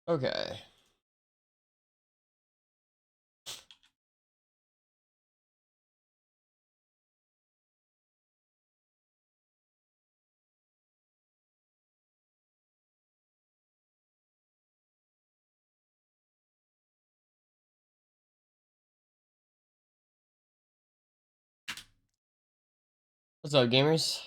Okay. What's up, gamers?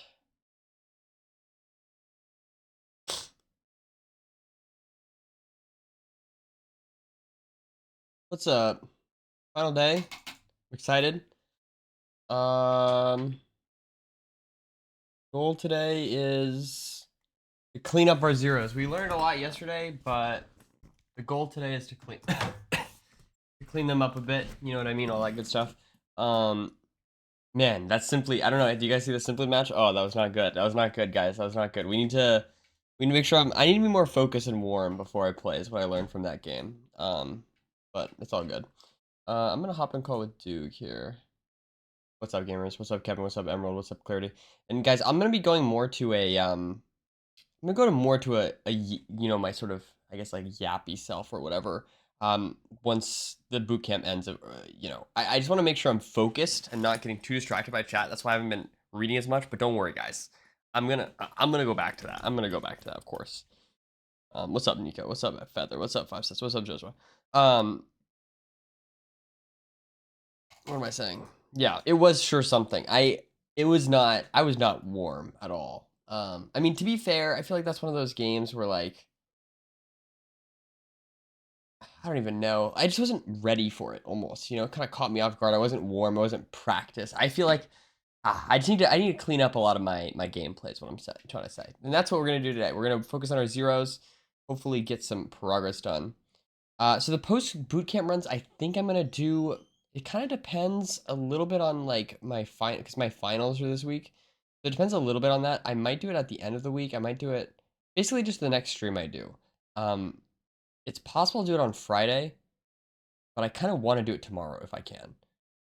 What's up? Final day. Excited. Goal today is to clean up our zeros. We learned a lot yesterday, but the goal today is to clean them up a bit. You know what I mean? All that good stuff. Man, that's simply. I don't know. Do you guys see the simply match? Oh, that was not good. That was not good, guys. That was not good. We need to make sure I need to be more focused and warm before I play. Is what I learned from that game. But it's all good. I'm gonna hop in call with Duke here. What's up, gamers? What's up, Kevin? What's up, Emerald? What's up, Clarity? And guys, I'm gonna be going more to a I'm gonna go to more to my sort of, I guess, like yappy self or whatever. Once the boot camp ends, I just want to make sure I'm focused and not getting too distracted by chat. That's why I haven't been reading as much. But don't worry, guys. I'm gonna go back to that. I'm gonna go back to that, of course. What's up, Nico? What's up, Feather? What's up, 5 Sets? What's up, Joshua? What am I saying? Yeah, it was sure something. It was not. I was not warm at all. I mean, to be fair, I feel like that's one of those games where, like, I don't even know. I just wasn't ready for it. Almost, it kind of caught me off guard. I wasn't warm. I wasn't practiced. I feel like I need to clean up a lot of my gameplay. Is what I'm trying to say, and that's what we're gonna do today. We're gonna focus on our zeros. Hopefully, get some progress done. So the post bootcamp runs, I think I'm gonna do. It kind of depends a little bit on like my final, because my finals are this week. So it depends a little bit on that. I might do it at the end of the week. I might do it basically just the next stream I do. Um, it's possible to do it on Friday, but I kind of want to do it tomorrow if I can.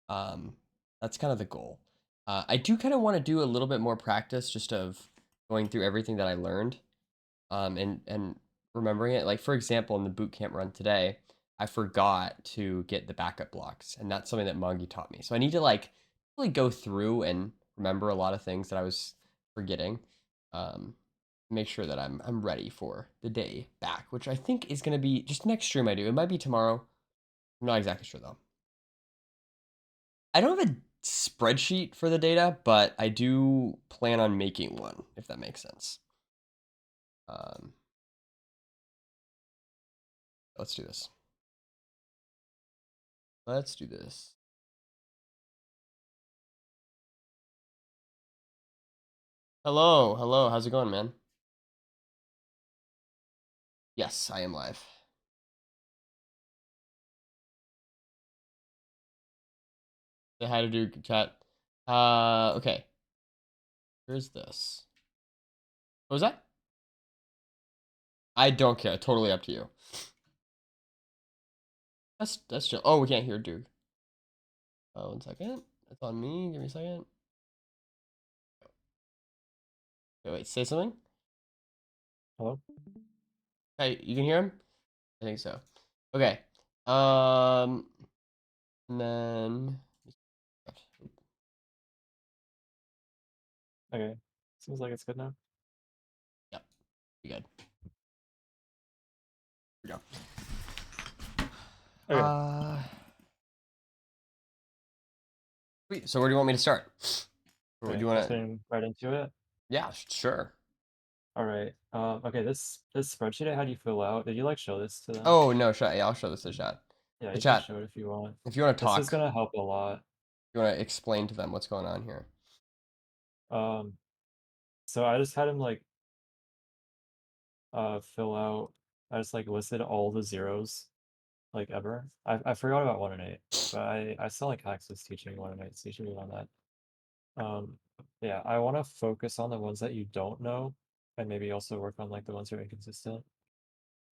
Um, that's kind of the goal. I do kind of want to do a little bit more practice just of going through everything that I learned, and remembering it. Like, for example, in the boot camp run today, I forgot to get the backup blocks, and that's something that Mongi taught me. So I need to like really go through and remember a lot of things that I was forgetting. Um, Make sure that I'm ready for the day back, which I think is gonna be just next stream I do. It might be tomorrow. I'm not exactly sure though. I don't have a spreadsheet for the data, but I do plan on making one, if that makes sense. Um, let's do this. Let's do this. Hello, hello. How's it going, man? Yes, I am live. Say hi to do chat. Okay. Here's this. What was that? I don't care. Totally up to you. That's chill. Oh, we can't hear Duke. 1 second. It's on me. Give me a second. Okay, wait. Say something. Hello? Hey, you can hear him? I think so. Okay. Um, and then. Okay. Seems like it's good now. Yep. Be good. Here we go. Okay. Sweet. So where do you want me to start? Or do Okay. you Just want to? getting right into it. Yeah, sure. All right. Okay, this spreadsheet I had you fill out, did you like show this to them? Oh no, yeah, I'll show this to chat. Yeah, The you can chat. show it if you want. If you want to This is talk, gonna help a lot. you want to explain to them what's going on here. Um, So I just had him like fill out. I just like listed all the zeros like ever. I forgot about 1 and 8, but I still like Hax's teaching 1 and 8, so you should be on that. Yeah, I want to focus on the ones that you don't know, and maybe also work on like the ones that are inconsistent.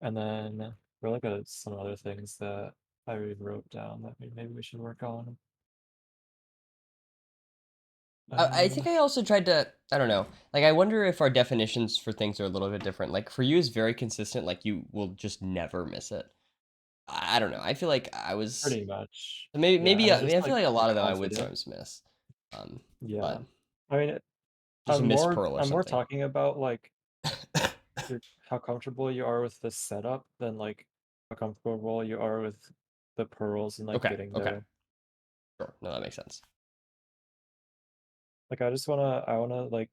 And then for like some other things that I wrote down that maybe we should work on. I think I also tried to, I don't know. Like, I wonder if our definitions for things are a little bit different. Like, for you is very consistent. Like, you will just never miss it. I don't know. I feel like I was Pretty much. Yeah, maybe and I I mean, just I feel like like a lot of them I would confident. sometimes miss. Yeah. But I mean, just a miss pearl or I'm more something. talking about like how comfortable you are with the setup than like how comfortable you are with the pearls and like Okay, getting okay. there. Sure. No, that makes sense. Like I wanna like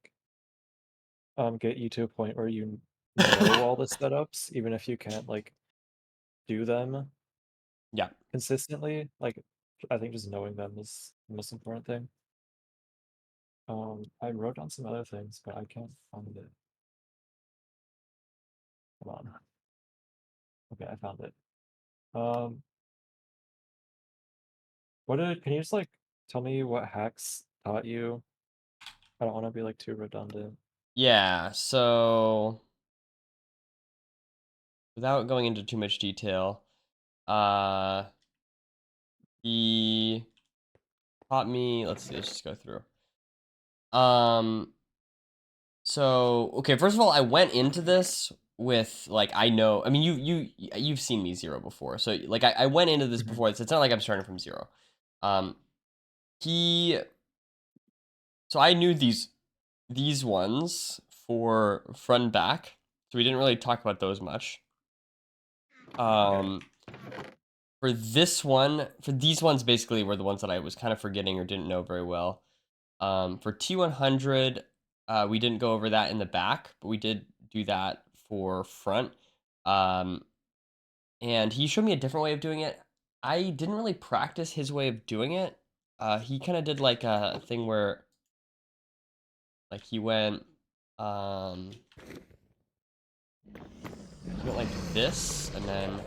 get you to a point where you know all the setups, even if you can't like do them Yeah. consistently. Like I think just knowing them is the most important thing. I wrote down some other things, but I can't find it. Come on. Okay, I found it. Um, can you just like tell me what hacks taught you? I don't want to be like too redundant. Yeah, so without going into too much detail, uh he taught me, let's see, let's just go through. Um So, okay, first of all, I went into this with like I know. I mean, you've seen me zero before, so like I went into this Mhm. before. So it's not like I'm starting from zero. Um, he. So I knew these ones for front and back. So we didn't really talk about those much. Okay. Um, for this one, for these ones, basically were the ones that I was kind of forgetting or didn't know very well. For T100, we didn't go over that in the back, but we did do that for front. Um, and he showed me a different way of doing it. I didn't really practice his way of doing it. He kind of did like a thing where like um, he went like this and then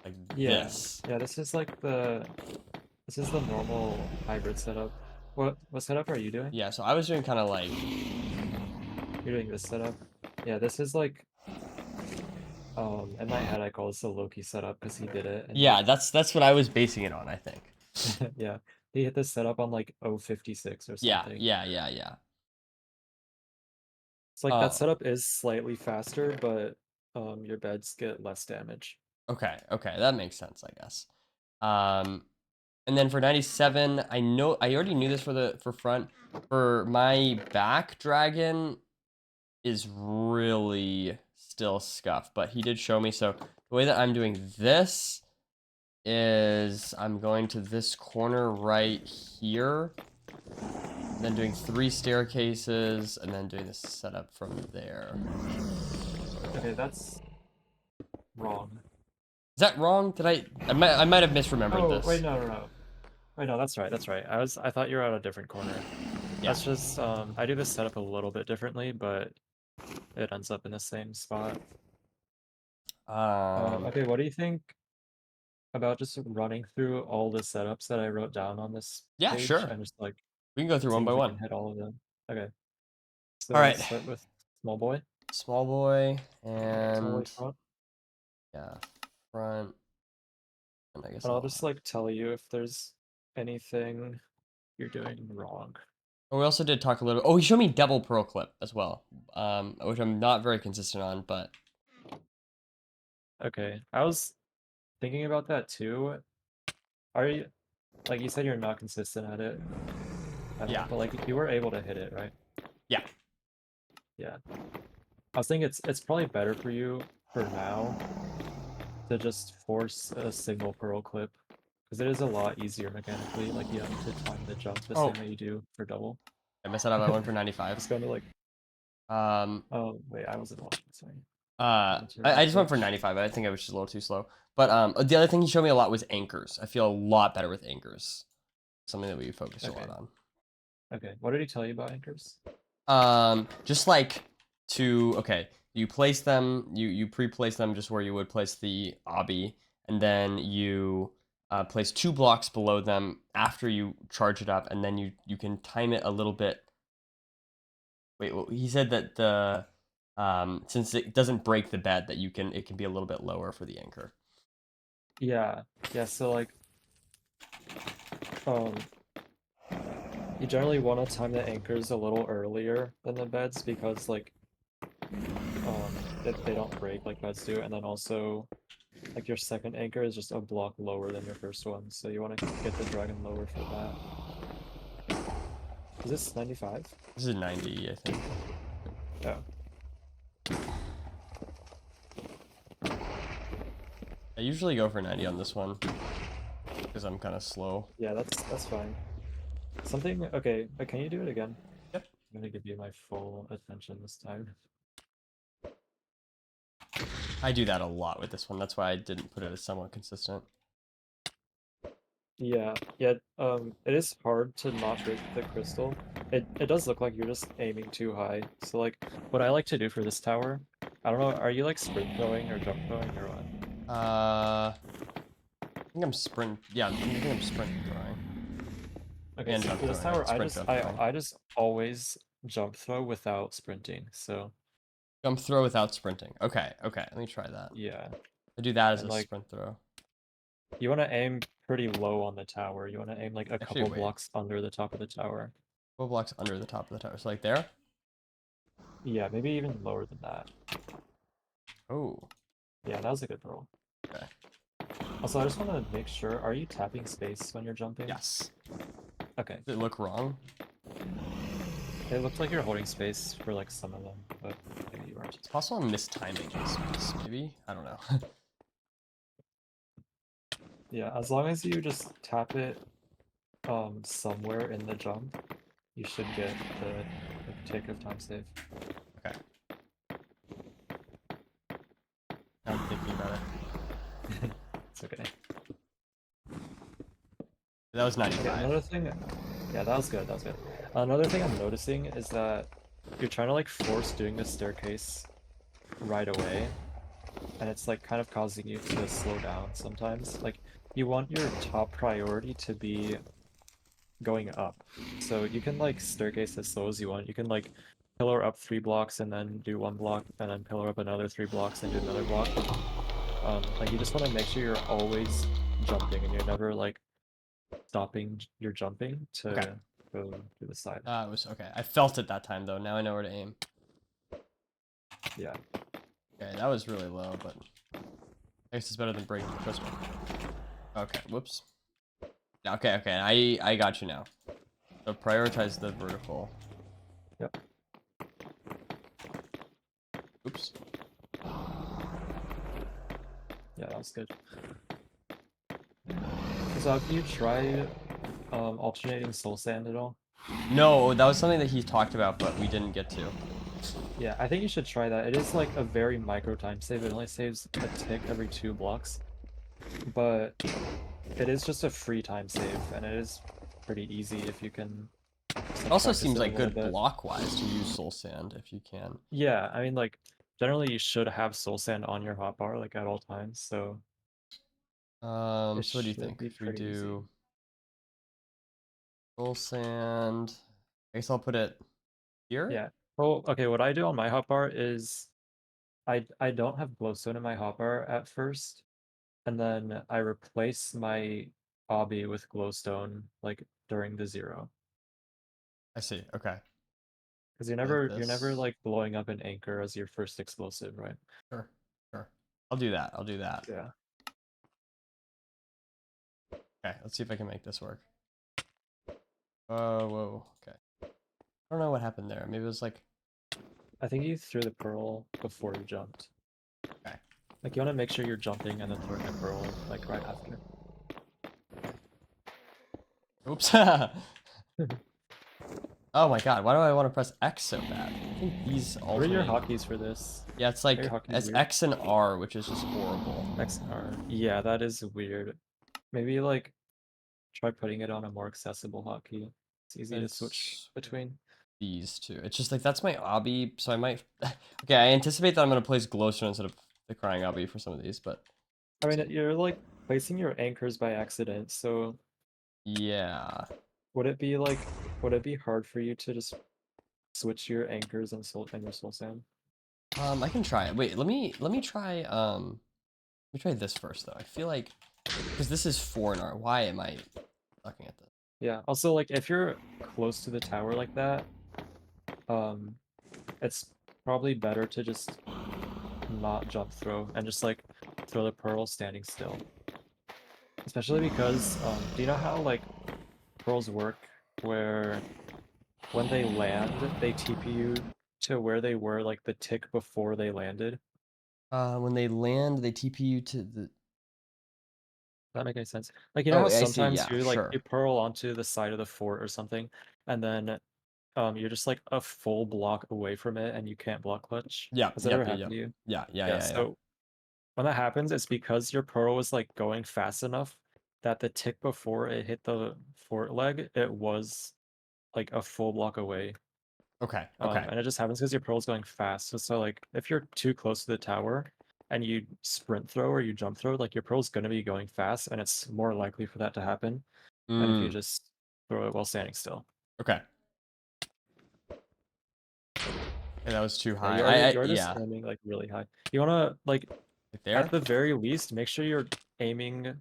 like Yeah. this. Yeah, this is the normal hybrid setup. What setup are you doing? Yeah, so I was doing kind of like, You're doing this setup? Yeah, this is like in my head I call this the Loki setup because he did it and yeah, he that's what I was basing it on, I think. yeah, he hit this setup on like 056 or Yeah, something. yeah. It's like that Uh, setup is slightly faster, but your beds get less damage. okay, that makes sense, I guess. Um, and then for 97, I already knew this for front. For my back dragon is really still scuffed, but he did show me. So the way that I'm doing this is I'm going to this corner right here, then doing 3 staircases, and then doing this setup from there. Okay, that's wrong. Is that wrong? I might have misremembered Oh, wait, this. no. Wait, no, that's right, that's right. I thought you were at a different corner. Yeah. That's just I do this setup a little bit differently, but it ends up in the same spot. Um, Okay, what do you think about just running through all the setups that I wrote down on this yeah, page sure. and just like We can go through one seeing by if we one. can hit all of them? Okay, All so right. let's start with small boy. Small boy Small boy and front. yeah, front, and I guess And I'll I'll just have. like tell you if there's anything you're doing wrong. Oh, we also did talk a little. Oh, he showed me double pearl clip as well, which I'm not very consistent on, but Okay, I was thinking about that too. Are you like you said you're not consistent at it, yeah, but like you were able to hit it, right? yeah, Yeah. I was thinking it's probably better for you for now to just force a single pearl clip because it is a lot easier mechanically. Like you have to time the jump the Oh, same way you do for double. I messed that up. I went for 95. Just going to like Um, oh wait, I wasn't watching. Sorry. That's your I just went for message. 95. I think I was just a little too slow. But the other thing he showed me a lot was anchors. I feel a lot better with anchors. Something that we focused a lot Okay. on. Okay. What did he tell you about anchors? Just like okay, you place them, you pre-place them just where you would place the obby, and then you place 2 blocks below them after you charge it up, and then you can time it a little bit. Wait, well, he said that the since it doesn't break the bed, that it can be a little bit lower for the anchor. Yeah, yeah. So like, um, you generally want to time the anchors a little earlier than the beds because like, they don't break like beds do, and then also like your second anchor is just a block lower than your first one, so you want to get the dragon lower for that. Is this 95? This is 90, I think. Oh. I usually go for 90 on this one because I'm kind of slow. Yeah, that's fine. Something okay, but can you do it again? Yep. I'm gonna give you my full attention this time. I do that a lot with this one. That's why I didn't put it as somewhat consistent. Yeah, yeah, it is hard to not break the crystal. It does look like you're just aiming too high. So like what I like to do for this tower, I don't know, are you like sprint throwing or jump throwing or what? I think I'm sprint. Yeah, I think I'm sprint throwing. Okay, And so jump for this throwing. tower, Sprint jump throwing. I just always jump throw without sprinting. So Jump throw without sprinting. Okay, okay. Let me try that. yeah, I do that as and a like sprint throw. you want to aim pretty low on the tower. You want to aim like a Actually, couple wait. blocks under the top of the tower. 4 blocks under the top of the tower. So like there. Yeah, maybe even lower than that. Oh. Yeah, that was a good roll. Okay. Also, I just want to make sure, are you tapping space when you're jumping? Yes. Okay. Did it look wrong? It looked like you're holding space for like some of them, but maybe you aren't. It's possible I'm mistiming this piece, maybe? I don't know. Yeah, as long as you just tap it somewhere in the jump, you should get the like, tick of time save. Okay. I'm thinking about it. It's okay. That was Okay, 95. another thing, yeah, that was good, that was good. Another thing I'm noticing is that you're trying to like force doing the staircase right away, and it's like kind of causing you to slow down sometimes. Like you want your top priority to be going up. So you can like staircase as slow as you want. You can like pillar up 3 blocks and then do 1 block, and then pillar up another 3 blocks and do another block. Like you just want to make sure you're always jumping and you're never like stopping your jumping to Okay. go to the side. It was okay. I felt it that time though. Now I know where to aim. Yeah. Okay, that was really low, but I guess it's better than breaking the crystal. Okay, whoops. Okay, okay, I got you now. So prioritize the vertical. Yep. Oops. Yeah, that was good. So have you tried alternating soul sand at all? No, that was something that he talked about, but we didn't get to. Yeah, I think you should try that. It is like a very micro time save. It only saves a tick every 2 blocks. But it is just a free time save, and it is pretty easy if you can It also practice seems it a like little good bit. block-wise to use soul sand if you can. Yeah, I mean, like, generally you should have soul sand on your hotbar, like, at all times, so it So what do you should think? be If we pretty easy. do soul sand, I guess I'll put it here. Yeah. Oh, okay, what I do on my hotbar is I don't have glowstone in my hotbar at first, and then I replace my obby with glowstone, like, during the 0. I see. Okay. Because Like you're never this. like blowing up an anchor as your first explosive, right? Sure. Sure. I'll do that. I'll do that. Yeah. Okay. Let's see if I can make this work. Whoa. Okay. I don't know what happened there. Maybe it was like. I think you threw the pearl before you jumped. Okay. Like you want to make sure you're jumping and then throwing the pearl like right after. Oops. Oh my god. Why do I want to press X so bad? I think these What are your alternate. hotkeys for this? Yeah, it's Are like your hotkeys as weird? X and R, which is just horrible. X and R. Yeah, that is weird. Maybe like try putting it on a more accessible hotkey. It's easy to switch It's between. these two. It's just like that's my obby, so I might. Okay, I anticipate that I'm gonna place Glowstone instead of the Crying Obby for some of these, but I mean, you're like placing your anchors by accident, so yeah. would it be hard for you to just switch your anchors and your soul sand? I can try it. Wait, let me try this first though. I feel like because this is 4-nar. Why am I looking at this? Yeah. Also, like if you're close to the tower like that, um, it's probably better to just not jump throw and just like throw the pearl standing still. Especially because, do you know how like pearls work where when they land, they TP you to where they were like the tick before they landed? When they land, they TP you to the. That make any sense? Like you know Oh, how I see. sometimes Yeah, you like sure. you pearl onto the side of the fort or something, and then you're just like a full block away from it and you can't block clutch. Yeah, Has that yep, ever yep, happened yep. to you? Yeah, yeah, Yeah, yeah, yeah. so when that happens, it's because your pearl was like going fast enough that the tick before it hit the fort leg, it was like a full block away. Okay, okay. And it just happens because your pearl's going fast. So like if you're too close to the tower and you sprint throw or you jump throw, like your pearl's gonna be going fast and it's more likely for that to happen than if you Mm, just throw it while standing still. okay. Okay, that was too Yeah, high. you're just Yeah. aiming like really high. You wanna like Right at there? the very least make sure you're aiming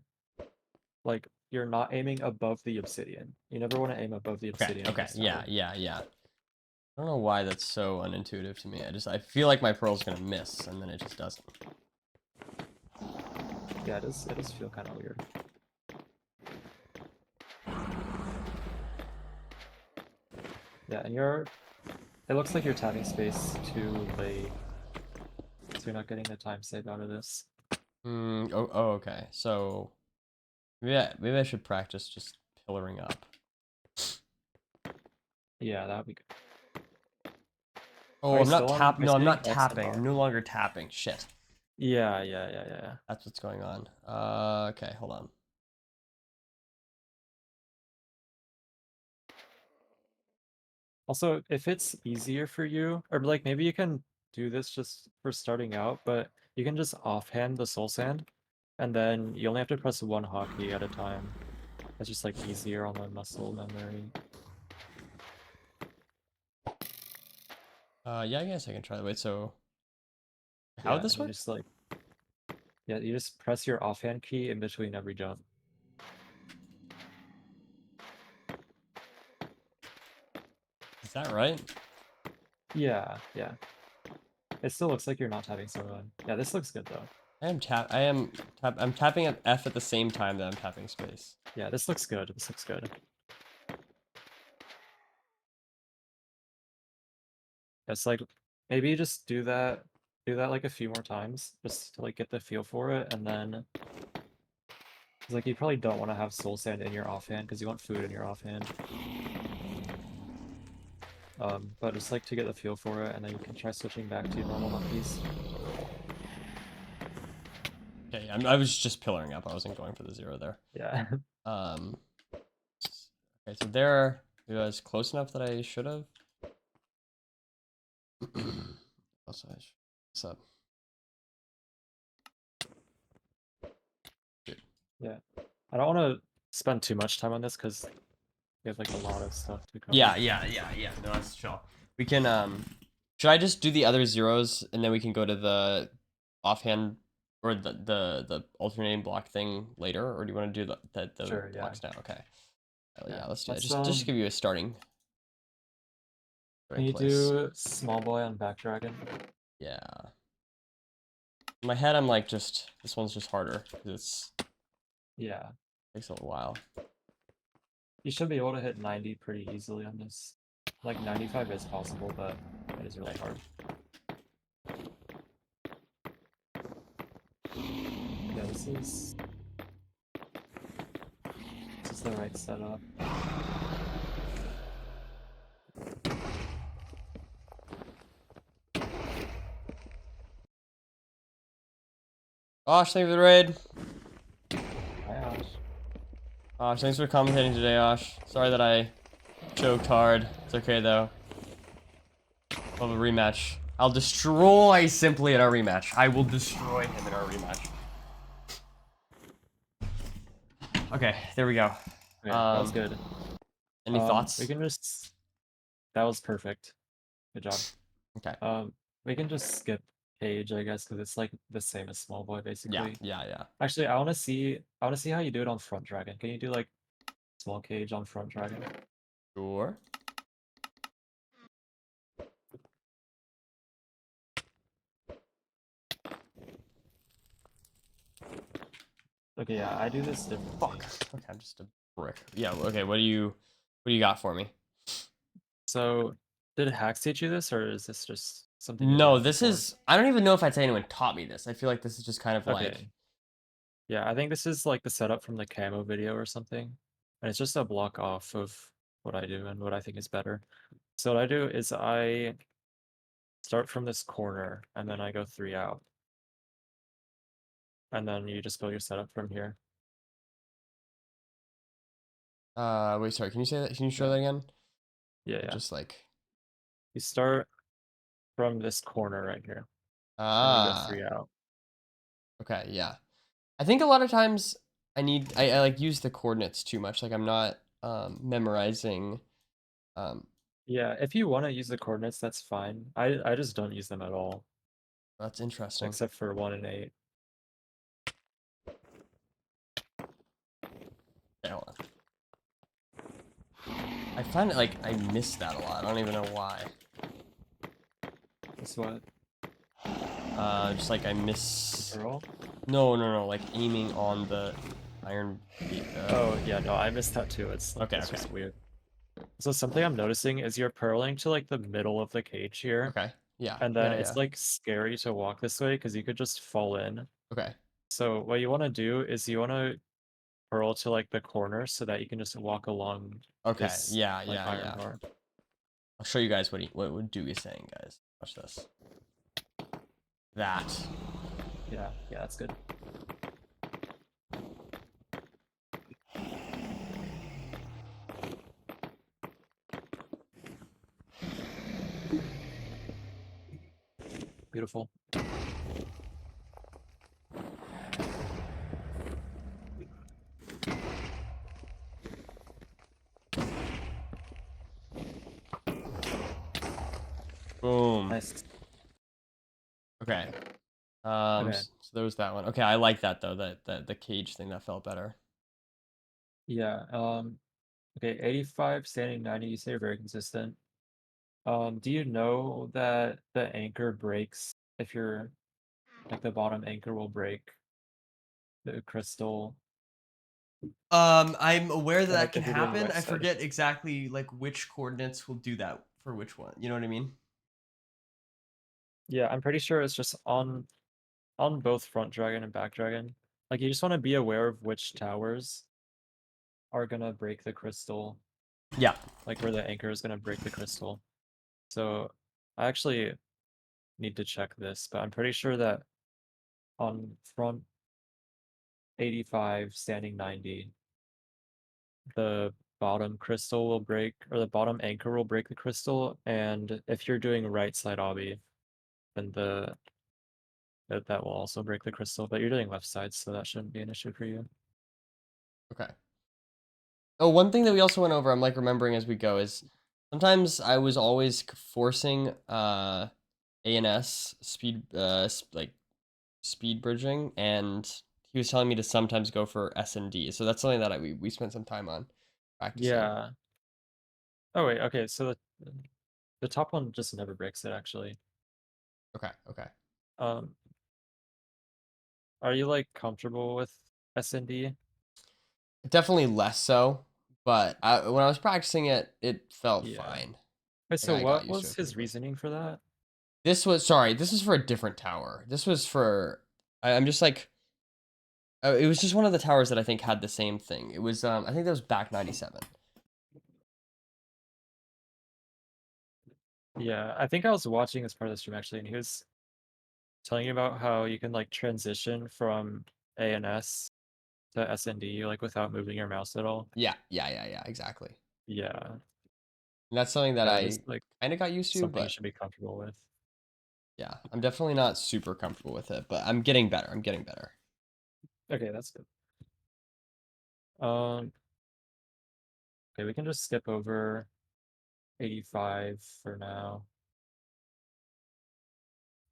like you're not aiming above the obsidian. You never want to aim above the Okay, obsidian on okay. this Yeah, tower. yeah, yeah. I don't know why that's so unintuitive to me. I feel like my pearl's gonna miss, and then it just doesn't. Yeah, it does feel kind of weird. Yeah, and it looks like you're tapping space too late, so you're not getting the time save out of this. Oh, okay. So maybe I should practice just pillaring up. Yeah, that would be good. Oh, Are you I'm not still on? Are you No, I'm spinning not X and tapping. I'm R? no longer tapping. Shit. Yeah. That's what's going on. Okay, hold on. Also, if it's easier for you, or like maybe you can do this just for starting out, but you can just offhand the soul sand, and then you only have to press one hotkey at a time. It's just like easier on the muscle memory. Yeah, I guess I can try. Wait, so how would Yeah, this and you work? just like yeah, you just press your offhand key in between every jump. Is that right? Yeah. It still looks like you're not tapping so well. Yeah, this looks good though. I'm tapping at F at the same time that I'm tapping space. Yeah, this looks good. This looks good. It's like maybe you just do that like a few more times just to like get the feel for it, and then it's like you probably don't want to have soul sand in your offhand because you want food in your offhand. But just like to get the feel for it, and then you can try switching back to normal hotkeys. Okay, I was just pillaring up. I wasn't going for the 0 there. Yeah. Um, okay, so there, it was close enough that I should have. What's up? Yeah. I don't want to spend too much time on this because we have like a lot of stuff to cover. Yeah. No, that's chill. We can, should I just do the other zeros and then we can go to the offhand or the alternating block thing later, or do you want to do the Sure, yeah. blocks now? Okay. Yeah. Yeah, let's do that. Let's Just give you a can starting you place. do small boy on back dragon? Yeah. In my head, I'm like just this one's just harder because Yeah. takes a little while. You should be able to hit 90 pretty easily on this. Like 95 is possible, but it is really hard. Yeah, this is the right setup. Osh, thanks for the raid. Hi, Ash. Osh, thanks for commentating today, Osh. Sorry that I choked hard. It's okay though. Well, the rematch. I'll destroy Simply in our rematch. I will destroy him in our rematch. Okay, there we go. Okay, that was good. Any We thoughts? can just that was perfect. Good job. Okay. We can just skip Cage, I guess, because it's like the same as Small Boy Yeah, basically. yeah, yeah. Actually, I wanna see how you do it on Front Dragon. Can you do like Small Cage on Front Dragon? Sure. Okay, yeah, I do this differently. Fuck. Okay, I'm just a brick. Yeah. Okay. What do you got for me? So, did Hacks teach you this, or is this just something you've No, learned this before? is. I don't even know if I'd say anyone taught me this. I feel like this is just kind of like. Okay, yeah, I think this is like the setup from the camo video or something, and it's just a block off of what I do and what I think is better. So what I do is I start from this corner, and then I go 3 out, and then you just build your setup from here. Wait. Sorry. Can you say that? Can you show Yeah, that again? yeah, yeah. Just like. You start from this corner right here, and you go Ah. 3 out. Okay. Yeah. I think a lot of times I like use the coordinates too much. Like I'm not memorizing. Um. Yeah, if you want to use the coordinates, that's fine. I just don't use them at all, That's interesting. except for 1 and 8. Okay, hold on. I find it like I miss that a lot. I don't even know why. That's what Just like I miss. Pearl. No, no, no. Like aiming on the iron. Oh yeah, no, I missed that too. It's like Okay, it's okay, just weird. So something I'm noticing is you're purling to like the middle of the cage here, okay. Yeah, and then yeah, it's yeah. like scary to walk this way because you could just fall in. Okay, So what you want to do is you want to purl to like the corner so that you can just walk along okay. this Yeah, like yeah, iron yeah. bar. I'll show you guys what Dewey's saying, guys. Watch this. That. Yeah, yeah, that's good. Beautiful. Boom. Nice. Okay. Okay. So there was that one. Okay, I like that though. That the cage thing that felt better. Yeah. Okay, 85, standing 90, you say very consistent. Do you know that the anchor breaks if you're like the bottom anchor will break the crystal, I'm aware that that like can if you're doing happen. left I side? forget exactly like which coordinates will do that for which one. You know what I mean? Yeah, I'm pretty sure it's just on both front dragon and back dragon. Like you just want to be aware of which towers are gonna break the crystal, Yeah. like where the anchor is gonna break the crystal. So I actually need to check this, but I'm pretty sure that on front 85, standing 90, the bottom crystal will break, or the bottom anchor will break the crystal, and if you're doing right side obby, then that will also break the crystal, but you're doing left side, so that shouldn't be an issue for you. Okay. Oh, one thing that we also went over, I'm like remembering as we go, is sometimes I was always forcing ANS speed like speed bridging, and he was telling me to sometimes go for S&D. So that's something that we spent some time on practicing. Yeah. Oh wait, okay, so the top one just never breaks it actually. Okay, okay. Um, are you like comfortable with SND? Definitely less so, but when I was practicing it, it felt Yeah. fine. Wait, Like so I got what used to was it pretty his quick. reasoning for that? This was for a different tower. This was for I'm just like it was just one of the towers that I think had the same thing. It was I think that was back 97. Yeah, I think I was watching this part of the stream actually, and he was telling you about how you can like transition from ANS to SND like without moving your mouse at all. Yeah, yeah, yeah, yeah, exactly. Yeah. And that's something that Just I like kind of got used to, something you but should be comfortable with. yeah, I'm definitely not super comfortable with it, but I'm getting better. I'm getting better. Okay, that's good. Um, okay, we can just skip over 85 for now.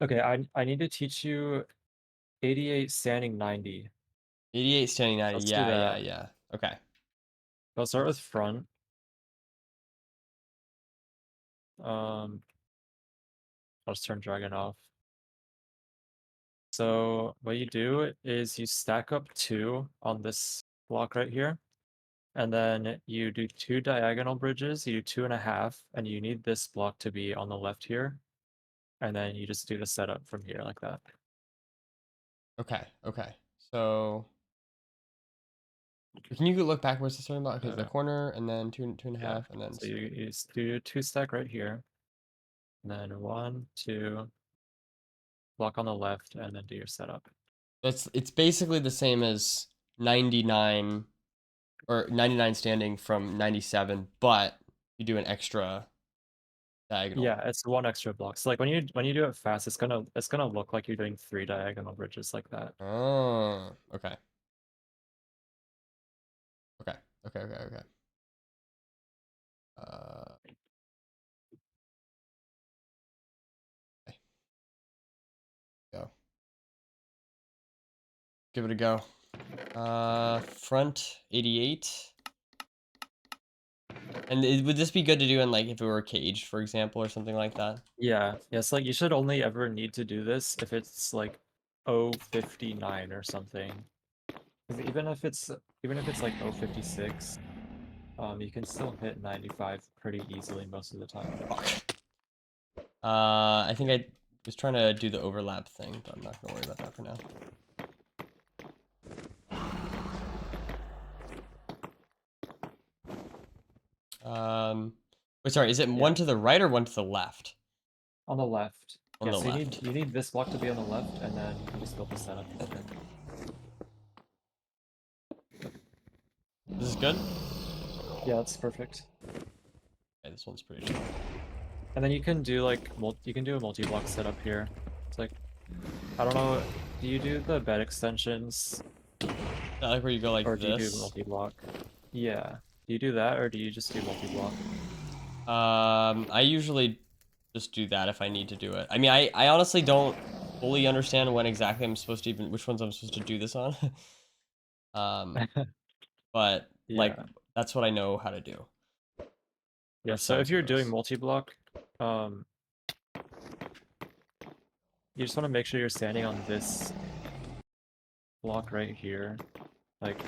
Okay, I need to teach you 88 standing 90. 88 standing 90. Let's do Yeah, yeah, that. yeah. Okay. I'll start with front. Um, I'll just turn dragon off. So what you do is you stack up 2 on this block right here, and then you do 2 diagonal bridges, you do 2.5, and you need this block to be on the left here, and then you just do the setup from here like that. Okay. Okay. So can you look back? Where's the starting block? Okay, the Uh, corner, and then two and a yeah. half, and then So you just do 2 stack right here, and then 1, 2, block on the left, and then do your setup. it's basically the same as 99 or 99 standing from 97, but you do an extra diagonal. Yeah, it's 1 extra block. So like when you do it fast, it's gonna look like you're doing 3 diagonal bridges like that. Oh, okay. Okay. Okay. Okay. Okay. Okay. Go. Give it a go. Front 88. And would this be good to do in like if it were caged, for example, or something like that? Yeah, it's like you should only ever need to do this if it's like 059 or something. Because even if it's like 056, you can still hit 95 pretty easily most of the time. Fuck. I think I was trying to do the overlap thing, but I'm not gonna worry about that for now. Wait, sorry, is it Yeah, one to the right or one to the left? on the left. On Yeah, the so you need left. you need this block to be on the left, and then you can just build the setup from there. This is good? Yeah, that's perfect. Okay, this one's pretty short. And then you can do like you can do a multi-block setup here. It's like I don't know, do you do the bed extensions Is that like where you go like or do you do this? multi-block? Yeah. Do you do that or do you just do multi-block? I usually just do that if I need to do it. I mean, I honestly don't fully understand when exactly I'm supposed to even, which ones I'm supposed to do this on. um, but like, Yeah. that's what I know how to do Yeah, for so some if you're doing zeros. multi-block, um, you just want to make sure you're standing on this block right here. Like,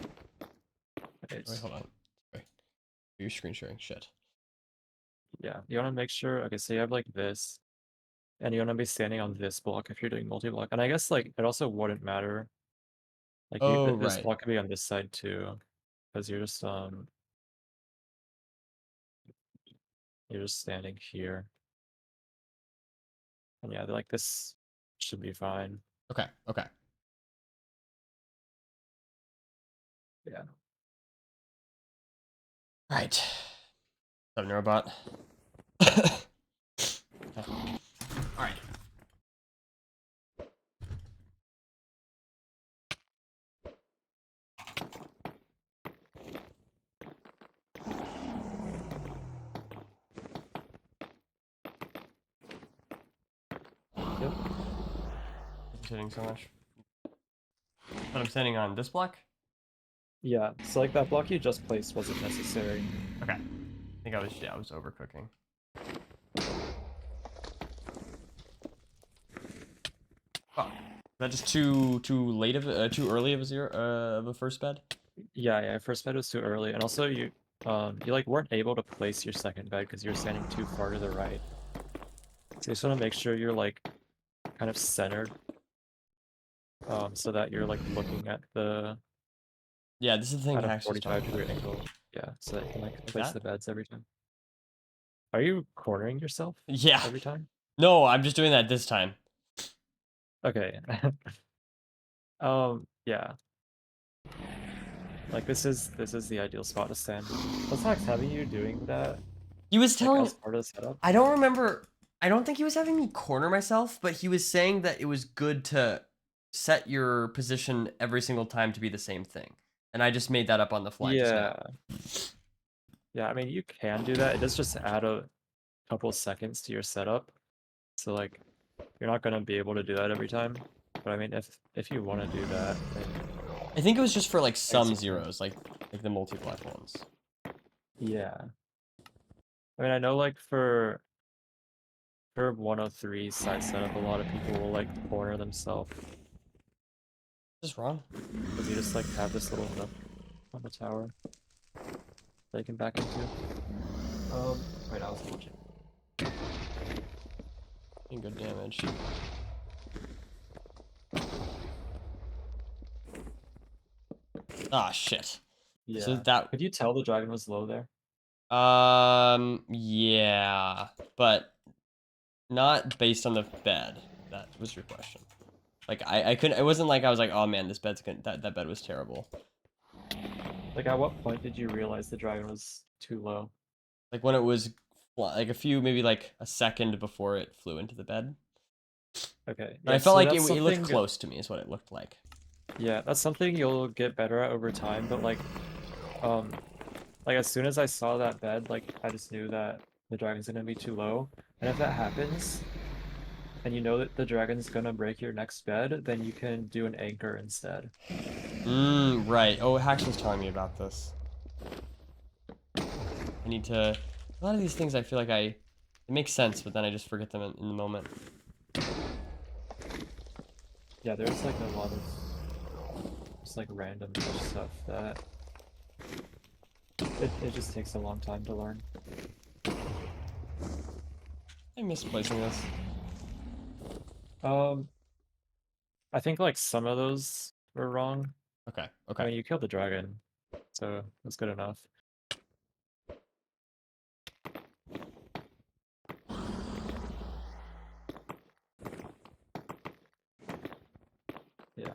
Wait, it's, hold on. Sorry. You're screen sharing. Shit. yeah, you want to make sure, okay, so you have like this, and you want to be standing on this block if you're doing multi-block. And I guess like it also wouldn't matter. Like Oh, this right. block could be on this side too, because you're just standing here. And yeah, like this should be fine. Okay. Okay. Yeah. All right. What's up, Neurobot? Okay. All right. Yep. I'm sitting so much. But I'm standing on this block? Yeah, so like that block you just placed wasn't necessary. Okay. I think I was overcooking. Fuck. Is that just too late of too early of a zero of a first bed? Yeah, first bed was too early, and also you like weren't able to place your second bed because you're standing too far to the right. So you just want to make sure you're like kind of centered, so that you're like looking at Yeah, this is the thing at a Hacks was talking 45-degree about. angle. Yeah, so that you can like Like place that? the beds every time. Are you cornering yourself Yeah. every time? No, I'm just doing that this time. Okay. Yeah. Like this is the ideal spot to stand. What's Hax having you doing that? He was Like telling. as part of the setup? I don't remember. I don't think he was having me corner myself, but he was saying that it was good to set your position every single time to be the same thing. And I just made that up on the fly just now. Yeah. Yeah, I mean you can do that. It does just add a couple seconds to your setup. So like you're not gonna be able to do that every time. But I mean if you want to do that, then I think it was just for like I guess some you can. zeros, like the multi-black ones. Yeah. I mean I know like for 103 side setup, a lot of people will like corner themselves Just wrong. because you just like have this little nook on the tower they can back into. Wait, I was watching. Doing good damage. Ah, shit. So Yeah. that. Could you tell the dragon was low there? Yeah, but not based on the bed. That was your question. Like I couldn't. It wasn't like I was like, oh man, this bed's gonna. That bed was terrible. Like at what point did you realize the dragon was too low? Like when it was like a few, maybe like a second before it flew into the bed. Okay. But Yeah, I felt so like that's it looked something close to me. Is what it looked like. yeah, that's something you'll get better at over time, but um like as soon as I saw that bed, like I just knew that the dragon's gonna be too low. And if that happens, and you know that the dragon's gonna break your next bed, then you can do an anchor instead. Right. Oh, Hax was telling me about this. I need to. A lot of these things, I feel like it makes sense, but then I just forget them in the moment. Yeah, there's like a lot of just like random stuff that it just takes a long time to learn. I'm misplacing this. Um, I think like some of those were wrong. Okay. I Okay. mean, you killed the dragon, so that's good enough. Yeah.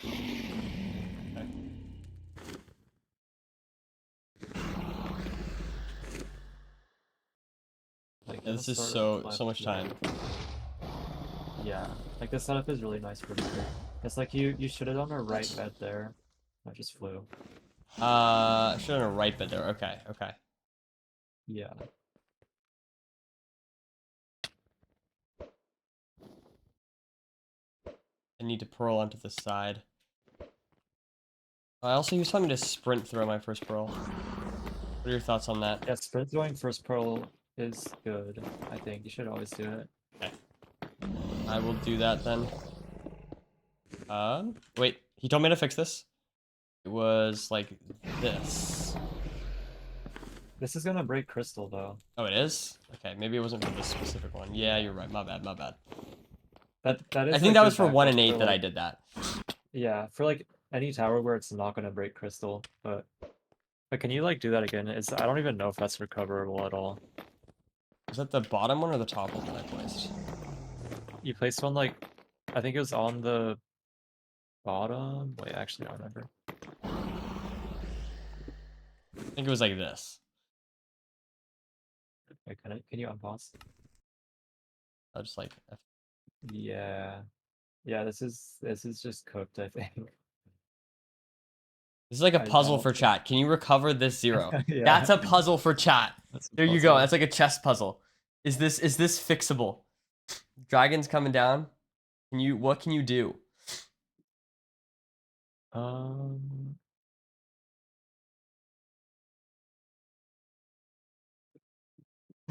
Okay. Like Yeah, it'll this is start with so left much here. time. Yeah, like this setup is really nice for me. It's like you should have done a right What? bed there. I just flew. Should have done a right bed there. Okay. Okay. Yeah. I need to pearl onto the side. I also, he was telling me to sprint throw my first pearl. What are your thoughts on that? Yeah, sprint throwing first pearl is good. I think you should always do it. Okay. I will do that then. Wait. He told me to fix this. It was like this. This is gonna break crystal though. Oh, it is? Okay, maybe it wasn't for this specific one. Yeah, you're right. My bad, my bad. That I is think like that was good for 1 and backup 8 for that I like did that. yeah, for like any tower where it's not gonna break crystal, but can you like do that again? It's I don't even know if that's recoverable at all. Was that the bottom one or the top one that I placed? You placed one like I think it was on the bottom. Wait, actually I don't remember. I think it was like this. Wait, can you unpause? I was just like, Yeah. Yeah, this is just cooked, I think. this is like a I puzzle don't for think chat. Can you recover this 0? yeah. That's a puzzle for chat. That's a There you go. puzzle. That's like a chess puzzle. Is this fixable? Dragon's coming down. What can you do? Um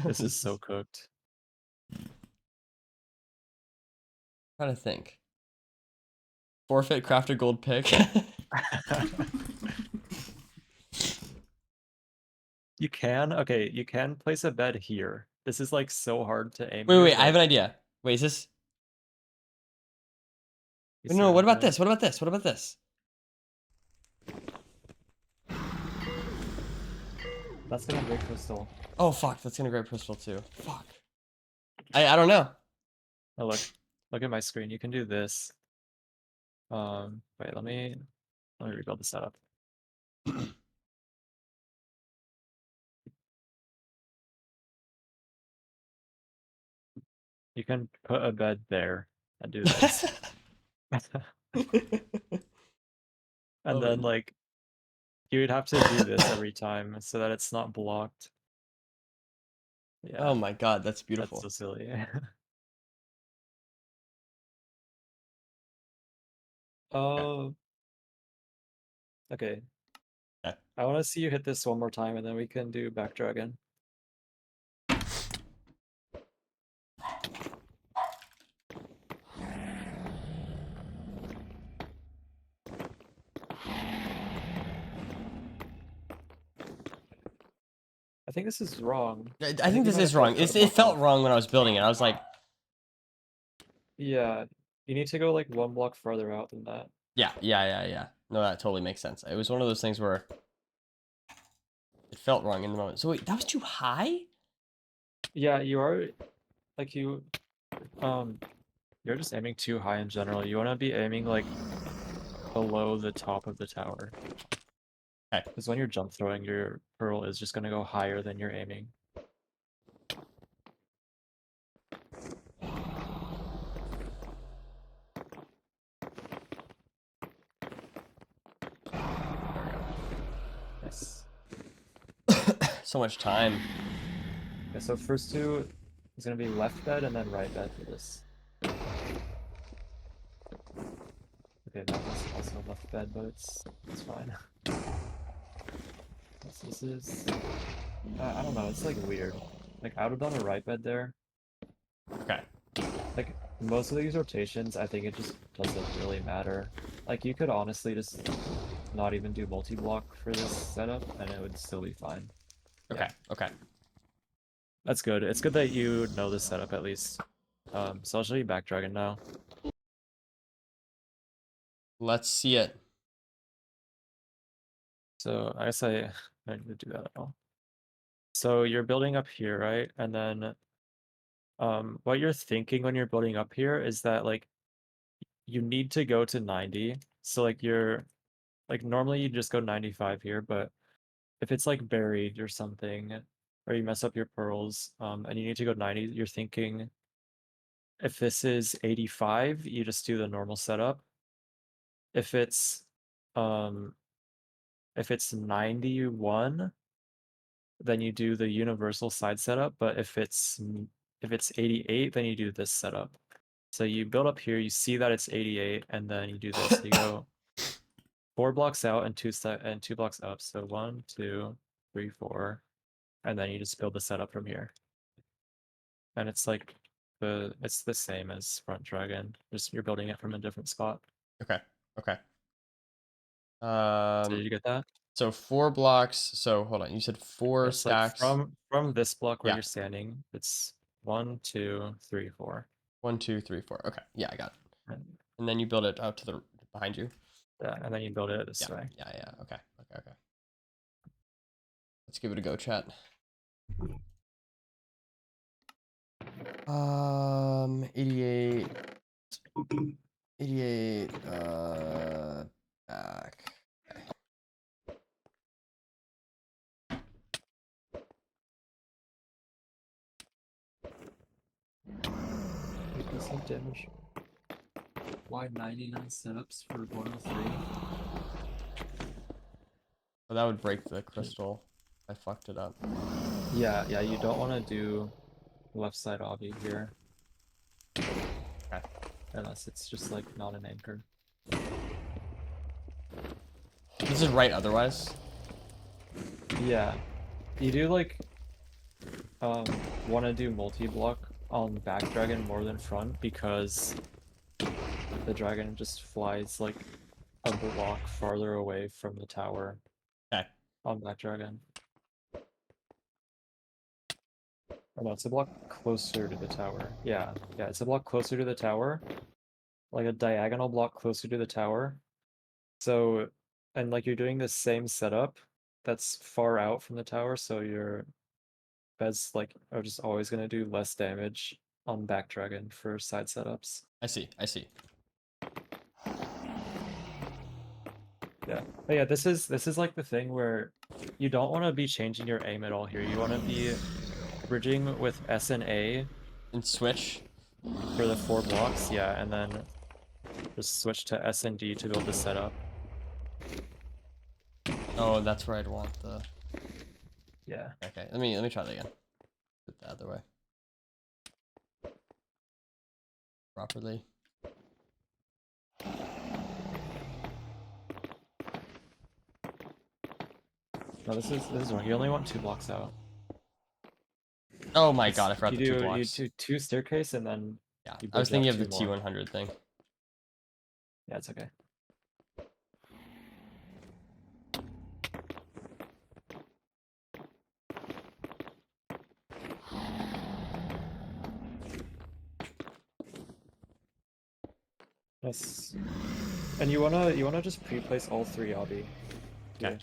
this is so cooked. Trying to think. Forfeit, craft a gold pick. You can, okay, you can place a bed here. This is like so hard to aim Wait, here, wait, I have but an idea. Wait, is this? you Wait, see no, what what I'm about doing? this? What about this? What about this? That's gonna break crystal. Oh, fuck. That's gonna grab pistol too. Fuck. I don't know. Oh look at my screen. You can do this. Wait, let me rebuild the setup. You can put a bed there and do this. And Oh, then like you would have to do this every time so that it's not blocked. oh Yeah, my god, that's that's beautiful. so silly. Okay. Oh, okay. Okay. I want to see you hit this one more time and then we can do back dragon. I think this is wrong. I I think think you this might have is to wrong. cut a It block felt off. wrong when I was building it. I was like, Yeah, you need to go like one block farther out than that. yeah. No, that totally makes sense. It was one of those things where it felt wrong in the moment. So wait, that was too high? Yeah, you are like um you're just aiming too high in general. You want to be aiming like below the top of the tower. Okay. Because when you're jump throwing, your pearl is just going to go higher than you're aiming. There we go. Nice. So much time. Okay, so first two is going to be left bed and then right bed for this. Okay, that was also left bed, but it's fine. This is I don't know, it's like weird. Like I would have done a right bed there. Okay. Like most of these rotations, I think it just doesn't really matter. Like you could honestly just not even do multi-block for this setup and it would still be fine. Okay. Yeah, Okay. that's good. It's good that you know this setup at least. So I'll show you back dragon now. Let's see it. So I guess I need to do that at all. So you're building up here, right? And then what you're thinking when you're building up here is that like you need to go to 90. So like you're like normally you just go 95 here, but if it's like buried or something, or you mess up your pearls, and you need to go 90, you're thinking if this is 85, you just do the normal setup. If it's um if it's 91, then you do the universal side setup, but if it's 88, then you do this setup. So you build up here, you see that it's 88, and then you do this. You go 4 blocks out and two blocks up. So 1, 2, 3, 4, and then you just build the setup from here. And it's like it's the same as front dragon. Just you're building it from a different spot. Okay. Okay. So did you get that? So 4 blocks. So hold on. You said four It's like stacks. from this block where Yeah. you're standing, it's 1, 2, 3, 4. 1, 2, 3, 4. Okay. Yeah, I got it. And, And then you build it out to the behind you. yeah, and then you build it this Yeah. way. Yeah. Okay. Okay. Let's give it a go, chat. 88. 88. Back. Okay. Decent damage. Why 99 setups for 103? Well, that would break the crystal. I fucked it up. Yeah, you don't want to do left side obby here. Okay. Unless it's just like not an anchor. This is right otherwise. Yeah. You do like want to do multi-block on back dragon more than front because the dragon just flies like a block farther away from the tower Okay. on back dragon. Oh no, it's a block closer to the tower. Yeah, it's a block closer to the tower. Like a diagonal block closer to the tower. So, and like you're doing the same setup that's far out from the tower, so your beds like are just always gonna do less damage on back dragon for side setups. I see. Yeah. But yeah, this is like the thing where you don't want to be changing your aim at all here. You want to be bridging with S and A And switch. For the 4 blocks, yeah, and then just switch to S and D to build the setup. Oh, that's where I'd want the. Yeah. Okay, let me try that again. Put it the other way. Properly. No, this is wrong. You only want 2 blocks out. Oh my god, I forgot You the 2 do blocks. 2 staircase and then Yeah, you I was bridge thinking out of the 2 more. T100 thing. Yeah, it's okay. Yes. And you wanna just pre-place all 3 obby. Okay.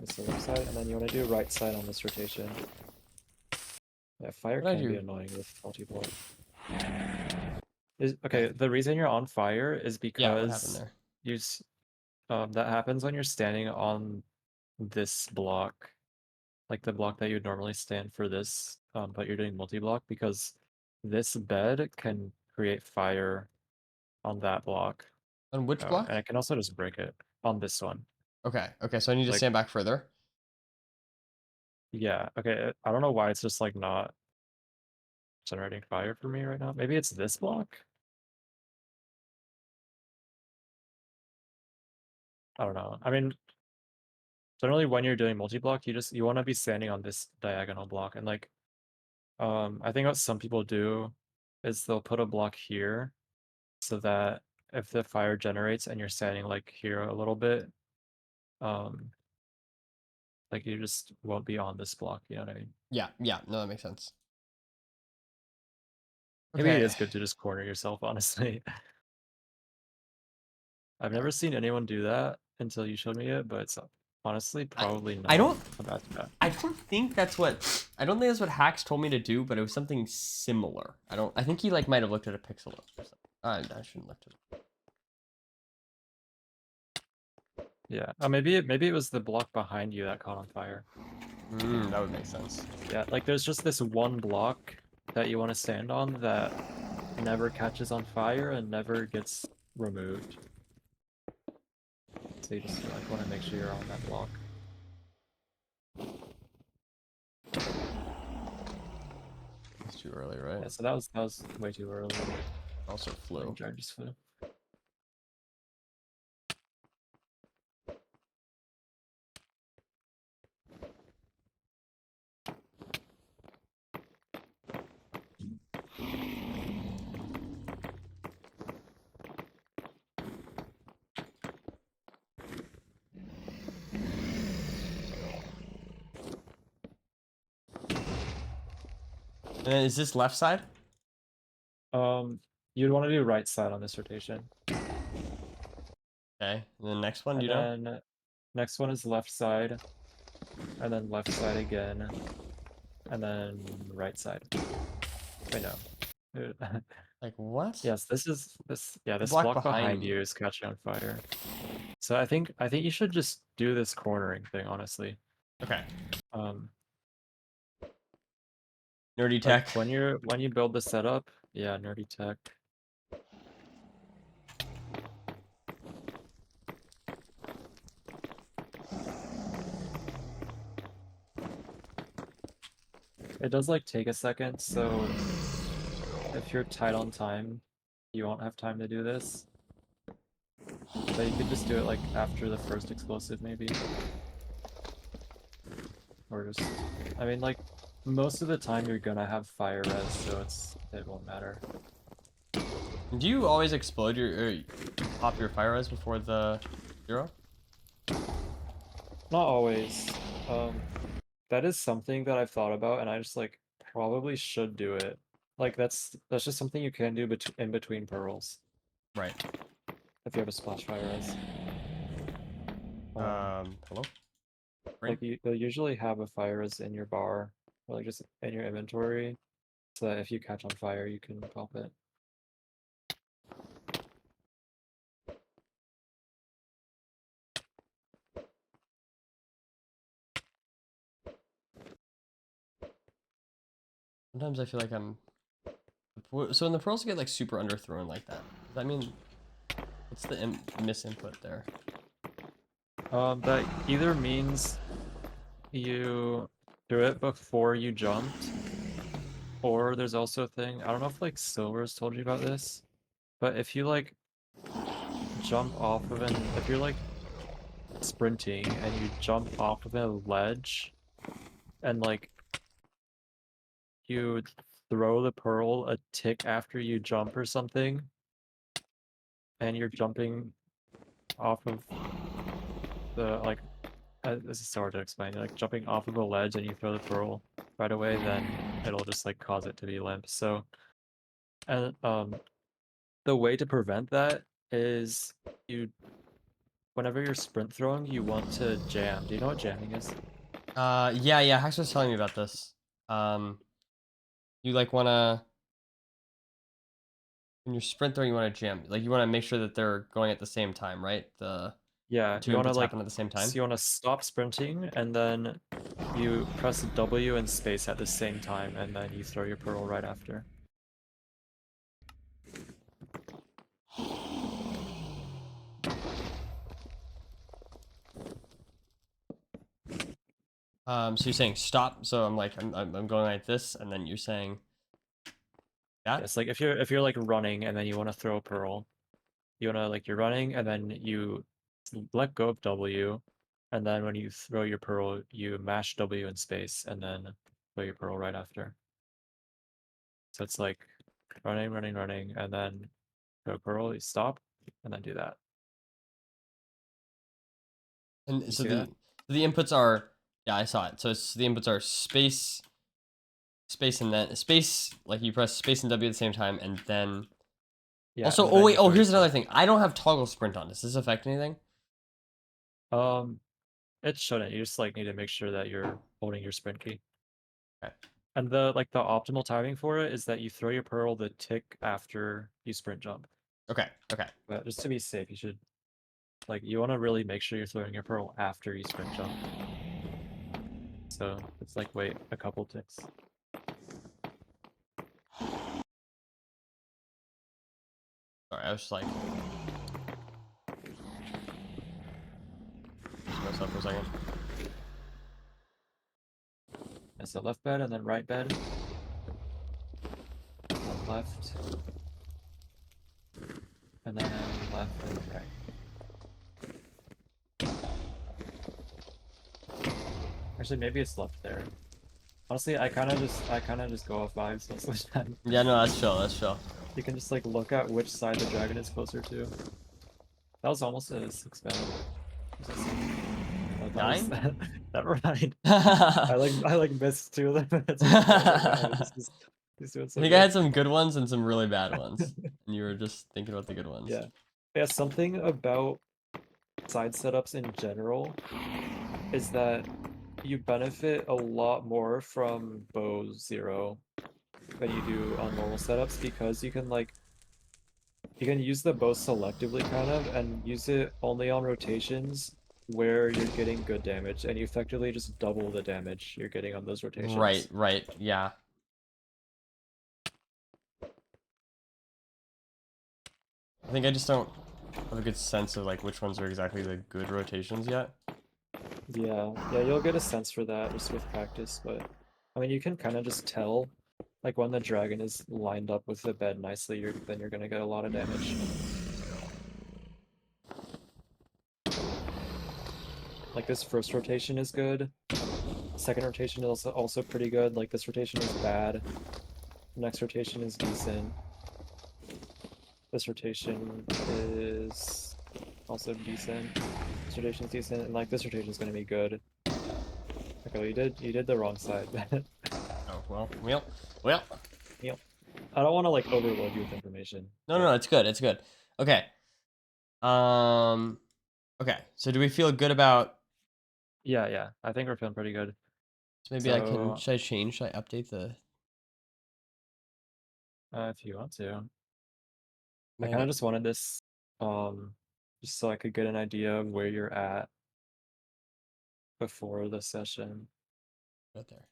That's the left side, and then you wanna do right side on this rotation. Yeah, fire What did I can be do? annoying with multi-block. Okay, the reason you're on fire is Yeah, what happened because there? you that happens when you're standing on this block, like the block that you'd normally stand for this, but you're doing multi-block because this bed can create fire on that block. On which block? And I can also just break it on this one. Okay, okay, so I need to Like, stand back further. yeah, okay, I don't know why it's just like not generating fire for me right now. Maybe it's this block? I don't know. I mean, generally when you're doing multi-block, you want to be standing on this diagonal block. And like, I think what some people do is they'll put a block here so that if the fire generates and you're standing like here a little bit, like you just won't be on this block, you know what I mean? Yeah, yeah, no, that makes sense. Maybe it Okay. is good to just corner yourself, honestly. I've never seen anyone do that until you showed me it, but it's honestly probably I not don't a bad strat. I don't think that's what Hacks told me to do, but it was something similar. I think he like might have looked at a pixel or something. I shouldn't look at it. Yeah. Maybe it was the block behind you that caught on fire. That would make sense. Yeah, like there's just this one block that you want to stand on that never catches on fire and never gets removed. So you just like want to make sure you're on that block. It's too early, right? Yeah, so that was way too early. Also flew. Jar just flew. And then is this left side? You'd want to do right side on this rotation. Okay. And the next one, And do you know? then next one is left side, and then left side again, and then right side. Wait, no. Like what? Yes, this The block behind you is catching on fire. So I think you should just do this cornering thing, honestly. Okay. Um, Nerdy like tech. when you build the setup, yeah, nerdy tech. It does like take a second, so if you're tight on time, you won't have time to do this. But you could just do it like after the first explosive, maybe. Or just, I mean, like most of the time you're gonna have fire res, so it won't matter. Do you always explode or pop your fire res before the 0? Not always. That is something that I've thought about, and I just like probably should do it. Like that's just something you can do in between pearls Right. if you have a splash fire res. Hello? Like you'll usually have a fire res in your bar, or like just in your inventory, so that if you catch on fire, you can pop it. Sometimes I feel like I'm. So when the pearls get like super underthrown like that, does that mean what's the misinput there? That either means you threw it before you jumped, or there's also a thing, I don't know if like Silver's told you about this, but if you like jump off of if you're like sprinting and you jump off of a ledge and like you throw the pearl a tick after you jump or something, and you're jumping off of the like this is so hard to explain. Like jumping off of a ledge and you throw the pearl right away, then it'll just like cause it to be limp. So, and the way to prevent that is whenever you're sprint throwing, you want to jam. Do you know what jamming is? Yeah. Hax was telling me about this. You like wanna when you're sprint throwing, you wanna jam. Like you wanna make sure that they're going at the same time, right? The Yeah, two you want to inputs like happen at the same time. so you want to stop sprinting and then you press W and space at the same time, and then you throw your pearl right after. So you're saying stop. So I'm like I'm going like this, and then you're saying that. It's like if you're like running and then you want to throw a pearl, you want to like you're running and then you let go of W, and then when you throw your pearl, you mash W in space and then throw your pearl right after. So it's like running, and then throw pearl, you stop, and then do that. And You so see that? the inputs are yeah, I saw it. So the inputs are space, and then space. Like you press space and W at the same time, and then Yeah, also. and Oh then wait. you Oh, throw your here's another pearl. thing. I don't have toggle sprint on. Does this affect anything? It shouldn't. You just like need to make sure that you're holding your sprint key. Okay. And the optimal timing for it is that you throw your pearl the tick after you sprint jump. Okay. But just to be safe, you should like you want to really make sure you're throwing your pearl after you sprint jump. So it's like wait a couple ticks. Sorry, I was just like losing myself for a second. And so left bed and then right bed. Then left. And then left and right. Actually, maybe it's left there. Honestly, I kind of just go off vibes most of the time. Yeah, no, that's chill. That's chill. You can just like look at which side the dragon is closer to. That was almost a 6-bed. That was 9? never mind. I I like missed 2 of them. I was like, wow, he's doing so think I good. had some good ones and some really bad ones, and you were just thinking about the good ones. Yeah. Yeah, something about side setups in general is that you benefit a lot more from bow 0 than you do on normal setups because you can use the bow selectively kind of and use it only on rotations where you're getting good damage and you effectively just double the damage you're getting on those rotations. Right, yeah. I think I just don't have a good sense of like which ones are exactly the good rotations yet. Yeah, you'll get a sense for that just with practice, but I mean you can kind of just tell like when the dragon is lined up with the bed nicely, then you're gonna get a lot of damage. Like this first rotation is good. Second rotation is also pretty good. Like this rotation is bad. Next rotation is decent. This rotation is also decent. This rotation is decent, and like this rotation is gonna be good. Okay, you did the wrong side. Oh well. Yep. I don't want to like overload you with information. No, it's good. It's good. Okay. Um. Okay. So do we feel good about? Yeah. I think we're feeling pretty good. So maybe I can. So, Should I change? Should I update the? if you want to, I Man, kind of just wanted this, just so I could get an idea of where you're at before the session. right there.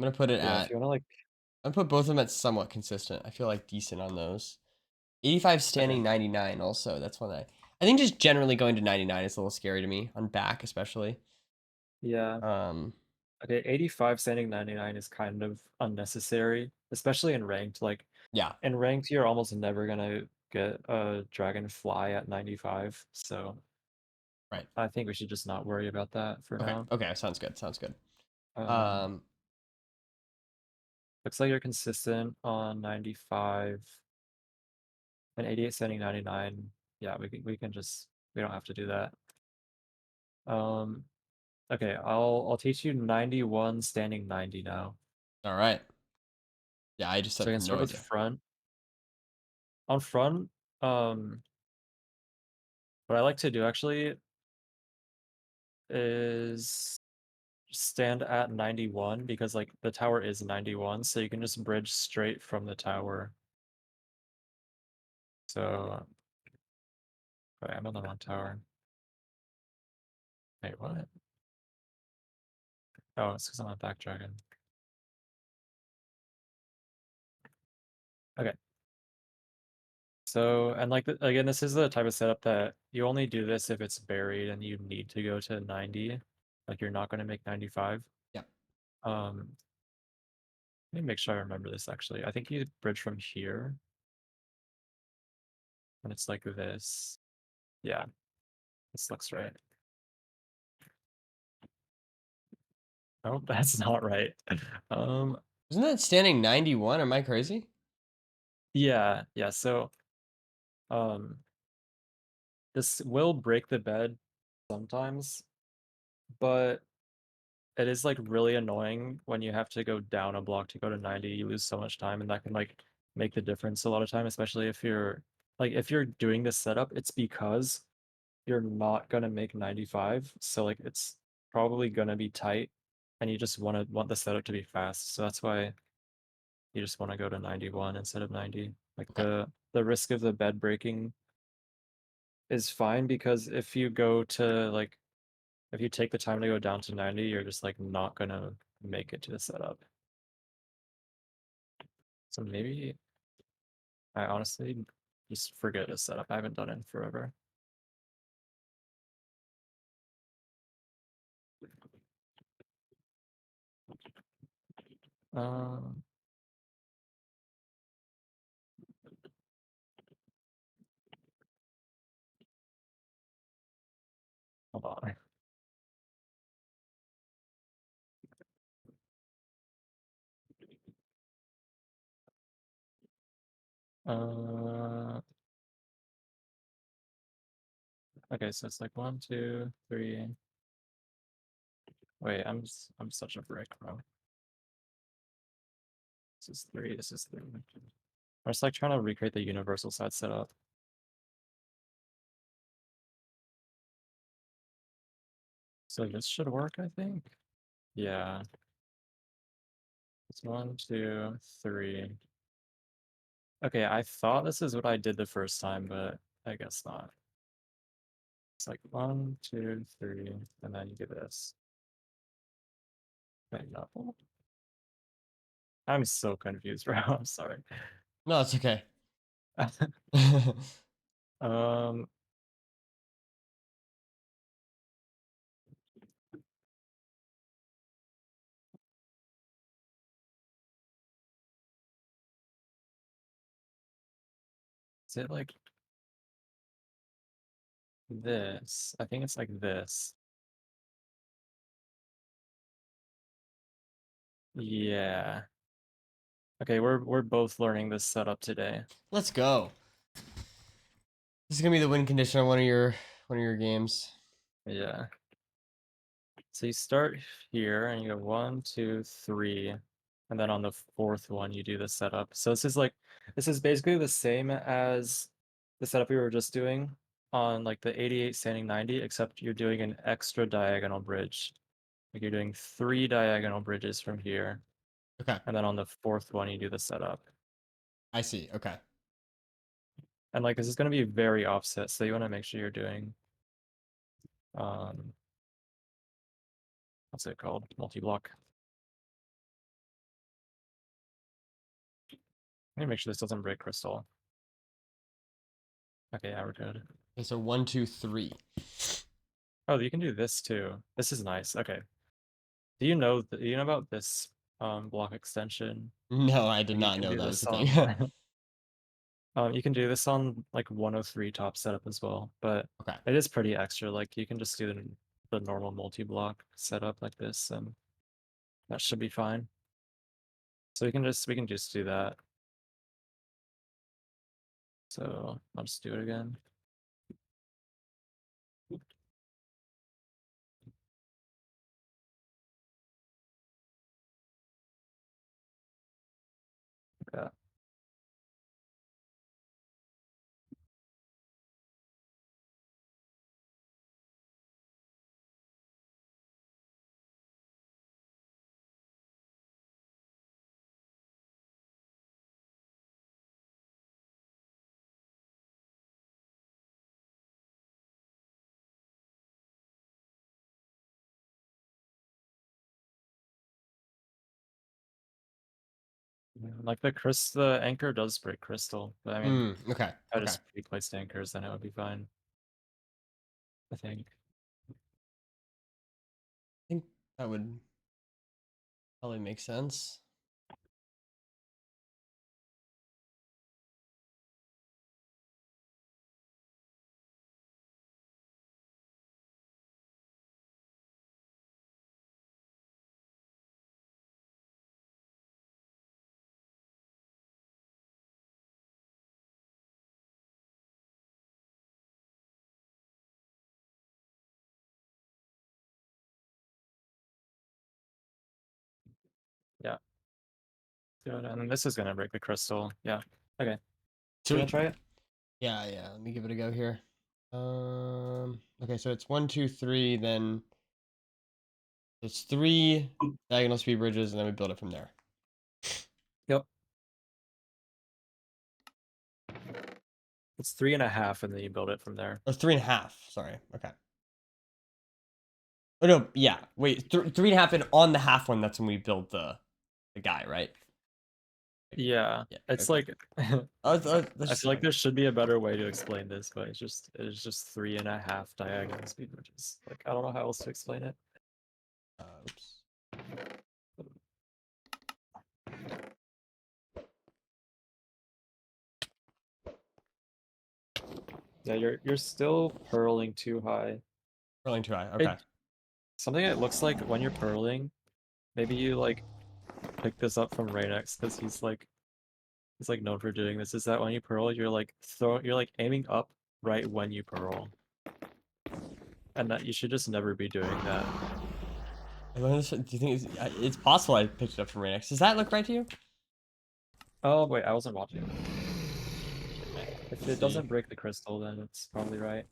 I'm gonna put it Yeah, if at. you wanna like I'm gonna put both of them at somewhat consistent. I feel like decent on those. 85 standing, okay. 99 also. That's one that I think just generally going to 99 is a little scary to me on back especially. Yeah. Um, Okay, 85 standing 99 is kind of unnecessary, especially in ranked. Like yeah, in ranked, you're almost never gonna get a dragonfly at 95, so right. I think we should just not worry about that for Okay. now. Okay, sounds good. Sounds good. Um, Um, looks like you're consistent on 95 and 88 standing 99. Yeah, we can just we don't have to do that. Um, okay, I'll teach you 91 standing 90 now. all right. Yeah, I just So have we can no start with idea. front. On front, what I like to do actually is stand at 91 because like the tower is 91, so you can just bridge straight from the tower. So, wait, I'm on the wrong tower. Wait, what? Oh, it's because I'm on back dragon. Okay. So, and like, again, this is the type of setup that you only do this if it's buried and you need to go to 90. Like, you're not going to make 95. Yeah. Um, let me make sure I remember this actually. I think you bridge from here. And it's like this. Yeah, this looks right. Oh, that's not right. Um, Isn't that standing 91? Am I crazy? yeah. So, um, this will break the bed sometimes, but it is like really annoying when you have to go down a block to go to 90. You lose so much time, and that can like make the difference a lot of time, especially if you're like if you're doing this setup, it's because you're not gonna make 95. So like it's probably gonna be tight, and you just want the setup to be fast. So that's why you just want to go to 91 instead of 90. Like Okay. the risk of the bed breaking is fine because if you go to like if you take the time to go down to 90, you're just like not gonna make it to the setup. So maybe I honestly just forget a setup. I haven't done it in forever. Um, hold on. Uh, okay, so it's like 1, 2, 3. Wait, I'm such a brick, bro. This is 3. This is 3. I'm just like trying to recreate the universal side setup. So this should work, I think. Yeah. It's 1, 2, 3. Okay, I thought this is what I did the first time, but I guess not. It's like 1, 2, 3, and then you do this. Wait, no. I'm so confused, bro. I'm sorry. No, it's okay. Um, is it like this? I think it's like this. Yeah. Okay, we're both learning this setup today. Let's go. This is gonna be the win condition on one of your games. Yeah. So you start here and you go 1, 2, 3, and then on the fourth one you do the setup. So this is basically the same as the setup we were just doing on like the 88 standing 90, except you're doing an extra diagonal bridge. Like you're doing 3 diagonal bridges from here, Okay, and then on the fourth one you do the setup. I see. Okay. And like this is going to be very offset, so you want to make sure you're doing um what's it called? Multi-block. Let me make sure this doesn't break crystal. Okay, yeah, we're good. Okay, so 1, 2, 3. Oh, you can do this too. This is nice. Okay. Do you know about this block extension? No, I did Like you not can know do that was this a thing. on you can do this on like 103 top setup as well, but Okay. it is pretty extra. Like you can just do the normal multi-block setup like this, and that should be fine. So we can just do that. So I'll just do it again. Yeah. Like the anchor does break crystal, but I mean, Okay. if I Okay. just replaced anchors, then it would be fine. I think. I think that would probably make sense. Yeah. Good. And then this is gonna break the crystal. Yeah. Okay. So You wanna try it? yeah, yeah. Let me give it a go here. Okay, so it's 1, 2, 3. Then it's 3 diagonal speed bridges, and then we build it from there. Yep. It's 3.5, and then you build it from there. Or 3.5. Sorry. Okay. Oh no, yeah. Wait, 3.5, and on the half one, that's when we build the guy, right? Yeah. Yeah. It's Okay. like Let's I just feel like there should be a better way to explain this, but it is just 3.5 diagonal speed bridges. Like I don't know how else to explain it. oops. Yeah, you're still purling too high. Rolling too high. Okay. Something it looks like when you're purling, maybe you like pick this up from Raynex because he's like known for doing this. Is that when you purl, you're like aiming up right when you purl, and that you should just never be doing that. I learned this. Do you think it's possible I picked it up from Ranex? Does that look right to you? Oh wait, I wasn't watching. If it See. doesn't break the crystal, then it's probably right.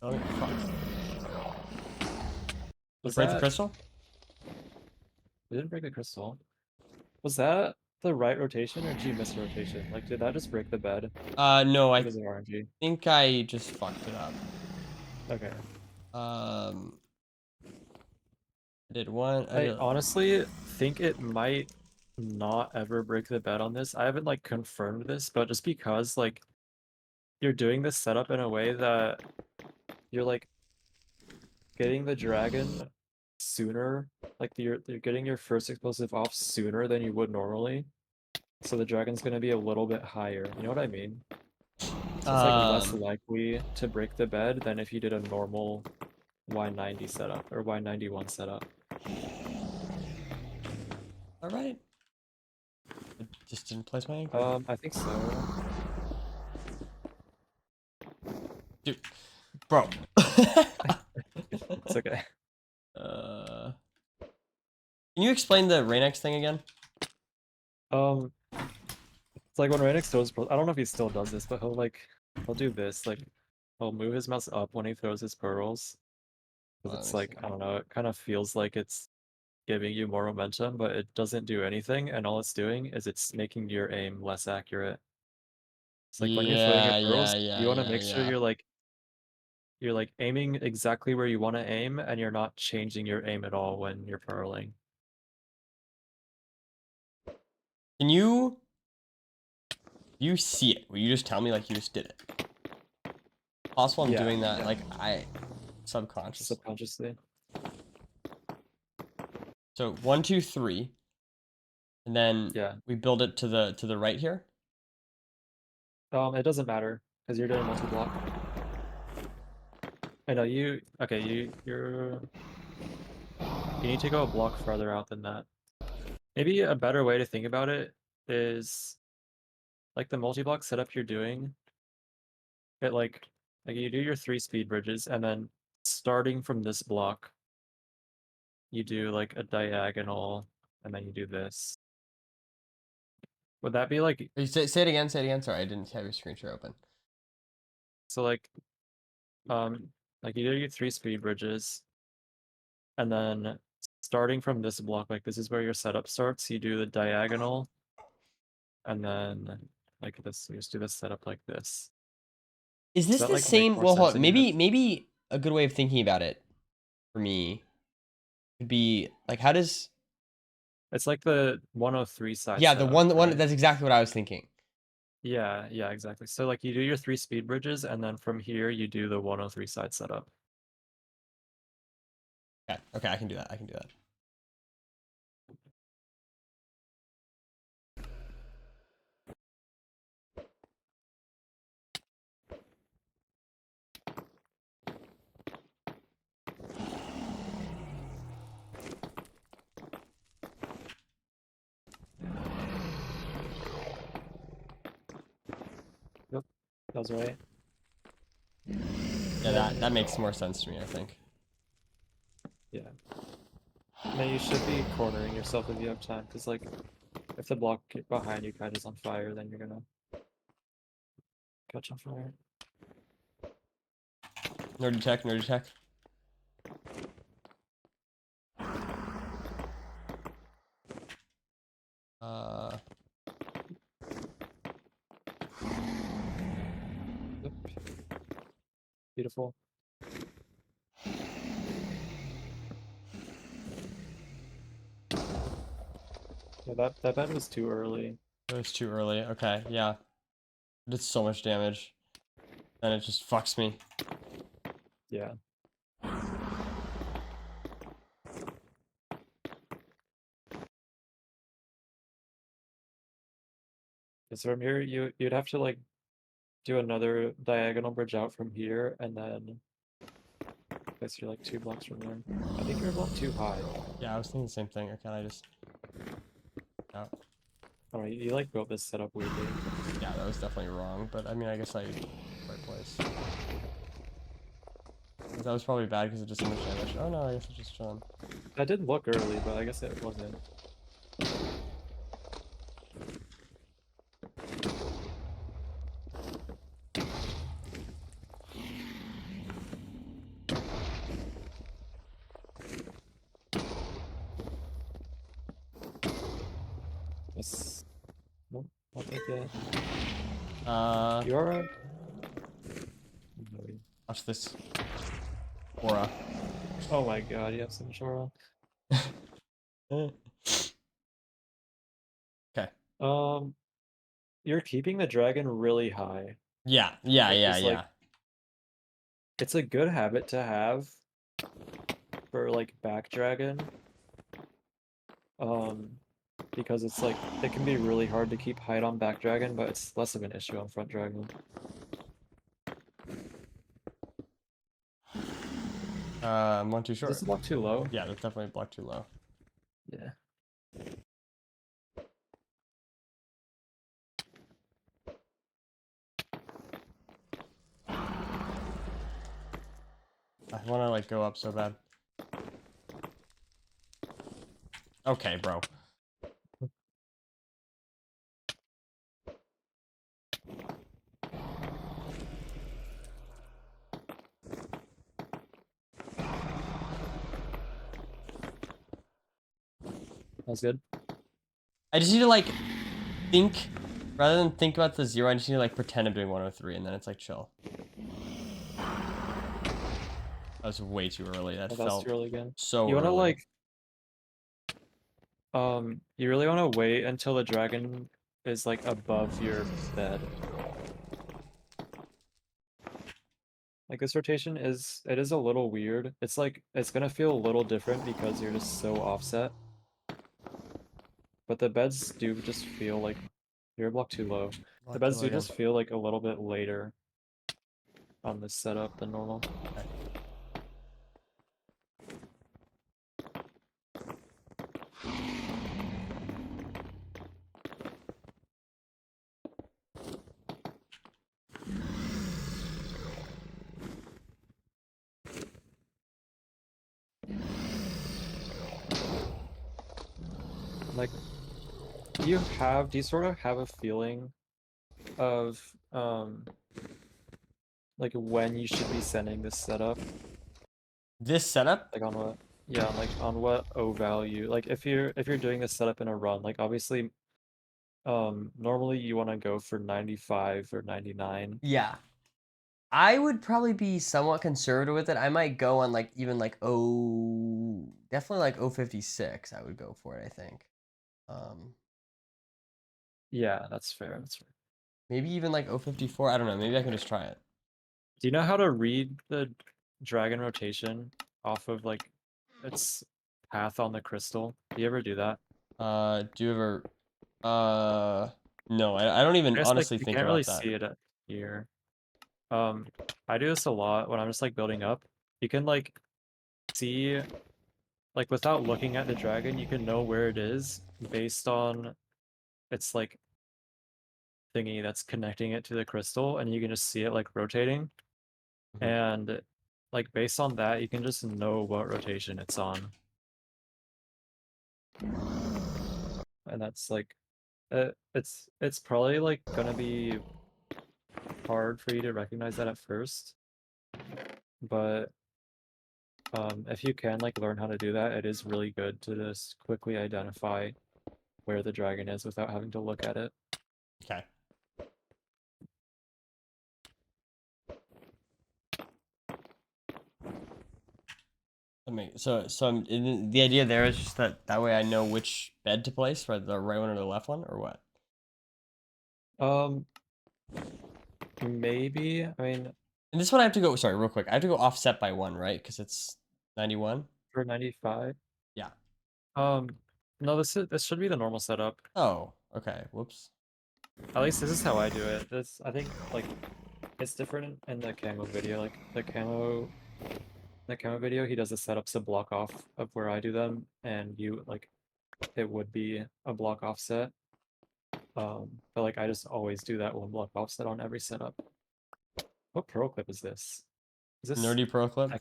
Oh, fuck. Was Break the that? crystal? It didn't break the crystal. Was that the right rotation or did you miss a rotation? Like, did that just break the bed? No, I Because of RNG. think I just fucked it up. Okay. I did one. I honestly think it might not ever break the bed on this. I haven't like confirmed this, but just because like you're doing this setup in a way that you're like getting the dragon sooner, like you're getting your first explosive off sooner than you would normally. So the dragon's gonna be a little bit higher. You know what I mean? So it's like less likely to break the bed than if you did a normal Y90 setup or Y91 setup. All right. I just didn't place my anchor. I think so. Dude, bro. It's okay. Can you explain the Ranex thing again? It's like when Raynex throws, I don't know if he still does this, but he'll do this, like he'll move his mouse up when he throws his pearls. Because Let it's me like, see. I don't know, it kind of feels like it's giving you more momentum, but it doesn't do anything, and all it's doing is it's making your aim less accurate. It's like when you're throwing your Yeah, pearls, yeah, yeah, you want to yeah, make sure yeah. you're like aiming exactly where you want to aim, and you're not changing your aim at all when you're purling. Can you You see it. Will you just tell me like you just did it? Possible I'm Yeah, doing that yeah. like subconscious. Subconsciously. So 1, 2, 3, and then Yeah. we build it to the right here. It doesn't matter because you're doing multi-block. I know you. Okay, you need to go a block farther out than that. Maybe a better way to think about it is like the multi-block setup you're doing. It like you do your 3 speed bridges, and then starting from this block, you do like a diagonal, and then you do this. Would that be like Wait, say it again. Say it again. Sorry, I didn't have your screen share open. so like you do your 3 speed bridges, and then starting from this block, like this is where your setup starts. You do the diagonal, and then like this, you just do the setup like this. Is Does this that the like make same? more Well, hold sense on. in your head? Maybe a good way of thinking about it for me could be like, how does? It's like the 103 side Yeah, setup, the one. right? That's exactly what I was thinking. Yeah, yeah, exactly. So like you do your 3 speed bridges, and then from here you do the 103 side setup. Okay, okay, I can do that. I can do that. Yep, that was right. Yeah, that makes more sense to me, I think. Yeah. Now you should be cornering yourself if you have time, because like if the block behind you catches on fire, then you're gonna catch on fire. Nerdy tech, nerdy tech. Uh, Yep. Beautiful. Yeah, that bed was too early. it was too early. Okay, yeah. It did so much damage. And it just fucks me. Yeah. So from here you'd have to like do another diagonal bridge out from here, and then I guess you're like 2 blocks from there. I think you're a block too high. Yeah, I was thinking the same thing. Or can I just... Oh. Oh, you like built this setup weirdly. Yeah, that was definitely wrong. But I mean, I guess I... Right place. That was probably bad because it just so much damage. Oh no, I guess it's just chilling. That did look early, but I guess it wasn't. Yes. Nope, I'll take it. You alright? Watch this. Aura. Oh my god, you have some Shora. Okay. You're keeping the dragon really high. Yeah, yeah, Which yeah, is yeah. like it's a good habit to have for like back dragon. Because it's like it can be really hard to keep height on back dragon, but it's less of an issue on front dragon. One too Is short. this block too low? Yeah, that's definitely a block too low. Yeah. I want to like go up so bad. Okay, bro. That's good. I just need to like think, rather than think about the 0, I just need to like pretend I'm doing 103 and then it's like chill. That was way too early. That Oh, that's felt too early again. so You wanna early. like you really wanna wait until the dragon is like above your bed. Like this rotation is a little weird. It's like it's gonna feel a little different because you're just so offset. But the beds do just feel like you're a block too low. The beds do just feel like a little bit later on this setup than normal. Like, do you sort of have a feeling of like when you should be sending this setup? This setup? Like on what? Yeah, like on what O value? Like if you're doing this setup in a run, like obviously normally you want to go for 95 or 99. Yeah. I would probably be somewhat conservative with it. I might go on like even like definitely like 056. I would go for it, I think. Yeah, that's fair. That's fair. Maybe even like 054. I don't know. Maybe I can just try it. Do you know how to read the dragon rotation off of like its path on the crystal? Do you ever do that? Do you ever no, I don't even I guess like honestly you think can't really about that. see it here. I do this a lot when I'm just like building up. You can like see like without looking at the dragon, you can know where it is based on its like thingy that's connecting it to the crystal, and you can just see it like rotating. Mhm. And like based on that, you can just know what rotation it's on. And that's like it's probably like gonna be hard for you to recognize that at first. But if you can like learn how to do that, it is really good to just quickly identify where the dragon is without having to look at it. Okay. The idea there is just that way I know which bed to place, right, the right one or the left one, or what? Maybe. I mean, And this one I have to go. Sorry, real quick. I have to go offset by 1, right? Because it's 91. for 95. Yeah. No, this should be the normal setup. Oh, okay. Whoops. At least this is how I do it. I think like it's different in the camo video. Like the camo video, he does the setups a block off of where I do them, and you like it would be a block offset. But like I just always do that one block offset on every setup. What pro clip is this? Is this Nerdy pro clip.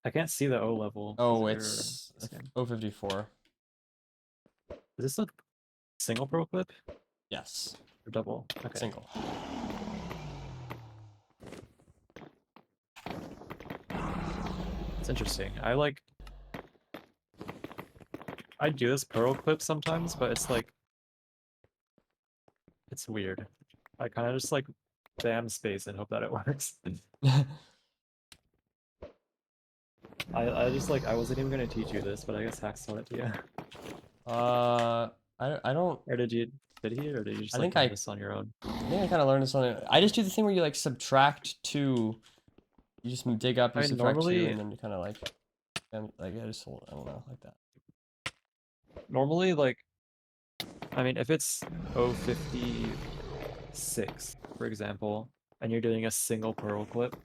I can't see the O level. Oh, it's This game. 054. Is this a single pro clip Yes. or double? Okay. Single. It's interesting. I do this pearl clip sometimes, but it's like it's weird. I kind of just like spam space and hope that it works. I just like I wasn't even gonna teach you this, but I guess Hacks taught it to you. I don't. Or did you or did you just I like think learn this on your own? I think I kind of learned this on it. I just do the thing where you like subtract 2. You just dig up, you I mean, subtract 2, normally- and then you kind of like I just hold. I don't know, like that. Normally, like, I mean, if it's 056, for example, and you're doing a single pearl clip,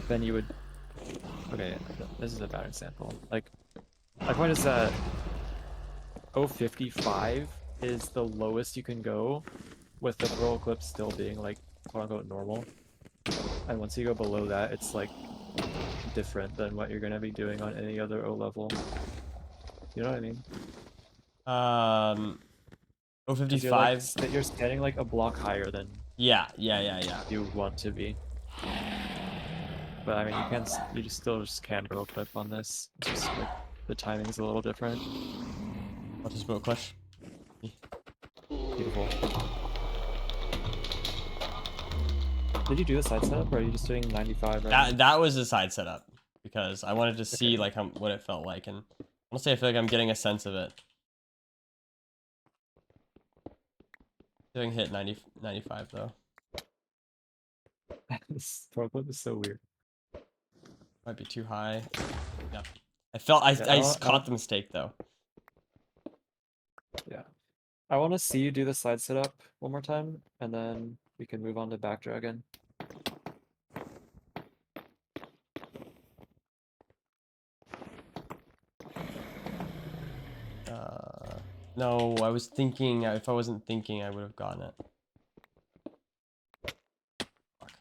then you would. Okay, this is a bad example. Like, my point is that 055 is the lowest you can go, with the pearl clip still being like quote unquote normal. And once you go below that, it's like different than what you're gonna be doing on any other O level. You know what I mean? 055. You're standing like a block higher than Yeah. you want to be. But I mean, you just still can pearl clip on this. It's just like the timing's a little different. I'll just boat clutch. Beautiful. Did you do the side setup, or are you just doing 95 right now? That was the side setup because I wanted to see like what it felt like, and honestly, I feel like I'm getting a sense of it. Doing hit 90, 95 though. This throw clip is so weird. Might be too high. Yeah. I Yeah, caught the mistake though. yeah. I want to see you do the side setup one more time, and then we can move on to back dragon. No, I was thinking, if I wasn't thinking, I would have gotten it. Fuck.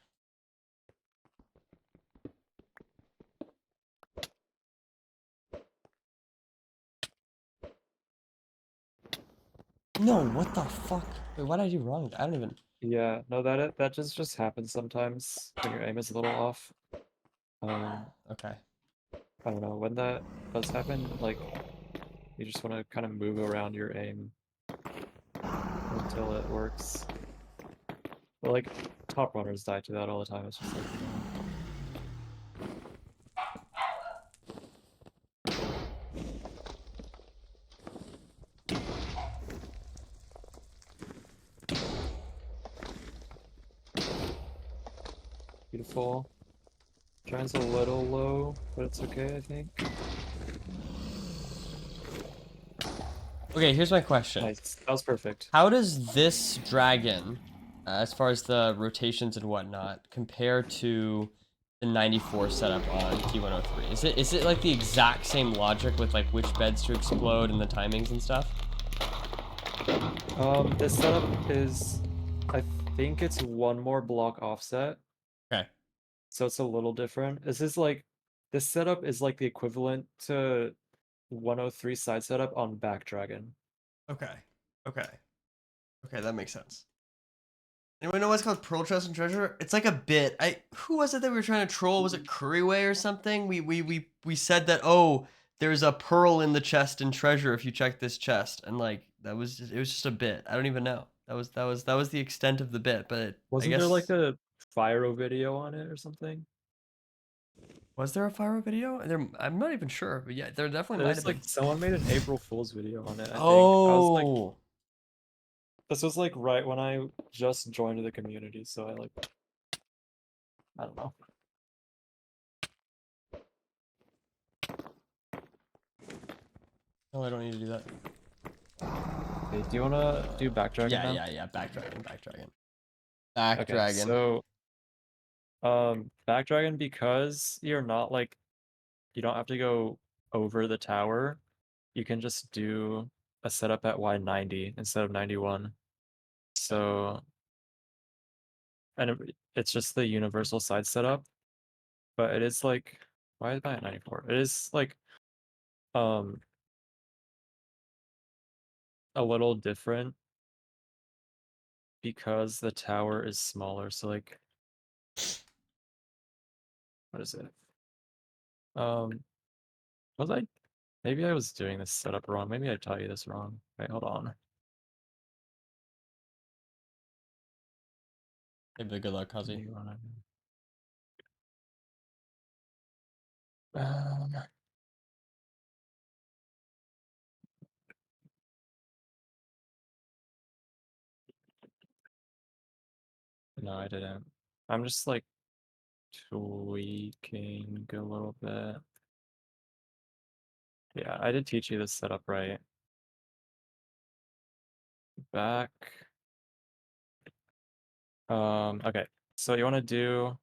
No, what the fuck? Wait, what did I do wrong? I don't even... Yeah, no, that just happens sometimes when your aim is a little off. Okay. I don't know, when that does happen, like, you just want to kind of move around your aim until it works. But like, top runners die to that all the time, it's just like, beautiful. Trine's a little low, but it's okay, I think. Okay, here's my question. Nice, that was perfect. How does this dragon, as far as the rotations and whatnot, compare to the 94 setup on T103? Is it like the exact same logic with like which beds to explode and the timings and stuff? This setup is, I think it's one more block offset, Okay. so it's a little different. This setup is like the equivalent to 103 side setup on back dragon. Okay. Okay. Okay, that makes sense. Anyone know what's called Pearl Chest and Treasure? It's like a bit. Who was it that we were trying to troll? Was it Curryway or something? We said that, oh, there's a pearl in the chest and treasure if you check this chest, and like it was just a bit. I don't even know. That was the extent of the bit, but I Wasn't there like guess a Fyro video on it or something? was there a Fyro video? There, I'm not even sure, but yeah, there definitely might have There's been. like someone made an April Fool's video on it, I think. Oh, This was like right when I just joined the community, so I don't know. no, I don't need to do that. Okay, do you wanna do back dragon now? Yeah. Back dragon. Back Okay, dragon. so back dragon, because you're not like, you don't have to go over the tower, you can just do a setup at Y90 instead of 91. So, and it's just the universal side setup, but it is like, why is I at 94? It is like um a little different because the tower is smaller. So like, what is it? Was I, maybe I was doing this setup wrong. Maybe I taught you this wrong. Wait, hold on. Maybe good luck, Kazi. Um, no, I didn't. I'm just like tweaking a little bit. Yeah, I did teach you this setup right. Back. Okay. So you want to do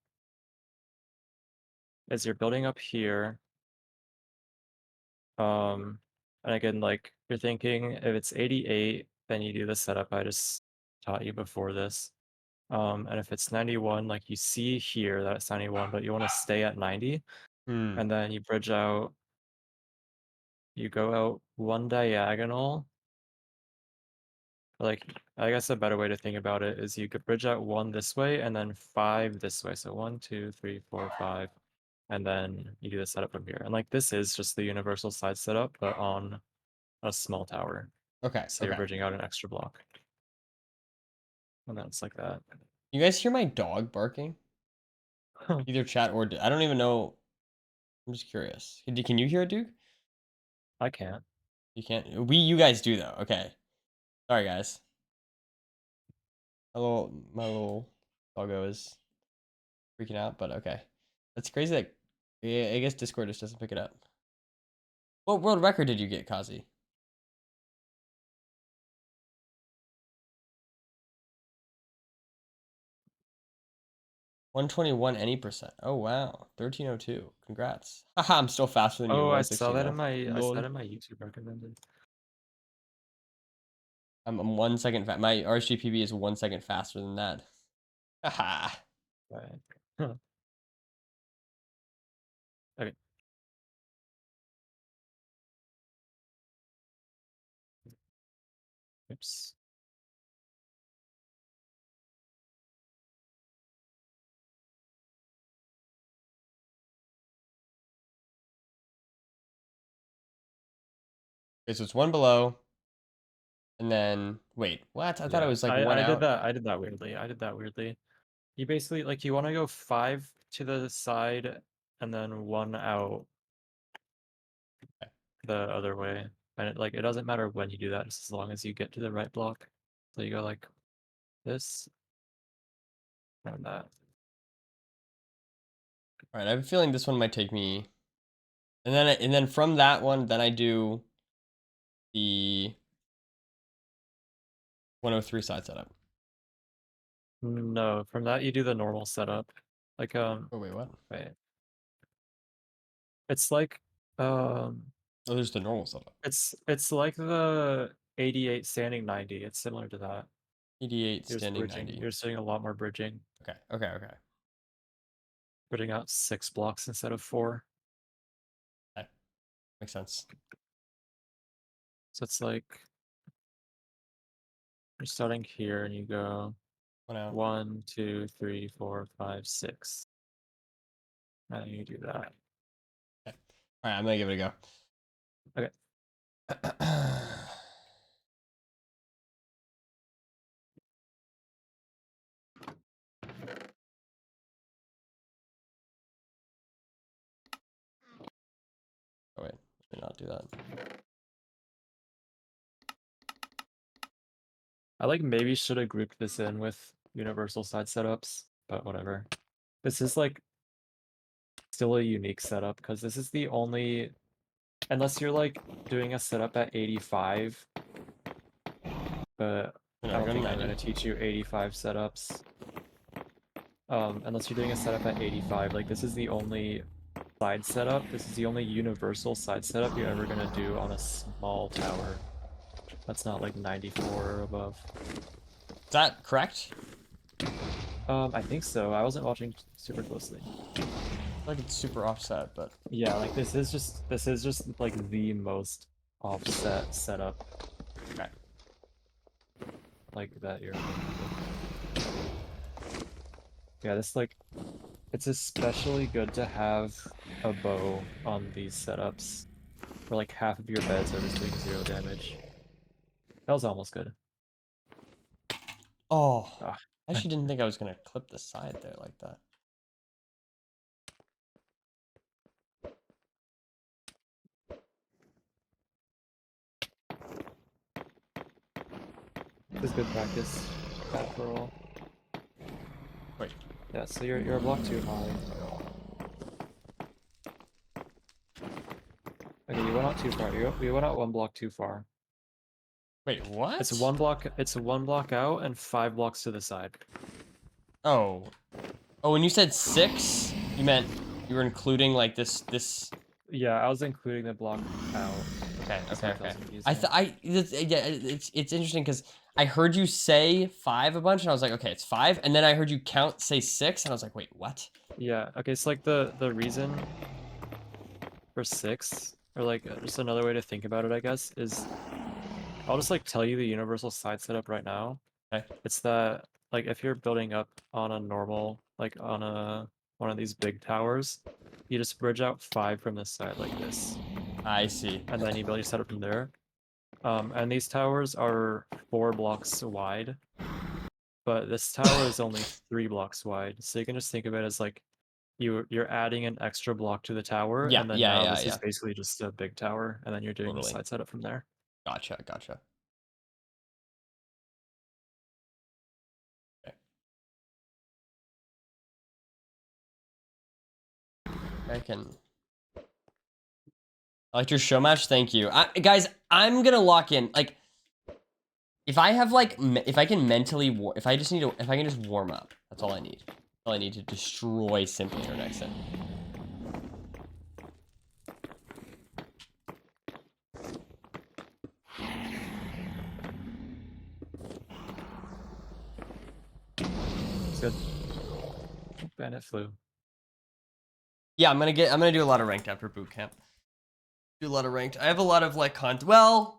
is you're building up here. And again, like you're thinking if it's 88, then you do the setup I just taught you before this. And if it's 91, like you see here that it's 91, but you want to stay at 90, and then you bridge out, you go out one diagonal. Like, I guess a better way to think about it is you could bridge out one this way and then 5 this way. So 1, 2, 3, 4, 5. And then you do the setup from here. And like this is just the universal side setup, but on a small tower. Okay. So you're bridging out an extra block. And then it's like that. You guys hear my dog barking? Either chat or I don't even know. I'm just curious. Can you hear it, Duke? I can't. You can't. You guys do though. Okay. Sorry, guys. My little doggo is freaking out, but okay. That's crazy that I guess Discord just doesn't pick it up. What world record did you get, Kazi? $121 any percent. Oh wow. 1302. Congrats. Haha, I'm still faster than you. Oh, I 116 saw that in now. my Lol. YouTube recommended. I'm 1 second fast. My RSGPB is 1 second faster than that. Haha. Right. Huh. Okay. Oops. Okay, so it's one below. And then wait, what? I thought it Yeah, was like one I did out. that. I did that weirdly. I did that weirdly. You basically like you want to go 5 to the side and then 1 out the other way. And it doesn't matter when you do that, just as long as you get to the right block. So you go like this and that. All right, I have a feeling this one might take me. And then from that one, then I do the 103 side setup. No, from that you do the normal setup. Like Oh wait, what? wait. It's like um Oh, there's the normal setup. it's like the 88 standing 90. It's similar to that. 88 You're standing bridging. 90. You're just doing a lot more bridging. Okay. Bridging out 6 blocks instead of 4. Okay. Makes sense. So it's like you're starting here and you go One out. 1, 2, 3, 4, 5, 6. And then you do that. Okay. All right, I'm gonna give it a go. Okay. Oh wait, did not do that. I like maybe should have grouped this in with universal side setups, but whatever. This is like still a unique setup because this is the only, unless you're like doing a setup at 85, but No, I don't go to think I'm 90. going to teach you 85 setups. Unless you're doing a setup at 85, like this is the only side setup. This is the only universal side setup you're ever going to do on a small tower. That's not like 94 or above. Is that correct? I think so. I wasn't watching super closely. Like it's super offset, but Yeah, like this is just like the most offset setup okay. like that you're yeah, this like it's especially good to have a bow on these setups where like half of your beds are just doing 0 damage. That was almost good. Oh, Ah. I actually didn't think I was gonna clip the side there like that. This is good practice. Bad for all. Wait. Yeah, so you're a block too high. Okay, you went out too far. You went out 1 block too far. Wait, what? It's 1 block out and 5 blocks to the side. Oh. Oh, when you said 6, you meant you were including like this. Yeah, I was including the block out. Okay. Just make those confusing. It's interesting because I heard you say 5 a bunch, and I was like, okay, it's 5, and then I heard you say 6, and I was like, wait, what? Yeah, okay, so like the reason for 6, or like just another way to think about it, I guess, is I'll just like tell you the universal side setup right now. Okay. It's that like if you're building up on a normal, like on one of these big towers, you just bridge out 5 from this side like this. I see. And then you build your setup from there. And these towers are 4 blocks wide, but this tower is only 3 blocks wide. So you can just think of it as like you're adding an extra block to the tower, Yeah. and then now this is basically just a big tower, and then you're doing the side setup from there. Gotcha. I can. I liked your show match. Thank you, guys. I'm gonna lock in. Like, if I have like, if I can mentally if I can just warm up. That's all I need. All I need to destroy Simply our next set. It's good. Bennett flew. Yeah, I'm gonna do a lot of ranked after boot camp. Do a lot of ranked. I have a lot of like content. Well,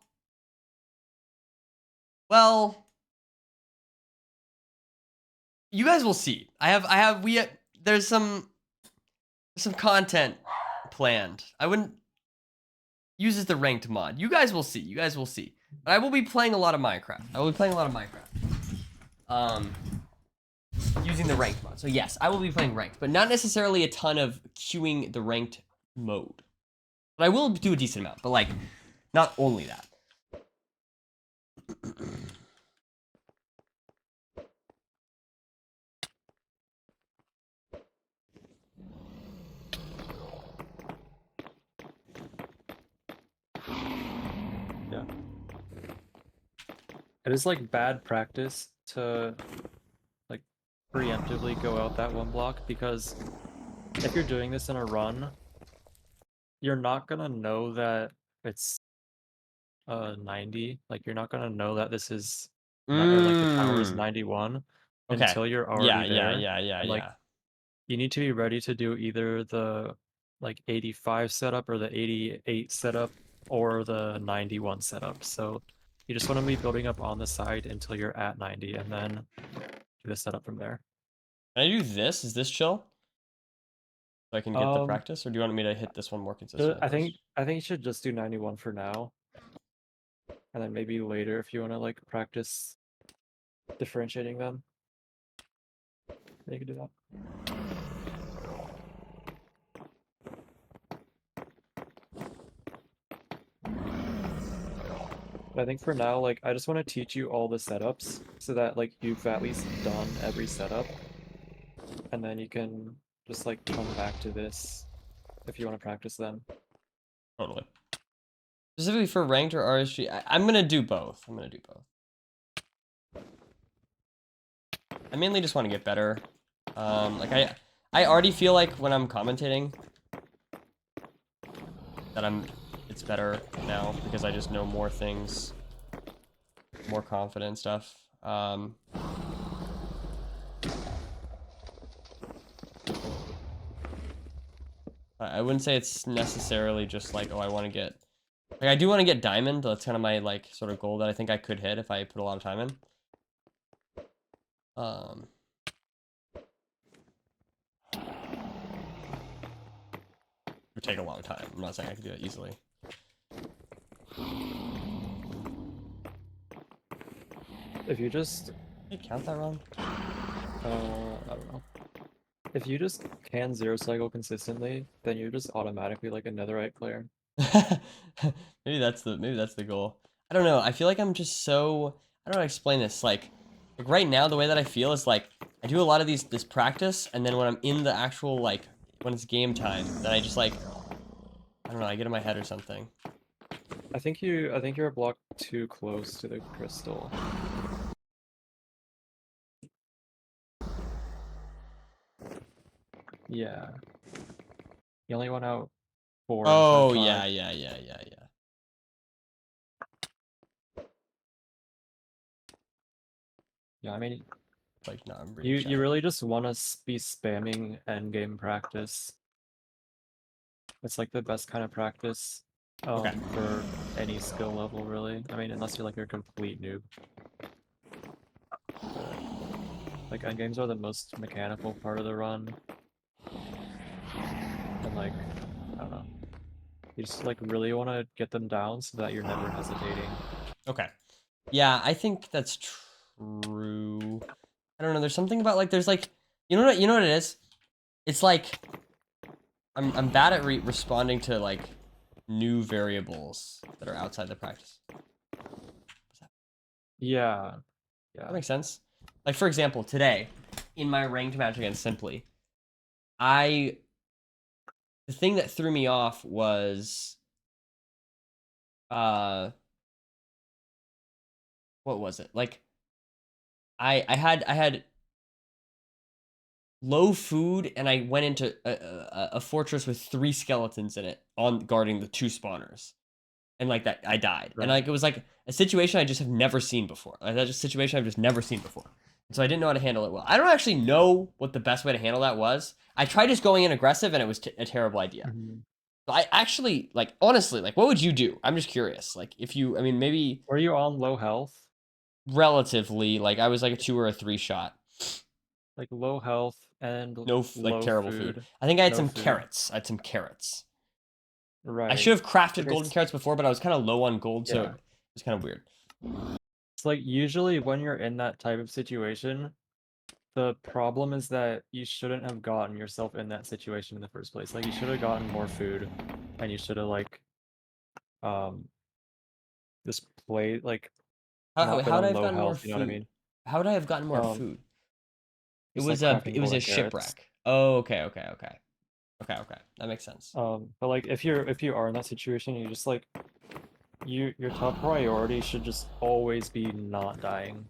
you guys will see. There's some content planned. I wouldn't use as the ranked mod. You guys will see. You guys will see. But I will be playing a lot of Minecraft. Using the ranked mod. So yes, I will be playing ranked, but not necessarily a ton of queuing the ranked mode. But I will do a decent amount, but like, not only that. Yeah. It is like bad practice to like preemptively go out that one block, because if you're doing this in a run, you're not gonna know that it's 90. Like, you're not gonna know that this is or like the tower is 91 Okay. until you're already there. Yeah. And like, you need to be ready to do either the like 85 setup or the 88 setup or the 91 setup. So you just want to be building up on the side until you're at 90 and then do the setup from there. Can I do this? Is this chill? So I can get the practice, or do you want me to hit this one more consistently? I think you should just do 91 for now. And then maybe later if you want to like practice differentiating them. You can do that. But I think for now, like, I just want to teach you all the setups so that like you've at least done every setup. And then you can just like come back to this if you want to practice them. Totally. Specifically for ranked or RSG, I'm gonna do both. I mainly just want to get better. Like I already feel like when I'm commentating that it's better now because I just know more things, more confident stuff. I wouldn't say it's necessarily just like, oh, I want to get, like, I do want to get diamond. That's kind of my like sort of goal that I think I could hit if I put a lot of time in. It would take a long time. I'm not saying I could do it easily. If you just... Did you count that wrong? I don't know. If you just can zero cycle consistently, then you're just automatically like a netherite player. maybe that's the goal. I don't know. I feel like I'm just so, I don't know how to explain this. Like right now, the way that I feel is like I do a lot of this practice, and then when I'm in the actual like when it's game time, then I just like, I don't know, I get in my head or something. I think you're a block too close to the crystal. Yeah. You only went out 4. Oh yeah. Yeah, I mean, like no, I'm reading you really just want to be spamming endgame practice. It's like the best kind of practice for any skill level, really. I mean, unless you're like a complete noob. Like, endgames are the most mechanical part of the run. And like, I don't know. You just like really want to get them down so that you're never hesitating. Okay. Yeah, I think that's true. I don't know. There's something about like there's like you know what it is? It's like I'm bad at responding to like new variables that are outside the practice. Yeah. That makes sense. Like for example, today in my ranked match against Simply, I the thing that threw me off was what was it? Like I had low food, and I went into a fortress with 3 skeletons in it on guarding the 2 spawners, and like that I died, and Right. like it was like a situation I just have never seen before. Like that's a situation I've just never seen before, and so I didn't know how to handle it well. I don't actually know what the best way to handle that was. I tried just going in aggressive, and it was a terrible idea. Mhm. So I actually like honestly like what would you do? I'm just curious. Like if you, I mean maybe Were you on low health? relatively like I was like a 2 or a 3 shot. Like low health and No, like low terrible food. food. I think I had No some food. carrots. I had some carrots. I Right. should have crafted Okay, golden carrots before, but I was kind of low on gold, so yeah. it was kind of weird. It's like usually when you're in that type of situation, the problem is that you shouldn't have gotten yourself in that situation in the first place. Like you should have gotten more food, and you should have like um just played like not been How would I on have low gotten more health, you know what I food? mean? How would I have gotten more Um food? just like crafting It was a golden carrots. shipwreck. Oh, okay. That makes sense. But like if you are in that situation, you just like your top priority should just always be not dying.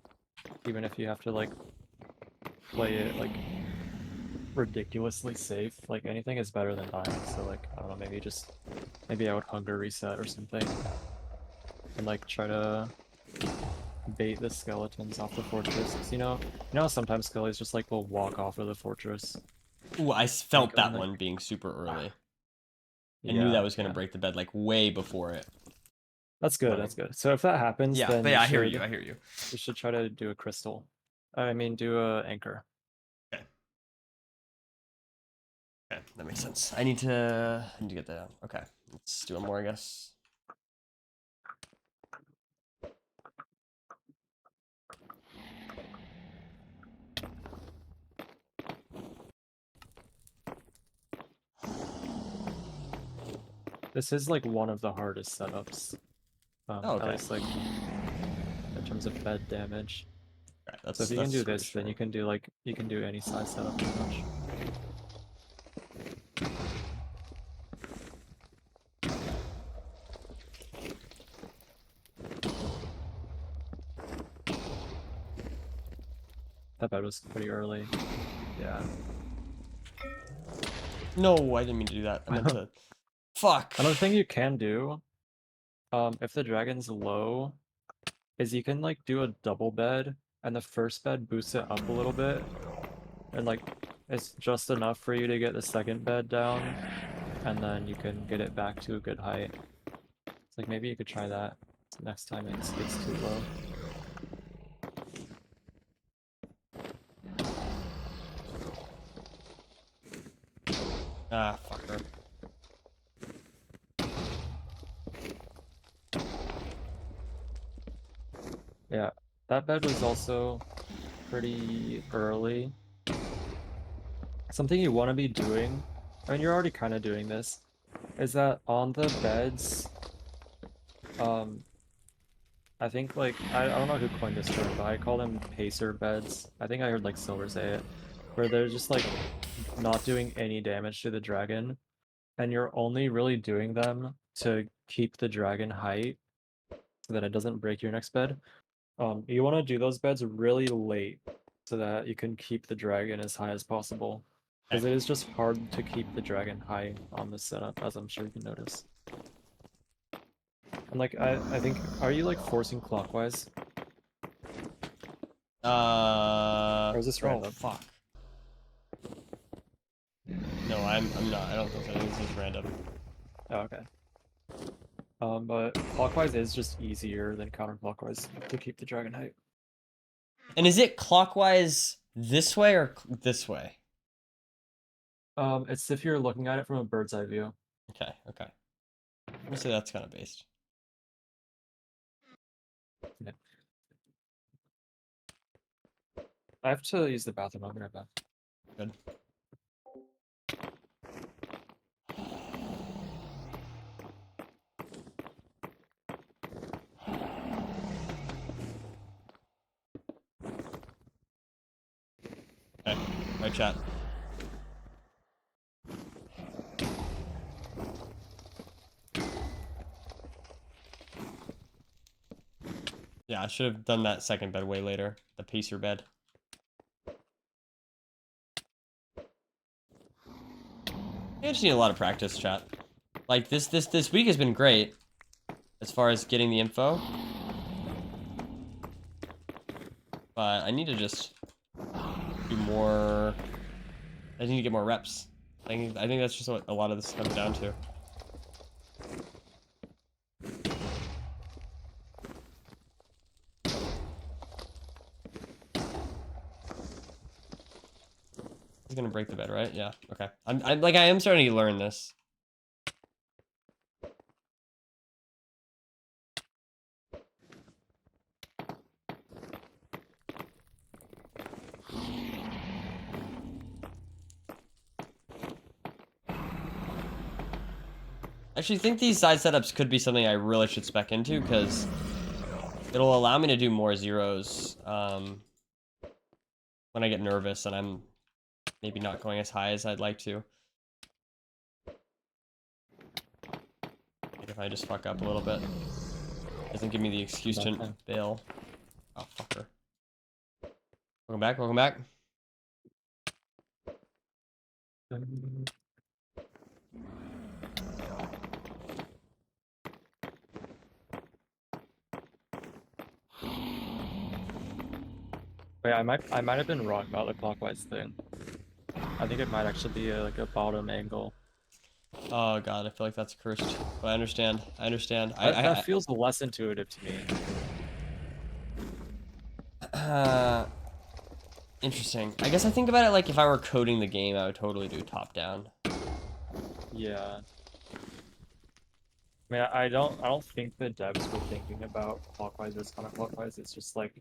Even if you have to like play it like ridiculously safe, like anything is better than dying. So like I don't know, maybe I would hunger reset or something and like try to bait the skeletons off the fortress. 'Cause, you know sometimes skellies just like will walk off of the fortress. Ooh, I Like felt I'm that like one being super early. I knew that yeah, was going to yeah. break the bed like way before it. That's good, Running. that's good. So if that happens, Yeah, then but you yeah, should I hear you. you should try to do a crystal. I mean do a anchor. Okay. Okay, that makes sense. I need to get that down. Okay, let's do one more, I guess. This is like one of the hardest setups. Oh, At okay. least like in terms of bed damage. Okay, So if you can do that's this, then reassuring. you can do any size setup pretty much. That bed was pretty early. Yeah. No, I didn't mean to do that. I meant to. Fuck. Another thing you can do, if the dragon's low, is you can like do a double bed, and the first bed boosts it up a little bit, and like it's just enough for you to get the second bed down, and then you can get it back to a good height. It's like maybe you could try that next time it gets too low. Ah, fucker. Yeah, that bed was also pretty early. Something you want to be doing, I mean, you're already kind of doing this, is that on the beds, I think like, I don't know who coined this term, but I call them pacer beds. I think I heard like Silver say it, where they're just like not doing any damage to the dragon, and you're only really doing them to keep the dragon height so that it doesn't break your next bed. You want to do those beds really late so that you can keep the dragon as high as possible. Because Okay. it is just hard to keep the dragon high on this setup, as I'm sure you can notice. And like, I think, are you like forcing clockwise? Or is this Oh, random? fuck. No, I'm not. I don't think so. I think this is random. Oh, okay. But clockwise is just easier than counterclockwise to keep the dragon height. And is it clockwise this way or this way? It's if you're looking at it from a bird's eye view. Okay, okay. I'm gonna say that's kind of based. Yeah. I have to use the bathroom. I'll be right back. Good. Okay, right chat. Yeah, I should have done that second bed way later. The pacer bed. I just need a lot of practice, chat. Like this week has been great as far as getting the info. But I need to just do more. I need to get more reps. I think that's just what a lot of this comes down to. He's gonna break the bed, right? Yeah. Okay. I'm like I am starting to learn this. I actually think these side setups could be something I really should spec into because it'll allow me to do more zeros when I get nervous and I'm maybe not going as high as I'd like to. Like if I just fuck up a little bit. Doesn't give me the excuse to bail. Oh, fucker. Welcome back, welcome back. Wait, I might have been wrong about the clockwise thing. I think it might actually be like a bottom angle. Oh god, I feel like that's cursed. But I understand. I understand. That feels less intuitive to me. Interesting. I guess I think about it like if I were coding the game, I would totally do top down. Yeah. I mean, I don't think the devs were thinking about clockwise versus counterclockwise. It's just like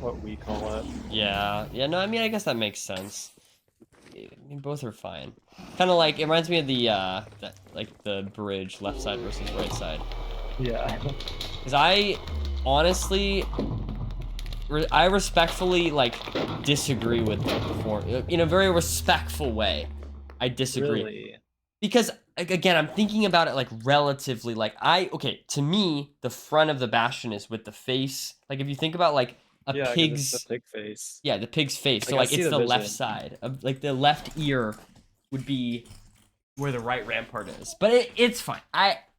what we call it. Yeah. Yeah, no, I mean, I guess that makes sense. I mean, both are fine. Kind of like, it reminds me of the, like, the bridge, left side versus right side. Yeah. Because I, honestly, I respectfully, like, disagree with the form. In a very respectful way, I disagree. Really? Because, again, I'm thinking about it, like, relatively, like, okay, to me, the front of the bastion is with the face. Like, if you think about, like, a Yeah, 'cause pig's... it's the pig face. Yeah, the pig's face. Like, So, I like, see it's the the left vision. side. Like, the left ear would be where the right rampart is. But it's fine.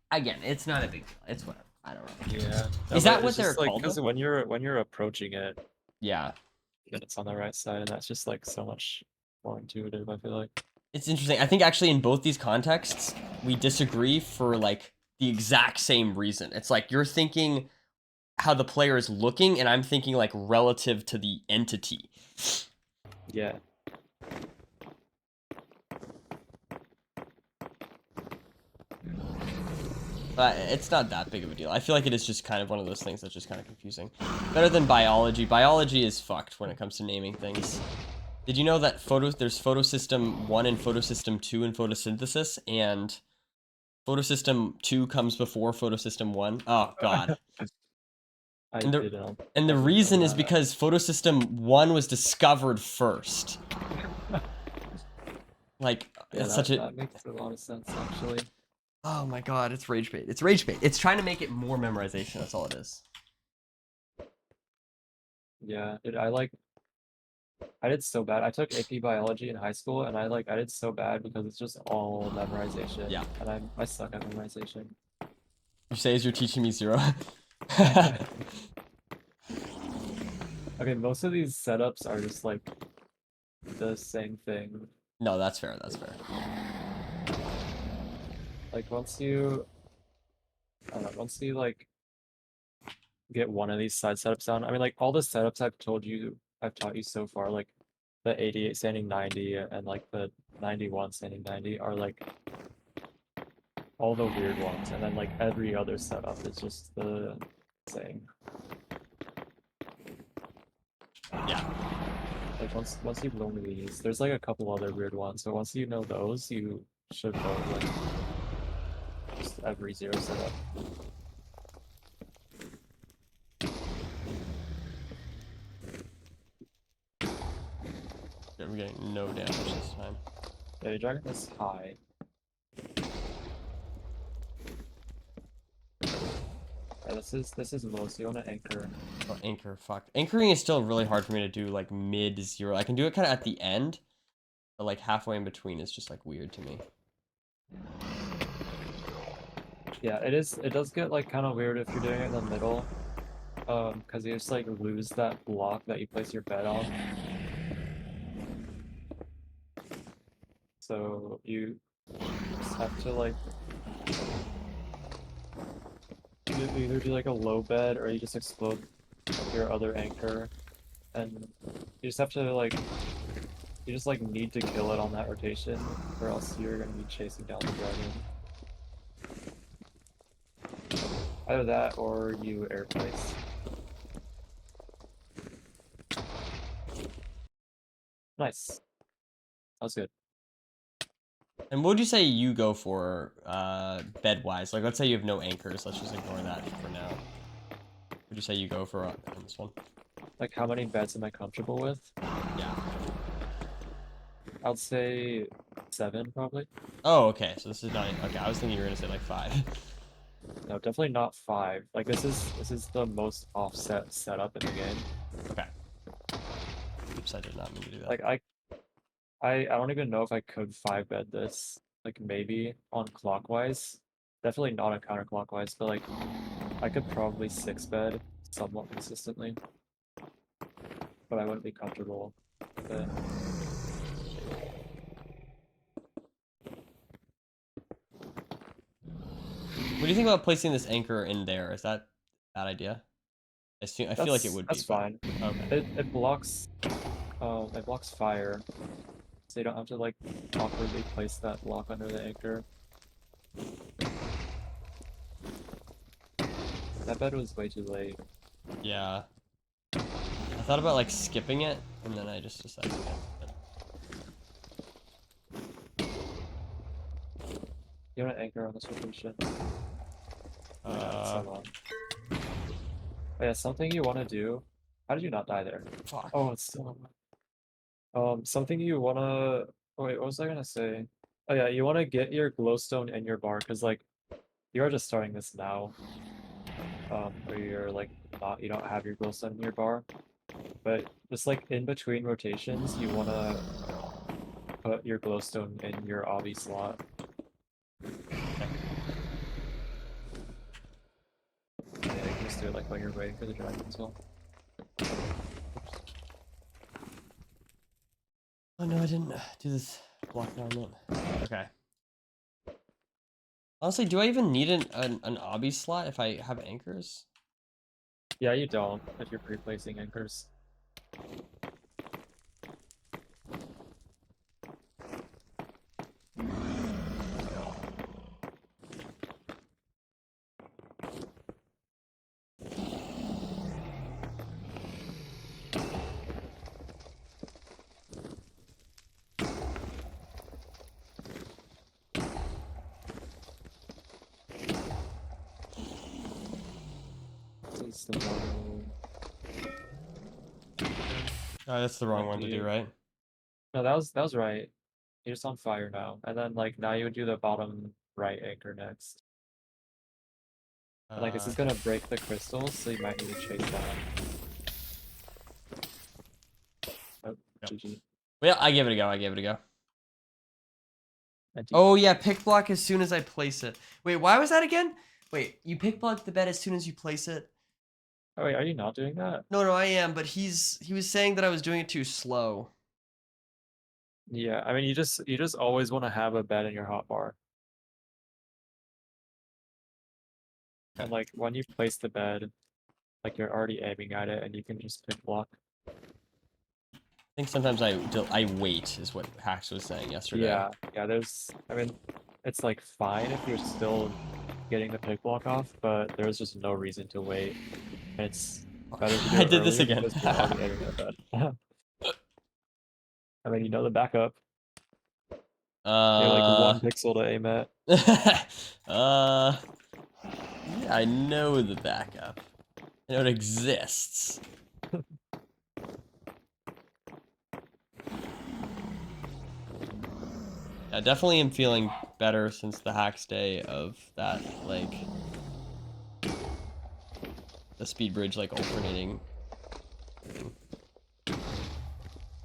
Again, it's not a big deal. It's whatever. I don't know. Yeah. Is that what they're called, Because though? when you're approaching it, Yeah. and it's on the right side, and that's just like so much more intuitive, I feel like. It's interesting. I think actually in both these contexts, we disagree for, like, the exact same reason. It's like you're thinking how the player is looking, and I'm thinking, like, relative to the entity. Yeah. It's not that big of a deal. I feel like it is just kind of one of those things that's just kind of confusing. Better than biology. Biology is fucked when it comes to naming things. Did you know that there's photosystem 1 and photosystem 2 in photosynthesis, and photosystem 2 comes before photosystem 1? Oh, God. And the reason is because photosystem 1 was discovered first. Like, Yeah, it's such a... that makes a lot of sense, actually. Oh my god, it's rage bait. It's rage bait. It's trying to make it more memorization, that's all it is. Yeah, I did so bad. I took AP biology in high school, and I did so bad because it's just all memorization. Yeah. And I suck at memorization. You say as you're teaching me zero. Okay, most of these setups are just like the same thing. No, that's fair, that's fair. Like once you like get one of these side setups down, I mean like all the setups I've taught you so far, like the 88 standing 90 and like the 91 standing 90 are like all the weird ones, and then like every other setup is just the same. Yeah. Like once you learn these, there's like a couple other weird ones, but once you know those, you should know like just every zero setup. I'm getting no damage this time. Yeah, your dragon is high. Yeah, this is low, so you want to anchor. Oh, anchor, fuck. Anchoring is still really hard for me to do, like, mid-0. I can do it kind of at the end, but, like, halfway in between is just, like, weird to me. Yeah, it is. It does get like kind of weird if you're doing it in the middle, because you just like lose that block that you place your bed on. So you just have to like you either do like a low bed or you just explode your other anchor, and you just have to like you just like need to kill it on that rotation, or else you're gonna be chasing down the dragon. Either that or you air place. Nice. That was good. And what would you say you go for, bed-wise? Like, let's say you have no anchors. Let's just ignore that for now. What would you say you go for on this one? Like, how many beds am I comfortable with? Yeah. I'd say 7, probably. Oh, okay. So this is not... Okay, I was thinking you were gonna say, like, 5. No, definitely not 5. Like, this is the most offset setup in the game. Okay. Oops, I did not mean to do that. Like, I don't even know if I could 5-bed this. Like, maybe on clockwise. Definitely not on counterclockwise, but like, I could probably 6-bed somewhat consistently. But I wouldn't be comfortable with it. What do you think about placing this anchor in there? Is that a bad idea? I feel like it would be. That's fine. Okay. It blocks fire. So you don't have to like awkwardly place that block under the anchor. That bed was way too late. Yeah. I thought about, like, skipping it, and then I just decided against it. You want to anchor on this rotation? So long. Oh, yeah, something you want to do. How did you not die there? Fuck. Oh, it's still. Something you want to. Oh, wait, what was I gonna say? Oh yeah, you want to get your glowstone in your bar because like you are just starting this now. Where you're like not you don't have your glowstone in your bar, but just like in between rotations, you want to put your glowstone in your obby slot. Yeah, you can just do it like while you're waiting for the dragon as well. Oh no, I didn't do this block down then. Okay. Honestly, do I even need an obby slot if I have anchors? Yeah, you don't if you're pre-placing anchors. This is the one. Oh, that's the wrong one to do, right? No, that was right. You're just on fire now. And then like now you would do the bottom right anchor next. And, like this is gonna break the crystals, so you might need to chase that. Oh, Yep. GG. Well, I give it a go. I give it a go. And Oh yeah, pick block as soon as I place it. Wait, why was that again? Wait, you pick block the bed as soon as you place it? oh wait, are you not doing that? No, I am, but he was saying that I was doing it too slow. Yeah, I mean you just always want to have a bed in your hotbar. And like when you place the bed, like you're already aiming at it and you can just pick block. I think sometimes I wait is what Hax was saying yesterday. Yeah, there's I mean it's like fine if you're still getting the pick block off, but there's just no reason to wait. And it's better to do I it did this earlier again. because you're already aiming at bed. I mean, you know the backup. You're like 1 pixel to aim at. Yeah, I know the backup. I know it exists. I definitely am feeling better since the Hacks day of that, like... the speed bridge like alternating thing.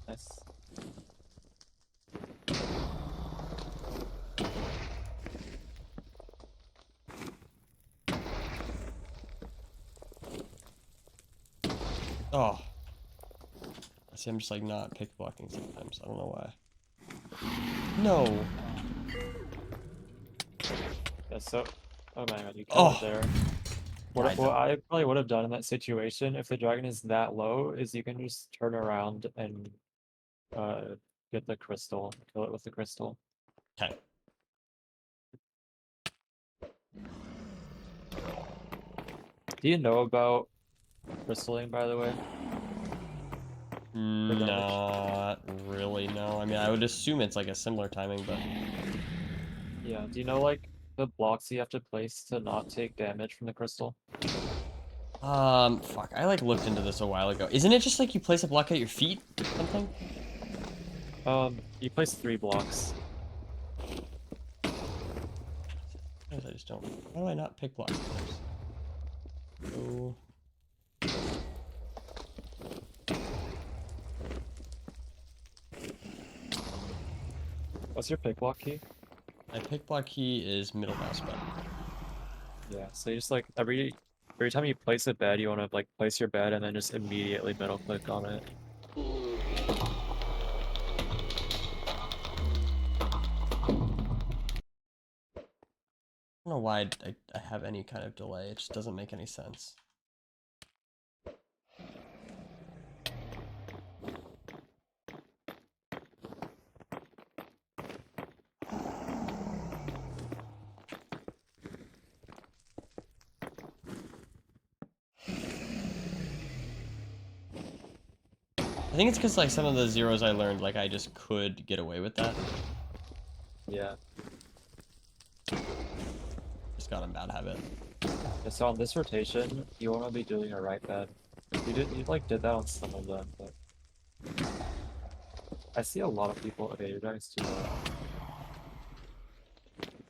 Nice. Oh. I see I'm just like not pick blocking sometimes. I don't know why. No. Yeah, so oh my god, you killed Oh. it there. Yeah, What I probably would have done in that situation if the dragon is that low is you can just turn around and get the crystal, kill it with the crystal. Okay. Do you know about crystalling, by the way? For damage? Not really, no. I mean, I would assume it's like a similar timing, but Yeah. Do you know like the blocks you have to place to not take damage from the crystal? fuck. I like looked into this a while ago. Isn't it just like you place a block at your feet? Something? You place 3 blocks. Sometimes I just don't. Why do I not pick blocks sometimes? Oh. What's your pick block key? My pick block key is middle mouse button. Yeah, so you just like every time you place a bed, you want to like place your bed and then just immediately middle click on it. I don't know why I have any kind of delay. It just doesn't make any sense. I think it's because like some of the zeros I learned, like I just could get away with that. Yeah. Just got a bad habit. Yeah, so on this rotation, you want to be doing a right bed. You like did that on some of them, but I see a lot of people. Okay, your guys too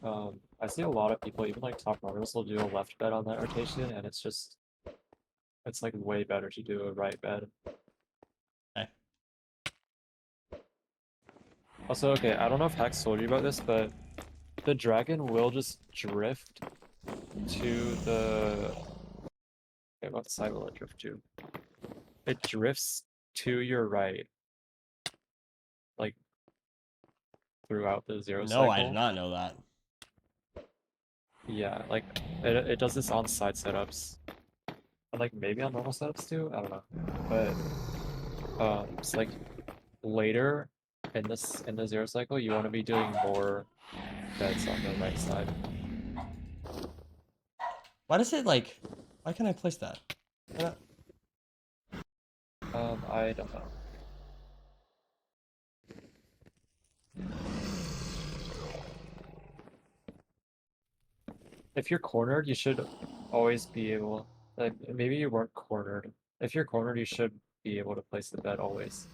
low. I see a lot of people, even like top runners, will do a left bed on that rotation, and it's like way better to do a right bed. Okay. Also, okay, I don't know if Hex told you about this, but the dragon will just drift to the. Okay, what side will it drift to? It drifts to your right, like throughout the zero No, cycle. I did not know that. Yeah, like it does this on side setups, and like maybe on normal setups too. I don't know, but it's like later in the zero cycle, you want to be doing more beds on the right side. Why does it like? Why can't I place that? Why not? I don't know. If you're cornered, you should always be able. Like maybe you weren't cornered. If you're cornered, you should be able to place the bed always.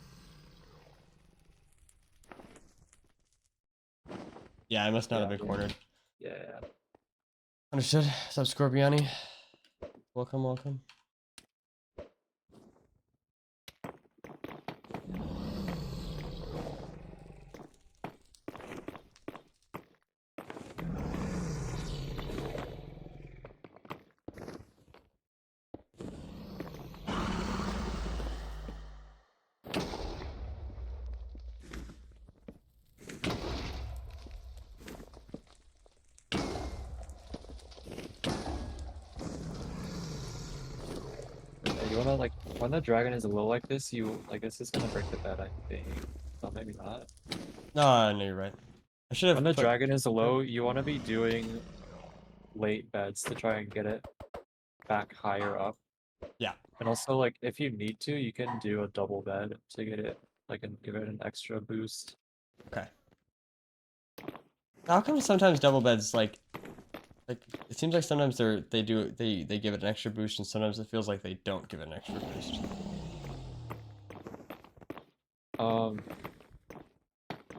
Yeah, I must not have Yeah. been cornered. Yeah. Understood. What's up, Scorpioni? Welcome, welcome. You wanna like when the dragon is low like this, you like this is gonna break the bed, I think. Oh, maybe not. No, no, you're right. I should have When the put. dragon is low, you want to be doing late beds to try and get it back higher up. Yeah. And also, like, if you need to, you can do a double bed to get it, like, and give it an extra boost. Okay. How come sometimes double beds like it seems like sometimes they give it an extra boost and sometimes it feels like they don't give it an extra boost.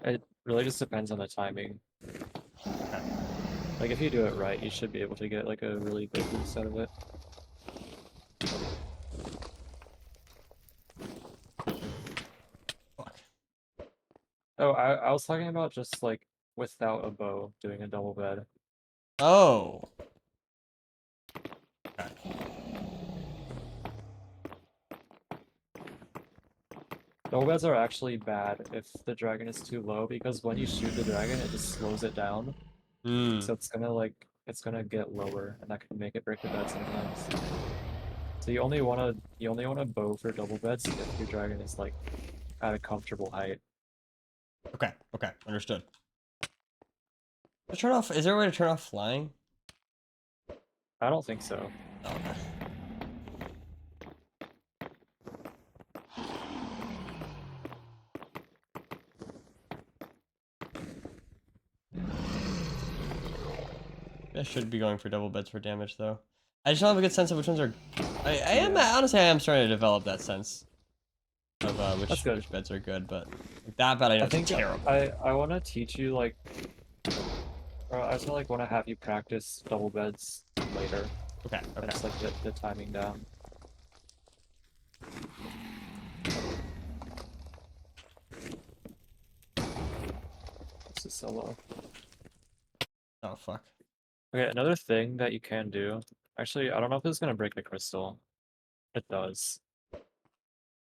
It really just depends on the timing. Okay. Like, if you do it right, you should be able to get like a really big boost out of it. Oh, I was talking about just like without a bow doing a double bed. Oh. Okay. Double beds are actually bad if the dragon is too low because when you shoot the dragon, it just slows it down. Hmm. So it's gonna get lower, and that can make it break the bed sometimes. So you only wanna bow for double beds if your dragon is like at a comfortable height. Okay. Okay. Understood. Turn off. Is there a way to turn off flying? I don't think so. Oh, okay. I should be going for double beds for damage though. I just don't have a good sense of which ones are. I am Yeah. honestly I am starting to develop that sense of That's good. which beds are good, but that bed I know I think is terrible. I want to teach you like, or I also like want to have you practice double beds later. Okay. And Okay. just like the timing down. This is so low. Oh fuck. Okay, another thing that you can do. Actually, I don't know if this is gonna break the crystal. It does.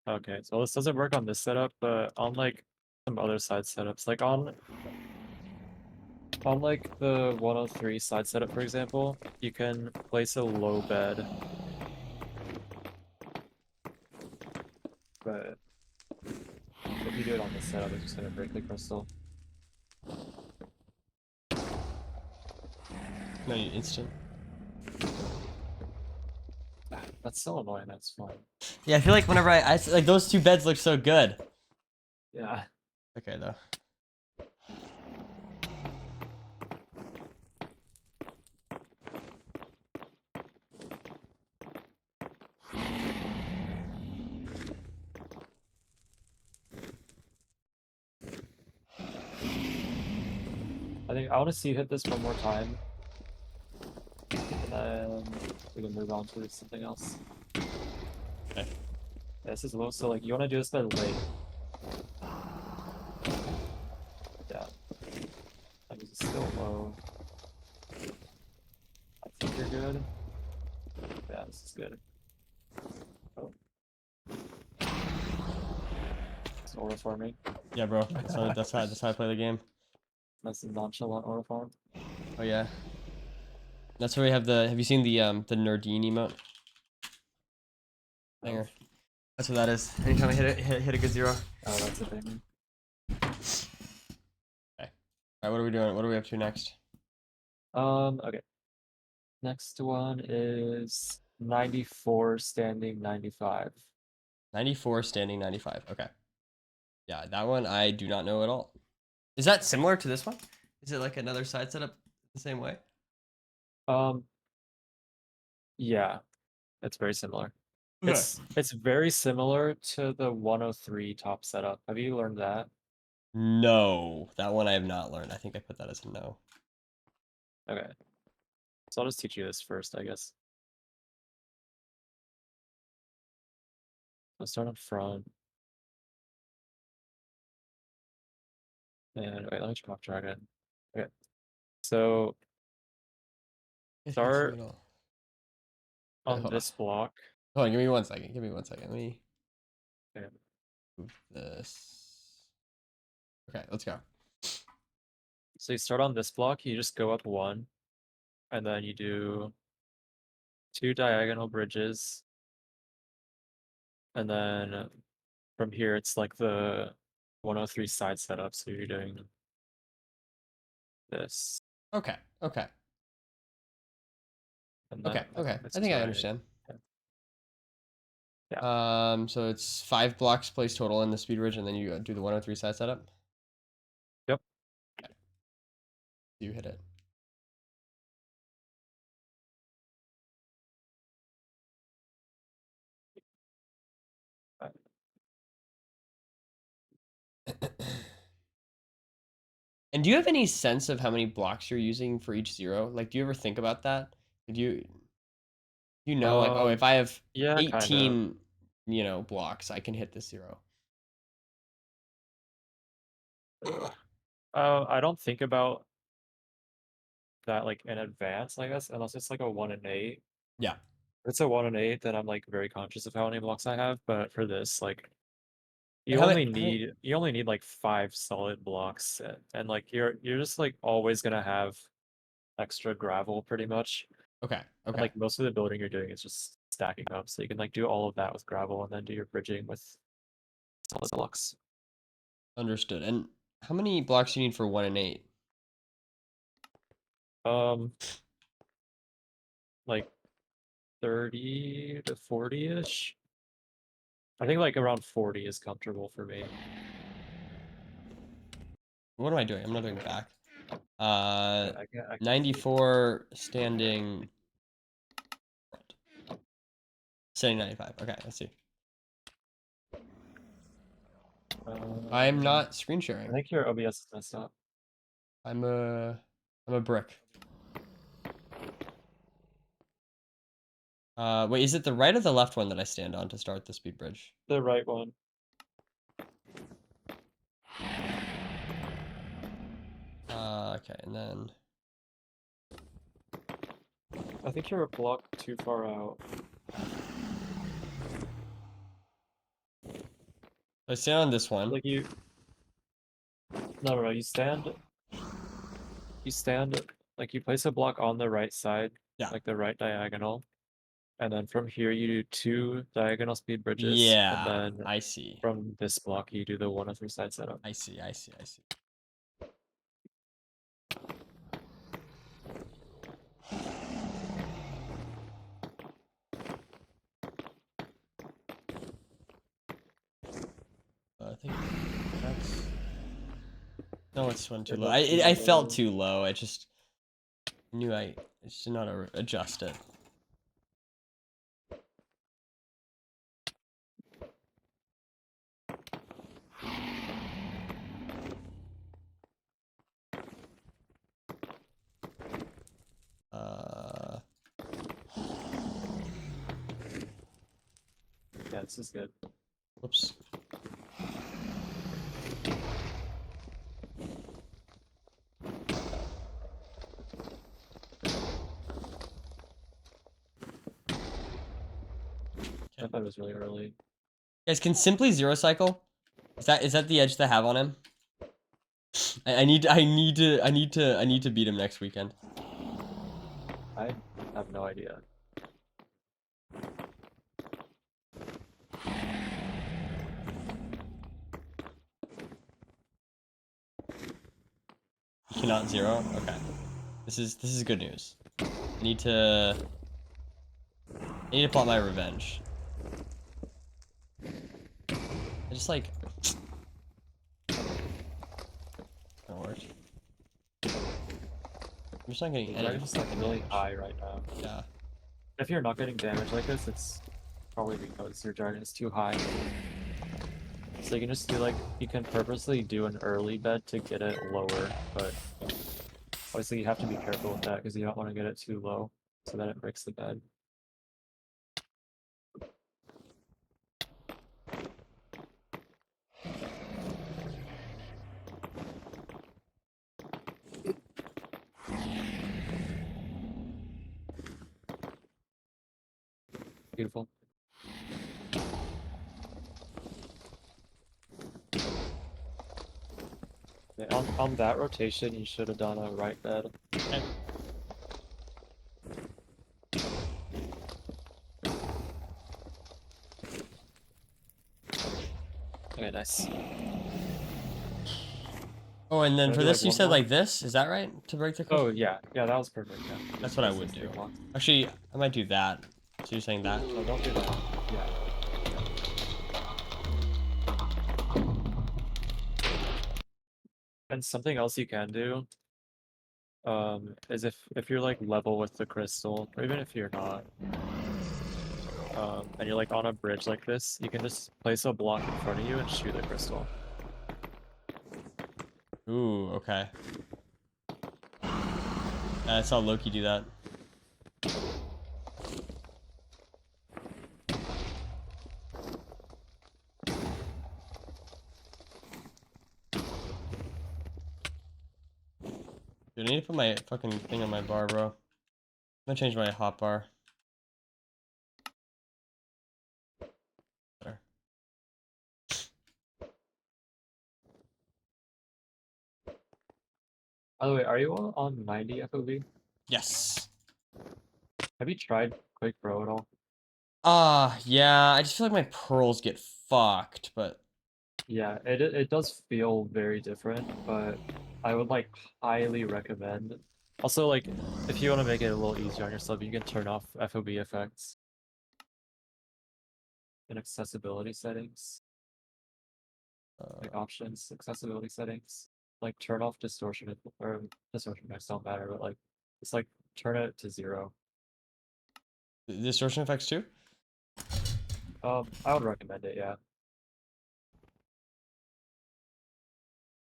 Okay, so this doesn't work on this setup, but on like some other side setups, like on like the 103 side setup, for example, you can place a low bed. But if you do it on this setup, it's just gonna break the crystal. No, you instant. That's so annoying, that's fine. Yeah, I feel like whenever I like those two beds look so good. Yeah. Okay though. I think I want to see you hit this one more time. And then we can move on to something else. Okay. Yeah, this is low, so like you want to do this bed late. Yeah. That is still low. I think you're good. Yeah, this is good. Oh. It's aura farming. Yeah, bro. That's how I play the game. That's a nonchalant aura farm. Oh yeah. That's where we have the. Have you seen the Nerdine emote? Banger. That's what that is. Anytime I hit a good zero. Oh, that's a thing. Okay. All right. What are we doing? What are we up to next? Okay. Next one is 94 standing 95. 94 standing 95. Okay. Yeah, that one I do not know at all. Is that similar to this one? Is it like another side setup the same way? Yeah, it's very similar. Okay. It's very similar to the 103 top setup. Have you learned that? No, that one I have not learned. I think I put that as a no. Okay. So I'll just teach you this first, I guess. Let's start up front. And wait, let me pop dragon. Okay. So I can't see start it all. on Hold on. this block. Hold on, give me 1 second. Give me 1 second. Let me Okay. move this. Okay, let's go. So you start on this block, you just go up one, and then you do 2 diagonal bridges. And then from here, it's like the 103 side setup. So you're doing this. Okay, okay, And then okay, okay. this I is think I right. understand. Yeah. So it's 5 blocks placed total in the speed ridge, and then you do the 103 side setup. Yep. Okay. You hit it. And do you have any sense of how many blocks you're using for each zero? Like, do you ever think about that? Did you know, like, oh, if I have Yeah, kind of. 18, blocks, I can hit this zero. I don't think about that like in advance, I guess, unless it's like a 1 in 8. Yeah. If it's a 1 in 8, then I'm like very conscious of how many blocks I have. But for this, like And you only need like 5 solid blocks, and like you're just like always gonna have extra gravel pretty much. okay. And Okay. like most of the building you're doing is just stacking up, so you can like do all of that with gravel and then do your bridging with solid blocks. Understood. And how many blocks do you need for 1 and 8? Like 30 to 40-ish. I think like around 40 is comfortable for me. What am I doing? I'm not doing back. Yeah, I can see. 94 standing. Standing 95. Okay, let's see. I'm not screen I sharing. think your OBS is messed up. I'm a brick. Wait, is it the right or the left one that I stand on to start the speed bridge? The right one. Okay, and then I think you're a block too far out. I stand on this one. Like you. No. You stand. Like you place a block on the right side, Yeah. like the right diagonal, and then from here you do 2 diagonal speed bridges, and Yeah, then I see. from this block you do the 1 of your side setup. I see. I see. I see. I think that's. No, it's one too low. I felt too low. I just knew I should not adjust it. Yeah, this is good. Whoops. I thought it was really early. Guys, can Simply zero cycle? Is that the edge to have on him? I need to beat him next weekend. I have no idea. You cannot zero? Okay. This is good news. I need to plot my revenge. I just like that worked. I'm just not getting The dragon's any just like really high right now. Yeah. If you're not getting damage like this, it's probably because your dragon is too high. So you can just do like, you can purposely do an early bed to get it lower, but obviously you have to be careful with that because you don't want to get it too low so that it breaks the bed. Beautiful. Yeah, on that rotation, you should have done a right bed. Okay. Okay, nice. Oh, and then Gonna for do, this like, you one said more? like this, is that right? To break the crystal? Oh yeah, that was perfect. Yeah, That's what I This would is do. 3 blocks. Actually, I might do that. So you're saying that? No, don't do that. Yeah. And something else you can do, is if you're like level with the crystal, or even if you're not, and you're like on a bridge like this, you can just place a block in front of you and shoot the crystal. Ooh, okay. I saw Loki do that. put my fucking thing on my bar, bro. I'm gonna change my hot bar. There. By the way, are you on 90 FOV? Yes. Have you tried Quake Pro at all? Yeah, I just feel like my pearls get fucked, but Yeah, it does feel very different, but I would like highly recommend. Also, like if you want to make it a little easier on yourself, you can turn off FOV effects in accessibility settings, like options, accessibility settings. Like turn off distortion or distortion effects don't matter, but like it's like turn it to 0. distortion effects too? I would recommend it, yeah.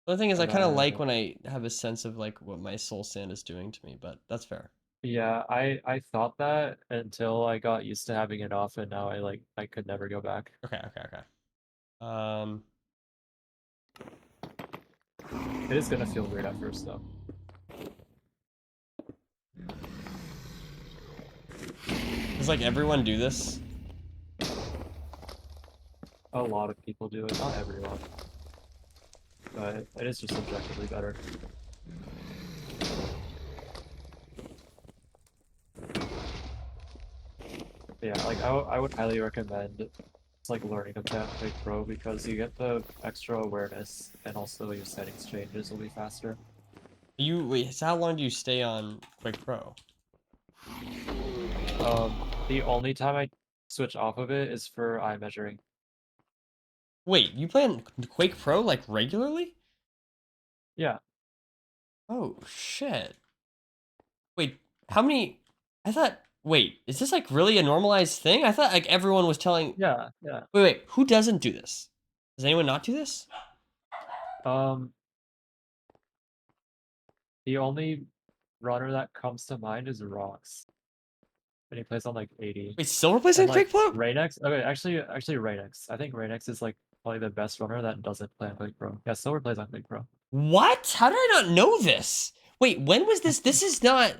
The thing is, I And kind of like then when I have a sense of like what my soul sand is doing to me, but that's fair. yeah, I thought that until I got used to having it off, and now I could never go back. Okay, okay, okay. Um, It is gonna feel weird at first though. does like everyone do this? A lot of people do it, not everyone, but it is just objectively better. Yeah, like I would highly recommend it's like learning to play on Quake Pro because you get the extra awareness and also your settings changes will be faster. Wait, so how long do you stay on Quake Pro? The only time I switch off of it is for eye measuring. Wait, you play on Quake Pro like regularly? Yeah, Oh shit. Wait, how many? I thought. Wait, is this like really a normalized thing? I thought like everyone was telling. yeah, yeah. Wait, who doesn't do this? Does anyone not do this? Um, the only runner that comes to mind is Rocks. And he plays on like 80. Wait, Silver plays And on Quake like Pro? Raynex, okay, actually Raynex. I think Raynex is like probably the best runner that doesn't play on Quake Pro. Yeah, Silver plays on Quake Pro. What? How did I not know this? Wait, when was this? This is not.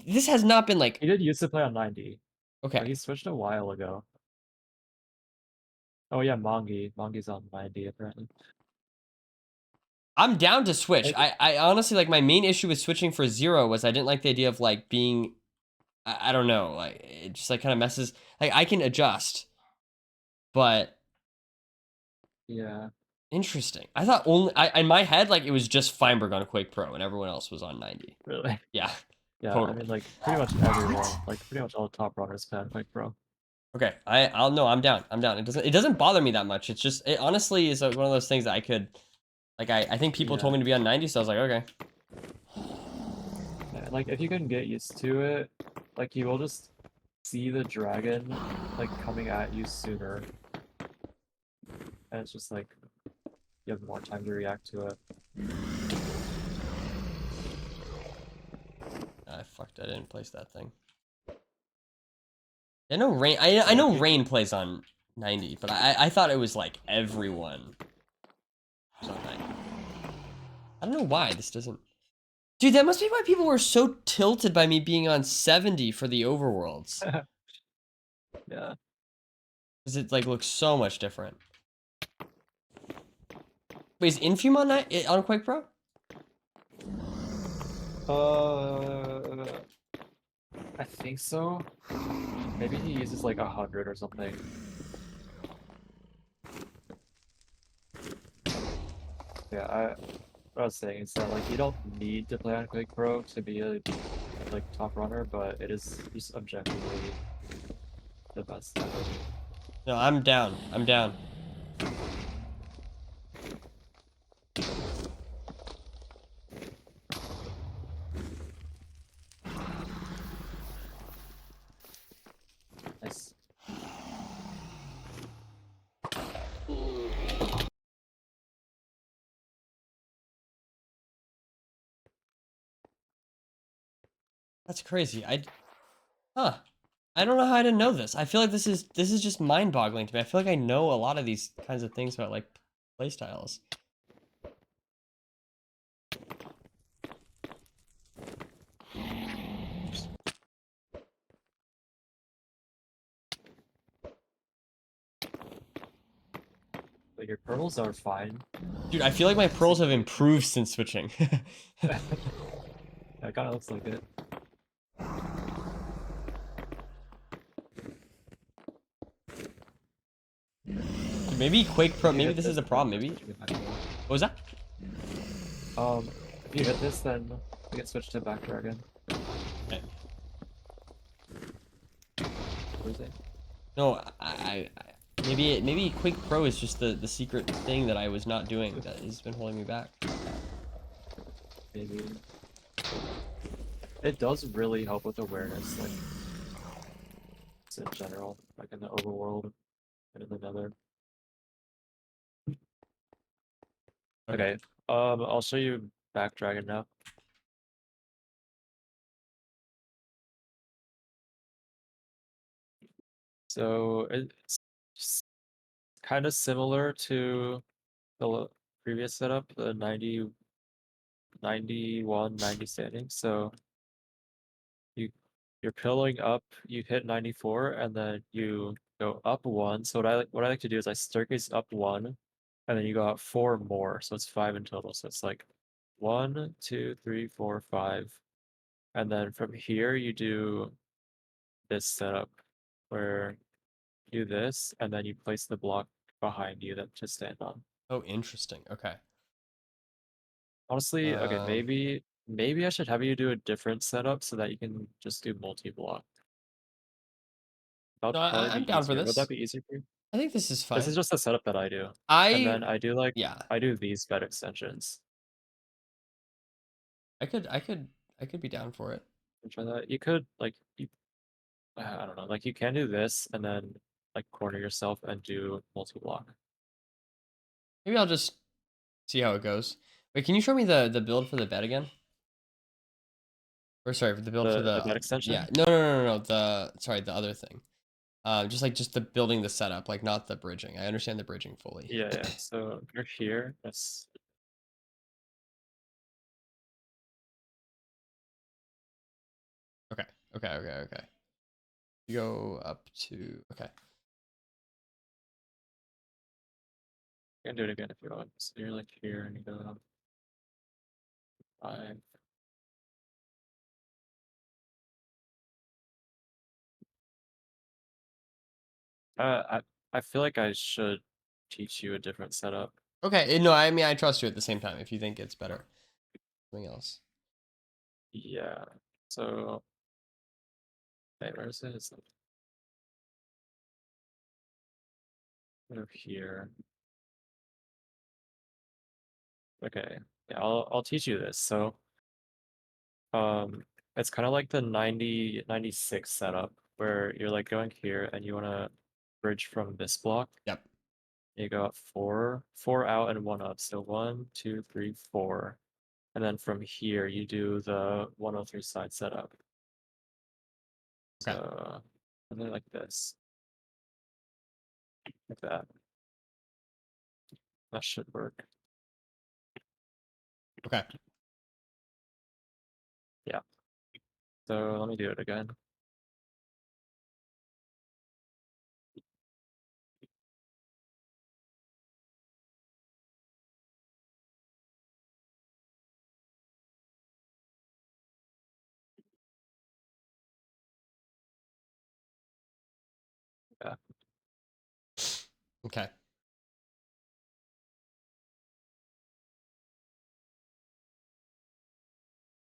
This has not been like. He did used to play on 90, but Okay, he switched a while ago. Oh yeah, Mongi's on 90 apparently. I'm down to switch. It- I honestly like my main issue with switching for 0 was I didn't like the idea of like being. I don't know. Like it just like kind of messes. Like I can adjust, but yeah, interesting. I thought only in my head like it was just Feinberg on Quake Pro and everyone else was on 90. really. Yeah, Yeah, I totally. mean like pretty much everyone, like pretty much all the top runners play on Quake Pro. Okay, I'll know. I'm down. I'm down. It doesn't bother me that much. It's just it honestly is one of those things that I could like I think people told Yeah. me to be on 90, so I was like okay. Yeah, like if you can get used to it, like you will just see the dragon like coming at you sooner. And it's just like you have more time to react to it. I fucked. I didn't place that thing. I know Rain. I know Rain plays on 90, but I thought it was like everyone was on 90. I don't know why this doesn't. Dude, that must be why people were so tilted by me being on 70 for the overworlds. Yeah. Because it like looks so much different. Wait, is Infume on Quake Pro? I think so. Maybe he uses like 100 or something. Yeah, what I was saying is that like you don't need to play on Quake Pro to be a like top runner, but it is just objectively the best. No, I'm down. I'm down. Nice. That's crazy. Huh. I don't know how I didn't know this. I feel like this is just mind-boggling to me. I feel like I know a lot of these kinds of things about like playstyles. But your pearls are fine. Dude, I feel like my pearls have improved since switching. That kind of looks like it. Maybe Quake Pro. If you Maybe hit this is a then problem. you Maybe. can switch it back to it. What was that? If you hit this, then we can switch to back dragon. Okay. What is it? No, maybe Quake Pro is just the secret thing that I was not doing that has been holding me back. Maybe. It does really help with awareness, like just in general, like in the overworld and in the nether. Okay. I'll show you back dragon now. So it's kind of similar to the previous setup, the 90, 91, 90 standing. So you're pilling up, you hit 94, and then you go up one. So what I like to do is I staircase up one, and then you go up four more. So it's 5 in total. So it's like 1, 2, 3, 4, 5. And then from here you do this setup where you do this, and then you place the block behind you that to stand on. Oh, interesting. Okay. Honestly, okay, maybe I should have you do a different setup so that you can just do multi-block. That'd No, probably I'm be down for easier. Would that this. be easier for you? I think this is This fine. is just the setup that I do. And then I do Yeah. I do these bed extensions. I could be down for it. Try that. You could like I don't know, like you can do this and then like corner yourself and do multi-block. Maybe I'll just see how it goes. Wait, can you show me the build for the bed again? Or sorry, for the build for The bed the yeah. extension? No. The other thing. Just the building the setup, like not the bridging. I understand the bridging fully. Yeah. So you're here. That's Okay. You go up to okay. you can do it again if you want. So you're like here and you go up 5. I feel like I should teach you a different setup. Okay, no, I mean I trust you at the same time if you think it's better. Something else. Yeah. So wait, where is it? It's like over here. Okay. Yeah, I'll teach you this. So it's kind of like the 90 96 setup where you're like going here and you want to bridge from this block. Yep. You go up four out and one up. So 1, 2, 3, 4. And then from here you do the 103 side setup. Okay. So something like this. Like that. That should work. Okay. Yeah. So let me do it again. Yeah. Okay.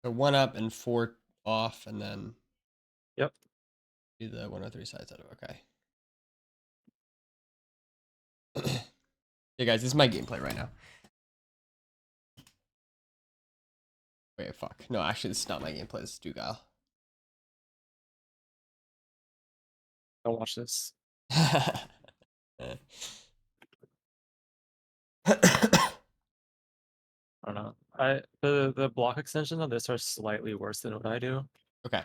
So 1 up and 4 off, and then Yep. do the 103 side setup. Okay. Hey guys, this is my gameplay right now. Wait, fuck. No, actually, this is not my gameplay. This is Doogile. Don't watch this. I don't know. The block extensions on this are slightly worse than what I do. Okay.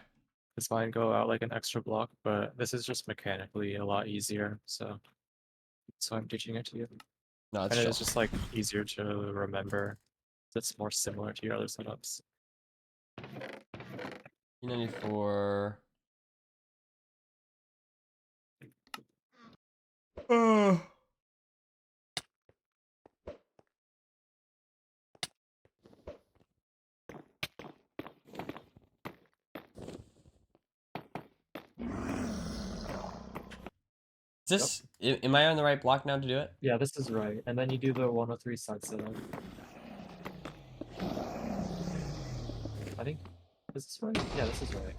This mine go out like an extra block, but this is just mechanically a lot easier. So I'm teaching it to you. No, it's And chill. it's just like easier to remember. It's more similar to your other setups. 94. Oh. Is this? Am I on the right block now to do it? Yeah, this is right. And then you do the 103 side setup. I think, is this right? Yeah, this is right.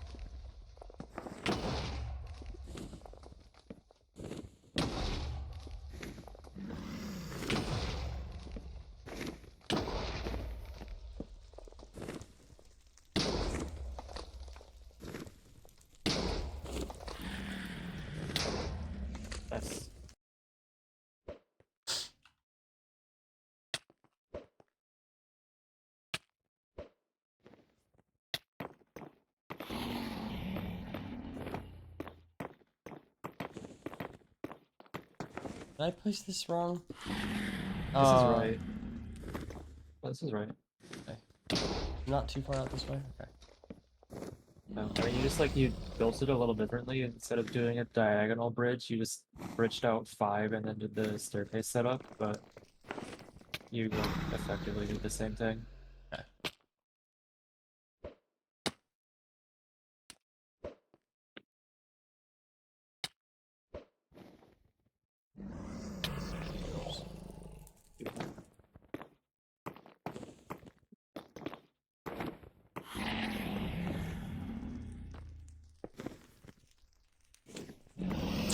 That's Did I place this wrong? this is right. Oh, this is right. Not too far out this way. Okay. No, I mean you just like you built it a little differently. Instead of doing a diagonal bridge, you just bridged out 5 and then did the staircase setup, but you like effectively did the same thing. Okay.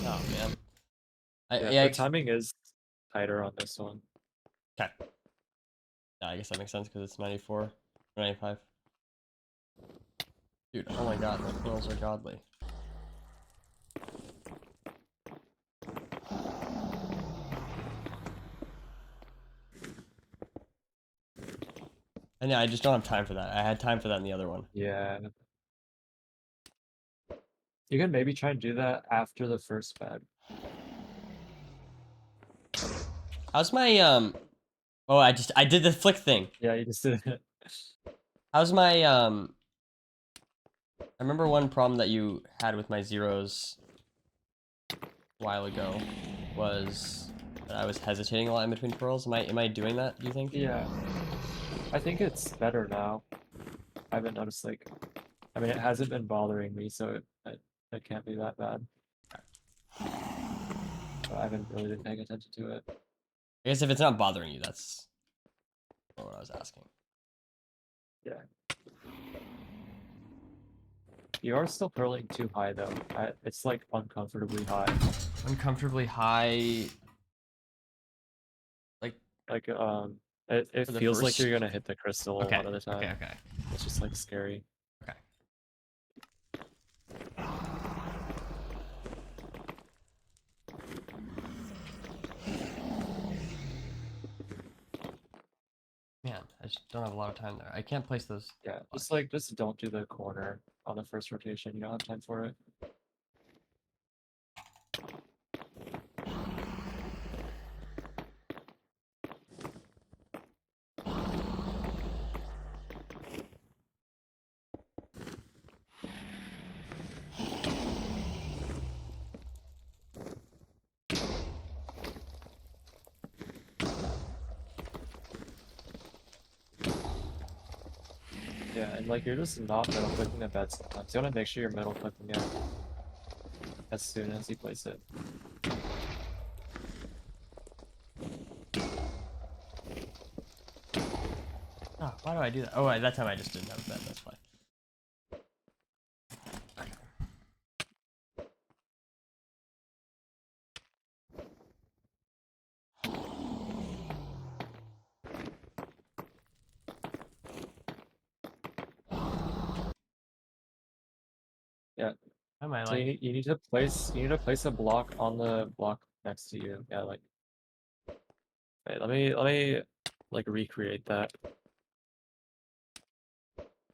Oh man. Yeah, the timing is tighter on this one. Okay. Yeah, I guess that makes sense because it's 94 or 95. Dude, oh my god, my pearls are godly. And yeah, I just don't have time for that. I had time for that in the other one. Yeah. You can maybe try and do that after the first bed. How's my oh, I did the flick thing. Yeah, you just did it. How's my I remember one problem that you had with my zeros a while ago was that I was hesitating a lot in between pearls. Am I doing that, do you think? Yeah. I think it's better now. I haven't noticed like I mean it hasn't been bothering me, so it can't be that bad. But I haven't really been paying attention to it. I guess if it's not bothering you, that's what I was asking. Yeah. You are still curling too high though. It's like uncomfortably high. Uncomfortably high. Like it For the feels like first? you're gonna hit the crystal a Okay. lot of the time. Okay. Okay. It's just like scary. Okay. Man, I just don't have a lot of time there. I can't place those. Yeah, just don't do the corner on the first rotation. You don't have time for it. Yeah, and like you're just not middle clicking the bed sometimes. You want to make sure you're middle clicking it as soon as you place it. Oh, why do I do that? Oh, that time I just didn't have a bed. That's fine. Yeah. Am I So like? you need to place a block on the block next to you. Yeah, like. Wait, let me like recreate that.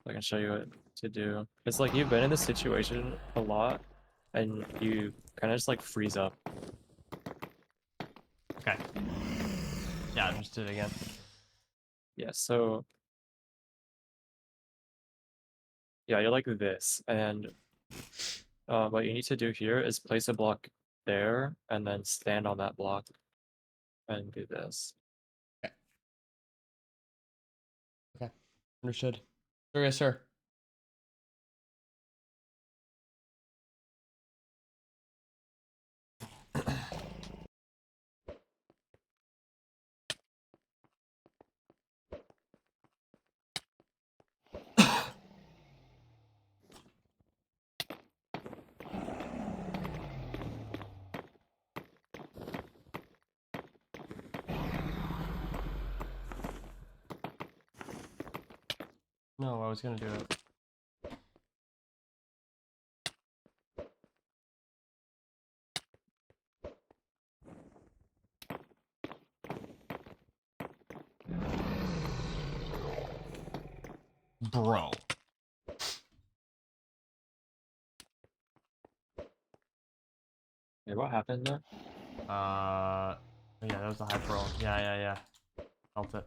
I can show you what to do. It's like you've been in this situation a lot, and you kind of just like freeze up. Okay. Yeah, I just did it again. Yeah, so yeah, you're like this, and what you need to do here is place a block there, and then stand on that block, and do this. Okay. Understood. Sir, yes, sir. No, I was gonna do it. Bro. Wait, what happened there? Yeah, that was the high pro. Yeah. Felt it.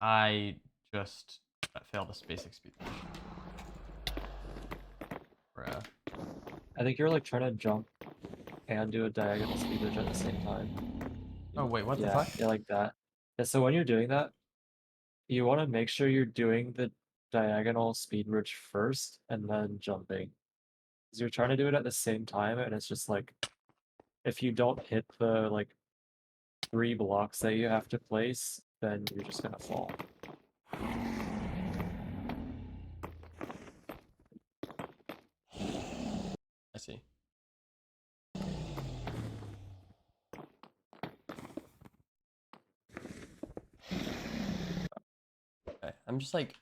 I just failed this basic speed. Bruh. I think you're like trying to jump and do a diagonal speed bridge at the same time. Oh wait, what the Yeah, fuck? yeah, like that. Yeah, so when you're doing that, you want to make sure you're doing the diagonal speed bridge first and then jumping. Because you're trying to do it at the same time, and it's just like if you don't hit the like 3 blocks that you have to place, then you're just gonna fall. I see. Okay, I'm just like,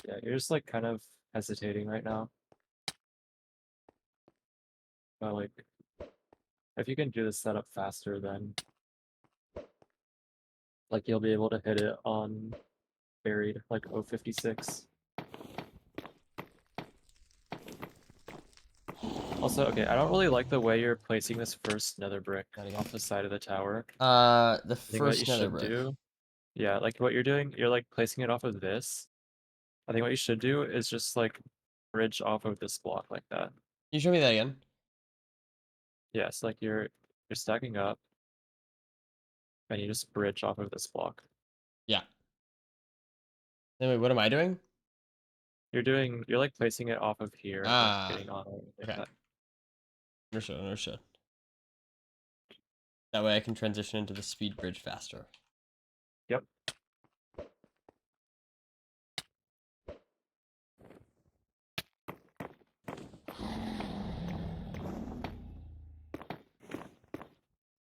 Yeah, you're just like kind of hesitating right now. But like if you can do the setup faster, then like you'll be able to hit it on buried like 056. Also, okay, I don't really like the way you're placing this first nether brick Not again. off the side of the tower. the I think what you first nether should brick. do, yeah, like what you're doing, you're like placing it off of this. I think what you should do is just like bridge off of this block like that. Can you show me that again? Yes, like you're stacking up and you just bridge off of this block. Yeah. Then wait, what am I doing? You're like placing it off of here and like Ah, getting on it like okay. that. Understood. That way I can transition into the speed bridge faster. Yep.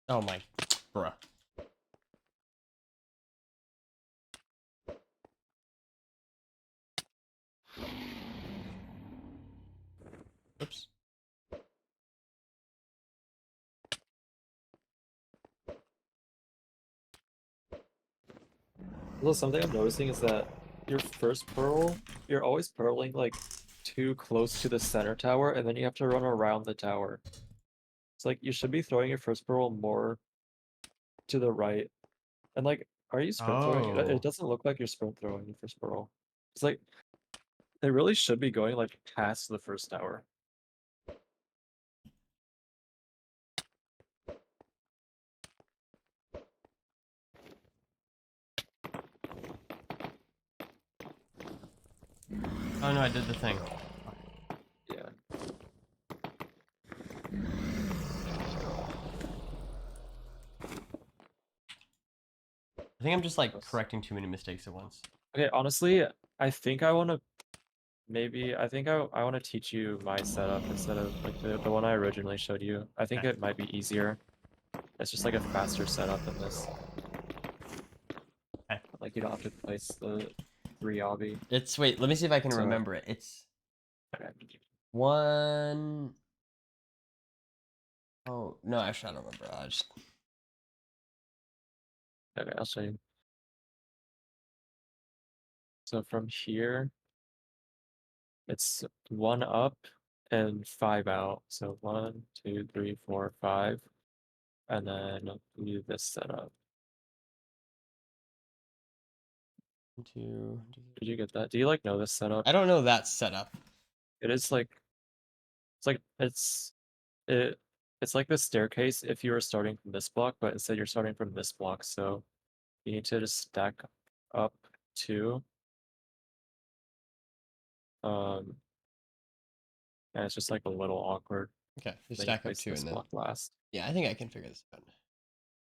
Oh my, bruh. Oops. Also, something I'm noticing is that your first pearl, you're always pearling like too close to the center tower, and then you have to run around the tower. It's like you should be throwing your first pearl more to the right. And like, are you sprint throwing? It Oh. doesn't look like you're sprint throwing your first pearl. It's like it really should be going like past the first tower. Oh no, I did the thing. Yeah. I think I'm just like Yes. correcting too many mistakes at once. Okay, honestly, I think I want to maybe I think I want to teach you my setup instead of like the one I originally showed you. I think Okay. it might be easier. It's just like a faster setup than this. Okay. Like you don't have to place the 3 obby. It's, wait, let me see if I can So- remember it. It's Okay. one. Oh, no, actually, I don't remember. I just. Okay, I'll show you. So from here, it's 1 up and 5 out. So 1, 2, 3, 4, 5, and then do this setup. Two. Did you get that? Do you like know this setup? I don't know that setup. It is like it's like the staircase if you were starting from this block, but instead you're starting from this block. So you need to just stack up 2. And it's just like a little awkward. Okay, you Then stack up place two this and then. block last. Yeah, I think I can figure this out.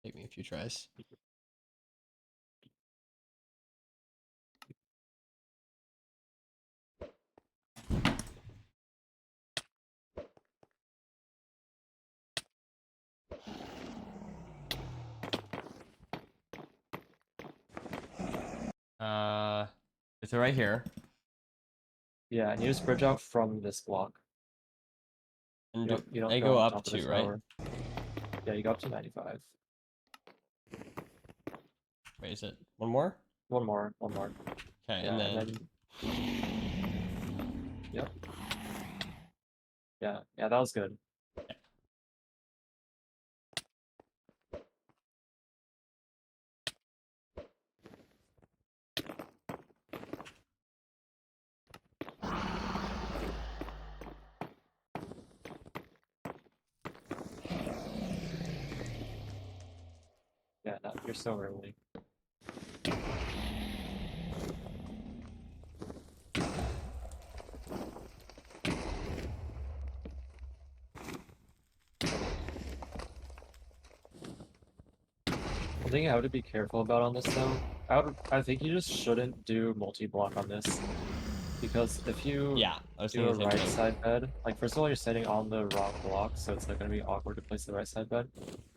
Take me a few tries. It's right here. Yeah, and you just bridge out from this block. And You don't I go go on up top of the too, right? tower. Yeah, you go up to 95. Wait, is it one more? One more, one more. Okay, Yeah, and then yep. Yeah, that was good. Yeah, no, you're so early. The thing I would be careful about on this though, I think you just shouldn't do multi-block on this. Because if you yeah, I was do a thinking the same right thing. side bed, like first of all you're standing on the wrong block, so it's like gonna be awkward to place the right side bed.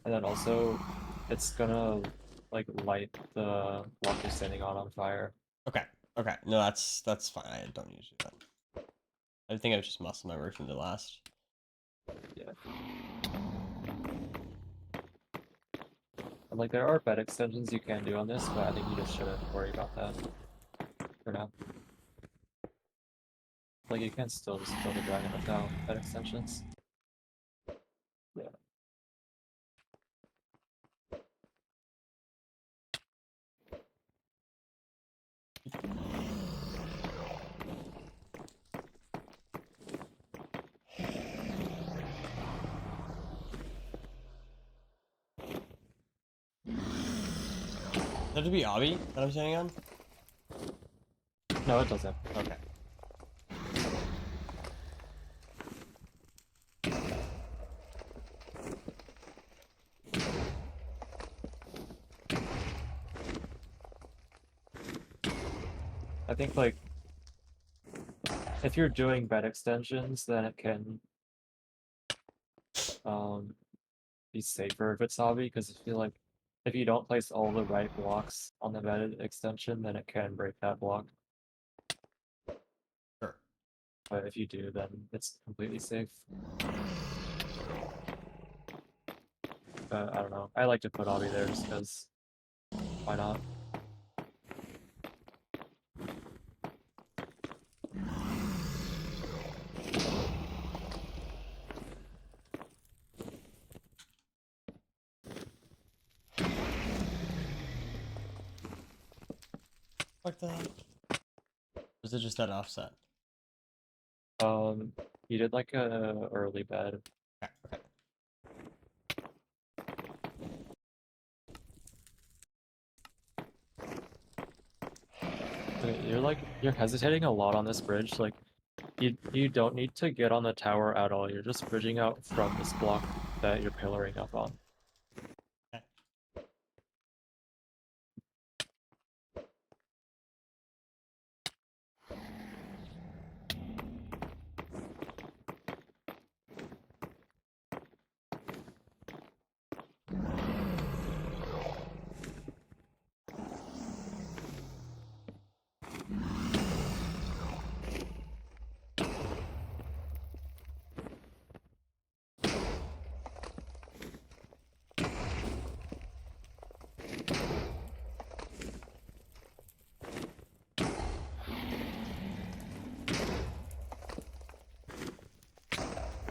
And then also it's gonna like light the block you're standing on fire. Okay, okay, no, that's fine. I don't usually do that. I think I was just muscle memory from the last. Yeah. And like there are bed extensions you can do on this, but I think you just shouldn't worry about that for now. Like you can still just kill the dragon without bed extensions. Yeah. That to be obby that I'm standing on? No, it doesn't. Okay. I think like if you're doing bed extensions, then it can be safer if it's obby, because I feel like if you don't place all the right blocks on the bed extension, then it can break that block. Sure. But if you do, then it's completely safe. I don't know. I like to put obby there just because why not? Fuck that. Was it just that offset? You did like a early bed. Okay, okay. Okay, you're hesitating a lot on this bridge. Like you don't need to get on the tower at all. You're just bridging out from this block that you're pillaring up on. Okay.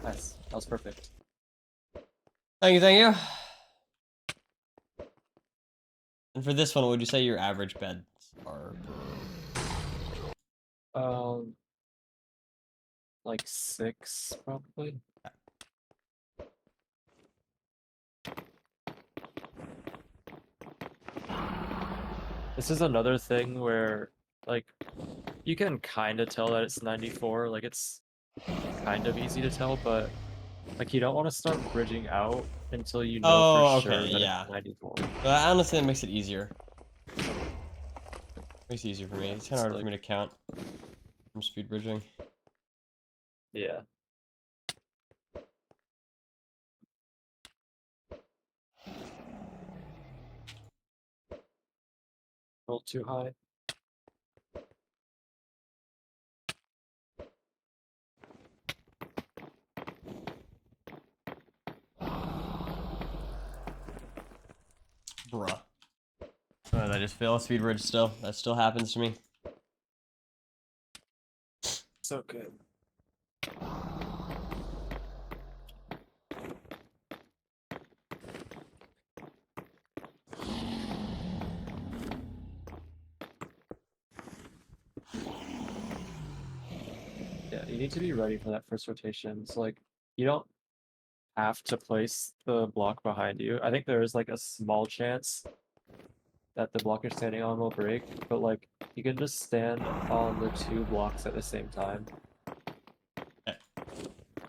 Nice. That was perfect. Thank you, thank you. And for this one, what would you say your average beds are per... Like 6 probably. This is another thing where like you can kind of tell that it's 94. Like it's kind of easy to tell, but like you don't want to start bridging out until you know for Oh, sure okay, that yeah. it's 94. But honestly, that makes it easier. Makes it easier for me. Yeah, It's kind of it's harder like, for me to count from speed bridging. yeah. A little too high. Bruh. Oh, did I just fail a speed bridge still? That still happens to me. So good. Yeah, you need to be ready for that first rotation. So like you don't have to place the block behind you. I think there is like a small chance that the block you're standing on will break, but like you can just stand on the 2 blocks at the same time. Okay.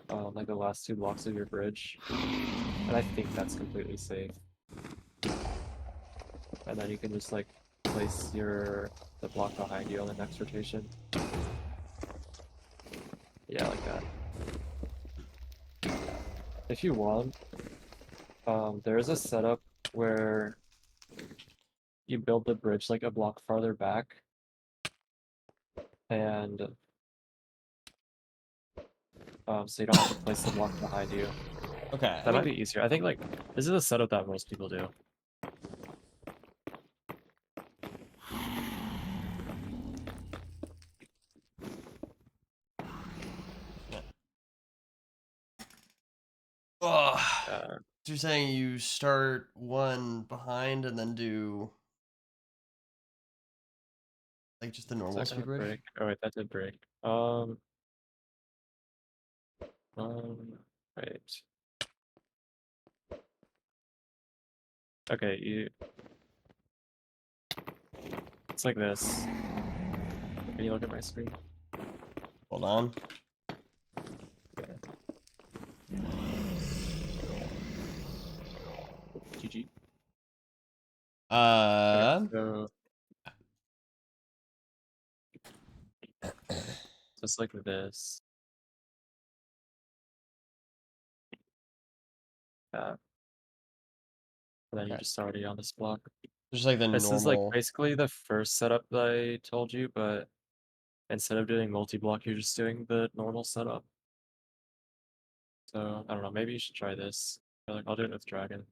Like the last 2 blocks of your bridge. And I think that's completely safe. And then you can just like place the block behind you on the next rotation. Yeah, like that. If you want, there is a setup where you build the bridge like a block farther back, and so you don't have to place the block behind you. Okay. That might be easier. I think like this is a setup that most people do. Oh, Uh, so you're saying you start one behind and then do like just the it's normal not speed gonna bridge? break. Oh wait, that did break. Wait. Okay, it's like this. Can you look at my screen? Hold on. GG. Uh, Okay, so just like this. And then you okay. just already on this block. Just like the This is like normal. basically the first setup that I told you, but instead of doing multi-block, you're just doing the normal setup. So I don't know, maybe you should try this. Or, like I'll do it with Dragon.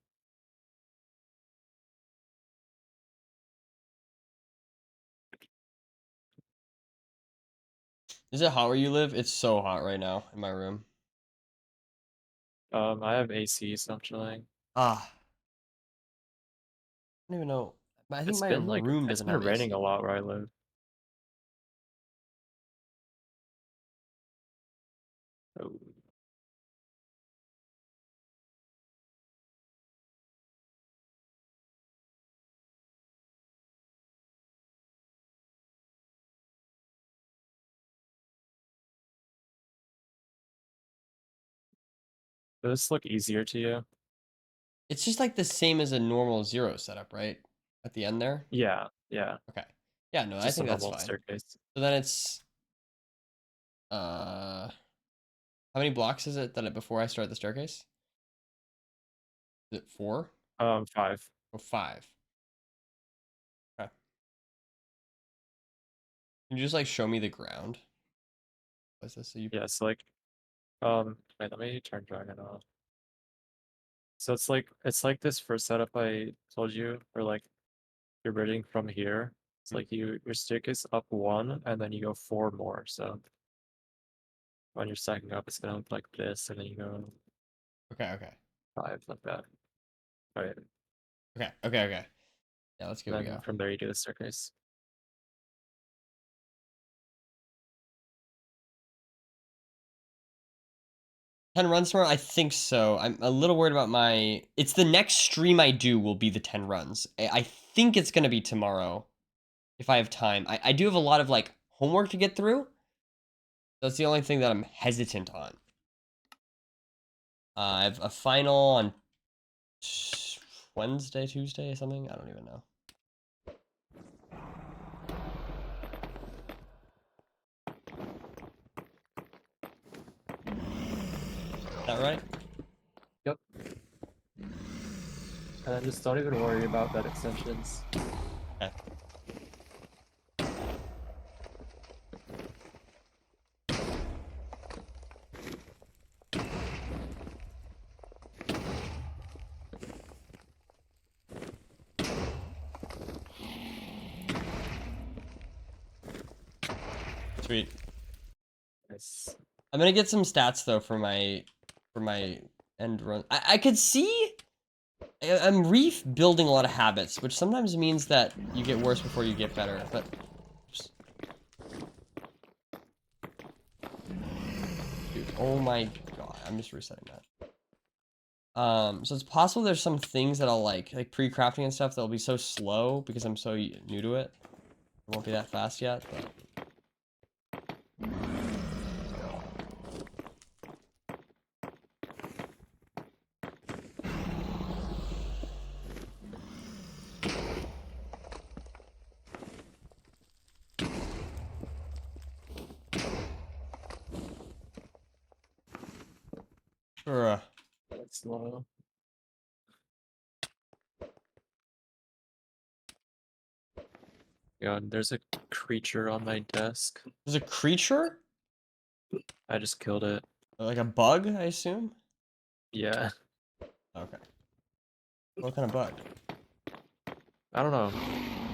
Is it hot where you live? It's so hot right now in my room. I have AC, so I'm chilling. Ah, I don't even know. But I think my room It's doesn't been have raining AC. a lot where I live. Oh. Does this look easier to you? It's just like the same as a normal zero setup, right? At the end there. Yeah, yeah. Okay. Yeah, no, I Just a think that's normal fine. staircase. So then it's how many blocks is it that before I start the staircase? Is it 4? 5. Oh, 5. Okay. Can you just like show me the ground? What's this? So you Yeah, so like wait, let me turn Dragon off. So it's like this first setup I told you, where like you're bridging from here. It's like your staircase up 1 and then you go 4 more. So when you're stacking up, it's gonna look like this, and then you go okay, okay. 5 like that. Right. Okay, okay, okay. Yeah, let's give it a Then go. from there you do the staircase. 10 runs tomorrow? I think so. I'm a little worried about my. It's the next stream I do will be the 10 runs. I think it's going to be tomorrow if I have time. I do have a lot of like homework to get through. That's the only thing that I'm hesitant on. I have a final on Wednesday, Tuesday, or something. I don't even know. Is that right? Yep. And then just don't even worry about bed extensions. Okay. Sweet. Nice. I'm gonna get some stats though for my end run. I could see I'm rebuilding a lot of habits, which sometimes means that you get worse before you get better. But just... dude, oh my god, I'm just resetting that. So it's possible there's some things that I'll like pre-crafting and stuff that'll be so slow because I'm so new to it. It won't be that fast yet, but. Sure. That's slow. God, there's a creature on my desk. There's a creature? I just killed it. Like a bug, I assume? Yeah. Okay. What kind of bug? I don't know.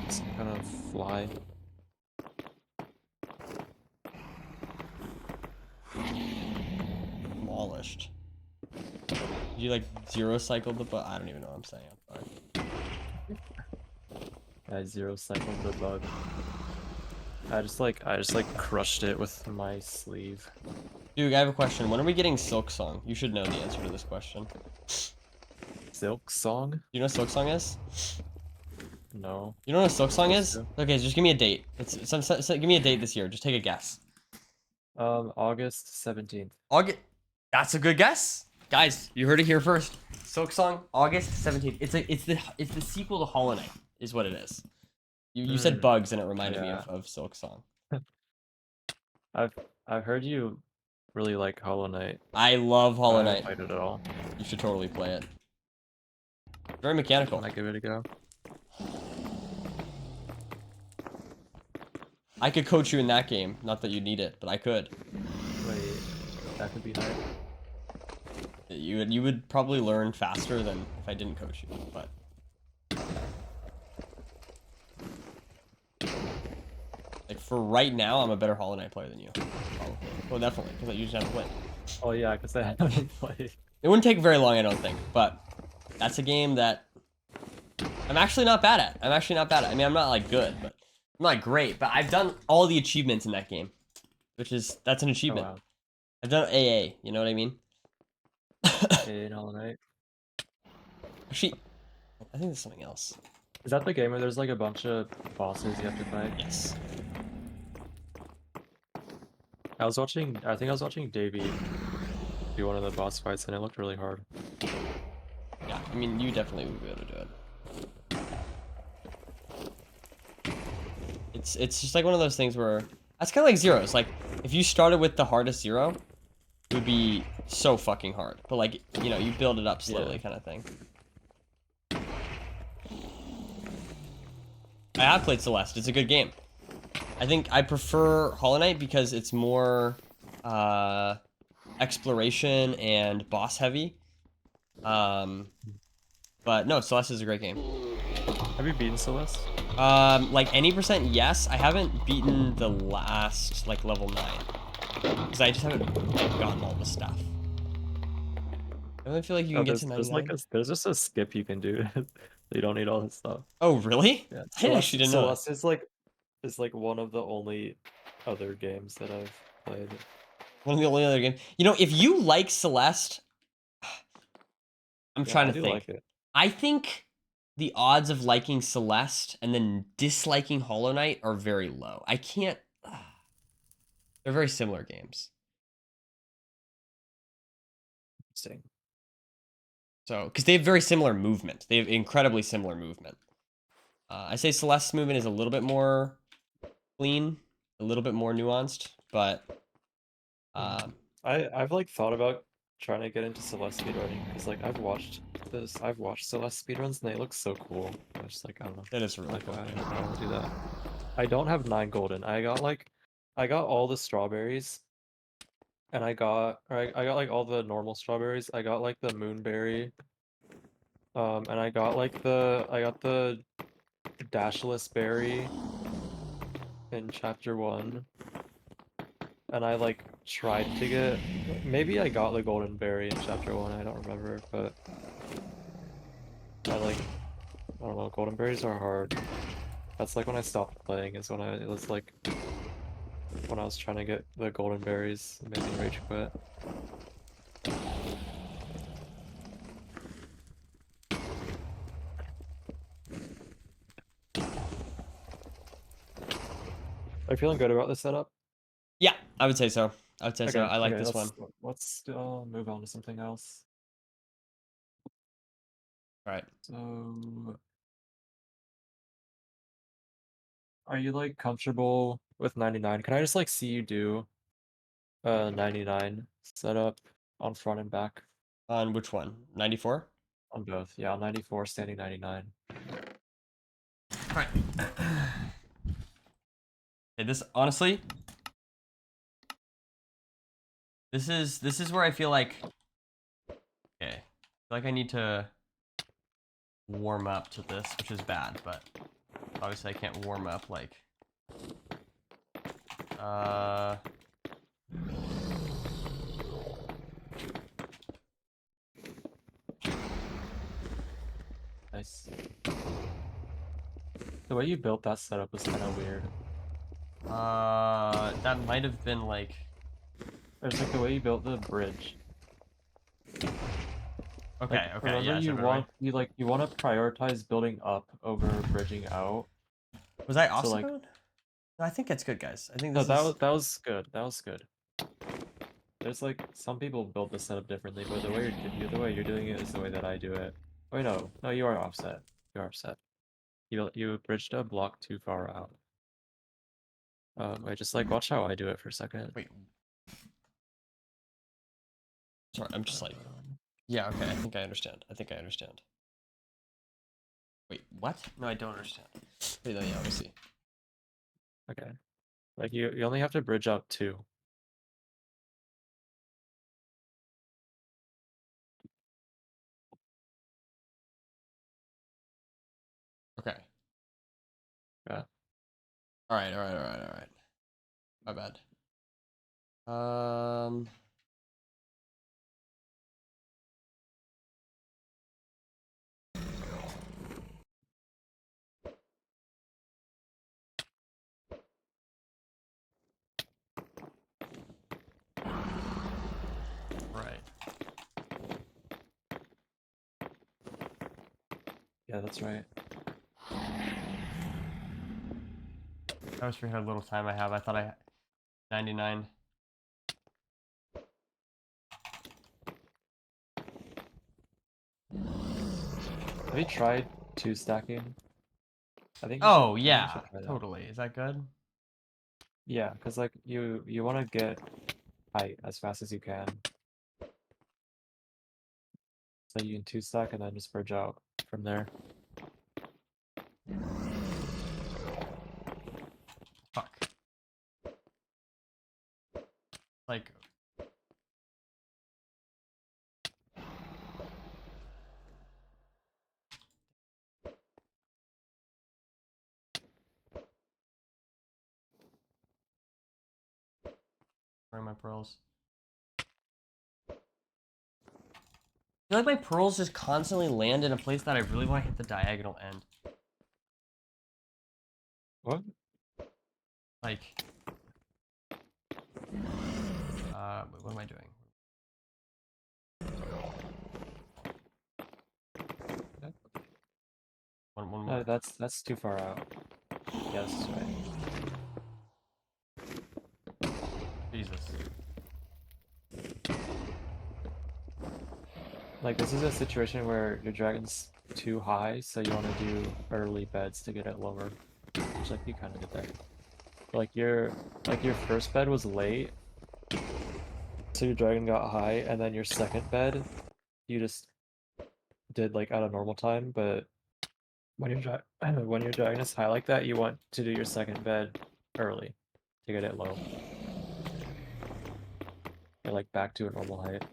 It's some kind of fly. Demolished. Did you like zero cycle the bug? I don't even know what I'm saying. I'm sorry. I zero cycled the bug. I just like crushed it with my sleeve. Dude, I have a question. When are we getting Silk Song? You should know the answer to this question. Silk Song? Do you know what Silk Song is? No. You know what a Silk Song is? to. Okay, just give me a date. Give me a date this year. Just take a guess. August 17th. August. That's a good guess, guys. You heard it here first. Silk Song, August 17th. It's the sequel to Hollow Knight, is what it is. You said bugs, and it reminded me of Silk Song. I've heard you really like Hollow Knight. I love Hollow I Knight. haven't played it at all. You should totally play it. Very mechanical. Can I give it a go? I could coach you in that game. Not that you need it, but I could. Wait, that could be hard. You would probably learn faster than if I didn't coach you, but. Like for right now, I'm a better Hollow Knight player than you. Probably. Well, definitely, because I usually have to play. Oh yeah, because I haven't played. It wouldn't take very long, I don't think, but that's a game that I'm actually not bad at. I mean, I'm not like good, but I'm not great. But I've done all the achievements in that game, that's an achievement. Oh, wow. I've done AA. You know what I mean? In Hollow Knight. Actually, I think there's something else. Is that the game where there's like a bunch of bosses you have to fight? Yes. I think I was watching Davey do one of the boss fights and it looked really hard. Yeah, I mean, you definitely would be able to do it. It's just like one of those things where that's kind of like Zeros. Like if you started with the hardest Zero, it would be so fucking hard. But like, you know, you build it up slowly, kind of thing. I have played Celeste. It's a good game. I think I prefer Hollow Knight because it's more exploration and boss heavy. But no, Celeste is a great game. Have you beaten Celeste? Like any percent, yes. I haven't beaten the last like level 9 because I just haven't like gotten all the stuff. I really feel like you can get to 99. There's just a skip you can do. You don't need all this stuff. Oh really? Yeah, I actually didn't know that. Celeste is like one of the only other games that I've played. One of the only other games. You know, if you like Celeste, I'm trying to think. Like it. I think the odds of liking Celeste and then disliking Hollow Knight are very low. I can't. They're very similar games. Interesting. So, because they have very similar movement. They have incredibly similar movement. I say Celeste's movement is a little bit more clean, a little bit more nuanced, but I've like thought about trying to get into Celeste speedrunning because like I've watched Celeste speedruns and they look so cool. I just like I don't know. that is really Like cool. I want to do that. I don't have 9 golden. I got all the strawberries, and I got like all the normal strawberries. I got like the moonberry, and I got the dashless berry in chapter 1. and I like tried to get. Maybe I got the golden berry in chapter 1. I don't remember, but I don't know. Golden berries are hard. That's like when I stopped playing. Is when it was like when I was trying to get the golden berries. It made me rage quit. Are you feeling good about this setup? Yeah, I would say so. I would say so. I like okay, this one. Let's move on to something else. All right. So, are you like comfortable with 99? Can I just like see you do 99 setup on front and back? On which one? 94? On both. Yeah, 94 standing 99. All right. Okay, this honestly, this is where I feel like, okay, I feel like I need to warm up to this, which is bad, but obviously I can't warm up like, Nice. The way you built that setup was kind of weird. that might have been like, There's like the way you built the bridge. okay, Like, okay, remember yeah. you So want you want to prioritize building up over bridging out. was I So also like, going? No, I think it's good, guys. I think no, this is. that was good. That was good. There's like some people build the setup differently, but the way the way you're doing it is the way that I do it. Wait, no, you are offset. You are offset. You bridged a block too far out. Wait, just like watch how I do it for a second. Wait. Sorry, I'm just like. Yeah, okay. I think I understand. I think I understand. Wait, what? No, I don't understand. Wait, no, yeah, let me see. Okay. Like you only have to bridge out 2. Okay. Yeah. All right, all right, all right, all right. My bad. Right. Yeah, that's right. I was forgetting how little time I have. I thought I had 99. Have you tried 2 stacking? I think you Oh, should yeah, try that. totally. Is that good? Yeah, because like you want to get height as fast as you can. So you can 2 stack and then just bridge out from there. Fuck. Like, where are my pearls? I feel like my pearls just constantly land in a place that I really want to hit the diagonal end. What? Like, wait, what am I doing? One No, more. that's too far out. Yes, right. Jesus. Like this is a situation where your dragon's too high, so you want to do early beds to get it lower. Which like you kind of did there. Like your first bed was late, so your dragon got high, and then your second bed, you just did like at a normal time. But when when your dragon is high like that, you want to do your second bed early to get it low. Or like back to a normal height.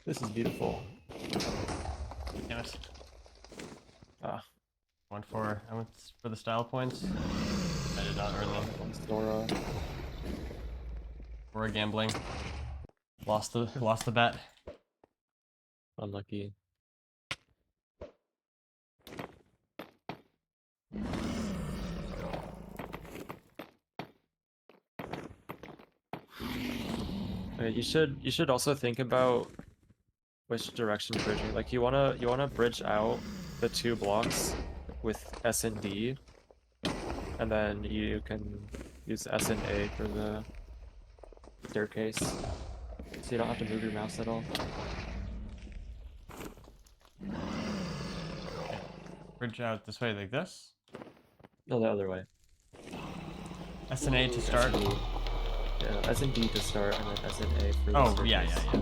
This is beautiful. Damn it. Ah, I went for the style points. I did not earn them. Sora. Or gambling. Lost the bet. Unlucky. Okay, you should also think about which direction bridging. Like you wanna bridge out the 2 blocks with S and D, and then you can use S and A for the staircase, so you don't have to move your mouse at all. Bridge out this way like this. No, the other way. S and A to start. Yeah, S and D to start, and then S and A for the Oh staircase. yeah.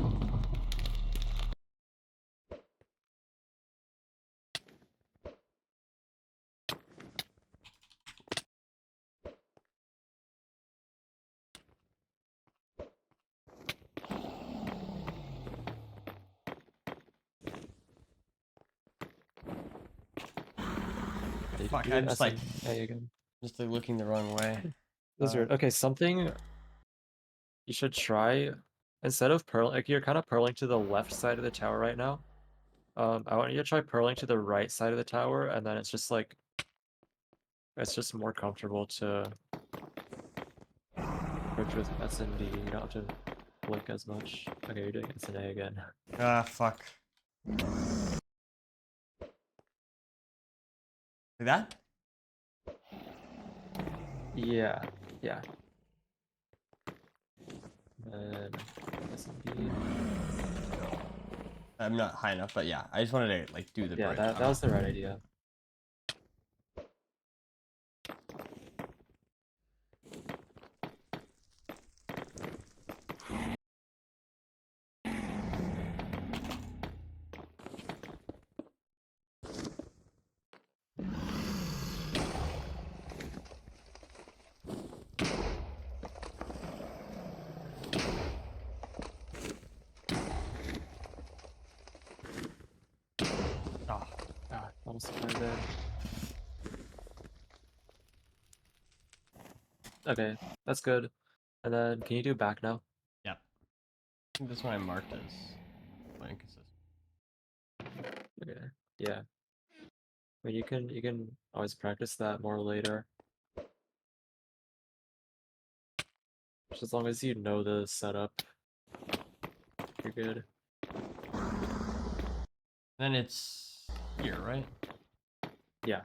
Fuck, I'm just like again. just like looking the wrong way. Lizard. Okay, something you should try instead of purling. Like you're kind of purling to the left side of the tower right now. I want you to try purling to the right side of the tower, and then it's just like it's just more comfortable to bridge with S and D. You don't have to blink as much. Okay, you're doing S and A again. Ah, fuck. Like that? Yeah. And S and D. I'm not high enough, but yeah, I just wanted to like do the Yeah, bridge. that was the right idea. Oh, Almost right there. Okay, that's good. And then can you do back now? yep. I think this one I marked as inconsistent. Okay. Yeah. I mean, you can always practice that more later. Just as long as you know the setup, you're good. Then it's here, right? Yeah.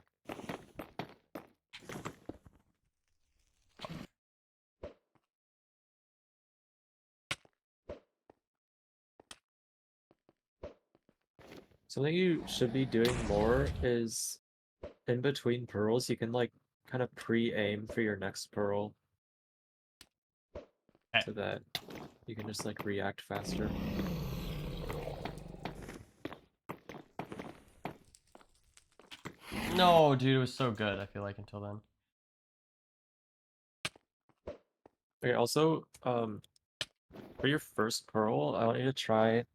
Something you should be doing more is in between pearls, you can like kind of pre-aim for your next pearl Okay. so that you can just like react faster. No, dude, it was so good. I feel like until then. Okay, also, for your first pearl, I want you to try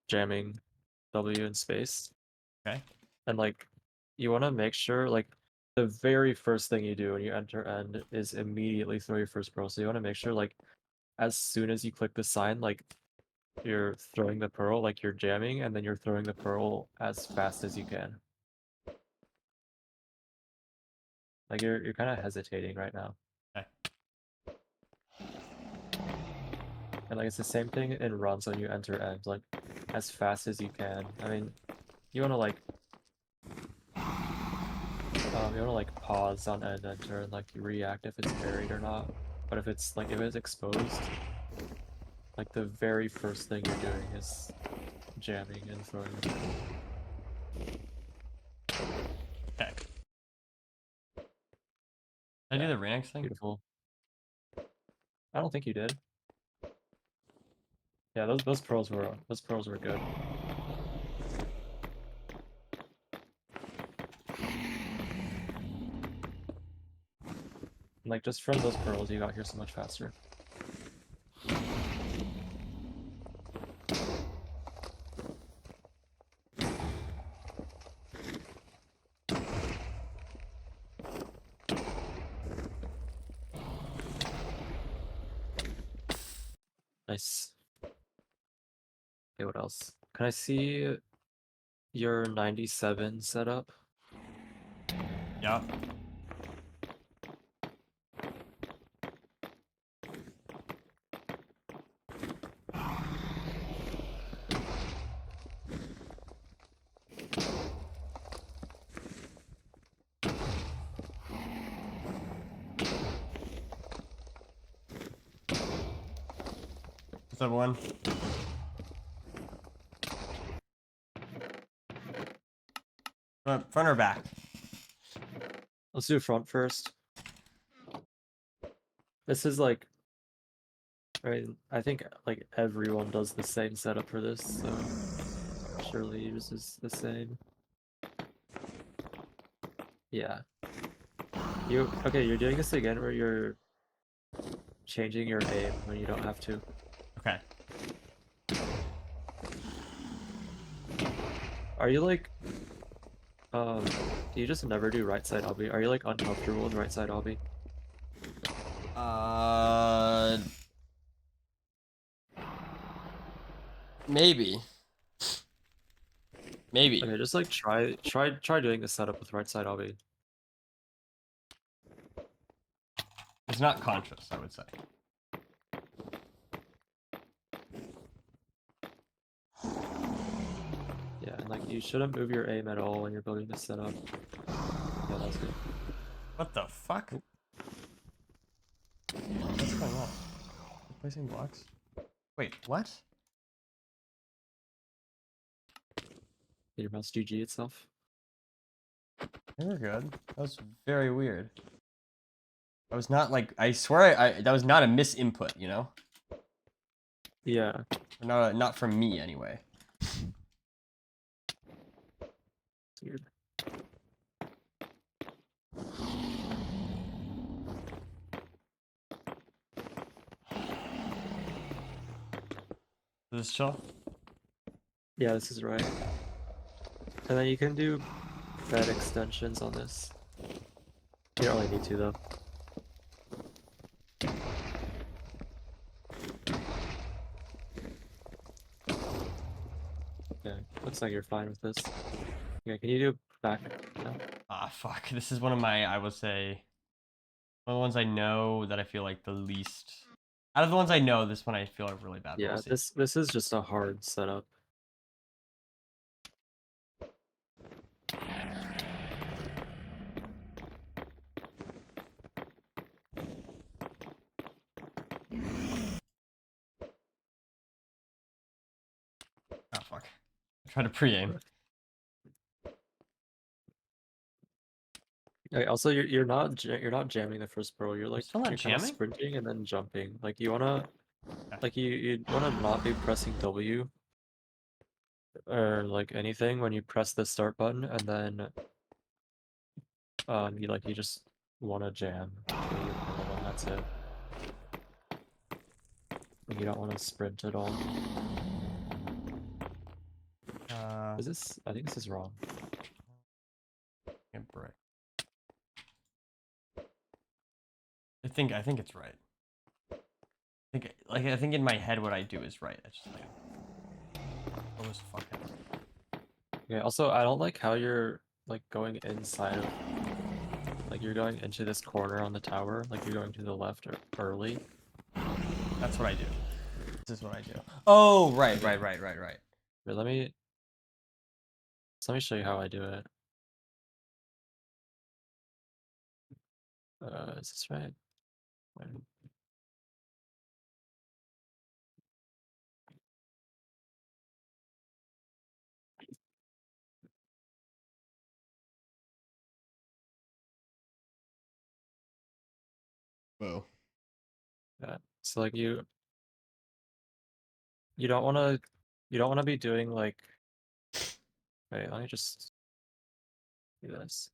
jamming W in space. Okay. And like, you want to make sure like the very first thing you do when you enter end is immediately throw your first pearl. So you want to make sure like as soon as you click the sign, like you're throwing the pearl, like you're jamming, and then you're throwing the pearl as fast as you can. Like you're kind of hesitating right now. Okay. And like it's the same thing in runs when you enter end, like as fast as you can. I mean, you want to like pause on end enter and like react if it's buried or not. But if it's exposed, like the very first thing you're doing is jamming and throwing the pearl. Okay. Did I do the ranks thing? Beautiful. I don't think you did. Yeah, those pearls were good. And, like just from those pearls, you got here so much faster. Nice. Okay, what else? Can I see your 97 setup? Yeah. What's up, one? Front or back? Let's do front first. This is like, I think like everyone does the same setup for this, so surely yours is the same. Yeah. Okay, you're doing this again where you're changing your aim when you don't have to. Okay. Are you like, do you just never do right side obby? Are you like uncomfortable with right side obby? Maybe. Maybe. Okay, just like try doing the setup with right side obby. It's not conscious, I would say. Yeah, and like you shouldn't move your aim at all when you're building the setup. Yeah, that's good. What the fuck? What's going on? Placing blocks? Wait, what? Did your mouse GG itself? You're good. That was very weird. I was not like, I swear I that was not a misinput, you know? Yeah. Or not from me anyway. It's weird. Is this chill? Yeah, this is right. And then you can do bed extensions on this. You don't really need to though. Okay, looks like you're fine with this. Okay, can you do back now? Ah, fuck. This is one of my, I would say, one of the ones I know that I feel like the least. Out of the ones I know, this one I feel like really bad. But Yeah, we'll see. this is just a hard setup. Oh, fuck. Try to pre-aim. Okay, also you're not jamming the first pearl. You're like still not you're kind of jamming? sprinting and then jumping. Like you wanna Okay. like you wanna not be pressing W or like anything when you press the start button, and then you just wanna jam to your pearl, and that's it. Like you don't want to sprint at all. Is this? I think this is wrong. Break. I think it's right. I think in my head what I do is right. I just like what was fucking. Okay, also I don't like how you're like going inside of, like you're going into this corner on the tower, like you're going to the left early. That's what I do. This is what I do. Oh, right. Here, let me show you how I do it. Is this right? Wait. Whoa. Yeah. So like you don't want to be doing like, wait, let me just do this.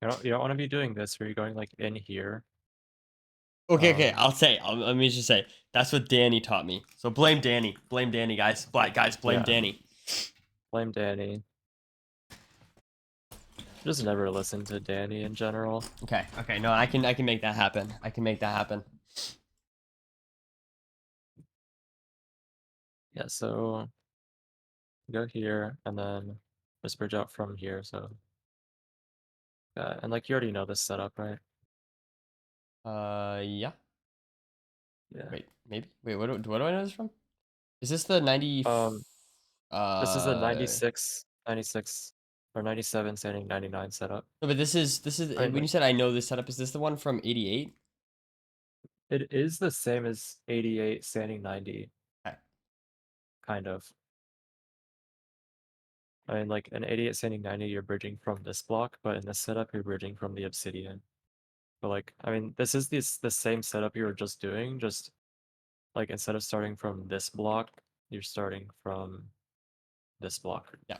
You don't want to be doing this where you're going like in here. Okay. Let me just say that's what Danny taught me. So blame Danny. Blame Danny, guys. Black guys, blame Yeah. Danny. Blame Danny. Just never listen to Danny in general. Okay, okay, no, I can make that happen. I can make that happen. Yeah, so go here and then just bridge out from here. So and like you already know this setup, right? Yeah. Yeah. Wait, maybe. Wait, what do I know this from? Is this the 90? This is a No, 96 or 97 standing 99 setup. but this is I mean, when you like, said I know this setup. Is this the one from 88? it is the same as 88 standing 90, Okay. kind of. I mean, like an 88 standing 90, you're bridging from this block, but in this setup, you're bridging from the obsidian. But like, I mean, this is the same setup you were just doing, just like instead of starting from this block, you're starting from this block. Yeah.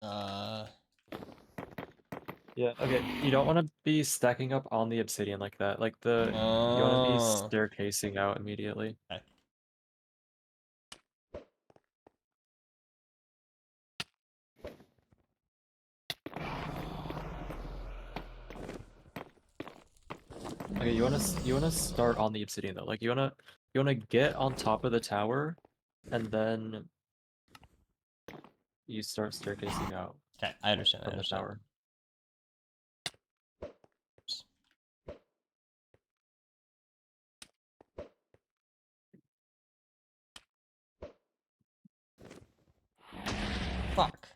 Uh. Yeah, okay. You don't want to be stacking up on the obsidian like that. Like you want to be Oh. staircasing out immediately. Okay. Okay, you wanna start on the obsidian though. Like you wanna get on top of the tower, and then you start staircasing out Okay. I understand. I from the understand. tower. Fuck.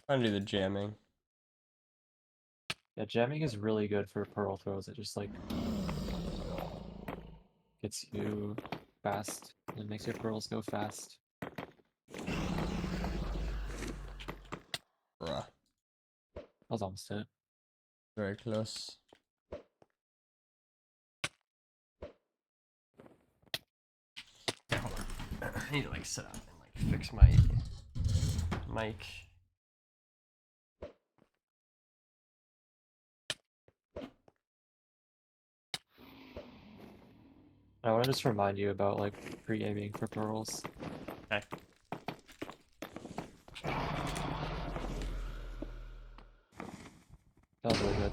Trying to do the jamming. Yeah, jamming is really good for pearl throws. It just like gets you fast and it makes your pearls go fast. Bruh. That was almost it. Very close. Yeah, hold on. I need to like sit up and like fix my mic. I want to just remind you about like pre-aiming for pearls. Okay. That was really good.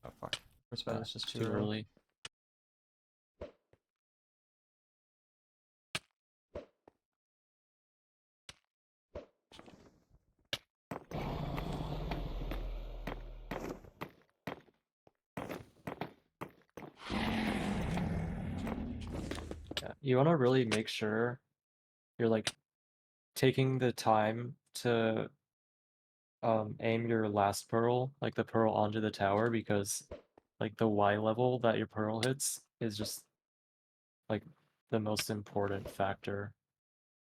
Oh fuck. What's bad? It's just Too early. Yeah, you want to really make sure you're like taking the time to aim your last pearl, like the pearl onto the tower, because like the Y level that your pearl hits is just like the most important factor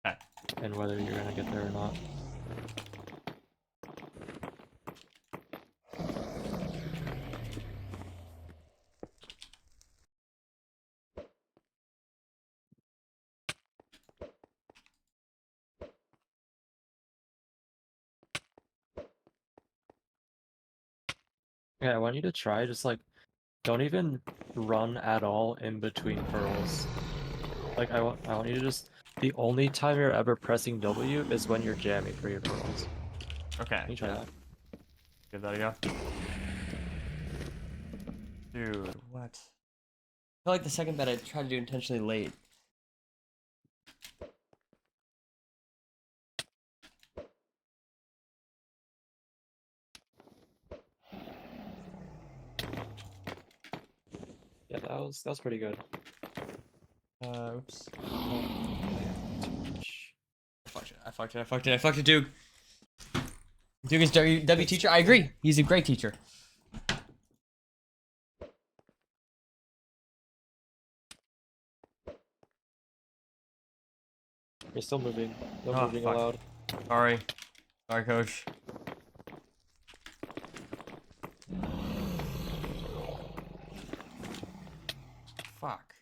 Okay. in whether you're gonna get there or not. Yeah, I want you to try just like don't even run at all in between pearls. Like I want you to just the only time you're ever pressing W is when you're jamming for your pearls. Okay. Can you try that? Give that a go. Dude, what? I feel like the second bet I tried to do intentionally late. Yeah, that was pretty good. Oops. I fucked it, Duke. Duke is W teacher. I agree. He's a great teacher. You're still moving. No Oh, moving fuck. allowed. Sorry. Sorry, coach. fuck.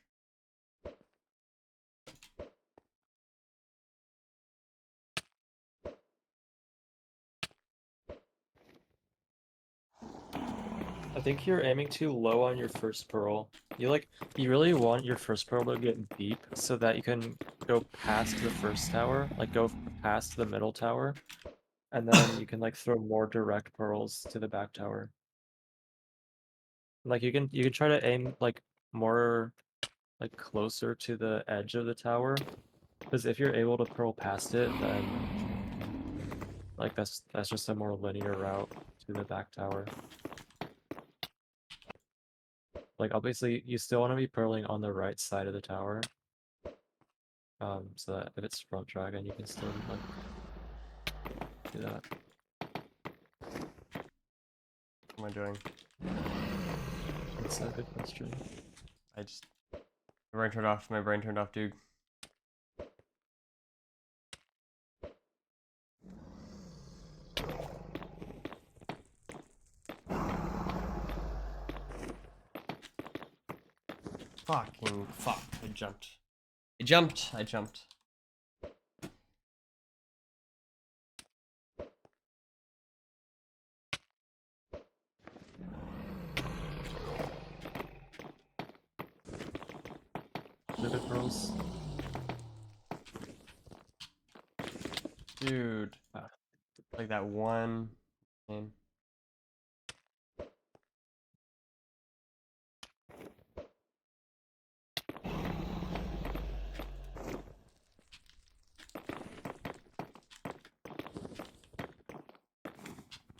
I think you're aiming too low on your first pearl. You really want your first pearl to get deep so that you can go past the first tower, like go past the middle tower, and then you can like throw more direct pearls to the back tower. Like you can try to aim like more like closer to the edge of the tower, because if you're able to pearl past it, then like that's just a more linear route to the back tower. Like obviously you still want to be pearling on the right side of the tower. So that if it's front dragon, you can still like do that. What am I doing? That's a good question. I just my brain turned off. My brain turned off, dude. Fucking fuck. I jumped. I jumped. I jumped. Good pearls. Dude. Ah. Like that one game.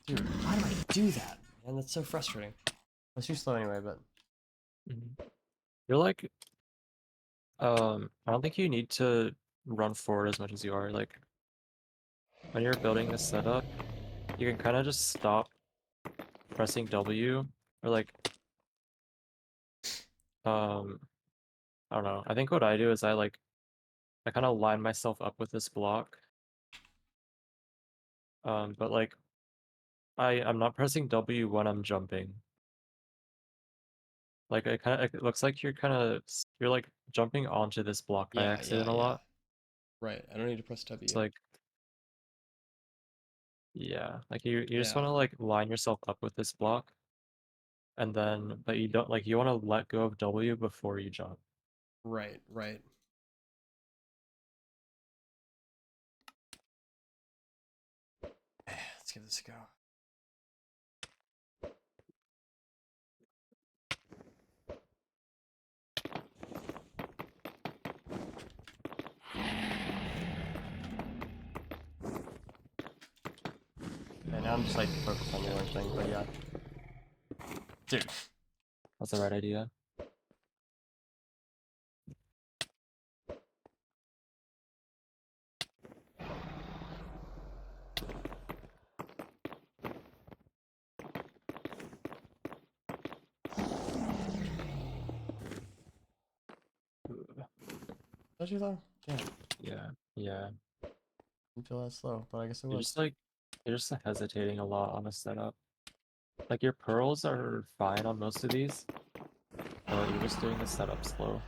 Dude, why do I do that? Man, that's so frustrating. It's too slow anyway, but You're like, I don't think you need to run forward as much as you are. Like when you're building this setup, you can kind of just stop pressing W or like, I don't know. I think what I do is I kind of line myself up with this block. But like I'm not pressing W when I'm jumping. Like it looks like you're like jumping onto this block by accident a lot. Right, I don't need to press W. It's like, yeah, like you just Yeah. want to like line yourself up with this block, and then but you don't like you want to let go of W before you jump. Right, right. Let's give this a go. And now I'm just like focused on the one thing, but yeah. Dude. That's the right idea. Don't you though? Yeah. Yeah, yeah. Didn't feel that slow, but I guess it You're was. just like you're just hesitating a lot on a setup. Like your pearls are fine on most of these, but you're just doing the setup slow.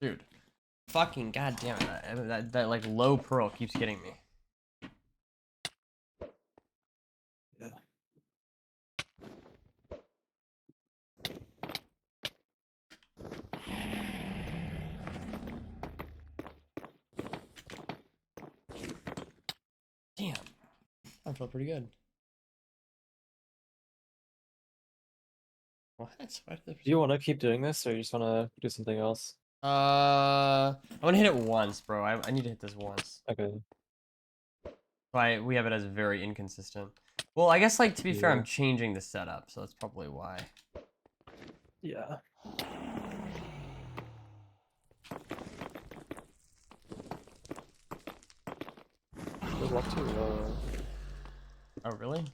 Dude. Fucking goddamn it. That like low pearl keeps getting me. Yeah. Damn. I felt pretty good. Well, What? Why did the Do you want to keep doing this, or you just want to do something else? I want to hit it once, bro. I need to hit this once. Okay. We have it as very inconsistent. Well, I guess like to be fair, I'm Yeah. changing the setup, so that's probably why. Yeah. Good luck to Oh, really?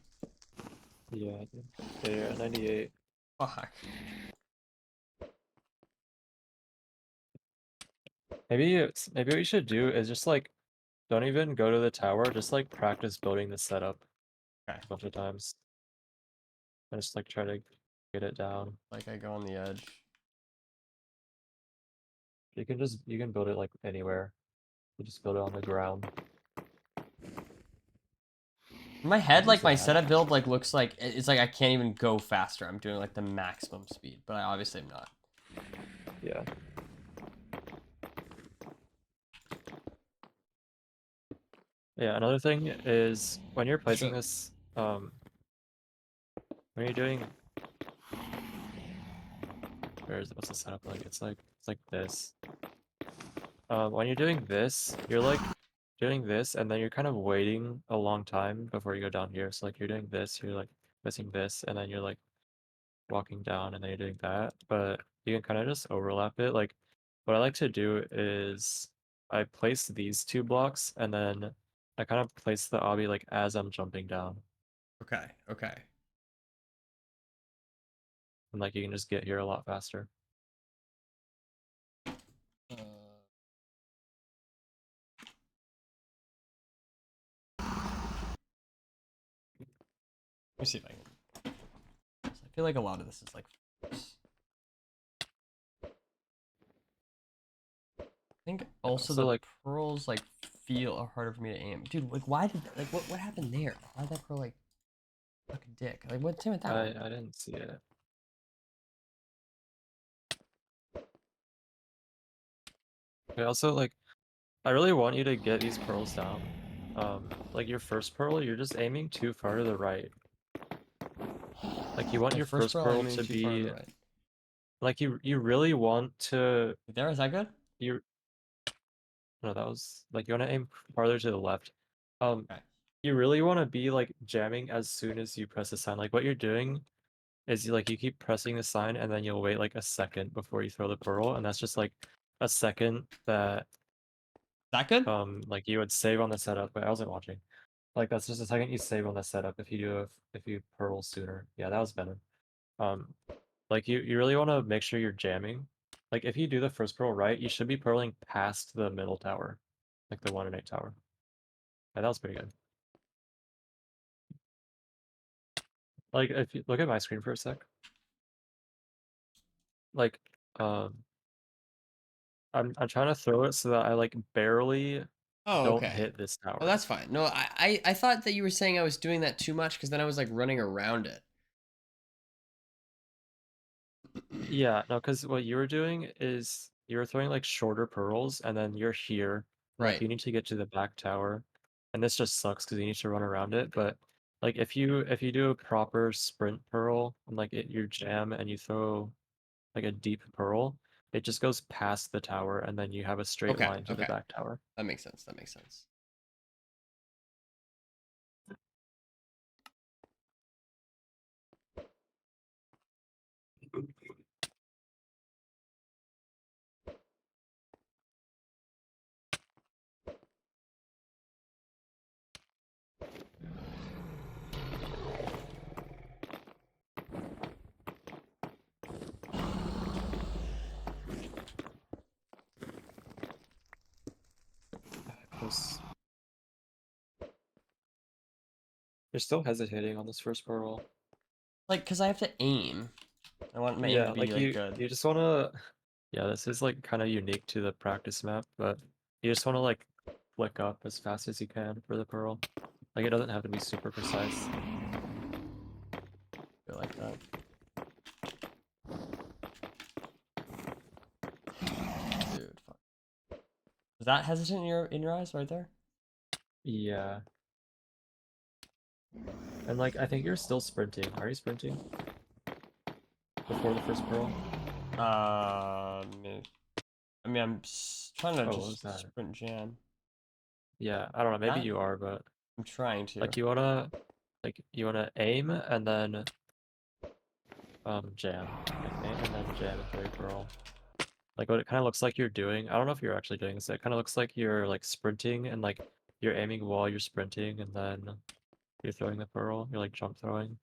yeah, I think. Yeah, 98. Fuck. Maybe what you should do is just like don't even go to the tower, just like practice building the setup Okay. a bunch of times. And just like try to get it down. Like I go on the edge. You can build it like anywhere. You just build it on the ground. In my head, Use like the my hat. setup build, like looks like it's like I can't even go faster. I'm doing like the maximum speed, but I obviously am not. Yeah. Yeah, another thing is when you're placing Sure. this, when you're doing, what's the setup like? It's like this. When you're doing this, you're like doing this, and then you're kind of waiting a long time before you go down here. So like you're doing this, you're like missing this, and then you're like walking down, and then you're doing that. But you can kind of just overlap it. Like what I like to do is I place these two blocks, and then I kind of place the obby like as I'm jumping down. Okay. Okay. And like you can just get here a lot faster. Uh, let me see if I can. I feel like a lot of this is like. I think also So the like pearls like feel are harder for me to aim. Dude, like why did like what happened there? Why did that pearl like suck a dick? Like what's with that one? I didn't see it. I also like I really want you to get these pearls down. Like your first pearl, you're just aiming too far to the right. Like you want My your first first pearl pearl aiming to too far to the be right. like you really want to There, is that good? you no, that was like you want to aim farther to the left. Okay. You really want to be like jamming as soon as you press the sign. Like what you're doing is you keep pressing the sign and then you'll wait like a second before you throw the pearl, and that's just like a second that That good? like you would save on the setup, but I wasn't watching. Like that's just a second you save on the setup if you pearl sooner. Yeah, that was better. Um, like you really want to make sure you're jamming. Like if you do the first pearl right, you should be pearling past the middle tower, like the 1 and 8 tower. Yeah, that was pretty good. Like if you look at my screen for a sec, like um, I'm trying to throw it so that I like barely Oh, don't okay. hit this Oh, tower. that's fine. No, I thought that you were saying I was doing that too much because then I was like running around it. Yeah, no, because what you were doing is you were throwing like shorter pearls, and then you're here, and like Right. you need to get to the back tower, and this just sucks because you need to run around it. But like if you do a proper sprint pearl and like you jam and you throw like a deep pearl, it just goes past the tower, and then you have a straight Okay. line to the Okay. back tower. That makes sense. That makes sense. Close. You're still hesitating on this first pearl. Like, because I have to aim. I want my aim to Yeah, be like like good. you just wanna yeah, this is like kind of unique to the practice map, but you just wanna like flick up as fast as you can for the pearl. Like it doesn't have to be super precise. Feel like that. Dude, fuck. Is that hesitant in your eyes right there? Yeah. And like I think you're still sprinting. Are you sprinting? before the first pearl? I mean, I'm trying to Oh, what was just that? sprint jam. Yeah, I don't know. Maybe That? you are, but I'm trying to. like you wanna aim and then jam. Like aim and then jam into a pearl. Like what it kind of looks like you're doing. I don't know if you're actually doing this. It kind of looks like you're like sprinting and like you're aiming while you're sprinting and then you're throwing the pearl. You're like jump throwing.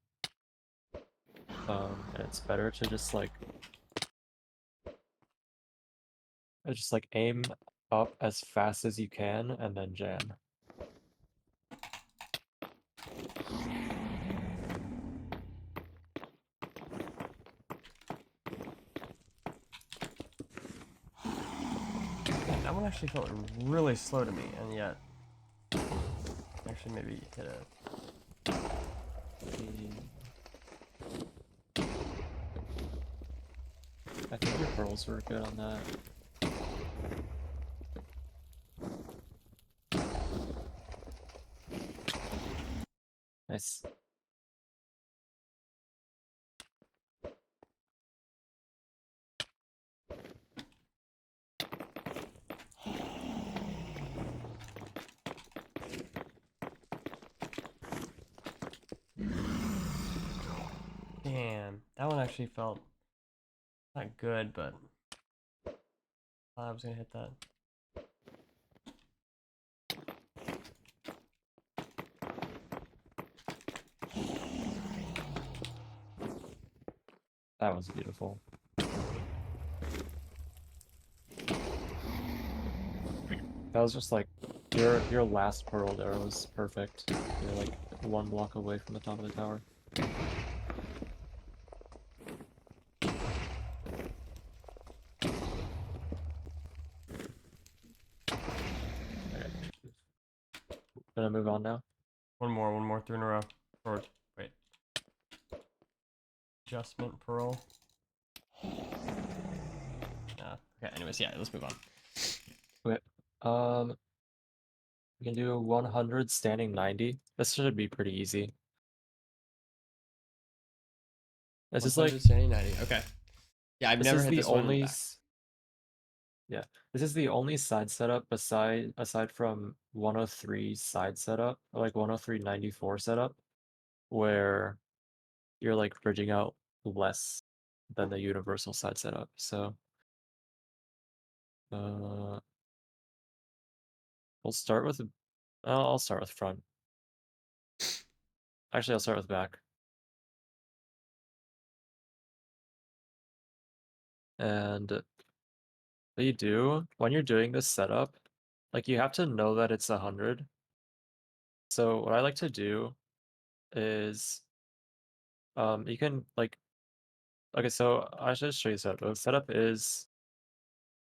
And it's better to just like aim up as fast as you can and then jam. Man, that one actually felt really slow to me, and yet actually maybe hit it. I think your pearls were good on that. Nice. Damn, that one actually felt not good, but I was gonna hit that. That was beautiful. That was just like your last pearl there was perfect. You're like one block away from the top of the tower. Okay. Gonna move on now. One more, 3 in a row. Or wait. Adjustment pearl. Okay, anyways, yeah, let's move on. Okay. We can do 100 standing 90. This should be pretty easy. This is like 190. Okay. Yeah, I've this never is hit the this one. only yeah, this is the only side setup aside from 103 side setup, or like 103.94 setup, where you're like bridging out less than the universal side setup. So we'll start with I'll start with front. Actually, I'll start with back. And what you do when you're doing this setup, like you have to know that it's 100. So what I like to do is you can like okay, so I should show you the setup. The setup is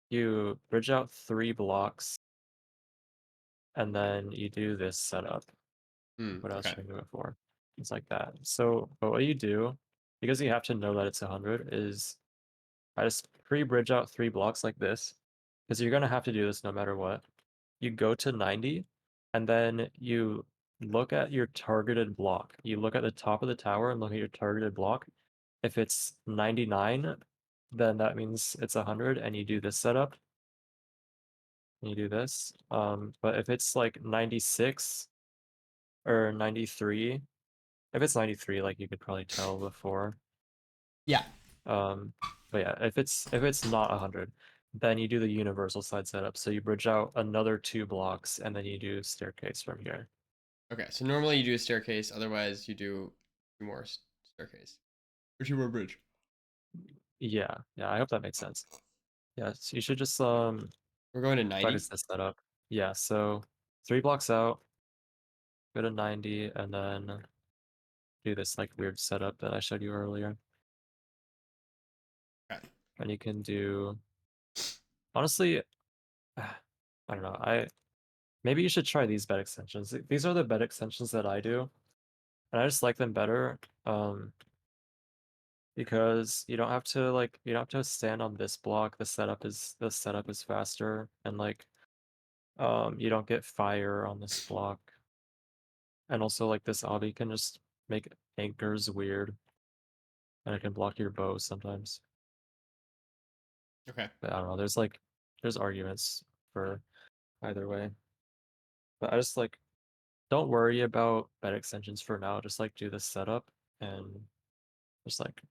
you bridge out 3 blocks and then you do this setup. What I was Okay. showing you before. It's like that. So but what you do, because you have to know that it's 100, is I just pre-bridge out 3 blocks like this, because you're gonna have to do this no matter what. You go to 90, and then you look at your targeted block. You look at the top of the tower and look at your targeted block. If it's 99, then that means it's 100, and you do this setup. And you do this. But if it's like 96 or 93, if it's 93, like you could probably tell before. Yeah. But yeah, if it's not 100, then you do the universal side setup. So you bridge out another 2 blocks and then you do staircase from here. Okay, so normally you do a staircase, otherwise you do 2 more staircase. Or 2 more bridge. Yeah, I hope that makes sense. Yeah, so you should just We're going to 90. practice this setup. Yeah, so 3 blocks out, go to 90, and then do this like weird setup that I showed you earlier. Okay. And you can do honestly, I don't know. Maybe you should try these bed extensions. These are the bed extensions that I do, and I just like them better. Because you don't have to stand on this block. The setup is faster, and like you don't get fire on this block. And also like this obby can just make anchors weird. and it can block your bow sometimes. Okay. But I don't know. There's arguments for either way. But I just like don't worry about bed extensions for now. Just like do the setup and just like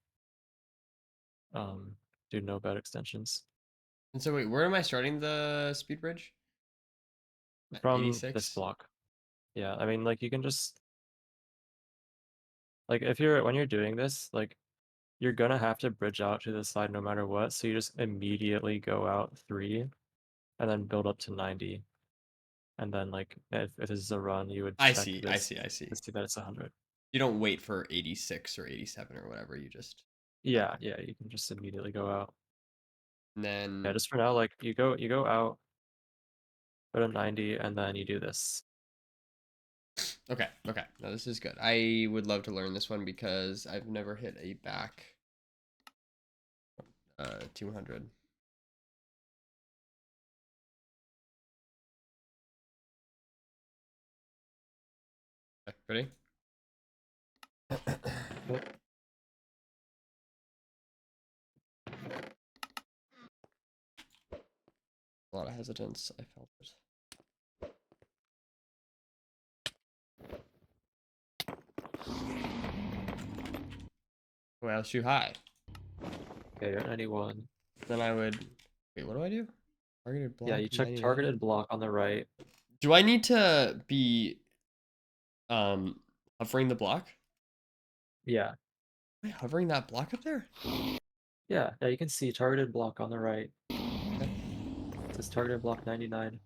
do no bed extensions And so wait, where am I starting the speed bridge? At from this 86. block. Yeah, I mean like you can just like when you're doing this, like you're gonna have to bridge out to the side no matter what. So you just immediately go out 3 and then build up to 90. And then like if this is a run, you would I check see. I this see. I see. to see that it's 100. You don't wait for 86 or 87 or whatever. You just Yeah, yeah, you can just immediately go out. and then Yeah, just for now, like you go out, go to 90, and then you do this. okay. Okay. No, this is good. I would love to learn this one because I've never hit a back 200. Okay, ready? Yep. A lot of hesitance. I felt it. Well, that's too high. Okay, you're at 91. Then I would wait. What do I do? Targeted block. Yeah, you check 99? targeted block on the right. Do I need to be hovering the block? Yeah, Am I hovering that block up there? yeah, you can see targeted block on the right. Okay. It says targeted block 99.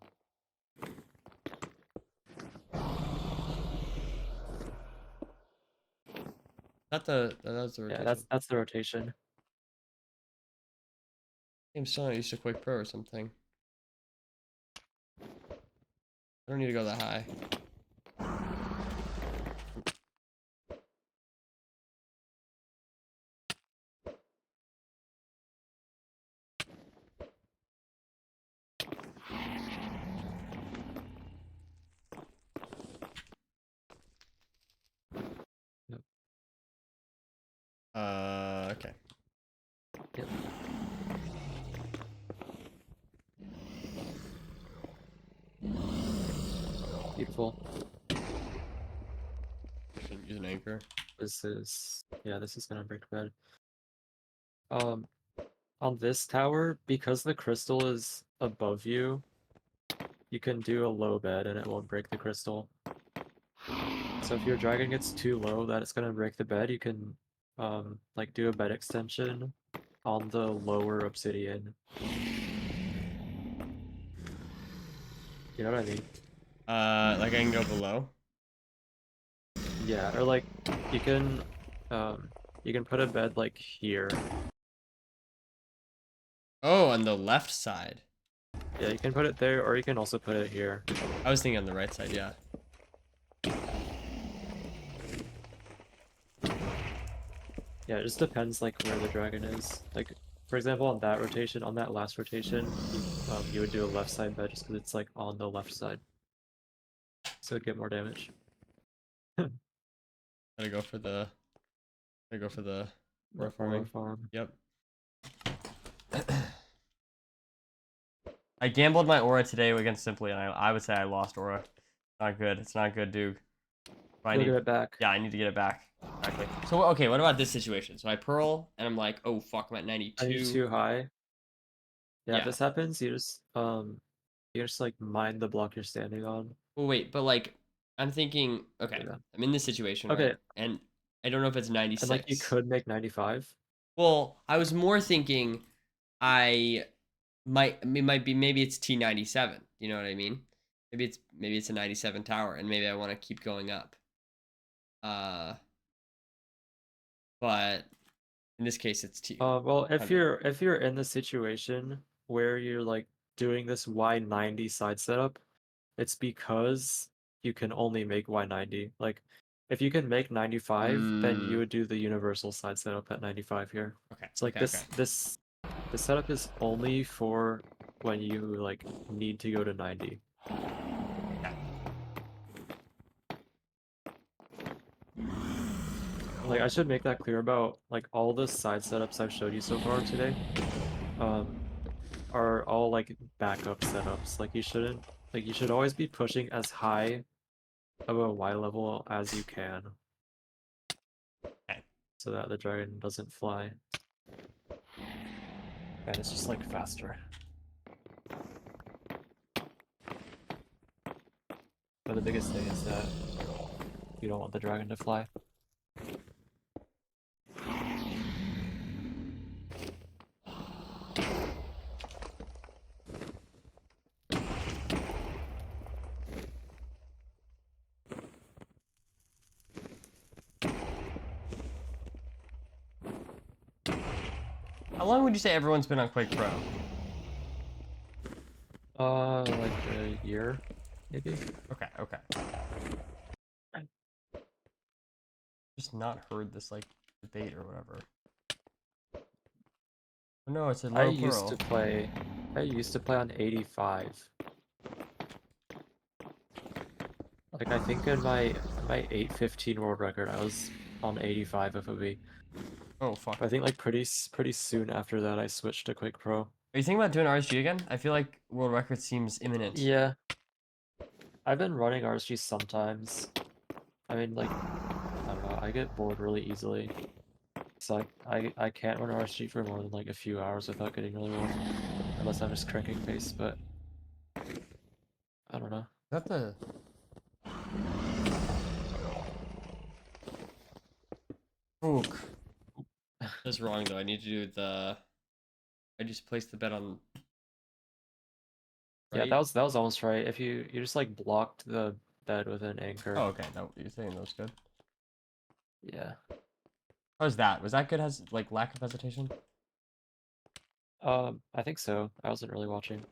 Not the that was the rotation. Yeah, that's the rotation. I'm still not used to Quick Pro or something. I don't need to go that high. Yep. Okay. Yep. Beautiful. Shouldn't use an anchor. This is gonna break bed. On this tower, because the crystal is above you, you can do a low bed and it won't break the crystal. So if your dragon gets too low that it's gonna break the bed, you can like do a bed extension on the lower obsidian. You know what I mean? Like I can go below. Yeah, or like you can put a bed like here. Oh, on the left side. Yeah, you can put it there, or you can also put it here. I was thinking on the right side. Yeah. Yeah, it just depends like where the dragon is. Like, for example, on that rotation, on that last rotation, you would do a left side bed just because it's like on the left side, so it'd get more damage. Gotta go for the. Gotta go for the. More Farming. farm. Yep. I gambled my aura today against Simply, and I would say I lost aura. Not good. It's not good, Doog. I You'll need get it back. Yeah, I need to get it back. Exactly. So okay, what about this situation? So I pearl, and I'm like, oh fuck, I'm at 92. 92 high. Yeah, Yeah. if this happens, you just like mine the block you're standing on. Well, wait, but like, I'm thinking, okay, Yeah. I'm in this situation, Okay. right? And I don't know if it's 96. And like you could make 95. Well, I was more thinking I maybe it's T97. You know what I mean? Maybe it's a 97 tower, and maybe I want to keep going up. But in this case, it's T. Well, if 100. you're in the situation where you're like doing this Y90 side setup, it's because you can only make Y90. Like, if you can make 95, then you would do the universal side setup at 95 here. Okay. It's like Okay. this setup is only for when you like need to go to 90. Like I should make that clear about like all the side setups I've showed you so far today. Are all like backup setups. Like you should always be pushing as high of a Y level as you can. Okay. So that the dragon doesn't fly. And it's just like faster. But the biggest thing is that you don't want the dragon to fly. How long would you say everyone's been on Quake Pro? Like a year, maybe. Okay, okay. Just not heard this like debate or whatever. Oh no, it's a I low used plural. to play on 85. Like I think in my 8:15 world record, I was on 85 FOV. Oh fuck. But I think like pretty soon after that, I switched to Quake Pro. Are you thinking about doing RSG again? I feel like world record seems imminent. Yeah, I've been running RSG sometimes. I mean, like, I don't know, I get bored really easily. So I can't run RSG for more than like a few hours without getting really bored. Unless I'm just cranking pace, but I don't know. Is that the... Ook. That's wrong though. I need to do the... I just placed the bet on... Yeah, Right? that was almost right. If you just like blocked the bed with an anchor. Oh, okay. No, you're saying that was good. Yeah. How was that? Was that good? Has like lack of hesitation? I think so. I wasn't really watching.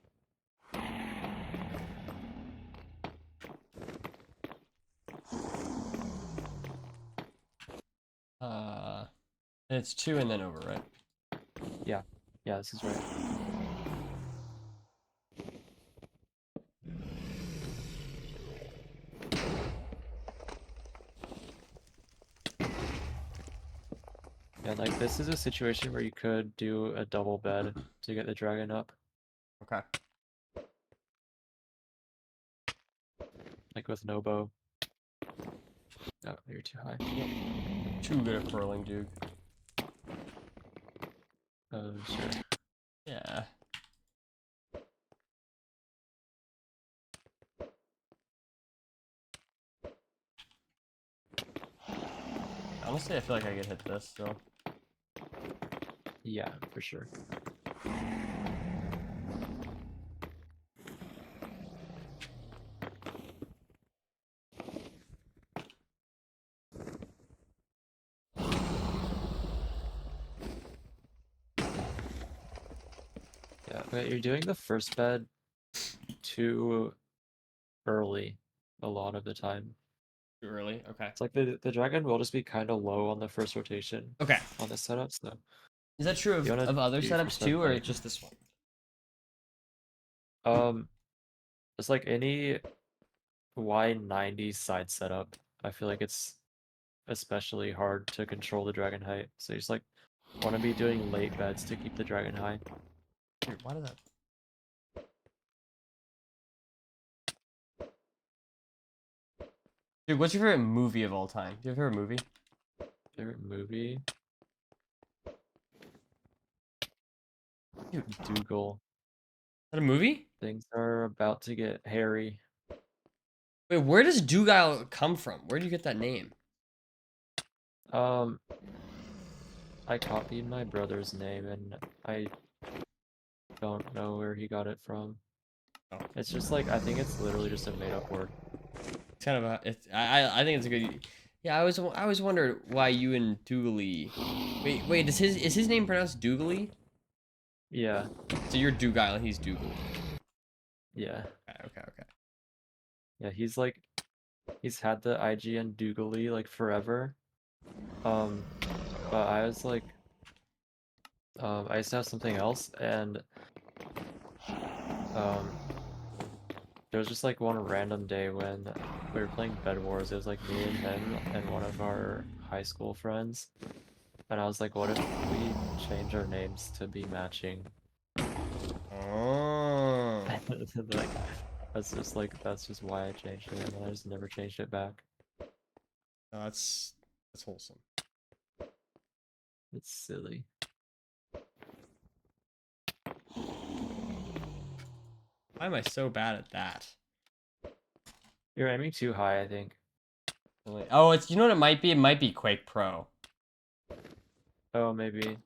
It's 2 and then over, right? Yeah, this is right. Yeah, like this is a situation where you could do a double bed to get the dragon up, Okay. like with no bow. Oh, you're too high. Too good at curling, dude. Oh, sure. Yeah. Honestly, I feel like I could hit this, so... Yeah, for sure. Yeah, but you're doing the first bed too early a lot of the time. Too early? Okay. It's like the dragon will just be kind of low on the first rotation Okay. on this setup, so Is that true You wanna of other do your setups first bed too, or late. just this one? It's like any Y90 side setup. I feel like it's especially hard to control the dragon height. So you just like want to be doing late beds to keep the dragon high. Dude, why did that... Dude, what's your favorite movie of all time? Do you have a favorite movie? Favorite movie? Dude. Doogile. Is that a movie? Things are about to get hairy. Wait, where does Doogile come from? Where do you get that name? I copied my brother's name and I don't know where he got it from. Oh. It's just like I think it's literally just a made-up word. It's kind of a... It's, I think it's a good... Yeah, I always wondered why you and Dooglie... Wait, is his name pronounced Dooglie? Yeah. So you're Doogile and he's Dooglie. Yeah. Okay. Yeah, he's had the IGN Dooglie like forever. But I was like, I used to have something else, and there was just like one random day when we were playing Bed Wars. It was like me and him and one of our high school friends, and I was like, what if we change our names to be matching? Oh. Like, that's just why I changed it, and then I just never changed it back. That's wholesome. It's silly. Why am I so bad at that? You're aiming too high, I think. Oh, it's, you know what it might be? It might be Quake Pro. Oh, maybe.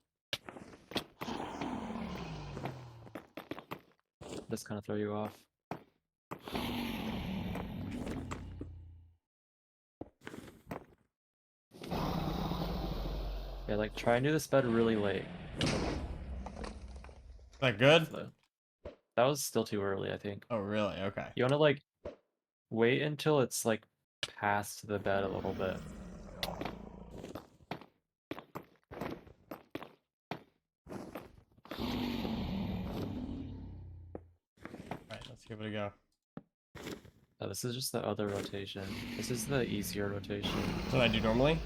Just kind of throw you off. Yeah, like try and do this bed really late. Is that good? So, that was still too early, I think. Oh, really? Okay. You want to like wait until it's like past the bed a little bit. Alright, let's give it a go. Oh, this is just the other rotation. This is the easier rotation. That's what I do normally?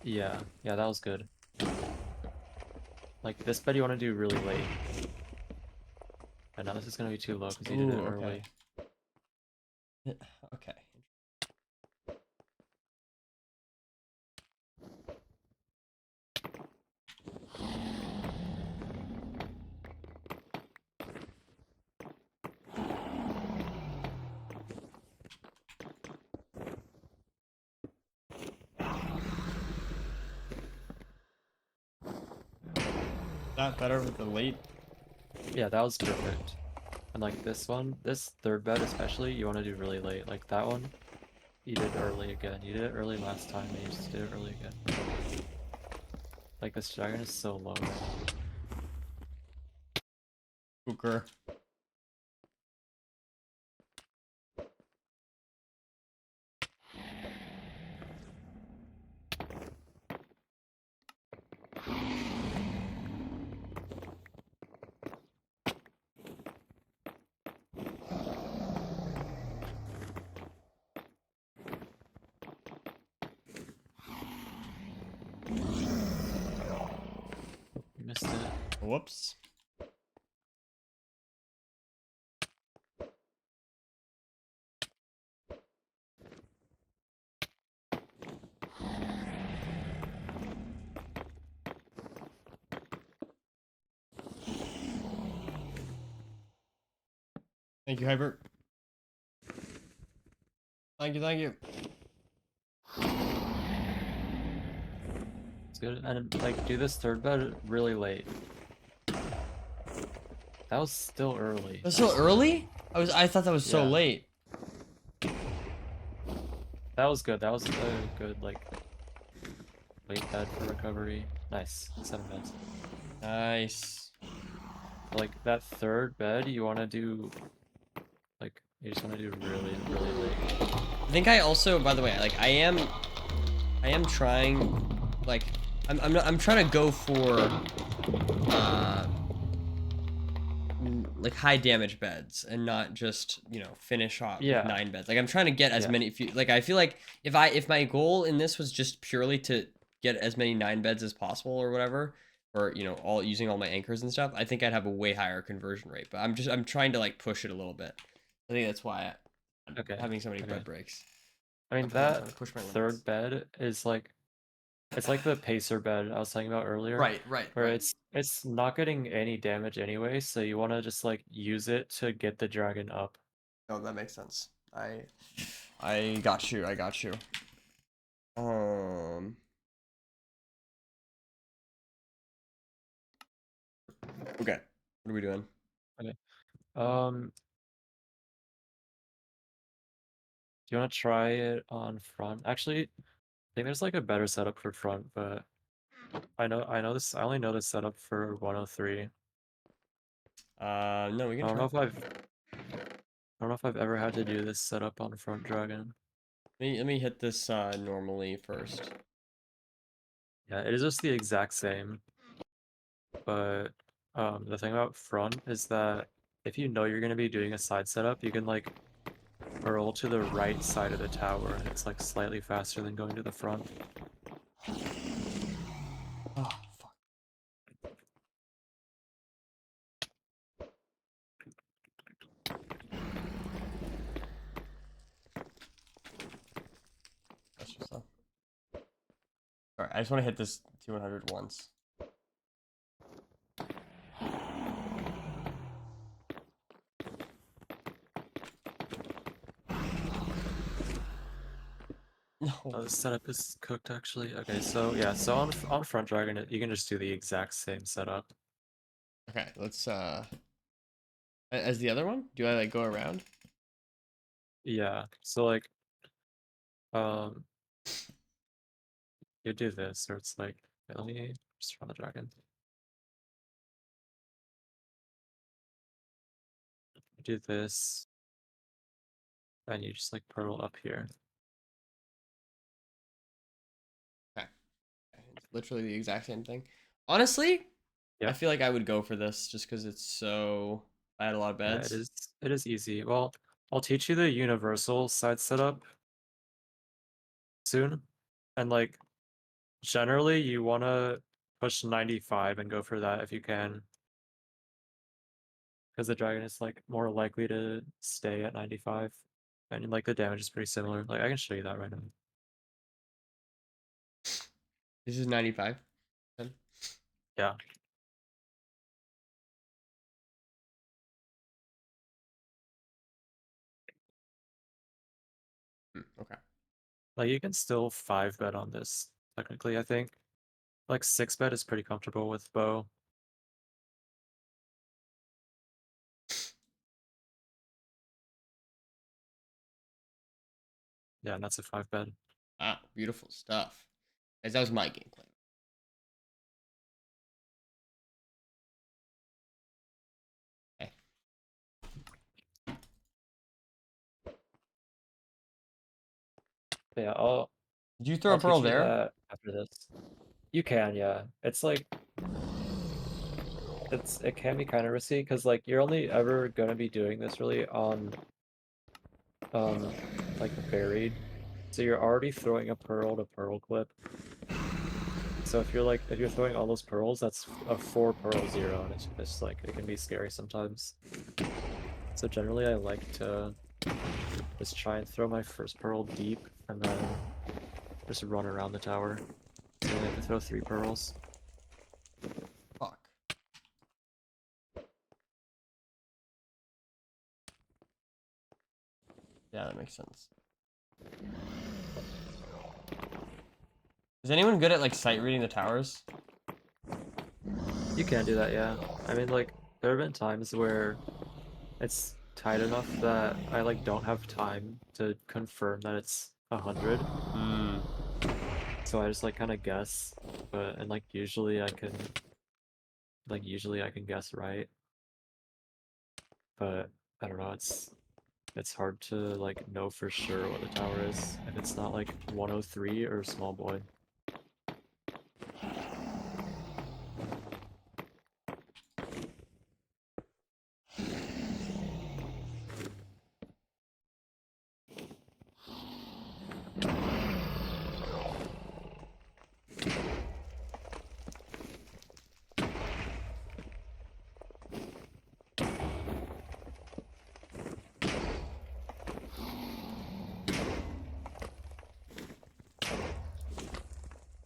Yeah, that was good. Like this bed you want to do really late. And now this is gonna be too low because you did it Ooh, early. Okay. That better with the late? Yeah, that was perfect. And like this one, this third bed especially, you want to do really late. Like that one, you did early again. You did it early last time, and you just did it early again. Like this dragon is so low right now. Hooker. You missed it. Whoops. Thank you, Hyper. Thank you, thank you. It's good. And like do this third bed really late. That was still early. That's so early? I thought that was so Yeah. late. That was good. That was a good like late bed for recovery. Nice. 7 beds. Nice. Like that third bed, you want to do like you just want to do really late. I think I also, by the way, like I am trying, like I'm trying to go for like high damage beds and not just, you know, finish off with Yeah. 9 beds. Like I'm trying to get as Yeah. many like I feel like if my goal in this was just purely to get as many 9 beds as possible or whatever, or you know, all using all my anchors and stuff, I think I'd have a way higher conversion rate. But I'm trying to like push it a little bit. I think that's why I'm Okay. having so many Okay. bed breaks. I mean I'm trying that to push my limits. third bed is like it's like the pacer bed I was talking about earlier. Right. Where it's not getting any damage anyway, so you want to just like use it to get the dragon up. Oh, that makes sense. I got you. I got you. Okay. What are we doing? Okay. Do you want to try it on front? Actually, I think there's like a better setup for front, but I only know this setup for 103. No, we I can don't try. know if I've ever had to do this setup on front dragon. Let me hit this normally first. Yeah, it is just the exact same. But the thing about front is that if you know you're gonna be doing a side setup, you can like pearl to the right side of the tower, and it's like slightly faster than going to the front. Oh, fuck. That's just so. Alright, I just want to hit this 200 once. No. Oh, the setup is cooked actually. Okay, so yeah, so on front dragon, you can just do the exact same setup. Okay, let's as the other one? Do I like go around? Yeah, so like, um, you do this, or it's like, wait, let me just run the dragon. You do this, and you just like pearl up here. Okay. It's literally the exact same thing. Honestly, Yeah. I feel like I would go for this just because it's so. I had a lot of Yeah, beds. it is easy. Well, I'll teach you the universal side setup soon. And like generally you wanna push 95 and go for that if you can. Because the dragon is like more likely to stay at 95. And like the damage is pretty similar. Like I can show you that right now. This is 95. Yeah. Okay. Like you can still 5-bet on this, technically, I think. Like 6-bet is pretty comfortable with bow. Yeah, and that's a 5-bet. Ah, beautiful stuff. As that was my game plan. Okay. Yeah, Did you throw I'll a pearl teach you there? that after this. You can, yeah. It's like it can be kind of risky because like you're only ever gonna be doing this really on like buried. So you're already throwing a pearl to pearl clip. So if you're throwing all those pearls, that's a 4 pearl 0, and it's like it can be scary sometimes. So generally I like to just try and throw my first pearl deep and then just run around the tower. So I have to throw 3 pearls. Fuck. Yeah, that makes sense. Is anyone good at like sight reading the towers? You can do that, yeah. I mean, like, there have been times where it's tight enough that I, like, don't have time to confirm that it's 100. Hmm. So I just, like, kind of guess. And, like, usually I can guess right. But, I don't know, it's hard to, like, know for sure what the tower is if it's not, like, 103 or small boy.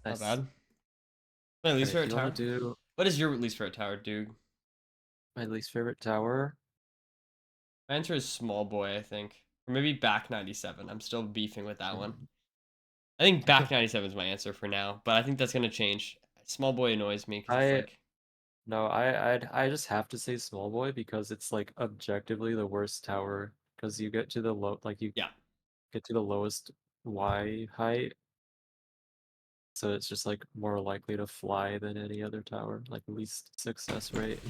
Not Nice. bad. My least Okay, if favorite you tower? want to do What is your least favorite tower, dude? my least favorite tower, My answer is small boy, I think. Or maybe back 97. I'm still beefing with that one. I think back 97 is my answer for now, but I think that's gonna change. Small boy annoys me because it's I like No, I just have to say small boy because it's like objectively the worst tower because you get to the you yeah. get to the lowest Y height, so it's just like more likely to fly than any other tower, like least success rate.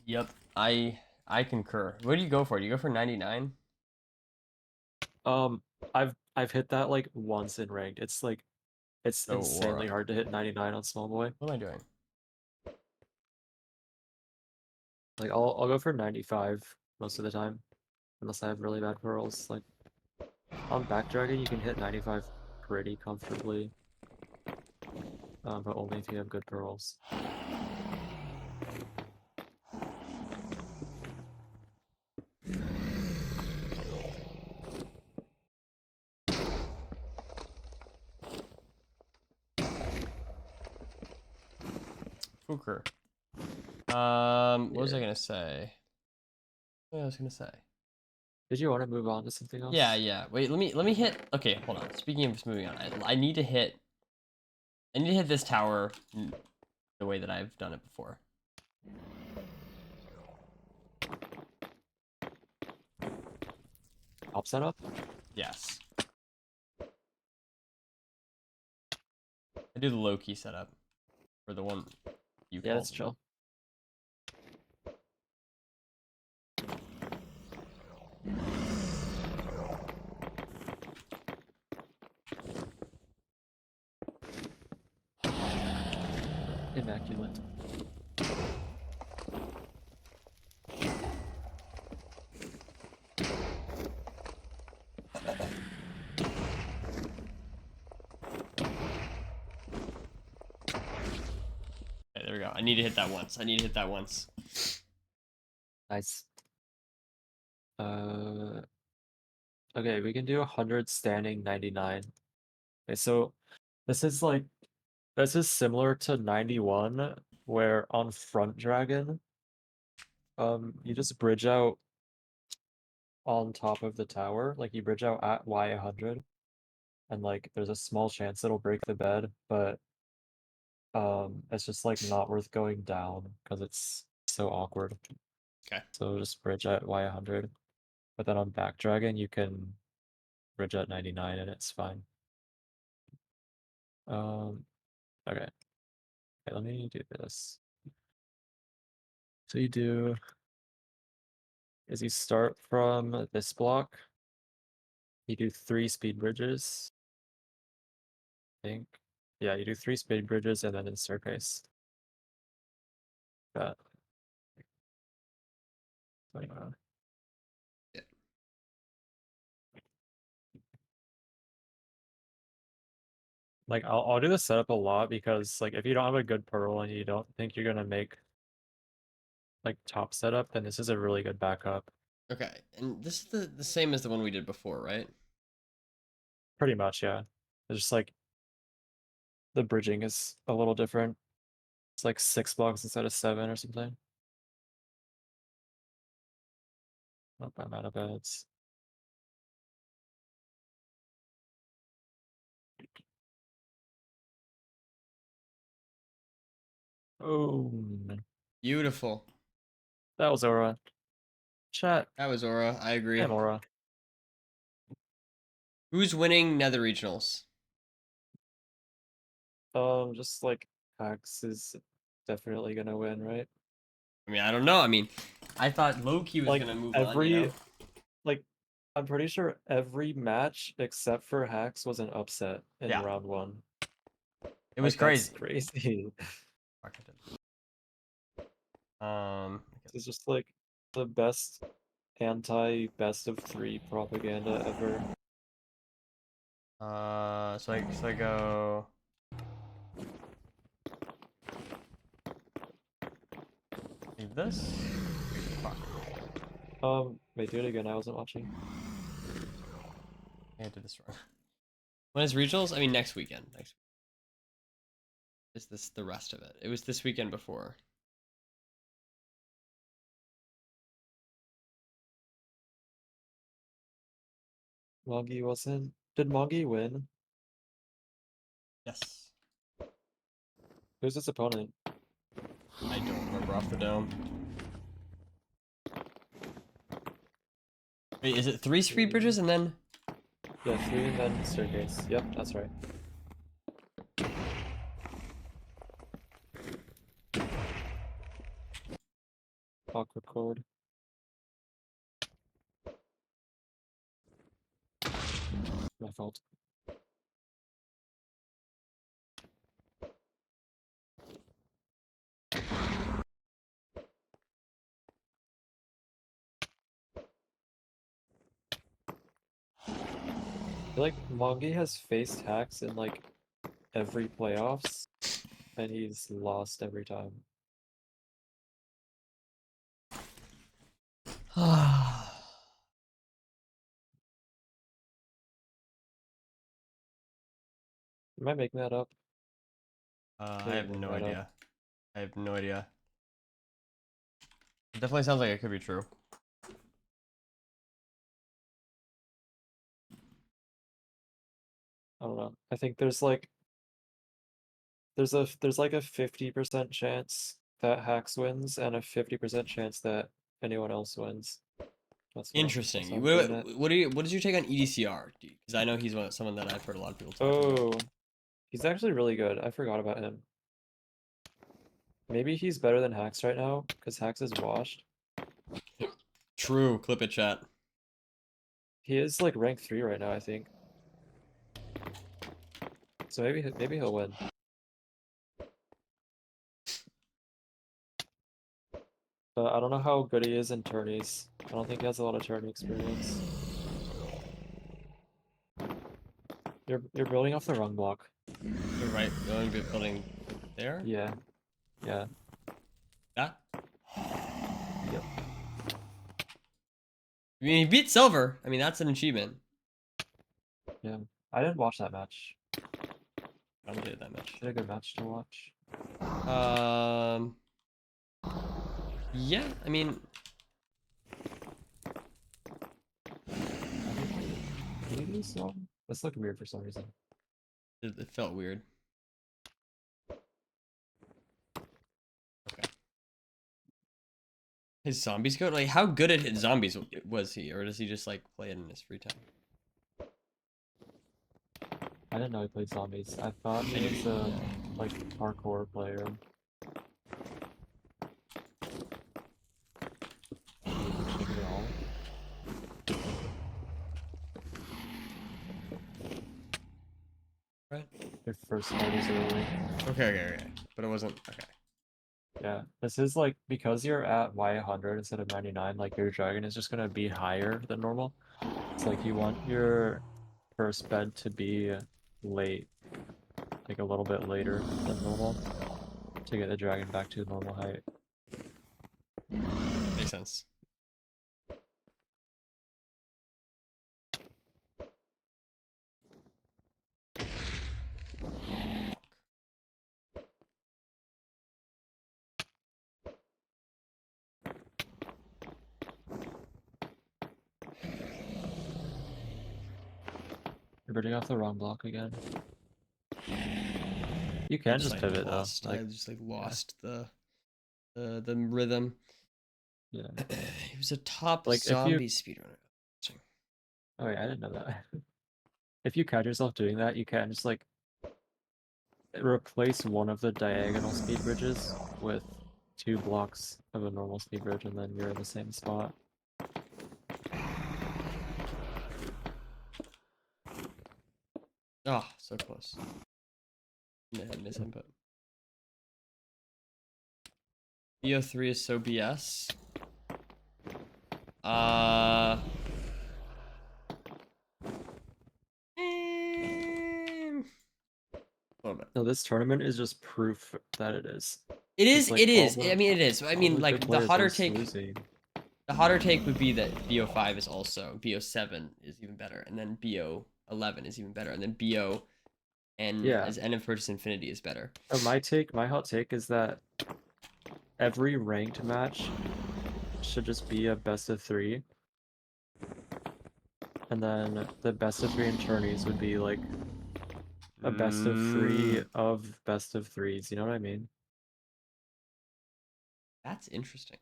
Yep. I concur. What do you go for? Do you go for 99? Um, I've hit that like once in ranked. It's like it's Oh, insanely or hard to hit 99 on small boy. what am I doing? Like I'll go for 95 most of the time, unless I have really bad pearls. Like On backdragging, you can hit 95 pretty comfortably, but only if you have good pearls. Fuker. What was I gonna say? What I was gonna say? Did you want to move on to something else? Yeah. Wait, let me hit. Okay, hold on. Speaking of moving on, I need to hit. I need to hit this tower the way that I've done it before. Top setup? Yes. I do the low key setup for the one you Yeah, called. that's chill. Immaculate. Okay, there we go. I need to hit that once. I need to hit that once. Nice. Okay, we can do 100 standing 99. Okay, so this is like this is similar to 91, where on front dragon, you just bridge out on top of the tower, like you bridge out at Y100, and like there's a small chance it'll break the bed, but it's just like not worth going down because it's so awkward. Okay. So just bridge at Y100, but then on back dragon you can bridge at 99 and it's fine. Okay. Okay, let me do this. So you do is you start from this block. You do 3 speed bridges. I think. Yeah, you do 3 speed bridges and then in staircase. Got 21. Yeah. Like I'll do the setup a lot because like if you don't have a good pearl and you don't think you're gonna make like top setup, then this is a really good backup. Okay, and this is the same as the one we did before, right? Pretty much, yeah. It's just like the bridging is a little different. It's like 6 blocks instead of 7 or something. Oh, I'm out of beds. Oh, Beautiful. that was Aura. Chat. That was Aura. I agree. And Aura. Who's winning Nether Regionals? Just like Axe is definitely gonna win, right? I mean, I don't know. I mean, I thought Loki was Like gonna move every, on. You know? like, I'm pretty sure every match except for Hacks was an upset in Yeah. round 1. It was Like, that's crazy. crazy. Fuck, I did. It's just like the best anti-best of 3 propaganda ever. So I go. Leave this. Fuck. Wait, do it again. I wasn't watching. I did this wrong. When is regionals? I mean, next weekend. Next. Is this the rest of it? It was this weekend before. Mongi wasn't. Did Mongi win? Yes. Who's his opponent? I don't remember off the dome. Wait, is it 3 speed bridges and then? Yeah, 3 and then staircase. Yep, that's right. Awkward chord. My fault. feel like Mongi has faced hacks in like every playoffs, and he's lost every time. Am I making that up? I have Maybe no that up. idea. I have no idea. It definitely sounds like it could be true. I don't know. I think there's like there's like a 50% chance that hacks wins and a 50% chance that anyone else wins. That's how Interesting. I'm doing it. What is your take on EDCR? Because I know he's someone that I've heard a lot of people talk Oh, about. he's actually really good. I forgot about him. Maybe he's better than Hacks right now, because Hacks is washed. True. Clip it, chat. He is like rank 3 right now, I think. So maybe he'll win. But I don't know how good he is in tourneys. I don't think he has a lot of tourney experience. You're building off the wrong block. You're right. The only bit building there. Yeah. Yeah. That. Yep. I mean, he beat Silver. I mean, that's an achievement. Yeah. I didn't watch that match. I don't get that much. Is it a good match to watch? Yeah. I mean, Did he lose some? This looked weird for some reason. it felt weird. Okay. His zombies go like how good at his zombies was he, or does he just like play it in his free time? I didn't know he played zombies. I thought he was a like parkour player. Check it all. Right. Your first fight is early. Okay. But it wasn't okay. Yeah, this is like because you're at Y100 instead of 99, like your dragon is just gonna be higher than normal. It's like you want your first bed to be late, like a little bit later than normal, to get the dragon back to normal height. Makes sense. You're birding off the wrong block again. You I can just pivot though. lost. Like, I just like lost the rhythm. yeah. He was a top Like if you, zombie speedrunner. oh wait, I didn't know that. If you catch yourself doing that, you can just like replace one of the diagonal speed bridges with 2 blocks of a normal speed bridge, and then you're in the same spot. Oh, so close. Miss input. VO3 is so BS. A little bit. No, this tournament is just proof that it is. It is. Like, It all is. the- I mean, it is. I all mean, the like good the players hotter are take. losing. The hotter take would be that BO5 is also BO7 is even better, and then BO11 is even better, and then BO and Yeah. as N of Purchase Infinity is better. My hot take is that every ranked match should just be a best of 3. And then the best of 3 in tourneys would be like a best of 3 of best of 3s, you know what I mean? That's interesting.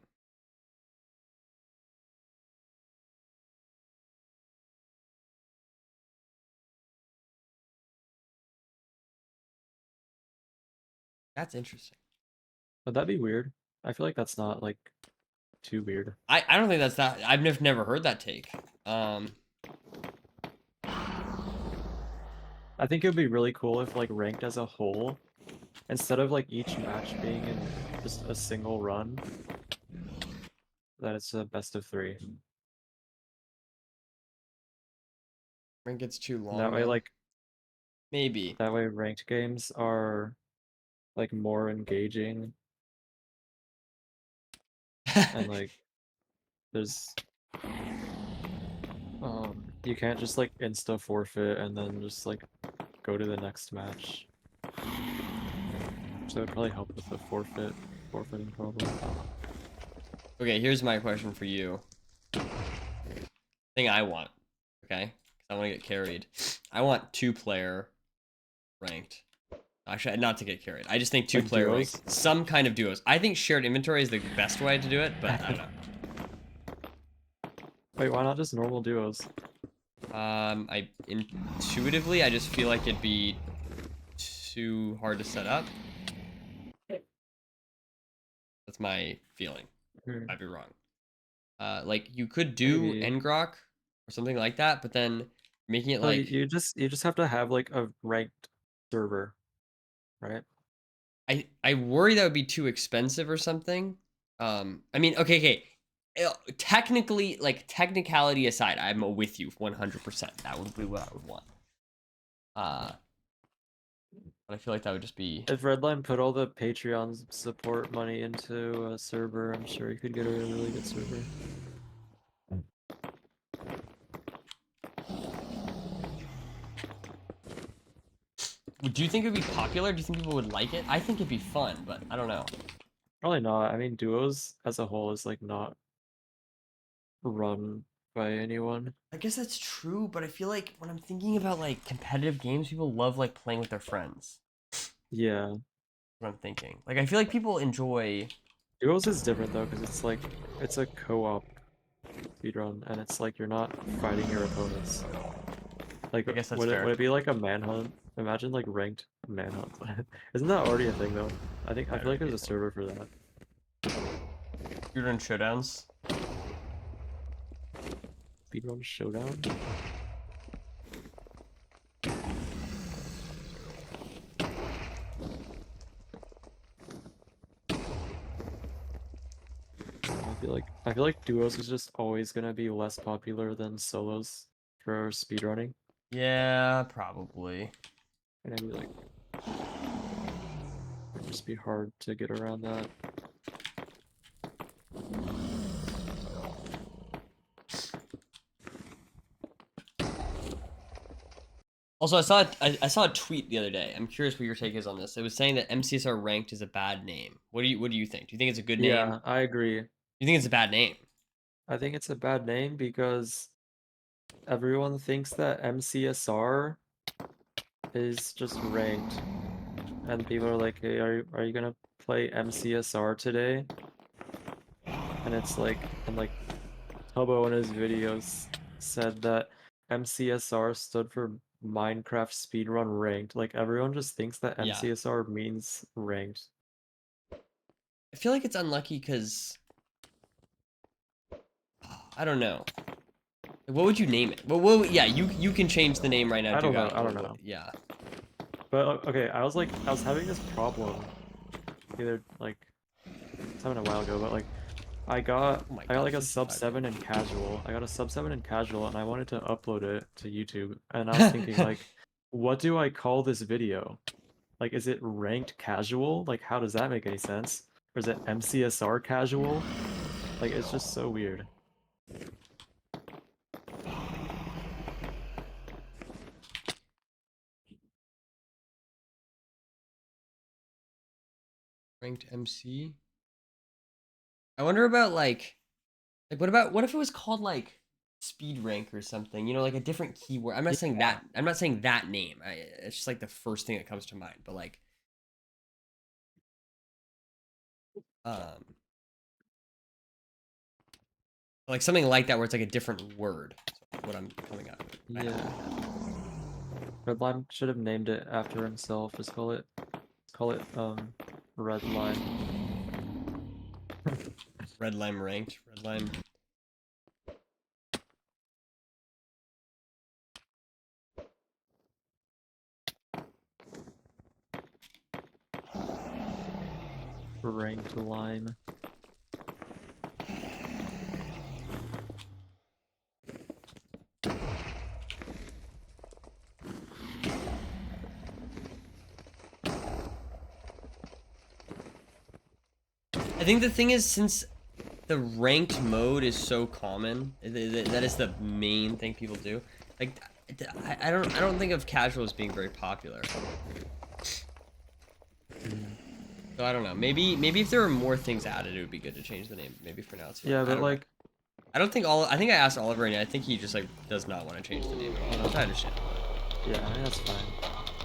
That's interesting. Would that be weird? I feel like that's not like too weird. I don't think that's that. I've never heard that take. I think it would be really cool if like ranked as a whole, instead of like each match being in just a single run, that it's a best of 3. Rank gets too long. That way, though. like, maybe. that way ranked games are like more engaging and like there's you can't just like insta forfeit and then just like go to the next match. So it would probably help with the forfeiting problem. Okay, here's my question for you. Thing I want, okay? 'Cause I want to get carried. I want 2-player ranked. Actually, not to get carried. I just think 2-player duos? ranked. Some kind of duos. I think shared inventory is the best way to do it, but I don't know. Wait, why not just normal duos? I intuitively, I just feel like it'd be too hard to set up. That's my feeling. Might be wrong. Like you could do Maybe. ngrok or something like that, but then making it No, like you just have to have like a ranked server, right? I worry that would be too expensive or something. I mean, okay. Technically, like technicality aside, I'm with you 100%. That would be what I would want. But I feel like that would just be. If Redline put all the Patreon support money into a server, I'm sure he could get a really good server. Do you think it would be popular? Do you think people would like it? I think it'd be fun, but I don't know. Probably not. I mean, duos as a whole is like not run by anyone. I guess that's true, but I feel like when I'm thinking about like competitive games, people love like playing with their friends. Yeah. That's what I'm thinking. Like I feel like people enjoy. Duos is different though, because it's like it's a co-op speedrun, and it's like you're not fighting your opponents. Like, I guess that's would fair. it be like a manhunt? Imagine like ranked manhunt. Isn't that already a thing though? I feel like there's a server for that. Speedrun showdowns. Speedrun showdown. I feel like duos is just always gonna be less popular than solos for speedrunning. Yeah, probably. And I'd be like, it'd just be hard to get around that. Also, I saw a tweet the other day. I'm curious what your take is on this. It was saying that MCSR ranked is a bad name. What do you think? Do you think it's a good name? Yeah, I agree. You think it's a bad name? I think it's a bad name because everyone thinks that MCSR is just ranked. And people are like, hey, are you gonna play MCSR today? And it's like, and like Tubbo in his videos said that MCSR stood for Minecraft Speedrun Ranked. Like everyone just thinks that Yeah. MCSR means ranked. I feel like it's unlucky because I don't know. What would you name it? Well, yeah, you can change the name right now. I don't know. Doogile. I don't know. Yeah. But okay, I was having this problem either like sometime a while ago, but like I got Oh my I got God, like a 55. sub 7 in casual. I got a sub 7 in casual and I wanted to upload it to YouTube. And I was thinking like, what do I call this video? Like, is it ranked casual? Like, how does that make any sense? Or is it MCSR casual? Like, it's just so weird. Ranked MC. I wonder about like what if it was called like speed rank or something? You know, like a different keyword. I'm not saying Yeah. that. I'm not saying that name. It's just like the first thing that comes to mind. But like something like that where it's like a different word. That's what I'm coming up with. Yeah. Redline should have named it after himself. Just call it Redline. Red lime ranked. Red lime. Ranked lime. I think the thing is, since the ranked mode is so common, that is the main thing people do. Like, I don't think of casual as being very popular. So I don't know. Maybe if there were more things added, it would be good to change the name. Maybe for now it's fine. Yeah, I but don't know. like, I don't think I think I asked Oliver, and I think he just like does not want to change the name at all, which I understand. yeah, I mean, that's fine.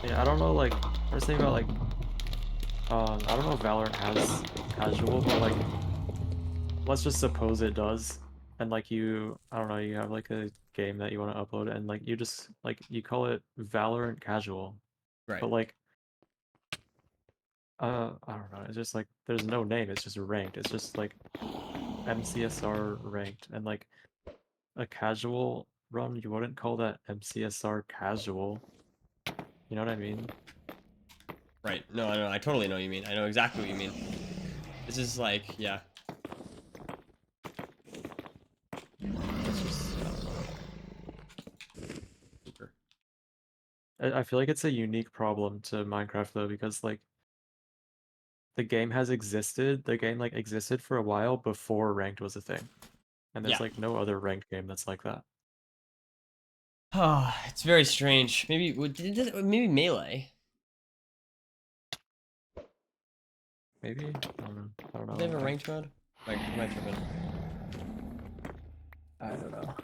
Yeah, I don't know, like, I was thinking about, like, I don't know if Valorant has casual, but, like, let's just suppose it does. And, like, I don't know, you have, like, a game that you want to upload, and, like, you just, like, you call it Valorant Casual. Right. But, like, I don't know, it's just, like, there's no name, it's just ranked. It's just, like, MCSR ranked. And, like, a casual run, you wouldn't call that MCSR casual. You know what I mean? Right. No, I totally know what you mean. I know exactly what you mean. This is like, yeah. It's just, Super. I feel like it's a unique problem to Minecraft though, because like the game like existed for a while before ranked was a thing. And there's Yeah. like no other ranked game that's like that. Oh, it's very strange. Maybe maybe melee. Maybe? I don't know. I don't Do they have a know. ranked mode? Like, am I tripping? I don't know.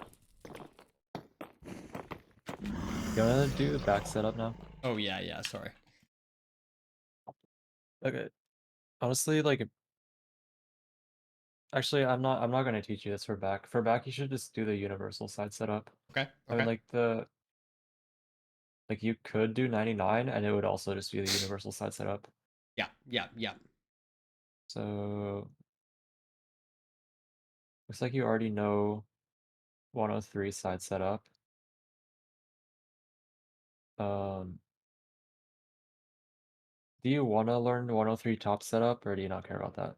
You wanna do the back setup now? Oh yeah. Sorry. Okay. Honestly, like actually I'm not gonna teach you this for back. For back you should just do the universal side setup. Okay. I mean Okay. like you could do 99 and it would also just be the universal side setup. Yeah. So looks like you already know 103 side setup. Um, do you want to learn 103 top setup or do you not care about that?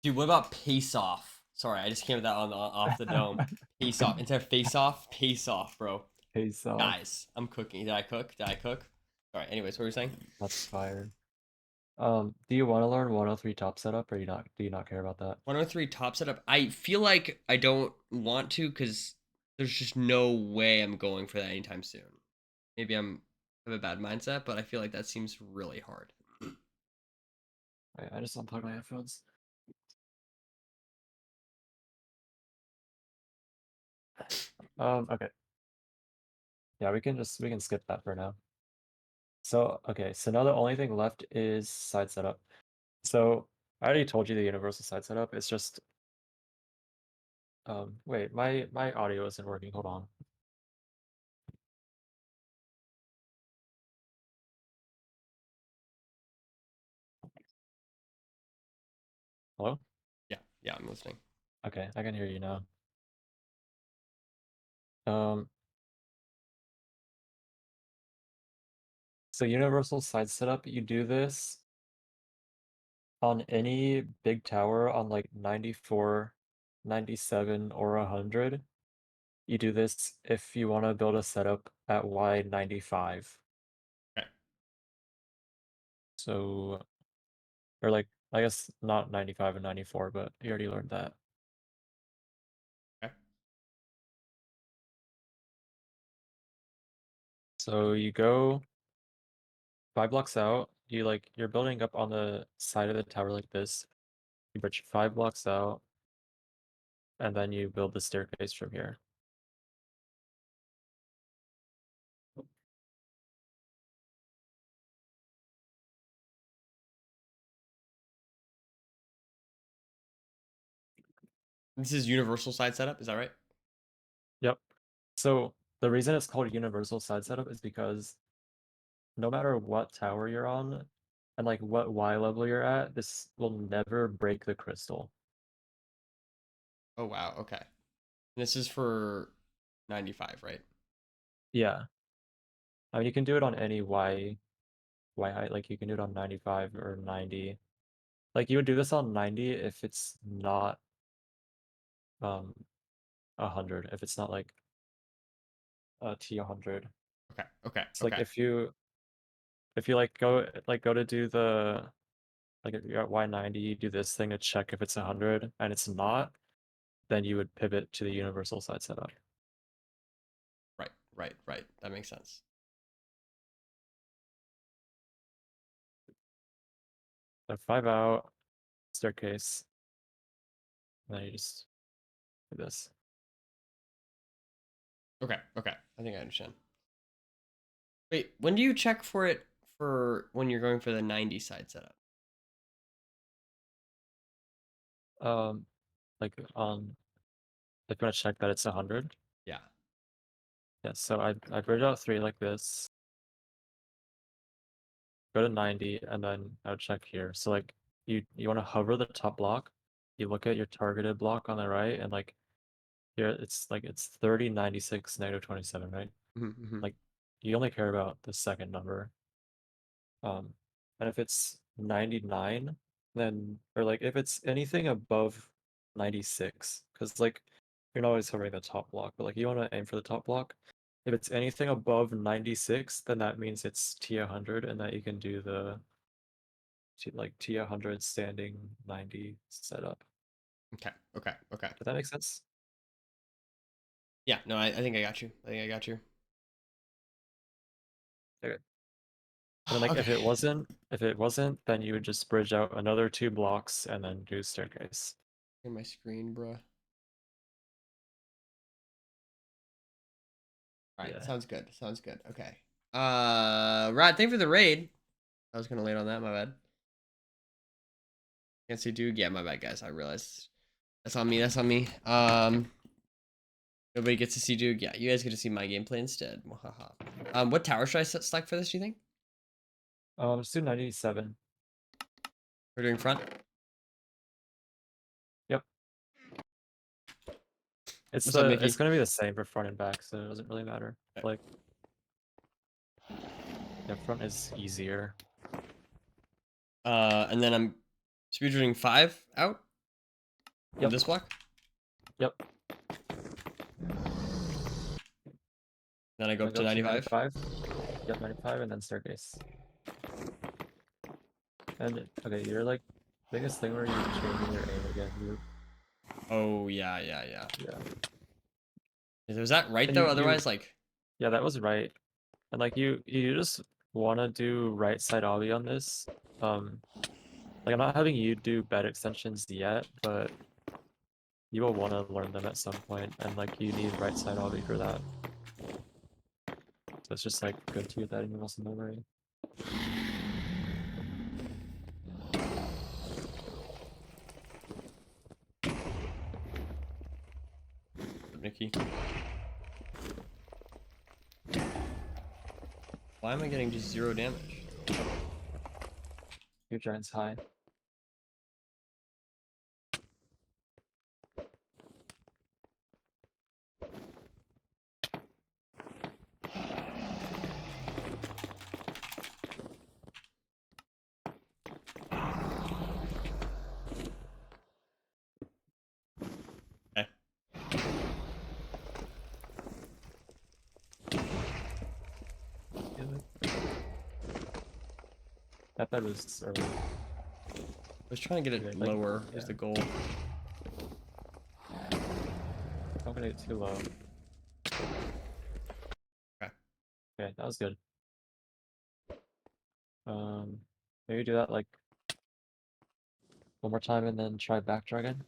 Dude, what about pace off? Sorry, I just came with that on off the dome. Pace off instead of face off. Pace off, bro. Pace off. Guys, I'm cooking. Did I cook? Did I cook? All right. Anyways, what were you saying? That's fire. Do you want to learn 103 top setup or do you not care about that? 103 top setup. I feel like I don't want to because there's just no way I'm going for that anytime soon. Maybe have a bad mindset, but I feel like that seems really hard. Wait, I just unplugged my headphones. Okay. Yeah, we can skip that for now. So, okay, so now the only thing left is side setup. So, I already told you the universal side setup. It's just wait, my audio isn't working. Hold on. Hello? Yeah, I'm listening. Okay, I can hear you now. Um, so universal side setup, you do this on any big tower on like 94, 97, or 100. You do this if you want to build a setup at Y95. Okay. So, or like, I guess not 95 and 94, but you already learned that. Okay. So you go 5 blocks out, you're building up on the side of the tower like this. You bridge 5 blocks out, and then you build the staircase from here. This is universal side setup. Is that right? Yep. So the reason it's called universal side setup is because no matter what tower you're on and like what Y level you're at, this will never break the crystal. Oh wow. Okay. This is for 95, right? Yeah. I mean you can do it on any Y height, like you can do it on 95 or 90. Like you would do this on 90 if it's not 100, if it's not like a T100. Okay. It's like if you like go to do Like if you're at Y90, you do this thing to check if it's 100, and it's not, then you would pivot to the universal side setup. Right. That makes sense. So 5 out, staircase, and then you just do this. Okay. I think I understand. Wait, when do you check for it for when you're going for the 90 side setup? Like if you want to check that it's 100. Yeah. Yeah, so I bridge out 3 like this, go to 90, and then I would check here. So like you want to hover the top block, you look at your targeted block on the right, and like here it's 30, 96, negative 27, right? Mm-hmm. Like you only care about the second number. And if it's 99, then or like if it's anything above 96, because like you're not always hovering the top block, but like you want to aim for the top block. If it's anything above 96, then that means it's T100 and that you can do the T100 standing 90 setup. Okay. Does that make sense? Yeah, no, I think I got you. Okay. And then like Okay. if it wasn't, then you would just bridge out another 2 blocks and then do staircase. Hear my screen, bro. All right, Yeah. sounds good. Okay. Rod, thank you for the raid. I was gonna late on that, my bad. Can't see dude. Yeah, my bad, guys. I realized that's on me. Nobody gets to see dude. Yeah, you guys get to see my gameplay instead. What tower should I select for this? Do you think Let's do 97. we're doing front? Yep. It's What's up, Mickey? it's gonna be the same for front and back, so it doesn't really matter. Okay. Like, yeah, front is easier. And then I'm speedrunning 5 out. Yep. This block. Yep. Then I go up to 95. 95. Yep, 95, and then staircase. And okay, you're like biggest thing where you're changing your aim again. Oh yeah. Yeah. Was that right And though? Otherwise, like. Yeah, that was right. And like you just want to do right side obby on this. Like I'm not having you do bed extensions yet, but you will want to learn them at some point, and like you need right side obby for that. So it's just like good to get that in your muscle memory. Mickey. Why am I getting just 0 damage? Your giant's high. Okay. That bed was early. I was trying to get it Okay, like, lower. yeah. Is the goal. Not gonna get too low. Okay. Okay, that was good. Maybe do that like one more time and then try back dragon.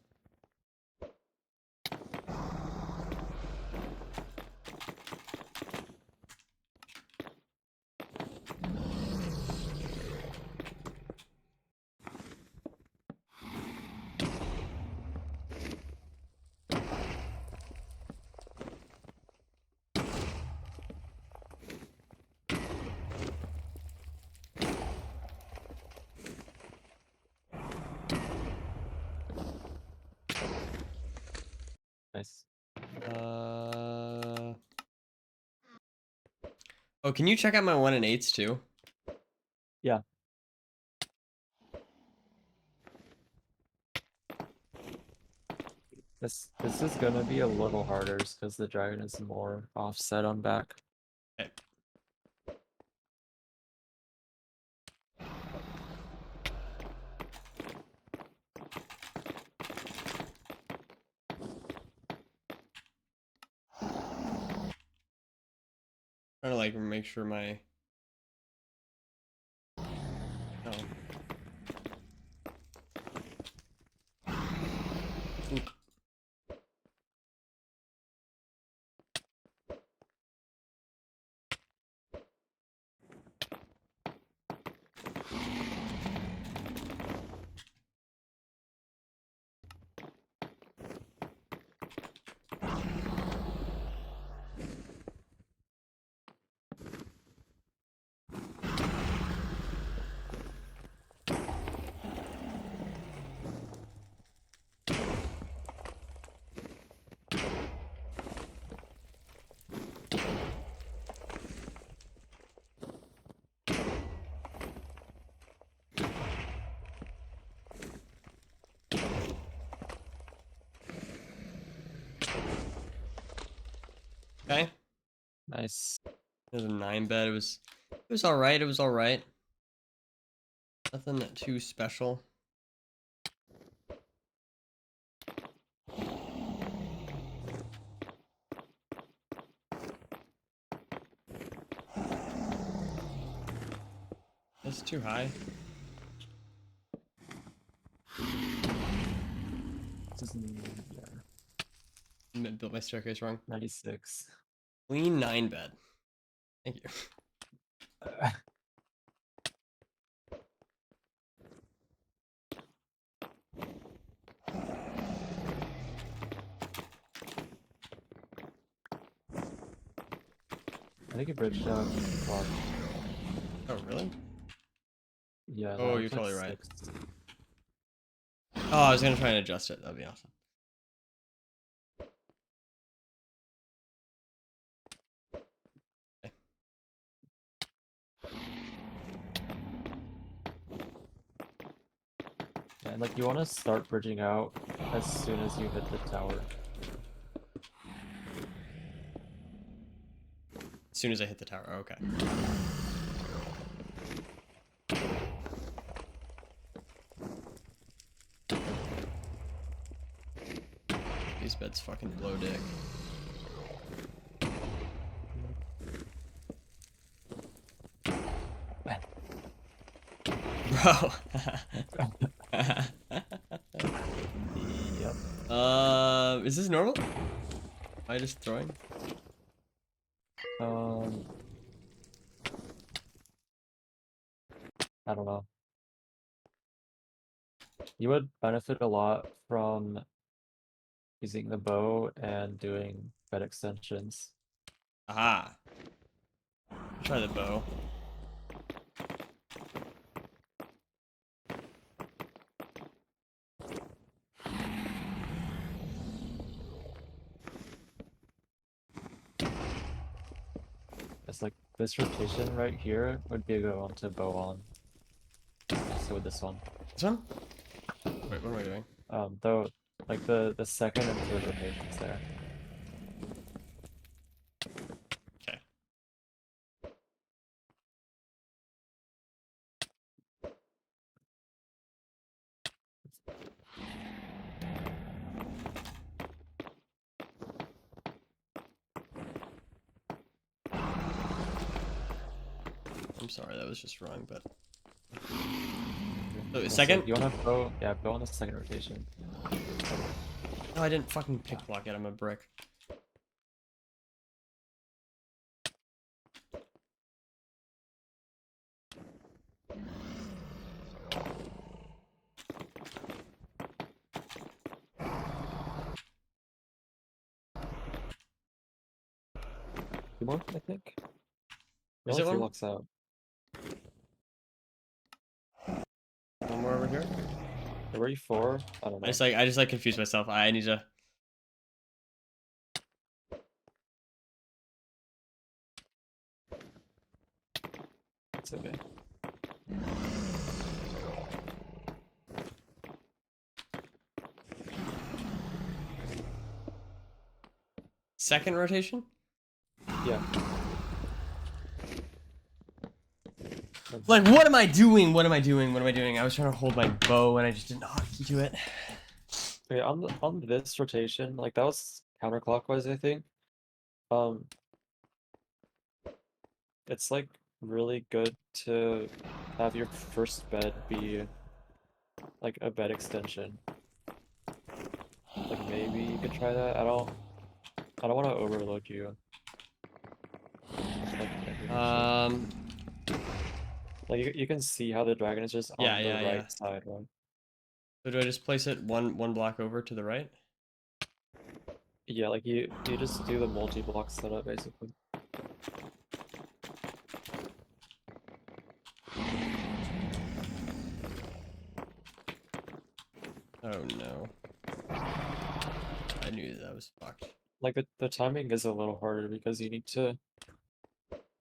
Nice. Oh, can you check out my 1 and 8s too? Yeah. This is gonna be a little harder because the dragon is more offset on back. Okay. trying to like make sure my. Oh. Oop. Okay. Nice. It was a 9 bed. It was all right. It was all right. Nothing too special. That's too high. This is yeah, Built my staircase wrong. 96. Clean 9 bed. Thank you. I think it bridged out. Well, Oh really? yeah. Oh, that you're was like totally right. 6. Oh, I was gonna try and adjust it. That'd be awesome. Okay. Yeah, and like you want to start bridging out as soon as you hit the tower. As soon as I hit the tower. Okay. These beds fucking blow dick. Bro. Yep. Is this normal? Am I just throwing? I don't know. You would benefit a lot from using the bow and doing bed extensions. Aha. Try the bow. It's like this rotation right here would be a good one to bow on. So with this one. This one? Wait, what am I doing? Though like the second and third rotations there. Okay. I'm sorry, that was just wrong, but. So, Yeah, so second? you wanna bow, yeah, bow on the second rotation. No, I didn't fucking pick block it. I'm a brick. Two more, I think. Is Only it 3 one? blocks out. One more over here? Were you 4? I don't know. I just like confused myself. I need to. It's okay. Second rotation? Yeah. Like, what am I doing? What am I doing? What am I doing? I was trying to hold my bow and I just didn't know how to do it. Okay, on this rotation, like that was counterclockwise, I think. it's like really good to have your first bed be like a bed extension. Like maybe you could try that. I don't want to overload you. Like maybe actually. Like you can see how the dragon is just Yeah, on the yeah, yeah. right side, right? So do I just place it one block over to the right? Yeah, like you just do the multi-block setup basically. Oh no. I knew that was fucked. Like the timing is a little harder because you need to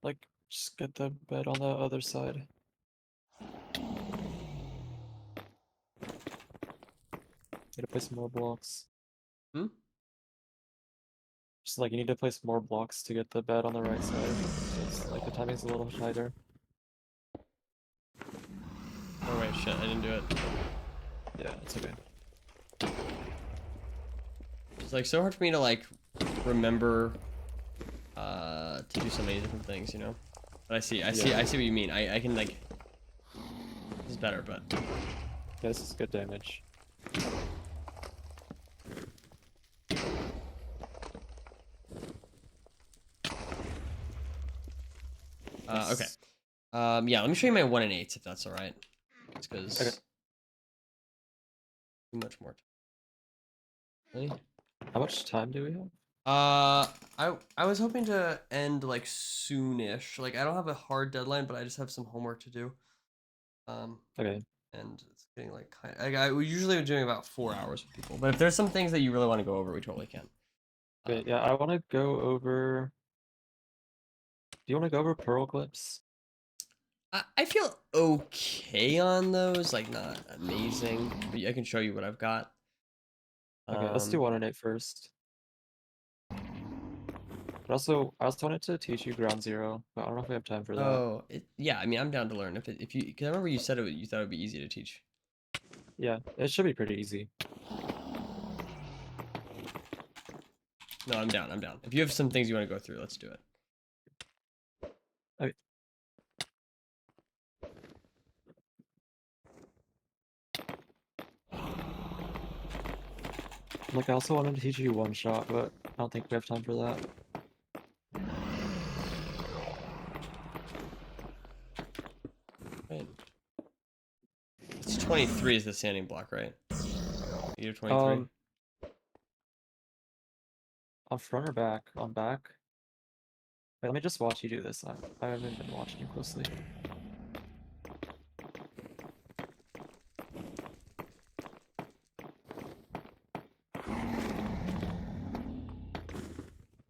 like just get the bed on the other side. Need to place more blocks. Hmm? Just like you need to place more blocks to get the bed on the right side. So it's like the timing's a little tighter. Oh wait, shit, I didn't do it. Yeah, it's okay. It's like so hard for me to like remember to do so many different things, you know? But I see what you mean. I can like this is better, but Yeah, this is good damage. okay. Yeah, let me show you my 1 and 8s if that's all right. It's because Okay. too much more time. Really? How much time do we have? I was hoping to end like soonish. Like I don't have a hard deadline, but I just have some homework to do. Okay. And it's getting like we usually are doing about 4 hours with people, but if there's some things that you really want to go over, we totally can. Wait, yeah, I want to go over. Do you want to go over pearl clips? I feel okay on those, like not amazing, but I can show you what I've got. Okay, let's do 1 and 8 first. But also, I also wanted to teach you ground zero, but I don't know if we have time for that. Oh, yeah. I mean, I'm down to learn if you because I remember you said you thought it would be easy to teach. Yeah, it should be pretty easy. No, I'm down. I'm down. If you have some things you want to go through, let's do it. Okay. Like, I also wanted to teach you one shot, but I don't think we have time for that. Right. It's 23 is the standing block, right? You do 23. On front or back? On back? Wait, let me just watch you do this. I haven't been watching you closely.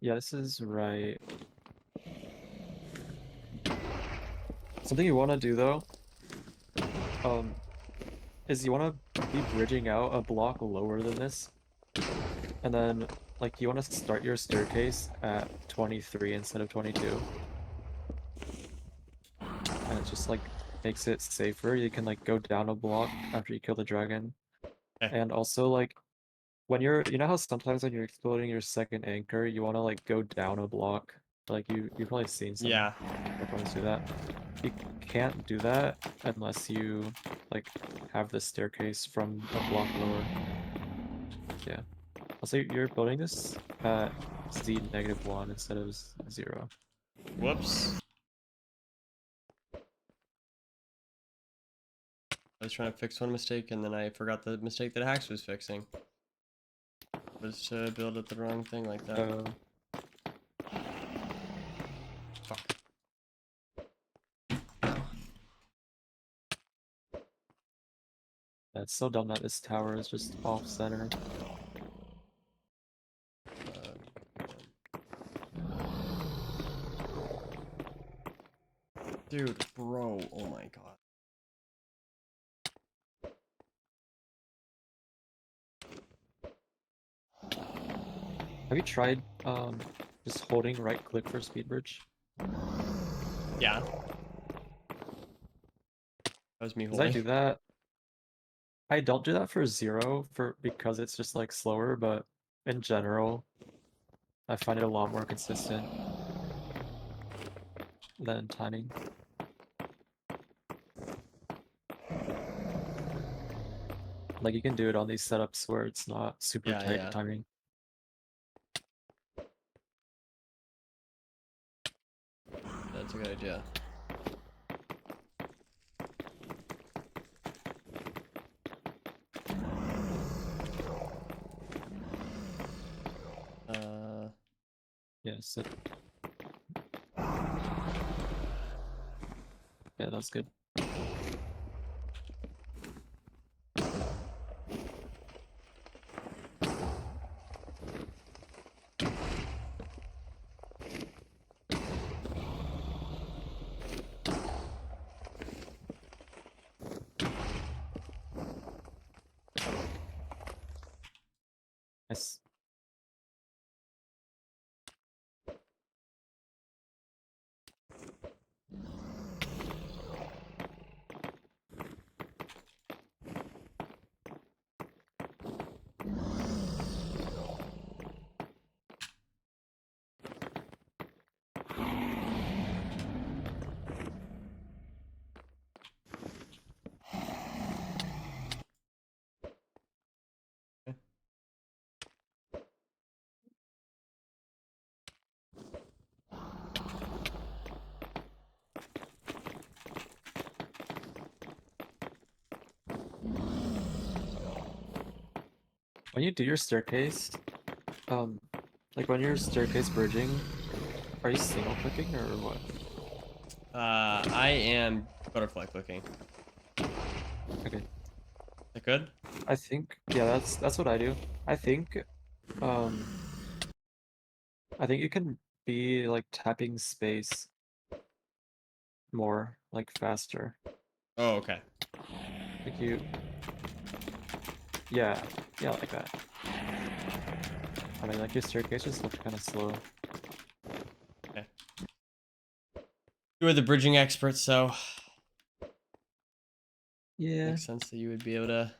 Yeah, this is right. Something you want to do though, is you want to be bridging out a block lower than this, and then like you want to start your staircase at 23 instead of 22, and it just like makes it safer. You can like go down a block after you kill the dragon, and also like when you know how sometimes when you're exploding your second anchor, you want to like go down a block. Like you've probably seen some Yeah. opponents do that. You can't do that unless you like have the staircase from a block lower. Yeah. Also, you're building this at Z-1 instead of 0. Whoops. I was trying to fix one mistake and then I forgot the mistake that Hax was fixing. Was to build it the wrong thing like that. Fuck. It's so dumb that this tower is just off center. Dude, bro, oh my god. Have you tried just holding right click for speed bridge? Yeah. That was me Because I holding. do that. I don't do that for 0 because it's just like slower, but in general, I find it a lot more consistent. than timing. Like you can do it on these setups where it's not super Yeah, tight yeah. timing. That's a good idea. Yeah, so yeah, that's good. Nice. When you do your staircase, like when you're staircase bridging, are you single clicking or what? I am butterfly clicking. Okay. Is that good? I think yeah, that's what I do. I think um I think you can be like tapping space more, like faster. Oh, okay. Like you yeah, yeah, like that. I mean like your staircase just looked kind of slow. Okay. You are the bridging expert, so Yeah. makes sense that you would be able to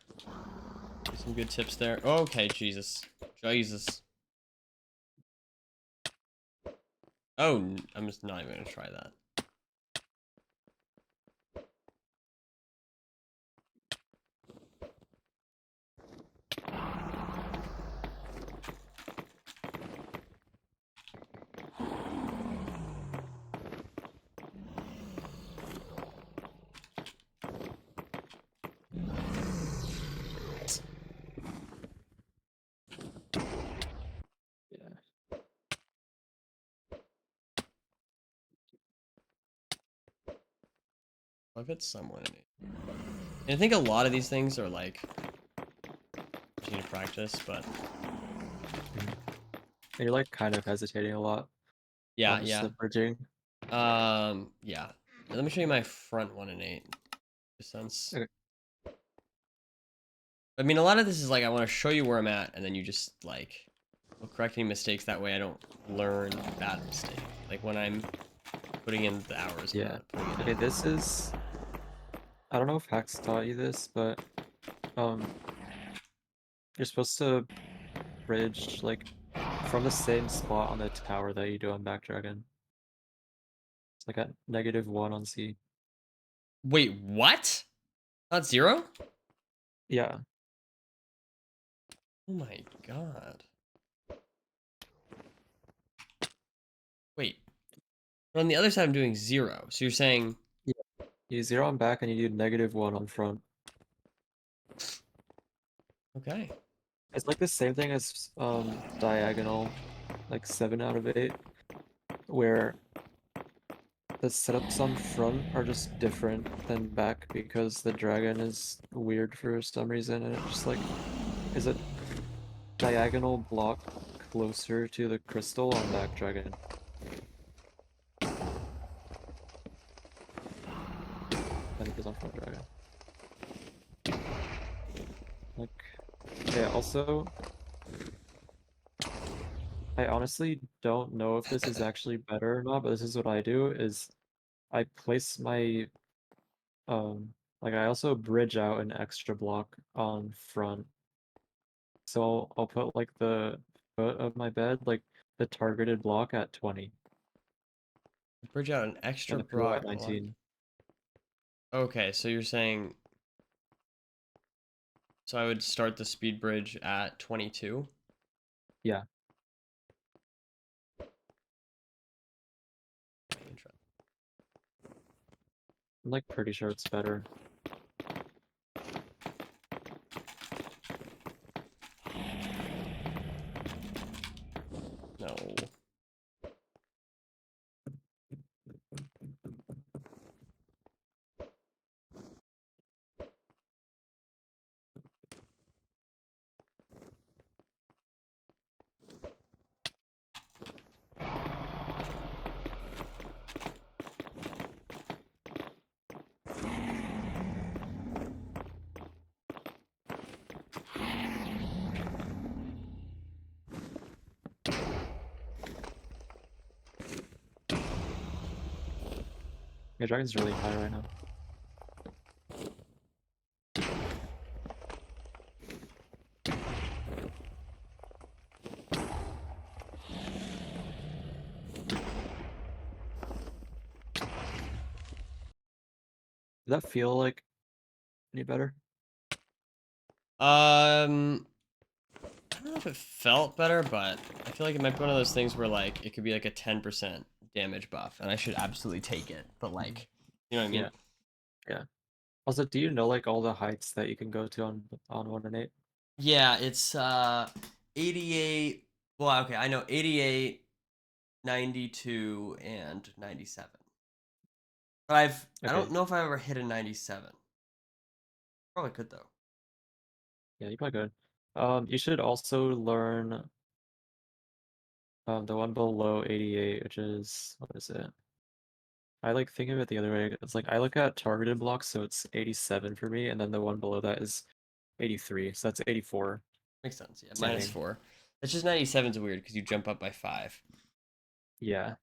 give some good tips there. Okay, Jesus. Jesus. Oh, I'm just not even gonna try that. Yeah. I'll get someone in it. And I think a lot of these things are like you need to practice, but Mhm. And you're like kind of hesitating a lot yeah, on just yeah. the bridging. Yeah. Let me show you my front 1 and 8. Sense. Okay. I mean, a lot of this is like I want to show you where I'm at, and then you just like will correct any mistakes. That way, I don't learn bad mistake. Like when I'm putting in the hours, I'm Yeah. not putting it Okay, in. this is I don't know if Hacks taught you this, but um you're supposed to bridge like from the same spot on the tower that you do on Backdragon. It's like at -1 on C. Wait, what? Not 0? Yeah. Oh my god. Wait. But on the other side, I'm doing 0. So you're saying Yeah. You 0 on back and you do -1 on front. okay? It's like the same thing as diagonal, like 7 out of 8, where the setups on front are just different than back because the dragon is weird for some reason, and it just like is a diagonal block closer to the crystal on back dragon than it is on front dragon. Like, yeah, also, I honestly don't know if this is actually better or not, but this is what I do, is I place my, like I also bridge out an extra block on front. So I'll put like the foot of my bed, like the targeted block at 20. Bridge out an extra and the pool at block. 19. Okay, so you're saying. So I would start the speed bridge at 22. Yeah. I'm like pretty sure it's better. No. Yeah, Dragon's really high right now. Does that feel like any better? I don't know if it felt better, but I feel like it might be one of those things where like it could be like a 10% damage buff, and I should absolutely take it. But like, you know what I mean? Yeah. Yeah. Also, do you know like all the heights that you can go to on 1 and 8? Yeah, it's 88. Well, okay, I know 88, 92, and 97. But I Okay. don't know if I ever hit a 97. Probably could though. Yeah, you probably could. You should also learn the one below 88, which is, what is it? I like think of it the other way. It's like I look at targeted blocks, so it's 87 for me, and then the one below that is 83, so that's 84. Makes sense. Yeah, Same thing. -4. It's just 97's weird because you jump up by 5. Yeah.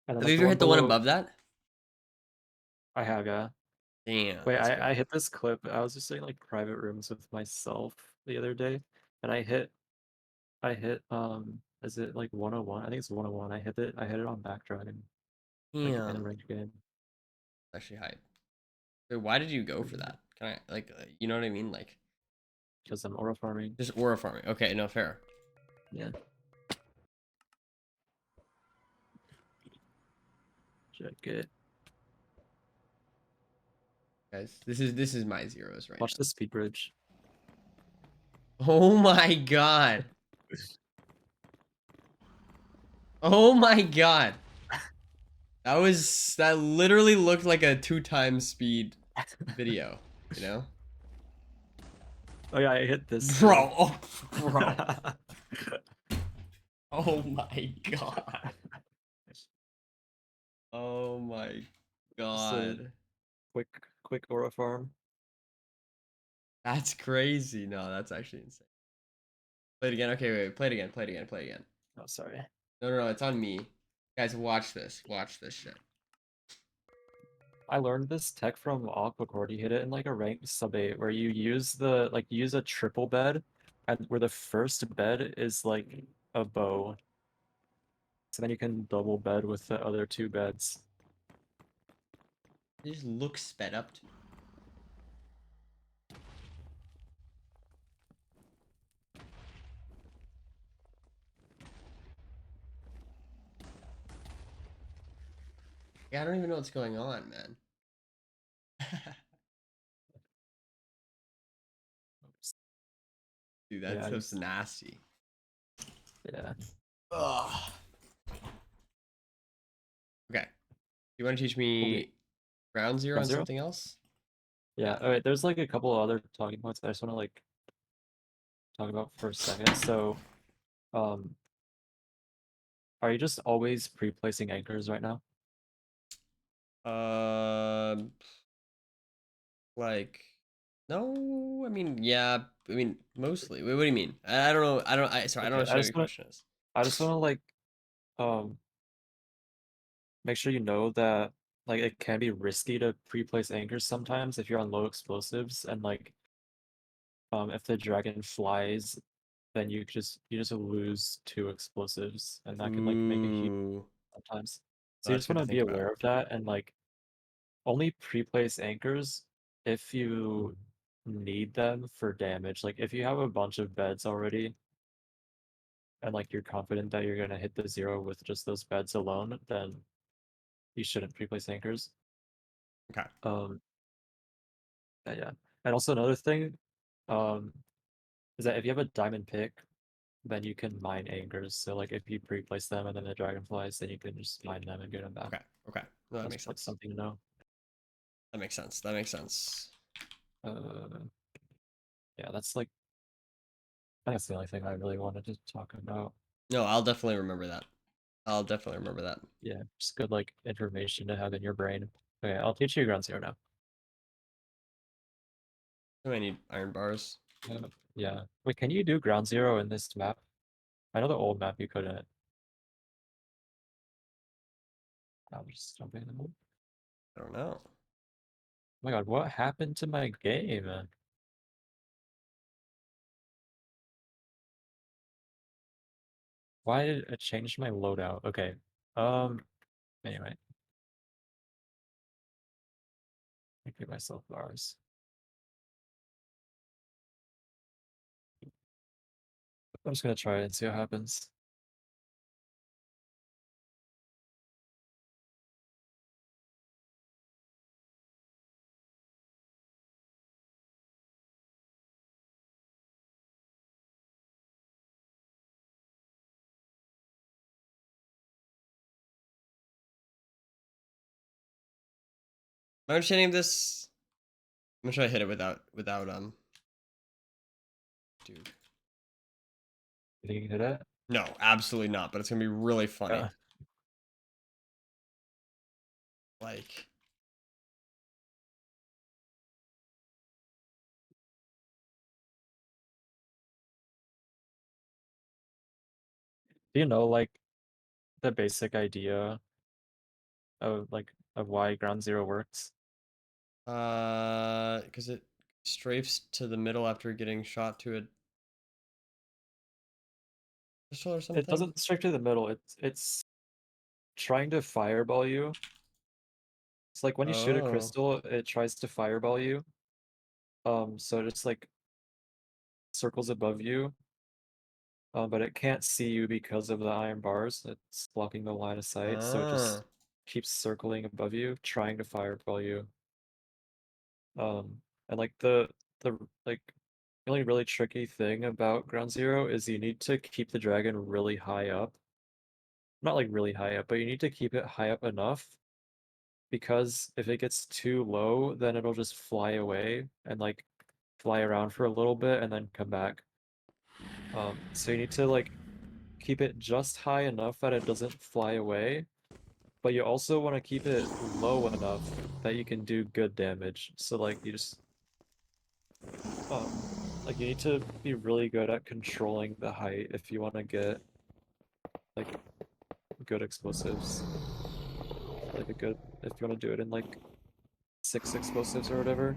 And then Have you like the ever one hit the one below, above that? I have, yeah. Damn, Wait, that's I crazy. hit this clip. I was just doing like private rooms with myself the other day, and I hit is it like 101? I think it's 101. I hit it on backdragon, like in a Damn, ranked game. actually hype. Wait, why did you go for that? Can I like, you know what I mean? Like, Because I'm aura farming. just aura farming. Okay, no fair. Yeah. Check it. Guys, this is my zeros right Watch the speed bridge. now. Oh my god. Oh my god. That literally looked like a 2 times speed video, you know? Oh yeah, I hit this too. Bro, oh, bro. Oh my god. Oh my Just a god. quick aura farm. That's crazy. No, that's actually insane. Play it again. Okay, wait. Play it again. Play it again. Play it again. Oh, sorry. No. It's on me. Guys, watch this. Watch this shit. I learned this tech from Aquacord. You hit it in like a ranked sub 8 where you use use a triple bed, and where the first bed is like a bow. So then you can double bed with the other 2 beds. It just looks sped up to me. Yeah, I don't even know what's going on, man. Dude, Yeah, that's just nasty. yeah. Ugh. Okay. You want to teach me ground zero Ground and zero? something else? Yeah. All right. There's like a couple other talking points that I just want to like talk about for a second. So, um, are you just always pre-placing anchors right now? Um, like, no. I mean, yeah. I mean, mostly. Wait, what do you mean? I don't know. Sorry, I don't Okay. understand what your question is. I just want to like um make sure you know that like it can be risky to pre-place anchors sometimes if you're on low explosives and like if the dragon flies then you just lose 2 explosives, and that could like make a huge Ooh, sometimes. So you that's just good want to to be think about. aware of that and like only pre-place anchors if you need them for damage. Like if you have a bunch of beds already and like you're confident that you're gonna hit the 0 with just those beds alone, then you shouldn't pre-place anchors. Okay. Yeah. And also another thing, um, is that if you have a diamond pick, then you can mine anchors. So like if you pre-place them and then the dragonflies, then you can just mine them and get them back. Okay. Okay. No, that That's makes like sense. something to know. That makes sense. That makes sense. Yeah, that's like I think that's the only thing I really wanted to talk about. No, I'll definitely remember that. I'll definitely remember that. Yeah, just good like information to have in your brain. Okay, I'll teach you ground zero now. I need iron bars. Yeah. Wait, can you do ground zero in this map? I know the old map you couldn't. I'll just jump in. Oh I don't know. my god, what happened to my game? Why did it change my loadout? Okay. Anyway. I give myself bars. I'm just gonna try it and see what happens. My understanding of this. I'm gonna try to hit it without dude. You think you can hit it? No, absolutely not. But it's gonna be really funny. Yeah. Like, Do you know like the basic idea of why ground zero works? because it strafes to the middle after getting shot to a pistol or It something. doesn't strike to the middle. It's trying to fireball you. It's like when you shoot a Oh. crystal, it tries to fireball you. So it just like circles above you. But it can't see you because of the iron bars. It's blocking the line of sight, so it just Ah. keeps circling above you, trying to fireball you. And like the like the only really tricky thing about ground zero is you need to keep the dragon really high up. Not like really high up, but you need to keep it high up enough because if it gets too low, then it'll just fly away and like fly around for a little bit and then come back. So you need to like keep it just high enough that it doesn't fly away, but you also want to keep it low enough that you can do good damage. So like you just like you need to be really good at controlling the height if you want to get like good explosives. Like a good if you want to do it in like 6 explosives or whatever.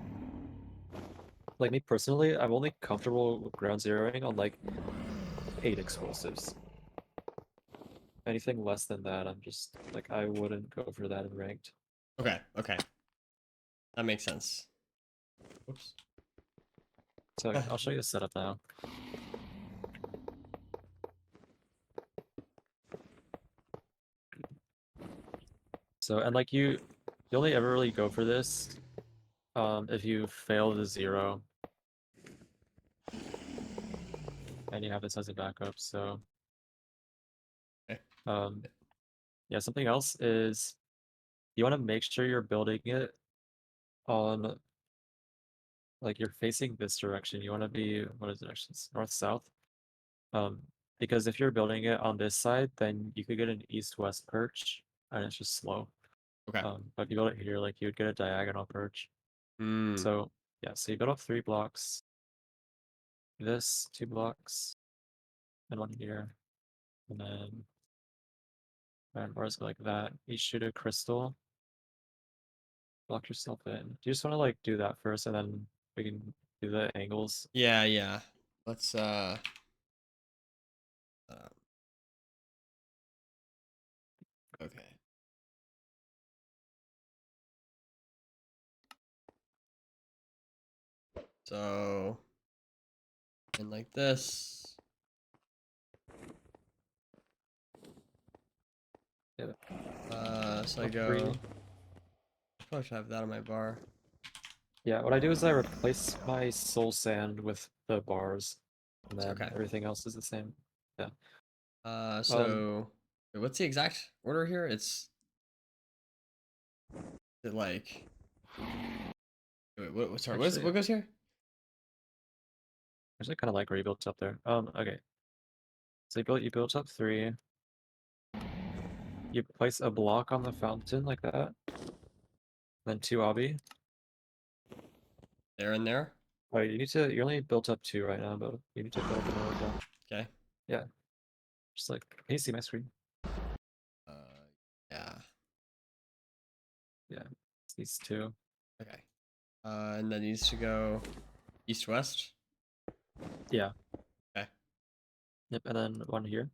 Like me personally, I'm only comfortable with ground zeroing on like 8 explosives. Anything less than that, I'm just like I wouldn't go for that in ranked. Okay. Okay. That makes sense. Oops. So okay, I'll show you the setup now. So and like you only ever really go for this if you fail the 0 and you have this as a backup. So Okay. um yeah, something else is you want to make sure you're building it on like you're facing this direction. You want to be what is directions? North south. Um because if you're building it on this side, then you could get an east-west perch and it's just slow. Okay. But if you build it here, like you would get a diagonal perch. Hmm. So yeah, so you build up 3 blocks. This 2 blocks and 1 here. And then iron bars go like that. You shoot a crystal. Block yourself in. Do you just want to like do that first and then we can do the angles? Yeah. Yeah. Let's So, and like this. Yeah. So I Up go. 3. Probably should have that on my bar. Yeah, what I do is I replace my soul sand with the bars, and then Okay. everything else is the same. Yeah. So wait, what's the exact order here? It's it like wait, sorry, Actually, what goes here? actually kind of like where you built up there. Okay. So you built up 3. You place a block on the fountain like that. Then 2 obby. There and there. Oh, you only built up 2 right now, but you need to build another block. Okay. Yeah. Just like, can you see my screen? Uh, yeah. Yeah. It's these 2. Okay. And then needs to go east west. Yeah. Okay. Yep, and then 1 here.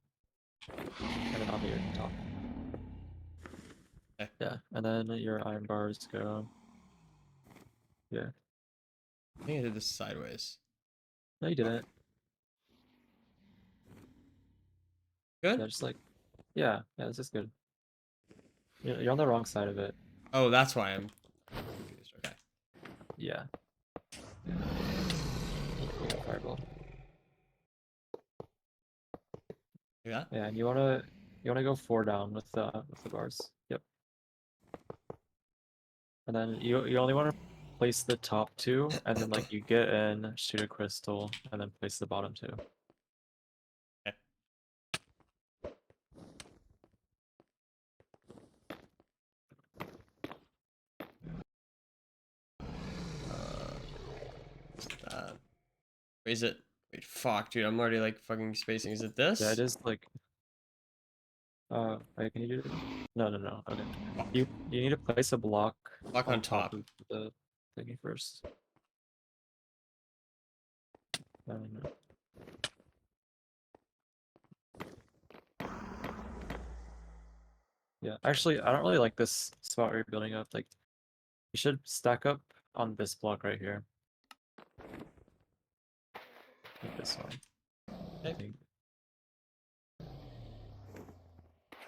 And then on here at the top. Okay. Yeah, and then your iron bars go. Yeah. I think I did this sideways. No, you didn't. Good. Yeah, just like, yeah, this is good. You're on the wrong side of it. Oh, that's why I'm confused. Okay. Yeah. You got fireball. Yeah. Yeah, and you wanna go 4 down with the bars. Yep. And then you only want to place the top 2, and then like you get in, shoot a crystal, and then place the bottom 2. Okay. Wait, is it? Wait, fuck, dude. I'm already like fucking spacing. Is it this? Yeah, it is like. Wait, can you do it? No. Okay. You need to place a block Block on top. of the thingy first. No. Yeah, actually, I don't really like this spot where you're building up. Like, you should stack up on this block right here. Like this one. I think.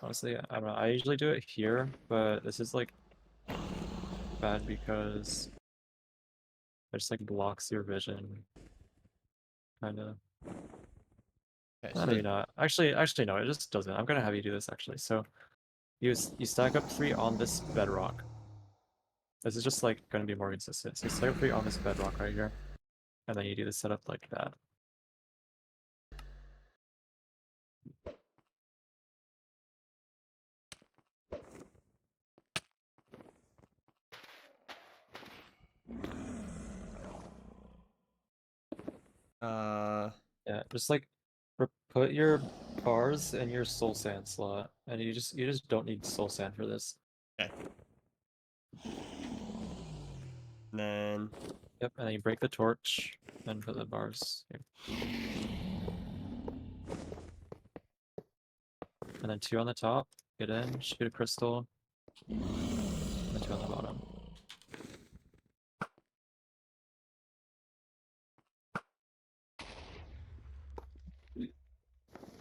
Honestly, I don't know. I usually do it here, but this is like bad because it just like blocks your vision. Kind of. Okay, so Maybe not. Actually, no, it just doesn't. I'm gonna have you do this actually. So you stack up 3 on this bedrock. This is just like gonna be more consistent. So you stack up 3 on this bedrock right here, and then you do the setup like that. Yeah, just like put your bars in your soul sand slot, and you just don't need soul sand for this. okay. And then Yep, and then you break the torch, and put the bars here. And then 2 on the top, get in, shoot a crystal, and then 2 on the bottom.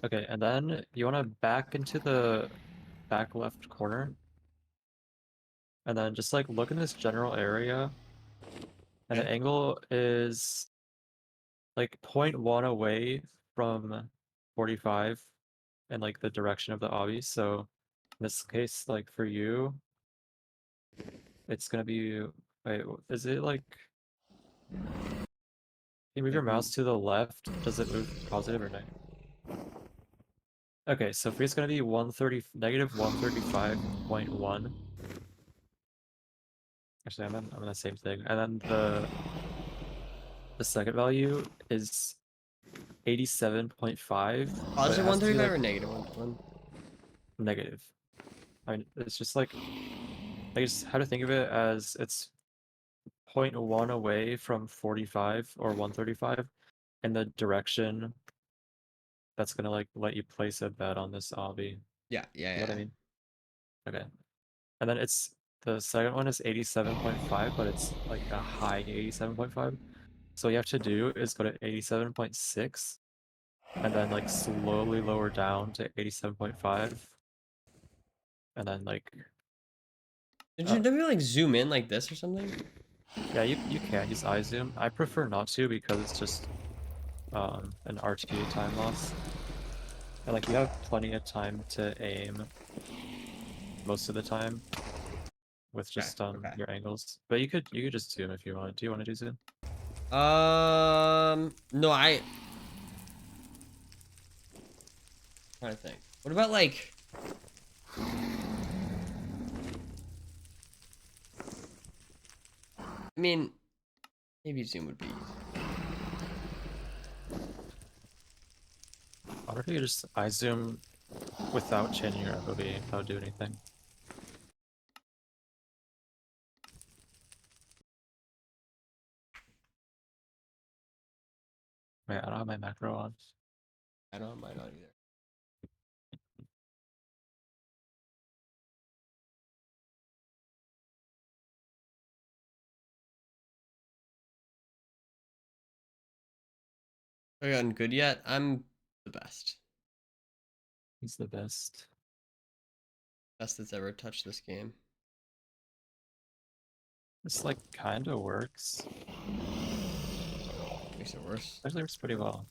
Okay, and then you want to back into the back left corner. And then just like look in this general area. And the Okay. angle is like 0.1 away from 45 and like the direction of the obby. So in this case, like for you, it's gonna be, wait, is it like, can you move your mouse to the left? Does it move positive or negative? Okay, so for you it's gonna be negative 135.1. Actually, I'm in the same thing. And then the second value is 87.5. positive 135 or negative one? Negative. I mean, it's just like, I guess how to think of it as it's 0.1 away from 45 or 135 in the direction that's gonna like let you place a bet on this obby. Yeah. You know what I mean? Okay. And then the second one is 87.5, but it's like a high 87.5. So what you have to do is go to 87.6 and then like slowly lower down to 87.5 and then like Don't you like zoom in like this or something? yeah, you can use eye zoom. I prefer not to because it's just an RTA time loss. And like you have plenty of time to aim most of the time with just Okay. your angles. But you could just zoom if you want. Do you want to do zoom? No, trying to think. What about like? I mean, maybe zoom would be easy. I wonder if you could just eye zoom without changing your FOV, without doing anything. Wait, I don't have my macro on. I don't have mine on either. Have I gotten good yet? I'm the best. He's the best. Best that's ever touched this game. This like kind of works. Makes it worse. Actually works pretty well.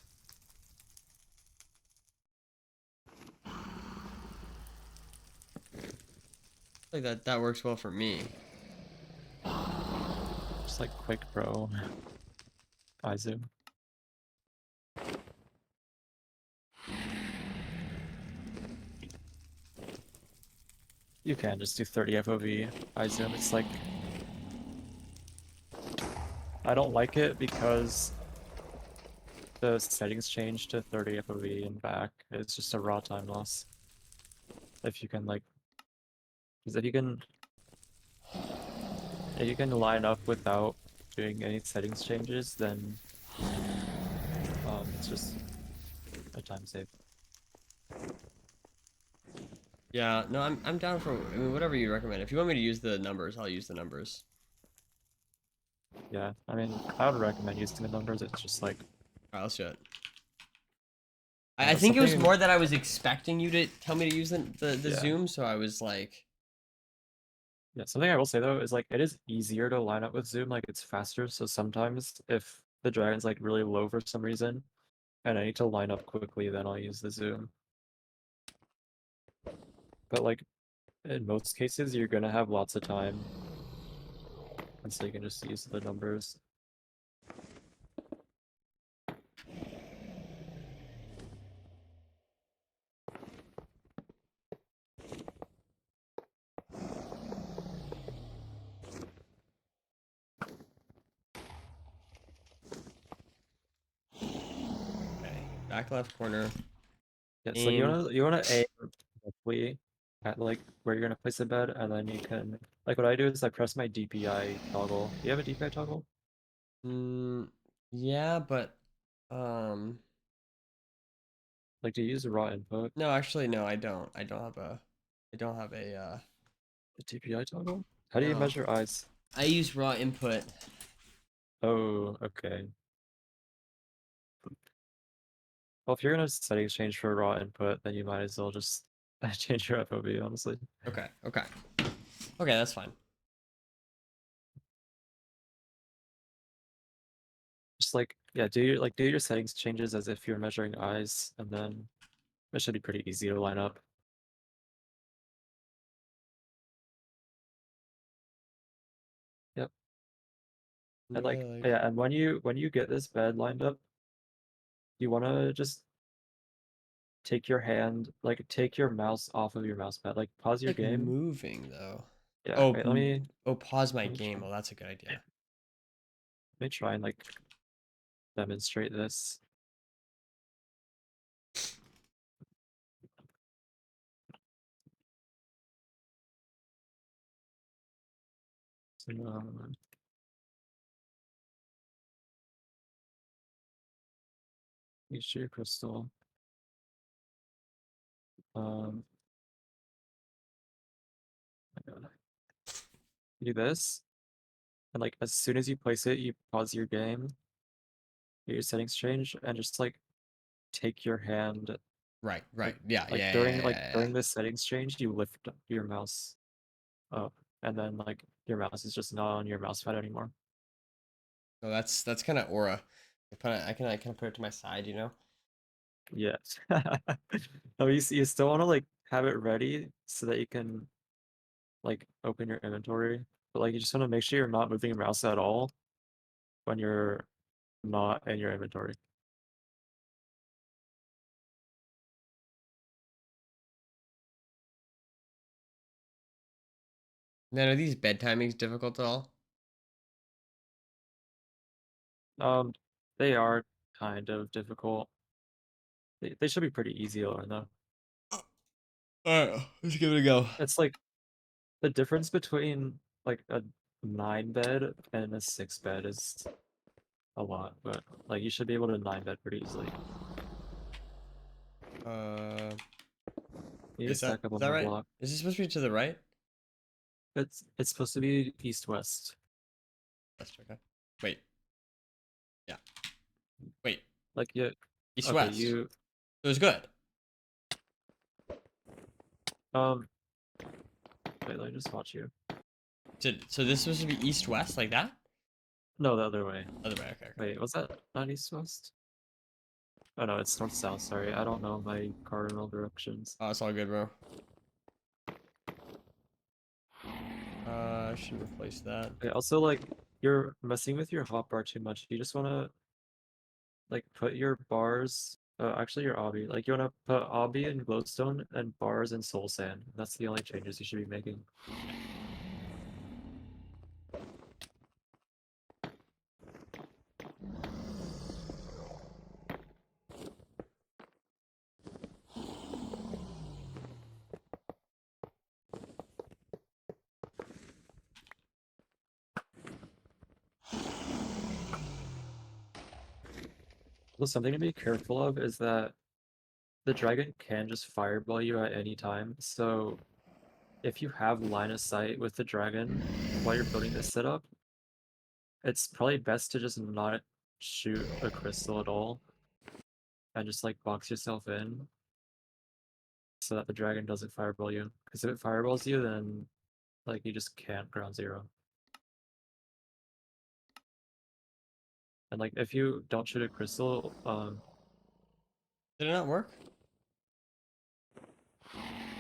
Like that works well for me. Just like quick pro eye zoom. You can just do 30 FOV eye zoom. It's like I don't like it because the settings change to 30 FOV and back. It's just a raw time loss. If you can like, because if you can line up without doing any settings changes, then it's just a time save. Yeah, no, I'm down for. I mean, whatever you recommend. If you want me to use the numbers, I'll use the numbers. Yeah, I mean, I would recommend using the numbers. It's just like Alright, let's do it. yeah, I think it was something. more that I was expecting you to tell me to use the Yeah. zoom, so I was like, Yeah, something I will say though is like it is easier to line up with zoom, like it's faster. So sometimes if the dragon's like really low for some reason and I need to line up quickly, then I'll use the zoom. But like in most cases, you're gonna have lots of time, and so you can just use the numbers. okay, back left corner. Yeah, so Aim. you wanna aim quickly at like where you're gonna place the bed, and then you can like what I do is I press my DPI toggle. Do you have a DPI toggle? Yeah, but um, Like do you use raw input? no, actually, no, I don't. I don't have a A DPI toggle? How do you no. measure eyes? I use raw input. Oh, okay. Well, if you're gonna settings change for raw input, then you might as well just change your FOV, honestly. Okay, okay, okay, that's fine. Just like yeah, do your settings changes as if you're measuring eyes, and then it should be pretty easy to line up. Yep. And like Really like. yeah, and when you get this bed lined up, you wanna just take your hand, like take your mouse off of your mouse pad, like pause your Like game. moving though. Yeah, Oh, wait, pause my let me try, game. Oh, that's a good idea. and like demonstrate this. So, you shoot your crystal. Um, my God. You do this, and like as soon as you place it, you pause your game, your settings change and just like take your hand Right. Yeah. like Yeah. during yeah, like yeah, yeah. during the settings change, you lift your mouse up, and then like your mouse is just not on your mouse pad anymore. No, that's kind of aura. I kind of put it to my side, you know. Yes. No, you still want to like have it ready so that you can like open your inventory, but like you just want to make sure you're not moving your mouse at all when you're not in your inventory. Man, are these bed timings difficult at all? Um, they are kind of difficult. They should be pretty easy to learn though. All right, let's give it a go. It's like the difference between like a 9 bed and a 6 bed is a lot, but like you should be able to 9 bed pretty easily. Uh, You is just that stack up is on that one right? block. Is this supposed to be to the right? It's supposed to be east-west. West. Okay. Wait. Yeah. Wait. Like you, East okay, west. you It was good. um. Wait, let me just watch you. So this was supposed to be east west like that? No, the other way. Other way. Okay. Wait, was that not east-west? Oh no, it's north-south. Sorry, I don't know my cardinal directions. Oh, it's all good, bro. I should replace that. Okay, also, like, you're messing with your hotbar too much. You just want to, like, put your bars, actually your obby. Like, you want to put obby and glowstone and bars and soul sand. That's the only changes you should be making. Well, something to be careful of is that the dragon can just fireball you at any time. So if you have line of sight with the dragon while you're building this setup, it's probably best to just not shoot a crystal at all and just like box yourself in so that the dragon doesn't fireball you. Because if it fireballs you, then like you just can't ground zero. And like if you don't shoot a crystal, Did it not work?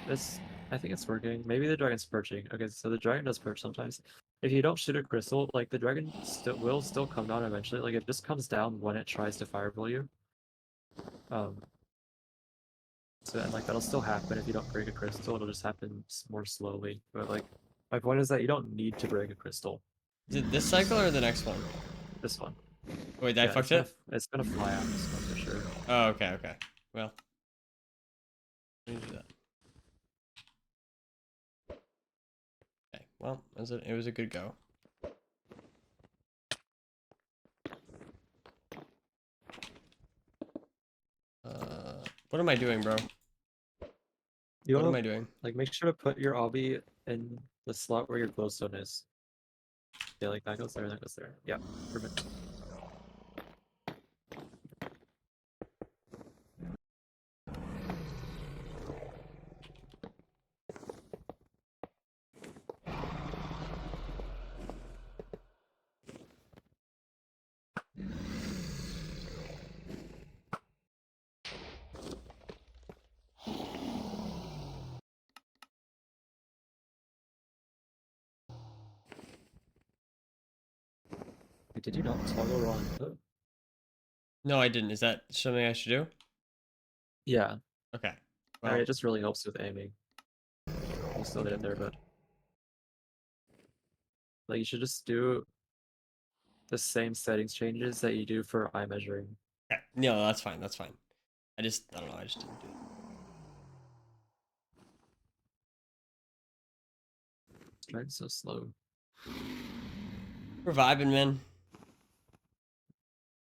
it's I think it's working. Maybe the dragon's perching. Okay, so the dragon does perch sometimes. If you don't shoot a crystal, like the dragon will still come down eventually. Like it just comes down when it tries to fireball you. So and like that'll still happen if you don't break a crystal. It'll just happen more slowly. But like my point is that you don't need to break a crystal. Is it this cycle or the next one? This one. Wait, I fucked it? It's gonna fly out this one for sure. Oh, okay. Well, let me do that. Okay. Well, it was a good go. What am I doing, bro? You What am wanna I doing? like make sure to put your obby in the slot where your glowstone is. Yeah, like that goes there, that goes there. Yeah, perfect. Wait, did you not toggle raw input? No, I didn't. Is that something I should do? Yeah. Okay. I Well, mean, it just really helps with aiming. You still did it there, but like you should just do the same settings changes that you do for eye measuring. okay. No, that's fine. That's fine. I don't know. I just didn't do it. It's driving so slow. We're vibing, man.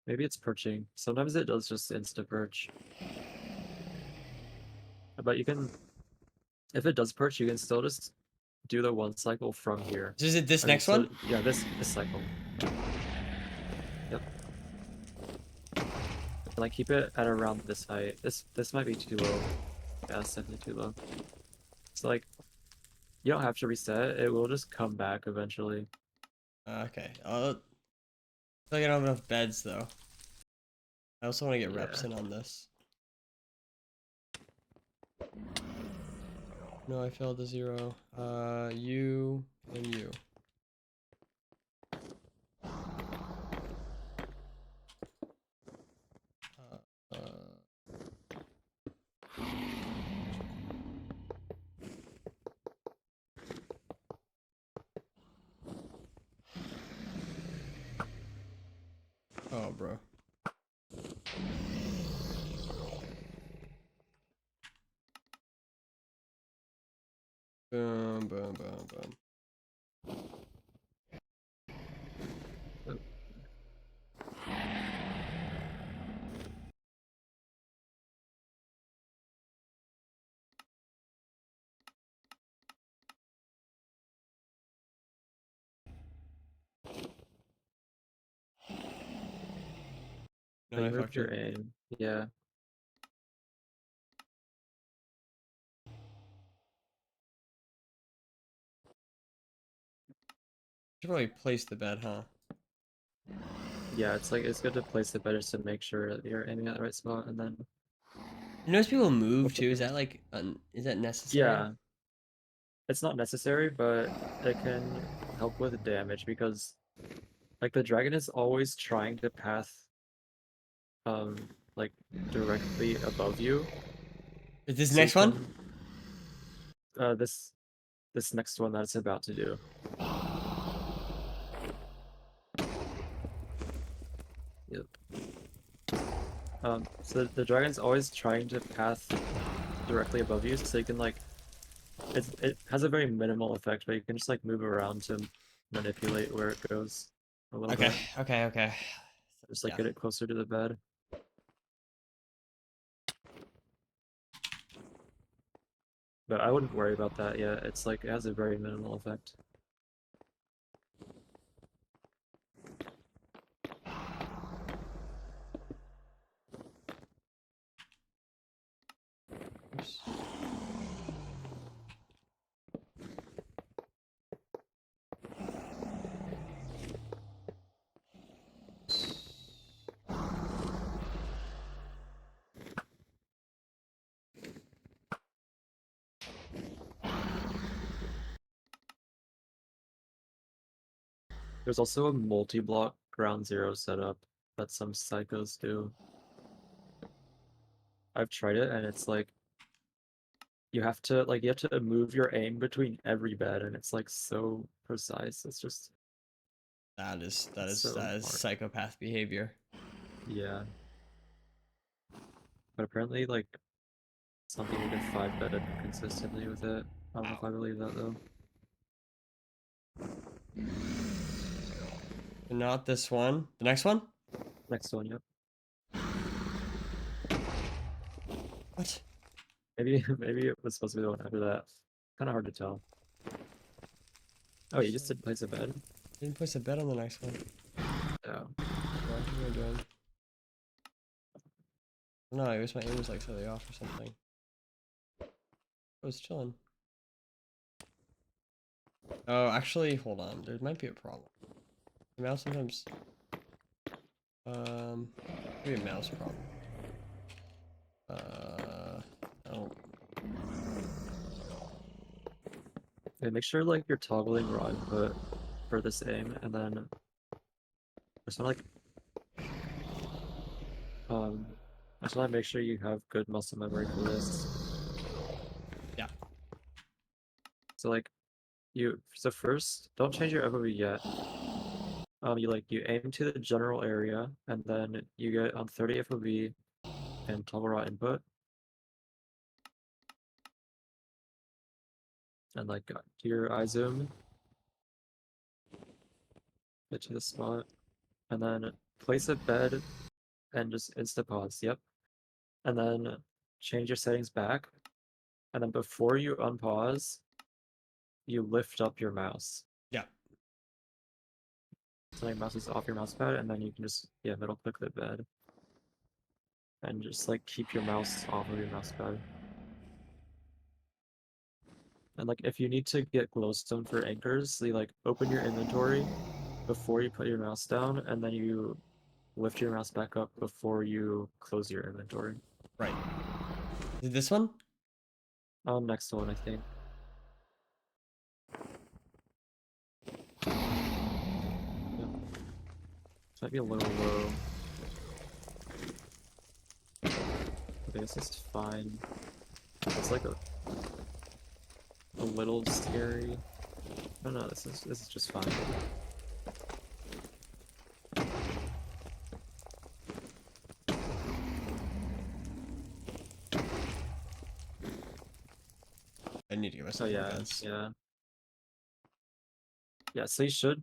Maybe it's perching. Sometimes it does just insta perch. But you can, if it does perch, you can still just do the one cycle from here. So is it this I mean, next one? yeah, this cycle. Yep. Like keep it at around this height. This might be too low. Yeah, it's definitely too low. So like you don't have to reset, it will just come back eventually. Okay. Still don't have enough beds though. I also want to get reps Yeah. in on this. No, I failed to 0. You and you. Uh, oh, bro. Boom, boom, boom, boom. No, Like I move fucked your it. aim. Yeah. Should probably place the bed, huh? Yeah, it's like it's good to place it better to make sure that you're aiming at the right spot and then You notice people move too. Is hopefully- that like, is that necessary? yeah, it's not necessary, but it can help with damage because like the dragon is always trying to path um like directly above you. Is this So you next one? can this next one that it's about to do. Yep. So the dragon's always trying to path directly above you, so you can like it has a very minimal effect, but you can just like move around to manipulate where it goes a little Okay, bit. okay. Just like Yeah. get it closer to the bed. But I wouldn't worry about that yet. It's like it has a very minimal effect. Oops. There's also a multi-block ground zero setup that some psychos do. I've tried it and it's like you have to move your aim between every bed and it's like so precise. It's just That is so hard. psychopath behavior. Yeah. But apparently like some people get 5 bedded consistently with it. I don't know if I believe that though. Not this one. The next one? Next one, yep. What? Maybe it was supposed to be the one after that. Kind of hard to tell. Oh, you just didn't place a bed? Didn't place a bet on the next one. Oh. What am I doing? No, I guess my aim was like slightly off or something. I was chilling. Oh, actually, hold on. There might be a problem. The mouse sometimes. Maybe a mouse problem. Oh. Okay, make sure like you're toggling raw input for this aim, and then just wanna like I just wanna make sure you have good muscle memory for this. Yeah. So like so first, don't change your FOV yet. You aim to the general area, and then you get on 30 FOV and toggle raw input, and like do your eye zoom, get to the spot, and then place a bed and just insta pause. Yep, and then change your settings back, and then before you unpause, you lift up your mouse. Yeah. So your mouse is off your mouse pad, and then you can just middle click the bed. And just like keep your mouse off of your mouse pad. And like if you need to get glowstone for anchors, you like open your inventory before you put your mouse down, and then you lift your mouse back up before you close your inventory. Right. Is it this one? Next one, I think. Yep. Might be a little low. Okay, this is fine. It's like a little scary. Oh no, this is just fine. I need to get So myself yeah, guns. yeah. Yeah, so you should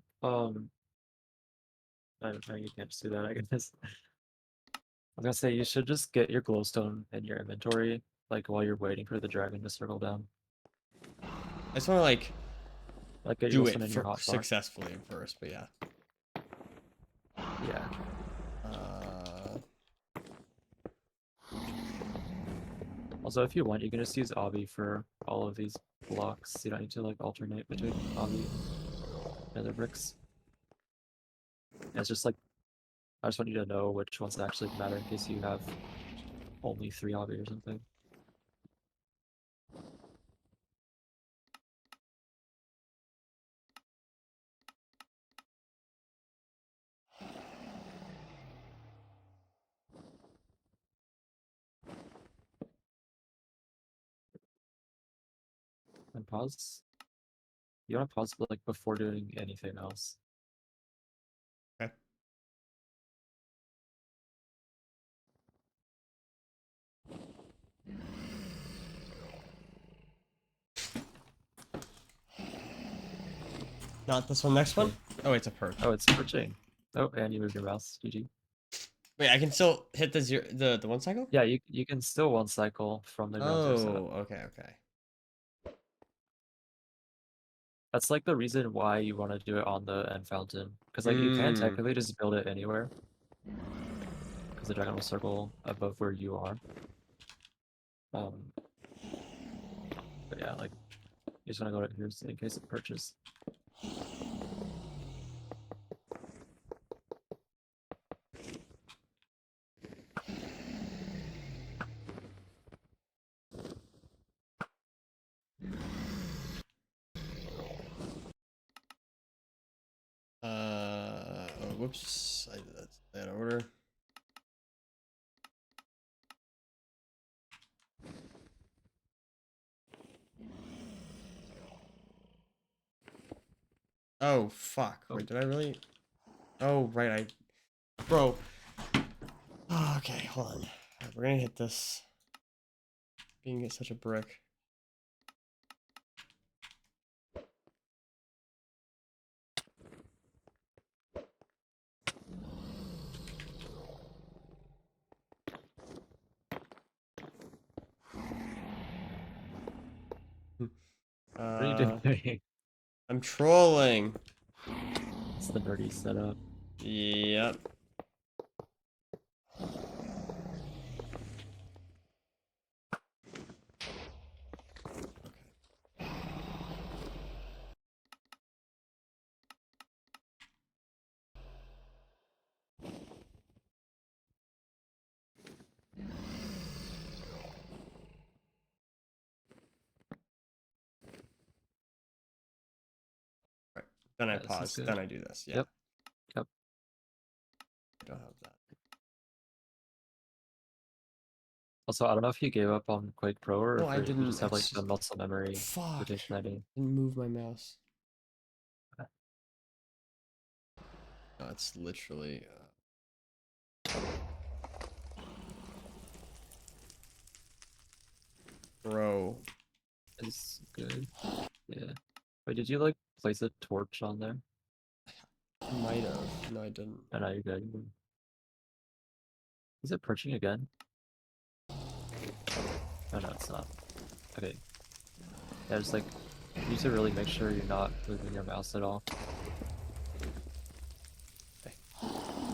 I don't know, you can't just do that, I guess. I was gonna say you should just get your glowstone in your inventory, like while you're waiting for the dragon to circle down. I just want to like Like get your do glowstone it in your for hotbar. successfully first, but yeah. Yeah. Also, if you want, you can just use obby for all of these blocks. You don't need to like alternate between obby and other bricks. It's just like I just want you to know which ones actually matter in case you have only 3 obby or something. And pause. You want to pause like before doing anything else. Okay. Not this one. Next one. Oh, it's a perk. Oh, it's perching. Oh, and you moved your mouse. GG. Wait, I can still hit the zero, the 1 cycle. Yeah, you can still one cycle from the ground zero setup. Oh, okay, okay. That's like the reason why you want to do it on the end fountain, because like you can technically just build it anywhere, because the dragon will circle above where you are. But yeah, like you just want to go to here in case of purchase. Oh, whoops. I did that order. Oh, fuck. Oh. Wait, did I really? Oh, right. Bro. Oh, okay, hold on. Right, we're gonna hit this. Being such a brick. What are you doing? I'm trolling. It's the nerdy setup. Yep. Right. Then I Yeah, this is pause. good. Then I do this. Yeah. Yep. Yep. I don't have that. Also, I don't know if you gave up on Quake Pro or No, I if you didn't. just have like It's the muscle memory fuck. retention ID. Didn't move my mouse. No, it's literally. Bro. Is good. Yeah. Wait, did you like place a torch on there? Might have. No, I didn't. Oh, no, you're good. You're good. Is it perching again? Oh no, it's not. Okay. Yeah, just like you need to really make sure you're not moving your mouse at all.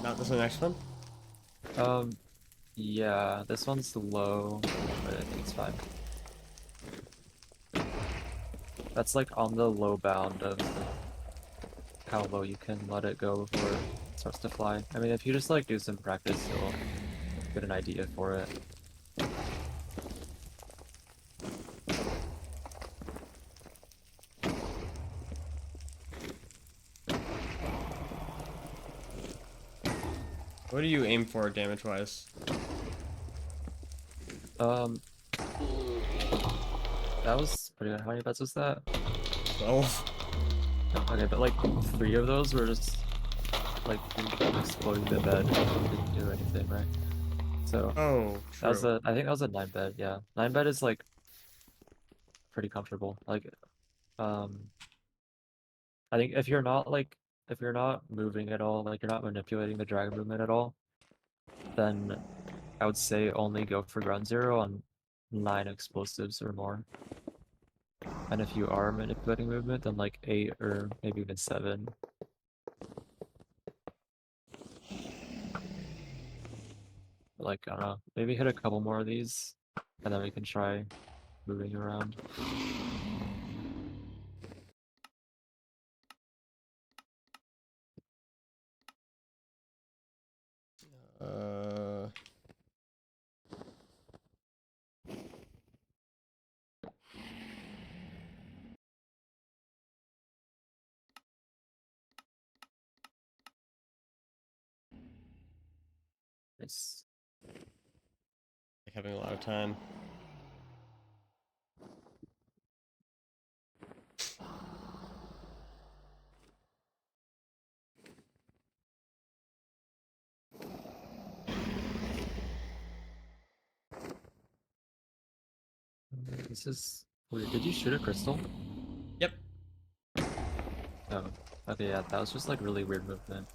Not this one. Next one. Yeah, this one's low, but I think it's fine. That's like on the low bound of how low you can let it go before it starts to fly. I mean, if you just like do some practice, you'll get an idea for it. What do you aim for damage-wise? That was pretty good. How many bets was that? 12. Okay, but like 3 of those were just like exploding the bed and didn't do anything, right? So Oh, that was true. I think that was a 9 bet, yeah. 9 bet is like pretty comfortable. Like, I think if you're not moving at all, like you're not manipulating the drag movement at all, then I would say only go for ground zero on 9 explosives or more. And if you are manipulating movement, then like 8 or maybe even 7. Like, I don't know, maybe hit a couple more of these, and then we can try moving around. Uh, It's like having a lot of time. this is weird. Did you shoot a crystal? Yep. Oh, okay, yeah, that was just like really weird movement.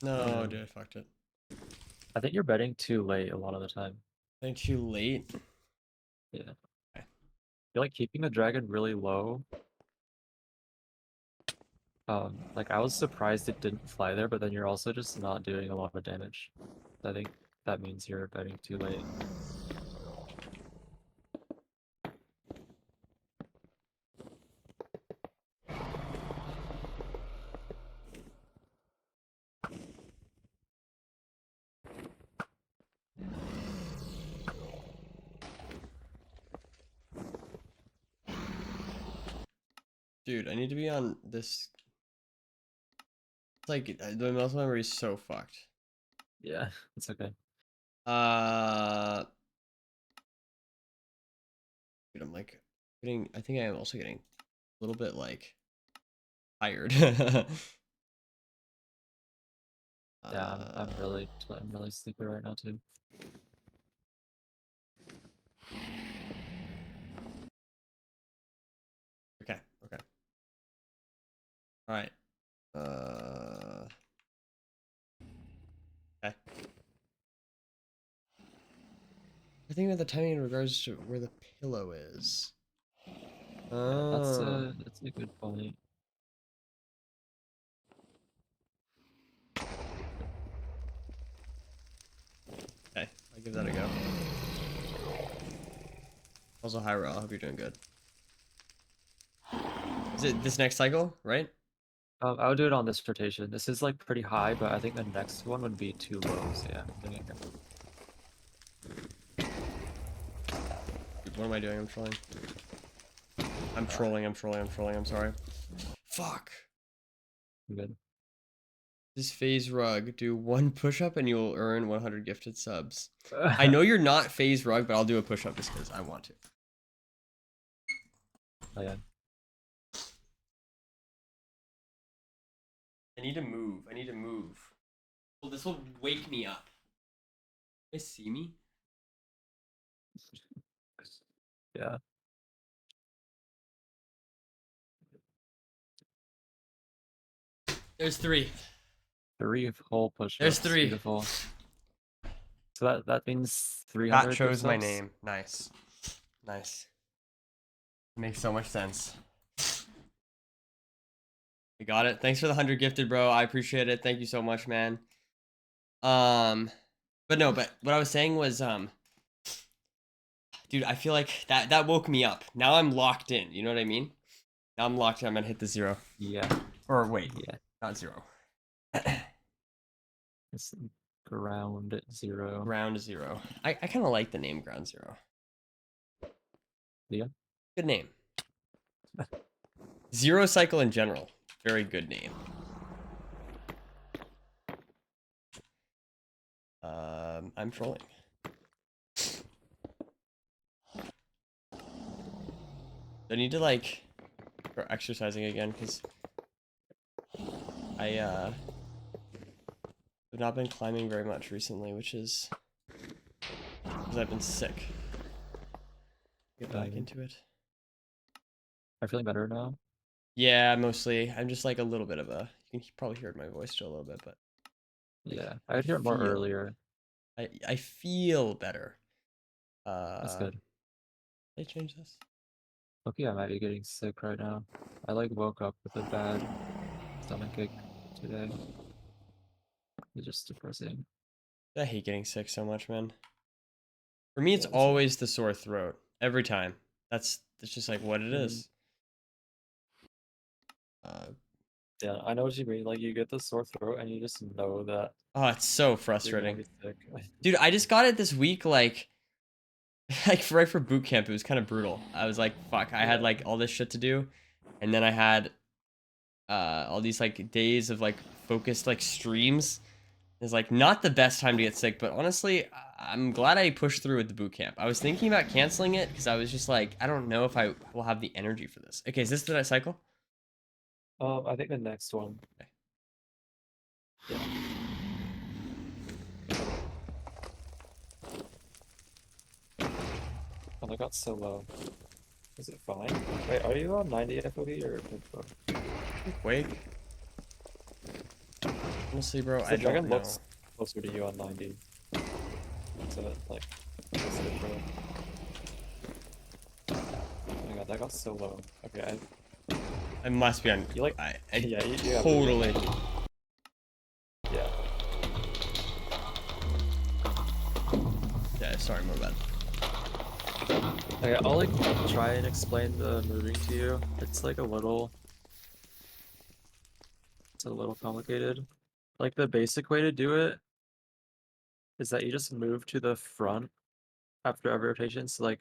No, dude, I fucked it. I think you're betting too late a lot of the time. I think too late. Yeah. Okay. You're like keeping the dragon really low. Like I was surprised it didn't fly there, but then you're also just not doing a lot of damage. I think that means you're betting too late. Dude, I need to be on this. It's like the muscle memory is so fucked. Yeah, it's okay. Uh, dude, I'm like getting. I think I am also getting a little bit like tired. Yeah, uh, I'm really sleepy right now too. okay. Okay. All right. Uh. Okay. I think about the timing in regards to where the pillow is. Yeah, Oh. that's a good point. Okay, I'll give that a go. Also, hi, Raw. Hope you're doing good. Is it this next cycle, right? I would do it on this rotation. This is like pretty high, but I think the next one would be too low. So yeah, I'm doing it here. Dude, what am I doing? I'm trolling. I'm trolling. I'm trolling. I'm trolling. I'm sorry. Fuck. I'm good. This phase rug. Do one push-up and you'll earn 100 gifted subs. I know you're not phase rug, but I'll do a push-up just because I want to. Oh yeah. I need to move. I need to move. Well, this will wake me up. You guys see me? Yeah. There's 3. 3 whole push-ups. There's 3. Beautiful. So that means 300. That chose my subs? name. Nice. Nice. Makes so much sense. You got it. Thanks for the 100 gifted, bro. I appreciate it. Thank you so much, man. But what I was saying was, dude, I feel like that woke me up. Now I'm locked in. You know what I mean? Now I'm locked in. I'm gonna hit the 0. Yeah. Or wait, Yeah. not 0. It's ground 0. Ground 0. I kind of like the name Ground 0. Yeah. Good name. Zero Cycle in general. Very good name. I'm trolling. I need to like start exercising again because I have not been climbing very much recently, which is because I've been sick. Get back into it. I'm feeling better now. Yeah, mostly. I'm just like a little bit of a. You can probably hear my voice still a little bit, but Yeah, I could hear it more feel- earlier. I feel better. That's good. They changed this. Okay, I might be getting sick right now. I like woke up with a bad stomachache today. It's just depressing. I hate getting sick so much, man. For me, it's Yeah, always the sore throat every time. That's just like what it is. Yeah, I know what you mean. Like you get the sore throat and you just know that Oh, it's so you're gonna frustrating, be sick. dude. I just got it this week, like right for boot camp. It was kind of brutal. I was like, fuck. I had like all this shit to do, and then I had all these like days of like focused like streams. It's like not the best time to get sick, but honestly, I'm glad I pushed through with the boot camp. I was thinking about canceling it because I was just like, I don't know if I will have the energy for this. Okay, is this the cycle? I think the next one. Okay. Yeah. Oh, I got so low. Is it fine? Wait, are you on 90 FOV or Wake. Honestly, bro, the I don't dragon know. looks closer to you on 90. So like, what's it for? Oh my god, that got so low. Okay, I must be on. you like? I Yeah, you have totally. Yeah. Yeah, sorry, my bad. Okay, I'll like try and explain the moving to you. It's like it's a little complicated. Like the basic way to do it is that you just move to the front after every rotation. So like,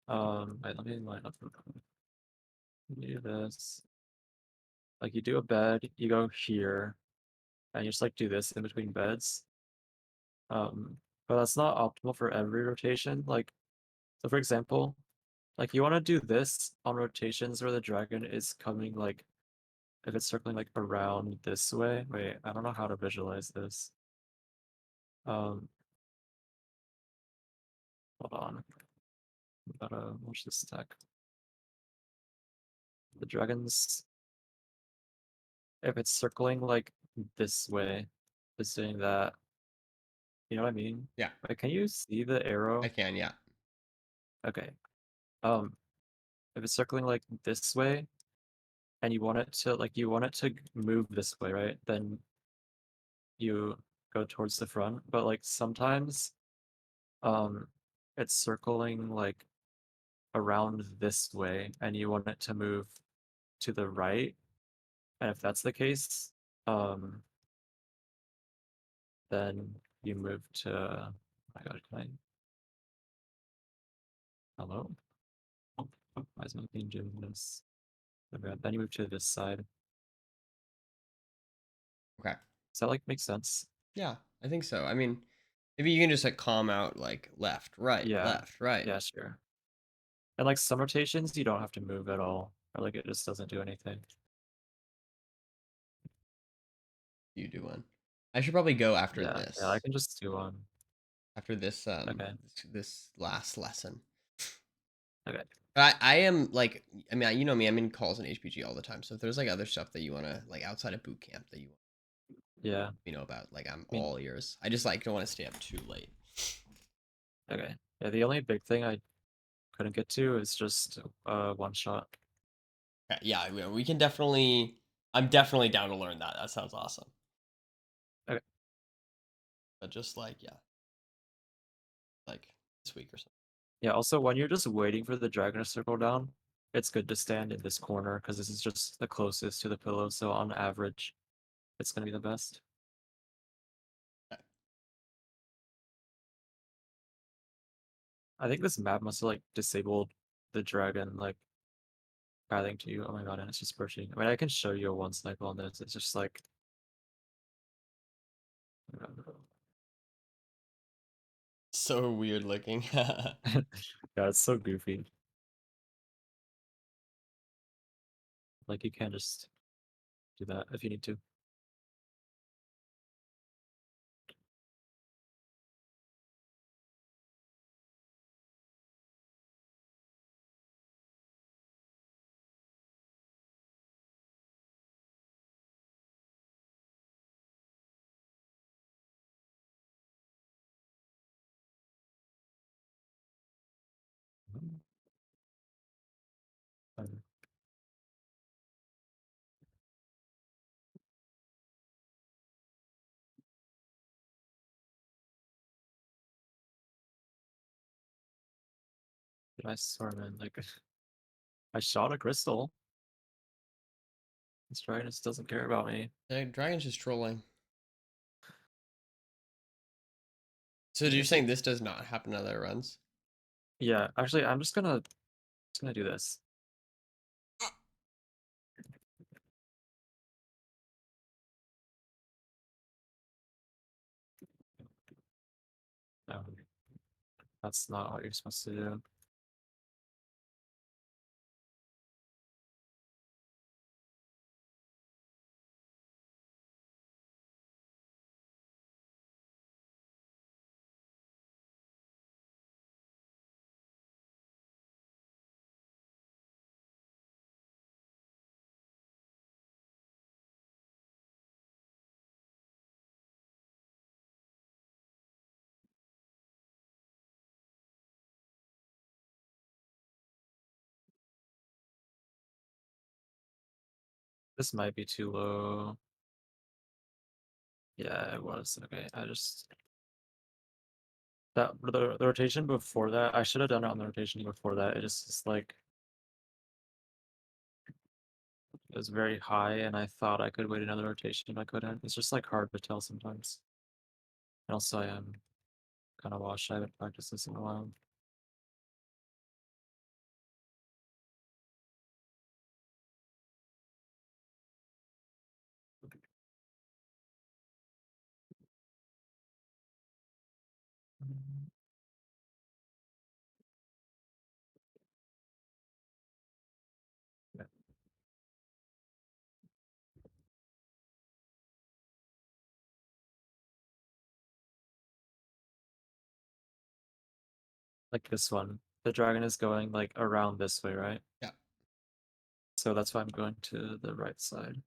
wait, let me line up. You do this. Like you do a bed, you go here, and you just like do this in between beds. But that's not optimal for every rotation. Like, so for example, like you want to do this on rotations where the dragon is coming like, if it's circling like around this way. Wait, I don't know how to visualize this. Hold on. I gotta watch this stack. The dragons, if it's circling like this way, it's doing that. You know what I mean? Yeah, Wait, can you see the arrow? I can. Yeah. Okay. If it's circling like this way, and you want it to move this way, right? Then you go towards the front. But like sometimes, it's circling like around this way, and you want it to move to the right. And if that's the case, then you move to. Oh my God, can I? Hello? Why is my thing doing this? Okay, then you move to this side. Okay. Does that like make sense? Yeah, I think so. I mean, maybe you can just like calm out like left, right, Yeah. left, right. Yeah, sure. And like some rotations, you don't have to move at all, or like it just doesn't do anything. You do one. I should probably go after Yeah, this. yeah, I can just do one. After this Okay. this last lesson. Okay. I am like, I mean, you know me, I'm in calls and HPG all the time. So if there's like other stuff that you want to like outside of boot camp that Yeah. you know about, like I'm I mean, all ears. I just like don't want to stay up too late. okay. Yeah, the only big thing I couldn't get to is just one shot. Yeah, we can definitely. I'm definitely down to learn that. That sounds awesome. Okay. But just like like this week or something. Yeah, also when you're just waiting for the dragon to circle down, it's good to stand in this corner because this is just the closest to the pillow, so on average, it's gonna be the best. Okay. I think this map must have like disabled the dragon like pathing to you. Oh my god, and it's just perching. I mean, I can show you a one snipe on this. It's just like So weird looking. yeah, it's so goofy. Like you can't just do that if you need to. Um, I swear, man, like I shot a crystal. This dragon just doesn't care about me. The dragon's just trolling. So I you're guess it, saying this does not happen on other runs? yeah, actually, I'm just gonna do this. No, that's not what you're supposed to do. This might be too low. Yeah, it was. Okay, I just that the rotation before that, I should have done it on the rotation before that. It just is like it was very high, and I thought I could wait another rotation, but I couldn't. It's just like hard to tell sometimes. And also, I am kind of washed. I haven't practiced this in a while. Yeah, like this one. The dragon is going like around this way, right? Yeah. So that's why I'm going to the right side.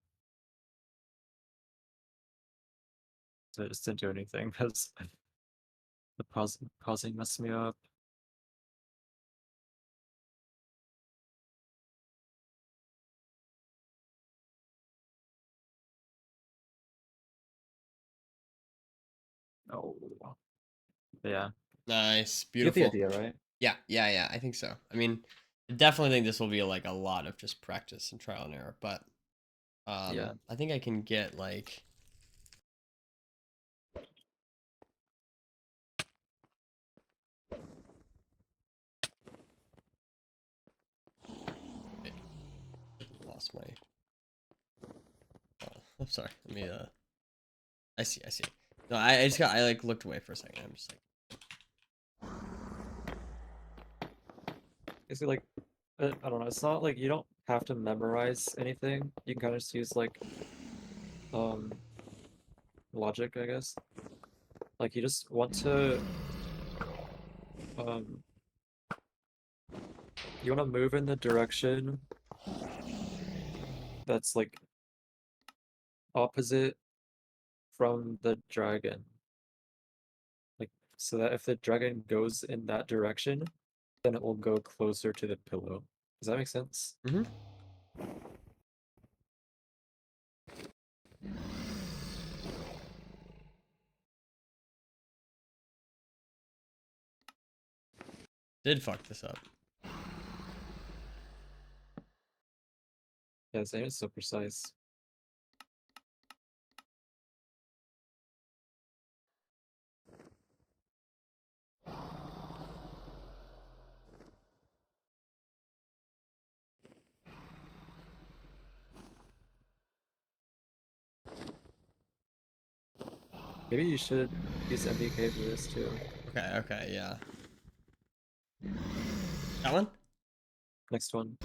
So I just didn't do anything because the pausing messed me up. Oh, yeah. Nice. You get the Beautiful. idea, right? Yeah. I think so. I mean, I definitely think this will be like a lot of just practice and trial and error, but Yeah. I think I can get like wait, lost my I'm sorry. Let me I see. No, I just got I like looked away for a second. I'm just like Basically, like, I don't know. It's not like you don't have to memorize anything. You can kind of just use like um logic, I guess. Like you just want to um You want to move in the direction that's like opposite from the dragon. Like, so that if the dragon goes in that direction, then it will go closer to the pillow. Does that make sense? Mm-hmm. Did fuck this up. Yeah, his aim is so precise. Maybe you should use MBK for this too. Okay, yeah. That one? Next one.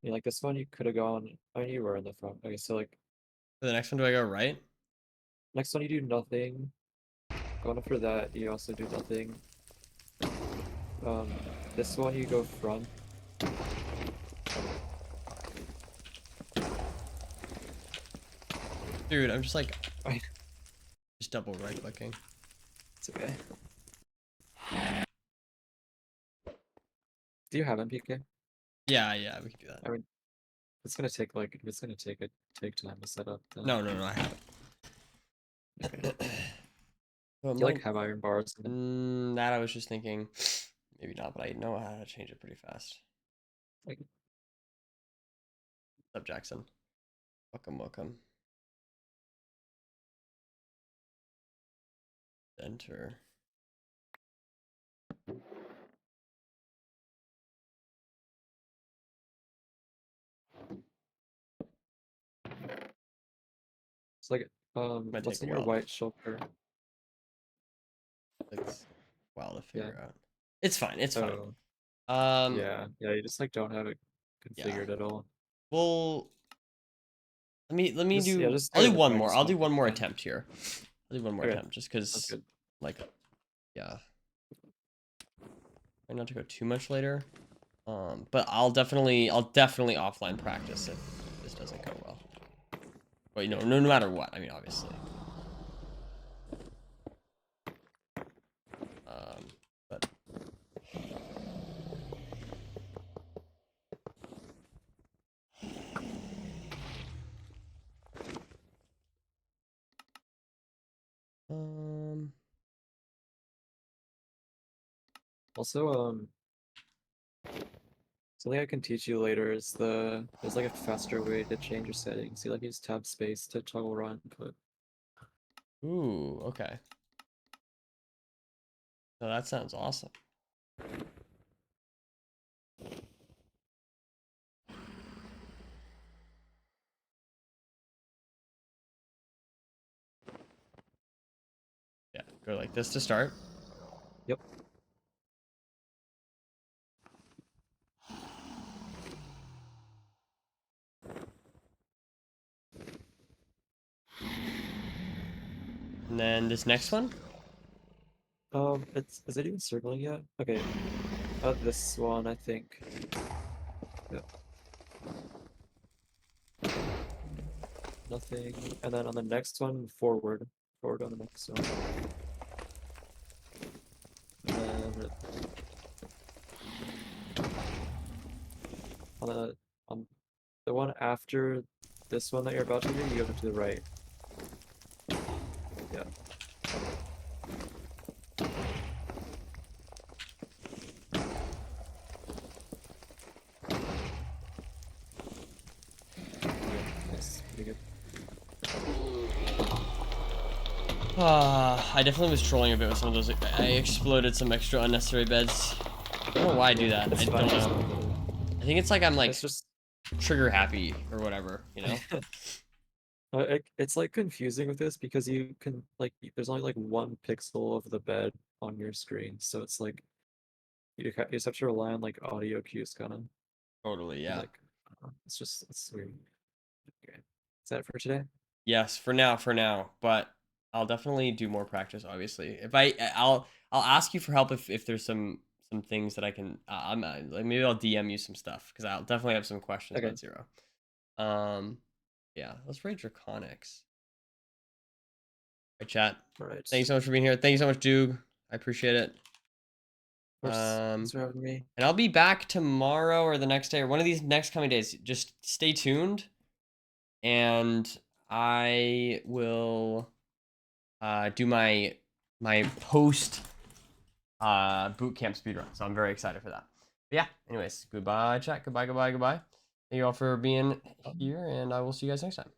Yeah, like this one you could have gone. Oh, you were in the front. Okay, so like For the next one, do I go right? next one you do nothing. Going for that, you also do nothing. This one you go front. Dude, I'm just like, Right. just double right clicking. It's okay. Do you have MPK? Yeah, we can do that. I mean, it's gonna take time to set up. Then. No, I haven't. Okay. Well, Do you like have iron bars? that I was just thinking, maybe not, but I know how to change it pretty fast. Like, What's up, Jackson? Welcome. Enter. it's like Might what's take in a your while. white shoulder? It's a while to Yeah. figure out. It's fine. Oh, yeah. You just like don't have it configured at all. Well, let me do. Just I'll do it do in the one more. practice I'll do mode, one more yeah. attempt here. I'll do one more Okay. attempt just That's because, good. like, yeah. Try not to go too much later. But I'll definitely offline practice if this doesn't go well. But you know, no matter what. I mean, obviously. But Also, something I can teach you later is there's like a faster way to change your settings. You like use tab space to toggle run, but ooh, okay. So that sounds awesome. Yeah, go like this to start. yep. And then this next one. Is it even circling yet? Okay. This one I think. Yep. Nothing. And then on the next one, forward on the next one. And then on the one after this one that you're about to do, you go to the right. Yeah. Nice. Pretty good. I definitely was trolling a bit with some of those. I exploded some extra unnecessary beds. I don't know why I do that. It's I fine, don't just- know. I think it's like I'm like It's just trigger happy or whatever, you know? it's like confusing with this because you can like there's only like one pixel of the bed on your screen, so it's like you just have to rely on like audio cues kind of Totally, yeah. like it's weird. Okay, is that for today? Yes, for now, but I'll definitely do more practice, obviously. I'll ask you for help if there's some things that I can. Like maybe I'll DM you some stuff because I'll definitely have some questions Okay. about Zero. Yeah, let's raid Draconics. All right, chat. All right. Thank you so much for being here. Thank you so much, Doog. I appreciate it. Of course. Thanks for having me. And I'll be back tomorrow or the next day or one of these next coming days. Just stay tuned, and I will do my post bootcamp speedrun. So I'm very excited for that. But yeah. Anyways, goodbye, chat. Goodbye. Thank you all for being here, and I will see you guys next time.